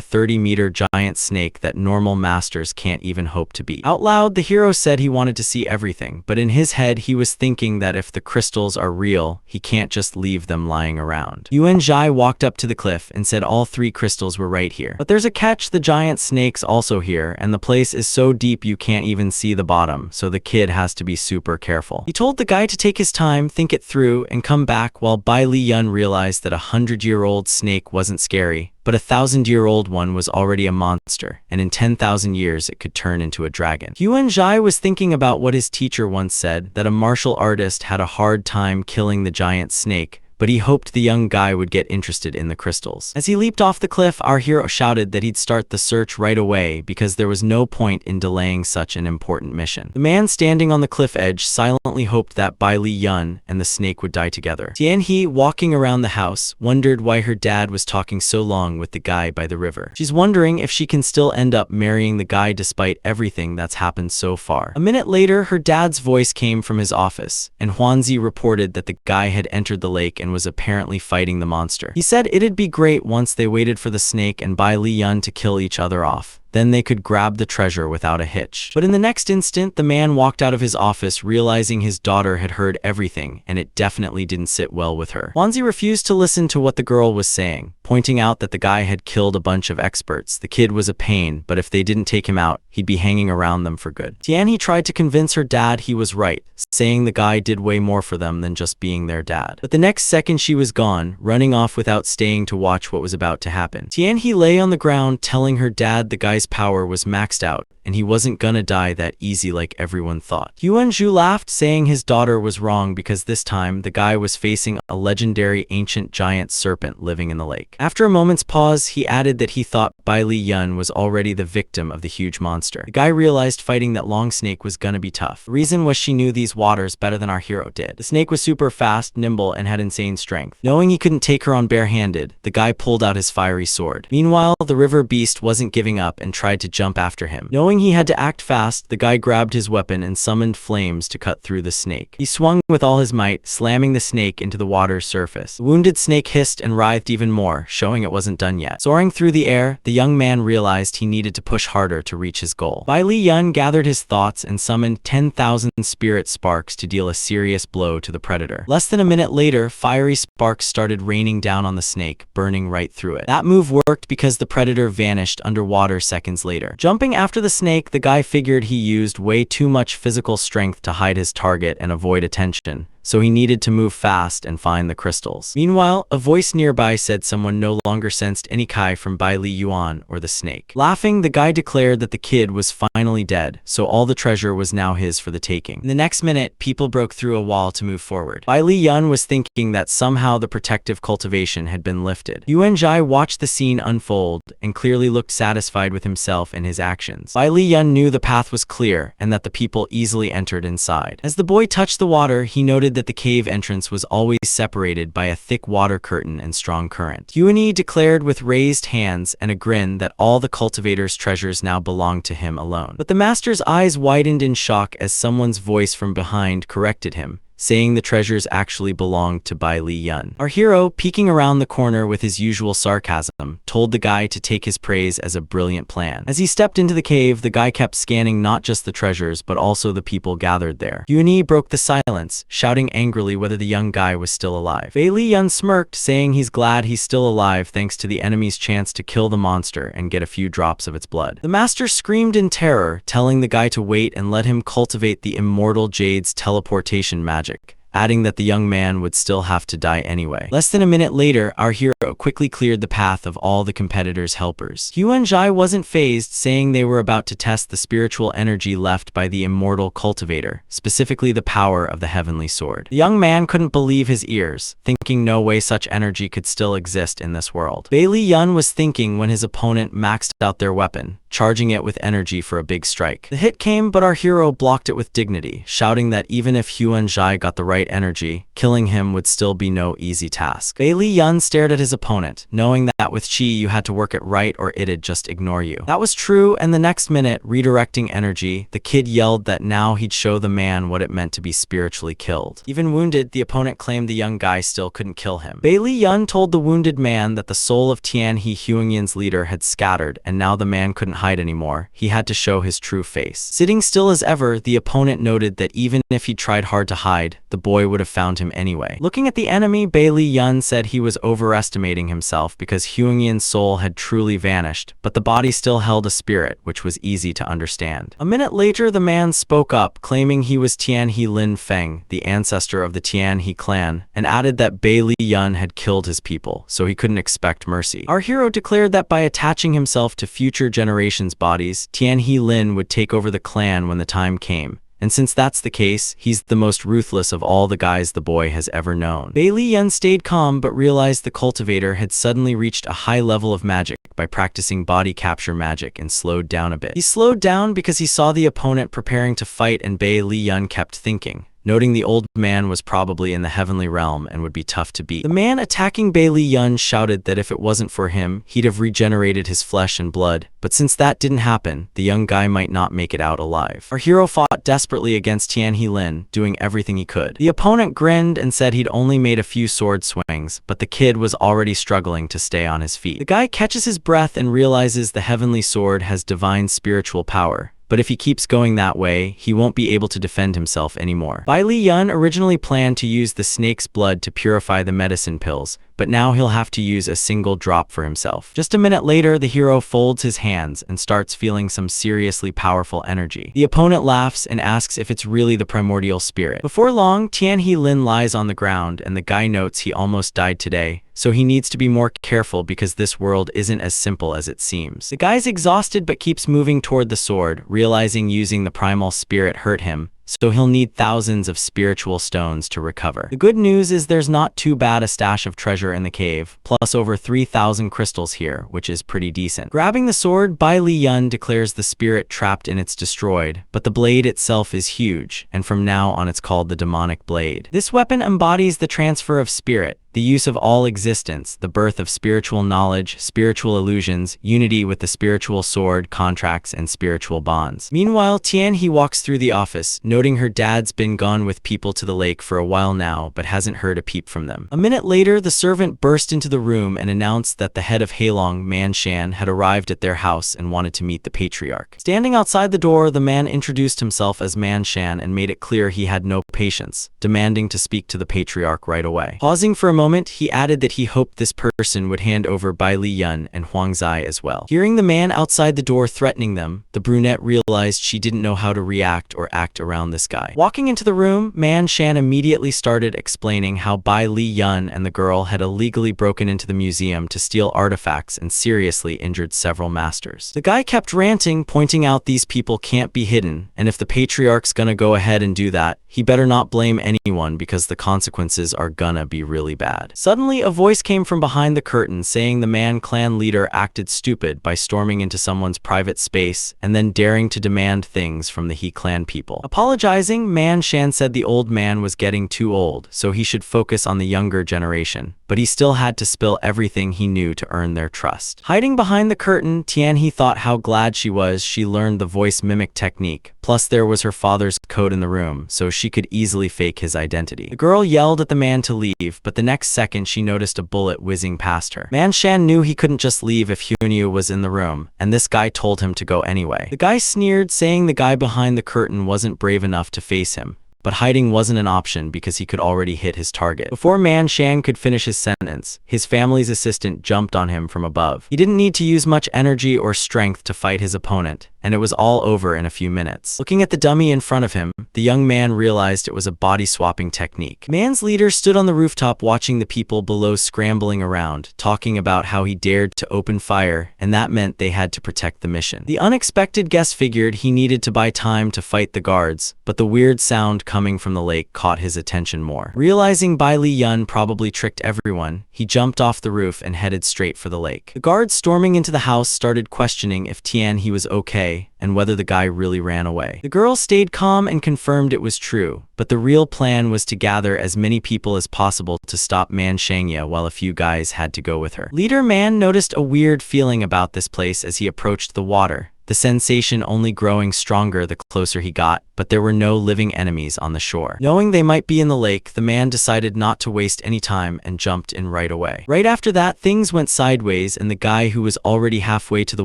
A: 30-meter giant snake that normal masters can't even hope to beat. Out loud, the hero said he wanted to see everything, but in his head he was thinking that if the crystals are real, he can't just leave them lying around. Huan Zhai walked up to the cliff and said all 3 crystals were right here. But there's a catch, the giant snake's also here, and the place is so deep you can't even see the bottom, so the kid has to be super careful. He told the guy to take his time, think it through, and come back, while Bai Li Yun realized that a 100-year-old snake wasn't scary, but a 1,000-year-old one was already a monster, and in 10,000 years it could turn into a dragon. Huan Zhai was thinking about what his teacher once said, that a martial artist had a hard time killing the giant snake, but he hoped the young guy would get interested in the crystals. As he leaped off the cliff, our hero shouted that he'd start the search right away because there was no point in delaying such an important mission. The man standing on the cliff edge silently hoped that Bai Li Yun and the snake would die together. Tianhe, walking around the house, wondered why her dad was talking so long with the guy by the river. She's wondering if she can still end up marrying the guy despite everything that's happened so far. A minute later, her dad's voice came from his office, and Huanzi reported that the guy had entered the lake and was apparently fighting the monster. He said it'd be great once they waited for the snake and Bai Li Yun to kill each other off. then they could grab the treasure without a hitch. But in the next instant, the man walked out of his office realizing his daughter had heard everything, and it definitely didn't sit well with her. Wanzi refused to listen to what the girl was saying, pointing out that the guy had killed a bunch of experts. The kid was a pain, but if they didn't take him out, he'd be hanging around them for good. Tianhe tried to convince her dad he was right, saying the guy did way more for them than just being their dad. But the next second she was gone, running off without staying to watch what was about to happen. Tianhe lay on the ground telling her dad the guy's power was maxed out, and he wasn't gonna die that easy like everyone thought. Yuanzhu laughed, saying his daughter was wrong because this time the guy was facing a legendary ancient giant serpent living in the lake. After a moment's pause, he added that he thought Bai Li Yun was already the victim of the huge monster. The guy realized fighting that long snake was gonna be tough. The reason was she knew these waters better than our hero did. The snake was super fast, nimble, and had insane strength. Knowing he couldn't take her on barehanded, the guy pulled out his fiery sword. Meanwhile, the river beast wasn't giving up and tried to jump after him. Knowing he had to act fast, the guy grabbed his weapon and summoned flames to cut through the snake. He swung with all his might, slamming the snake into the water's surface. The wounded snake hissed and writhed even more, showing it wasn't done yet. Soaring through the air, the young man realized he needed to push harder to reach his goal. Bai Li Yun gathered his thoughts and summoned 10,000 spirit sparks to deal a serious blow to the predator. Less than a minute later, fiery sparks started raining down on the snake, burning right through it. That move worked because the predator vanished underwater seconds later. Jumping after the snake, the guy figured he used way too much physical strength to hide his target and avoid attention, so he needed to move fast and find the crystals. Meanwhile, a voice nearby said someone no longer sensed any Kai from Bai Li Yuan or the snake. Laughing, the guy declared that the kid was finally dead, so all the treasure was now his for the taking. In the next minute, people broke through a wall to move forward. Bai Li Yun was thinking that somehow the protective cultivation had been lifted. Yuan Zhai watched the scene unfold and clearly looked satisfied with himself and his actions. Bai Li Yun knew the path was clear and that the people easily entered inside. As the boy touched the water, he noted that the cave entrance was always separated by a thick water curtain and strong current. Yuani declared with raised hands and a grin that all the cultivator's treasures now belonged to him alone. But the master's eyes widened in shock as someone's voice from behind corrected him, saying the treasures actually belonged to Bai Li Yun. Our hero, peeking around the corner with his usual sarcasm, told the guy to take his praise as a brilliant plan. As he stepped into the cave, the guy kept scanning not just the treasures, but also the people gathered there. Yuani broke the silence, shouting angrily whether the young guy was still alive. Bai Li Yun smirked, saying he's glad he's still alive thanks to the enemy's chance to kill the monster and get a few drops of its blood. The master screamed in terror, telling the guy to wait and let him cultivate the Immortal Jade's teleportation magic, adding that the young man would still have to die anyway. Less than a minute later, our hero quickly cleared the path of all the competitors' helpers. Yuan Zhai wasn't fazed, saying they were about to test the spiritual energy left by the immortal cultivator, specifically the power of the heavenly sword. The young man couldn't believe his ears, thinking no way such energy could still exist in this world. Bai Li Yun was thinking when his opponent maxed out their weapon, charging it with energy for a big strike. The hit came, but our hero blocked it with dignity, shouting that even if Yuan Zhai got the right energy, killing him would still be no easy task. Bai Li Yun stared at his opponent, knowing that with chi you had to work it right or it'd just ignore you. That was true, and the next minute, redirecting energy, the kid yelled that now he'd show the man what it meant to be spiritually killed. Even wounded, the opponent claimed the young guy still couldn't kill him. Bai Li Yun told the wounded man that the soul of Tianhe Huangyin's leader had scattered, and now the man couldn't hide anymore. He had to show his true face. Sitting still as ever, the opponent noted that even if he tried hard to hide, the boy would have found him anyway. Looking at the enemy, Bai Li Yun said he was overestimating himself because Huangyin's soul had truly vanished, but the body still held a spirit, which was easy to understand. A minute later, the man spoke up, claiming he was Tianhe Lin Feng, the ancestor of the Tianhe clan, and added that Bai Li Yun had killed his people, so he couldn't expect mercy. Our hero declared that by attaching himself to future generations' bodies, Tianhe Lin would take over the clan when the time came. And since that's the case, he's the most ruthless of all the guys the boy has ever known. Bai Li Yun stayed calm but realized the cultivator had suddenly reached a high level of magic by practicing body capture magic and slowed down a bit. He slowed down because he saw the opponent preparing to fight, and Bai Li Yun kept thinking, noting the old man was probably in the heavenly realm and would be tough to beat. The man attacking Bai Li Yun shouted that if it wasn't for him, he'd have regenerated his flesh and blood, but since that didn't happen, the young guy might not make it out alive. Our hero fought desperately against Tian He Lin, doing everything he could. The opponent grinned and said he'd only made a few sword swings, but the kid was already struggling to stay on his feet. The guy catches his breath and realizes the heavenly sword has divine spiritual power. But if he keeps going that way, he won't be able to defend himself anymore. Bai Li Yun originally planned to use the snake's blood to purify the medicine pills, but now he'll have to use a single drop for himself. Just a minute later, the hero folds his hands and starts feeling some seriously powerful energy. The opponent laughs and asks if it's really the primordial spirit. Before long, Tian He Lin lies on the ground and the guy notes he almost died today, so he needs to be more careful because this world isn't as simple as it seems. The guy's exhausted but keeps moving toward the sword, realizing using the primal spirit hurt him, so he'll need thousands of spiritual stones to recover. The good news is there's not too bad a stash of treasure in the cave, plus over 3,000 crystals here, which is pretty decent. Grabbing the sword, Bai Li Yun declares the spirit trapped in it's destroyed, but the blade itself is huge, and from now on it's called the demonic blade. This weapon embodies the transfer of spirit, the use of all existence, the birth of spiritual knowledge, spiritual illusions, unity with the spiritual sword, contracts, and spiritual bonds. Meanwhile, Tian He walks through the office, noting her dad's been gone with people to the lake for a while now, but hasn't heard a peep from them. A minute later, the servant burst into the room and announced that the head of Heilong, Man Shan, had arrived at their house and wanted to meet the patriarch. Standing outside the door, the man introduced himself as Man Shan and made it clear he had no patience, demanding to speak to the patriarch right away. Pausing for a moment, he added that he hoped this person would hand over Bai Li Yun and Huang Zai as well. Hearing the man outside the door threatening them, the brunette realized she didn't know how to react or act around this guy. Walking into the room, Man Shan immediately started explaining how Bai Li Yun and the girl had illegally broken into the museum to steal artifacts and seriously injured several masters. The guy kept ranting, pointing out these people can't be hidden, and if the patriarch's gonna go ahead and do that, he better not blame anyone because the consequences are gonna be really bad. Suddenly, a voice came from behind the curtain saying the Man clan leader acted stupid by storming into someone's private space and then daring to demand things from the He clan people. Apologizing, Man Shan said the old man was getting too old, so he should focus on the younger generation, but he still had to spill everything he knew to earn their trust. Hiding behind the curtain, Tian He thought how glad she was she learned the voice mimic technique, plus there was her father's code in the room, so she could easily fake his identity. The girl yelled at the man to leave, but the next second she noticed a bullet whizzing past her. Man Shan knew he couldn't just leave if Hunyu was in the room, and this guy told him to go anyway. The guy sneered, saying the guy behind the curtain wasn't brave enough to face him, but hiding wasn't an option because he could already hit his target. Before Man Shan could finish his sentence, his family's assistant jumped on him from above. He didn't need to use much energy or strength to fight his opponent, and it was all over in a few minutes. Looking at the dummy in front of him, the young man realized it was a body-swapping technique. Man's leader stood on the rooftop watching the people below scrambling around, talking about how he dared to open fire, and that meant they had to protect the mission. The unexpected guest figured he needed to buy time to fight the guards, but the weird sound coming from the lake caught his attention more. Realizing Bai Li Yun probably tricked everyone, he jumped off the roof and headed straight for the lake. The guards storming into the house started questioning if Tian He was okay, and whether the guy really ran away. The girl stayed calm and confirmed it was true, but the real plan was to gather as many people as possible to stop Man Shangya while a few guys had to go with her. Leader Man noticed a weird feeling about this place as he approached the water, the sensation only growing stronger the closer he got, but there were no living enemies on the shore. Knowing they might be in the lake, the man decided not to waste any time and jumped in right away. Right after that, things went sideways and the guy who was already halfway to the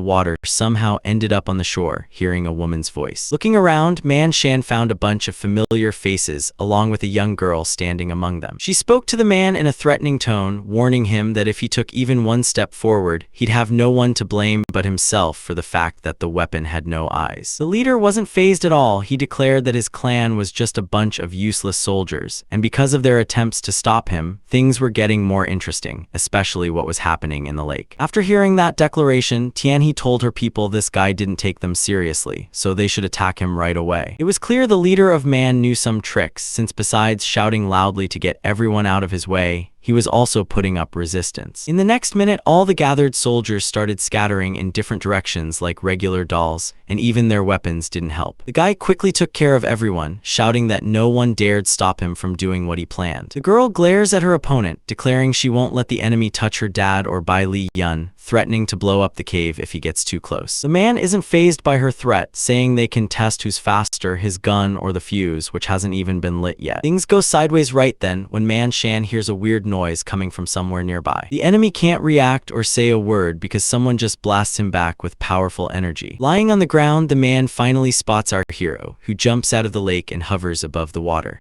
A: water somehow ended up on the shore, hearing a woman's voice. Looking around, Man Shan found a bunch of familiar faces, along with a young girl standing among them. She spoke to the man in a threatening tone, warning him that if he took even one step forward, he'd have no one to blame but himself for the fact that the weapon had no eyes. The leader wasn't fazed at all. He declared that his clan was just a bunch of useless soldiers, and because of their attempts to stop him, things were getting more interesting, especially what was happening in the lake. After hearing that declaration, Tian He told her people this guy didn't take them seriously, so they should attack him right away. It was clear the leader of Man knew some tricks, since besides shouting loudly to get everyone out of his way, he was also putting up resistance. In the next minute, all the gathered soldiers started scattering in different directions like regular dolls, and even their weapons didn't help. The guy quickly took care of everyone, shouting that no one dared stop him from doing what he planned. The girl glares at her opponent, declaring she won't let the enemy touch her dad or Bai Li Yun, threatening to blow up the cave if he gets too close. The man isn't fazed by her threat, saying they can test who's faster, his gun or the fuse, which hasn't even been lit yet. Things go sideways right then when Man Shan hears a weird noise coming from somewhere nearby. The enemy can't react or say a word because someone just blasts him back with powerful energy. Lying on the ground, the man finally spots our hero, who jumps out of the lake and hovers above the water.